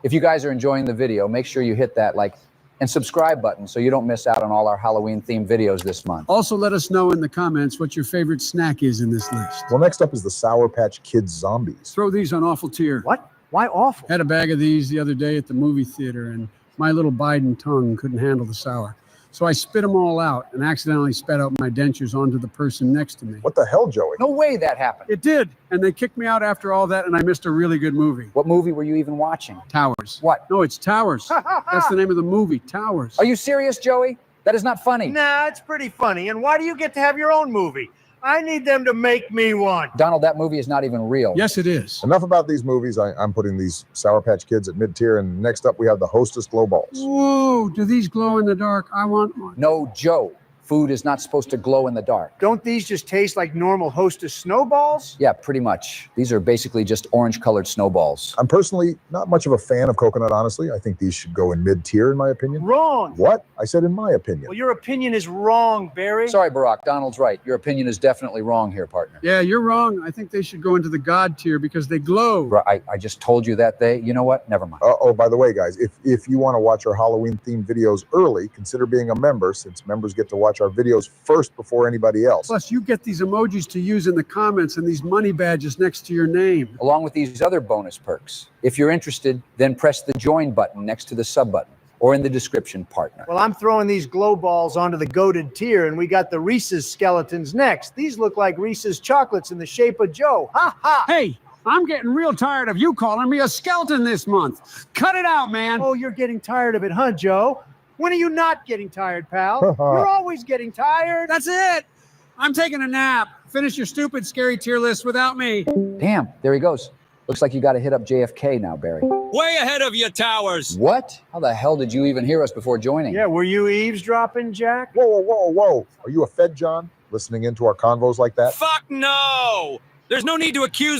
if you guys are enjoying the video, make sure you hit that like and subscribe button so you don't miss out on all our Halloween-themed videos this month. Also, let us know in the comments what your favorite snack is in this list. Well, next up is the Sour Patch Kids Zombies. Throw these on awful tier. What? Why awful? Had a bag of these the other day at the movie theater, and my little Biden tongue couldn't handle the sour. So I spit them all out and accidentally spat out my dentures onto the person next to me. What the hell, Joey? No way that happened. It did. And they kicked me out after all that, and I missed a really good movie. What movie were you even watching? Towers. What? No, it's Towers. That's the name of the movie, Towers. Are you serious, Joey? That is not funny. Nah, it's pretty funny. And why do you get to have your own movie? I need them to make me one. Donald, that movie is not even real. Yes, it is. Enough about these movies. I'm putting these Sour Patch Kids at mid-tier, and next up we have the Hostess Glow Balls. Whoa, do these glow in the dark? I want one. No, Joe. Food is not supposed to glow in the dark. Don't these just taste like normal Hostess snowballs? Yeah, pretty much. These are basically just orange-colored snowballs. I'm personally not much of a fan of coconut, honestly. I think these should go in mid-tier, in my opinion. Wrong. What? I said in my opinion. Well, your opinion is wrong, Barry. Sorry, Barack. Donald's right. Your opinion is definitely wrong here, partner. Yeah, you're wrong. I think they should go into the God tier because they glow. I just told you that you know what? Never mind. Oh, by the way, guys, if you want to watch our Halloween-themed videos early, consider being a member, since members get to watch our videos first before anybody else. Plus, you get these emojis to use in the comments and these money badges next to your name. Along with these other bonus perks. If you're interested, then press the join button next to the sub button or in the description, partner. Well, I'm throwing these glow balls onto the goated tier, and we got the Reese's skeletons next. These look like Reese's chocolates in the shape of Joe. Ha ha! Hey, I'm getting real tired of you calling me a skeleton this month. Cut it out, man. Oh, you're getting tired of it, huh, Joe? When are you not getting tired, pal? You're always getting tired. That's it. I'm taking a nap. Finish your stupid, scary tier list without me. Damn, there he goes. Looks like you got to hit up JFK now, Barry. Way ahead of you, Towers. What? How the hell did you even hear us before joining? Yeah, were you eavesdropping, Jack? Whoa. Are you a Fed, John? Listening into our convos like that? Fuck no. There's no need to accuse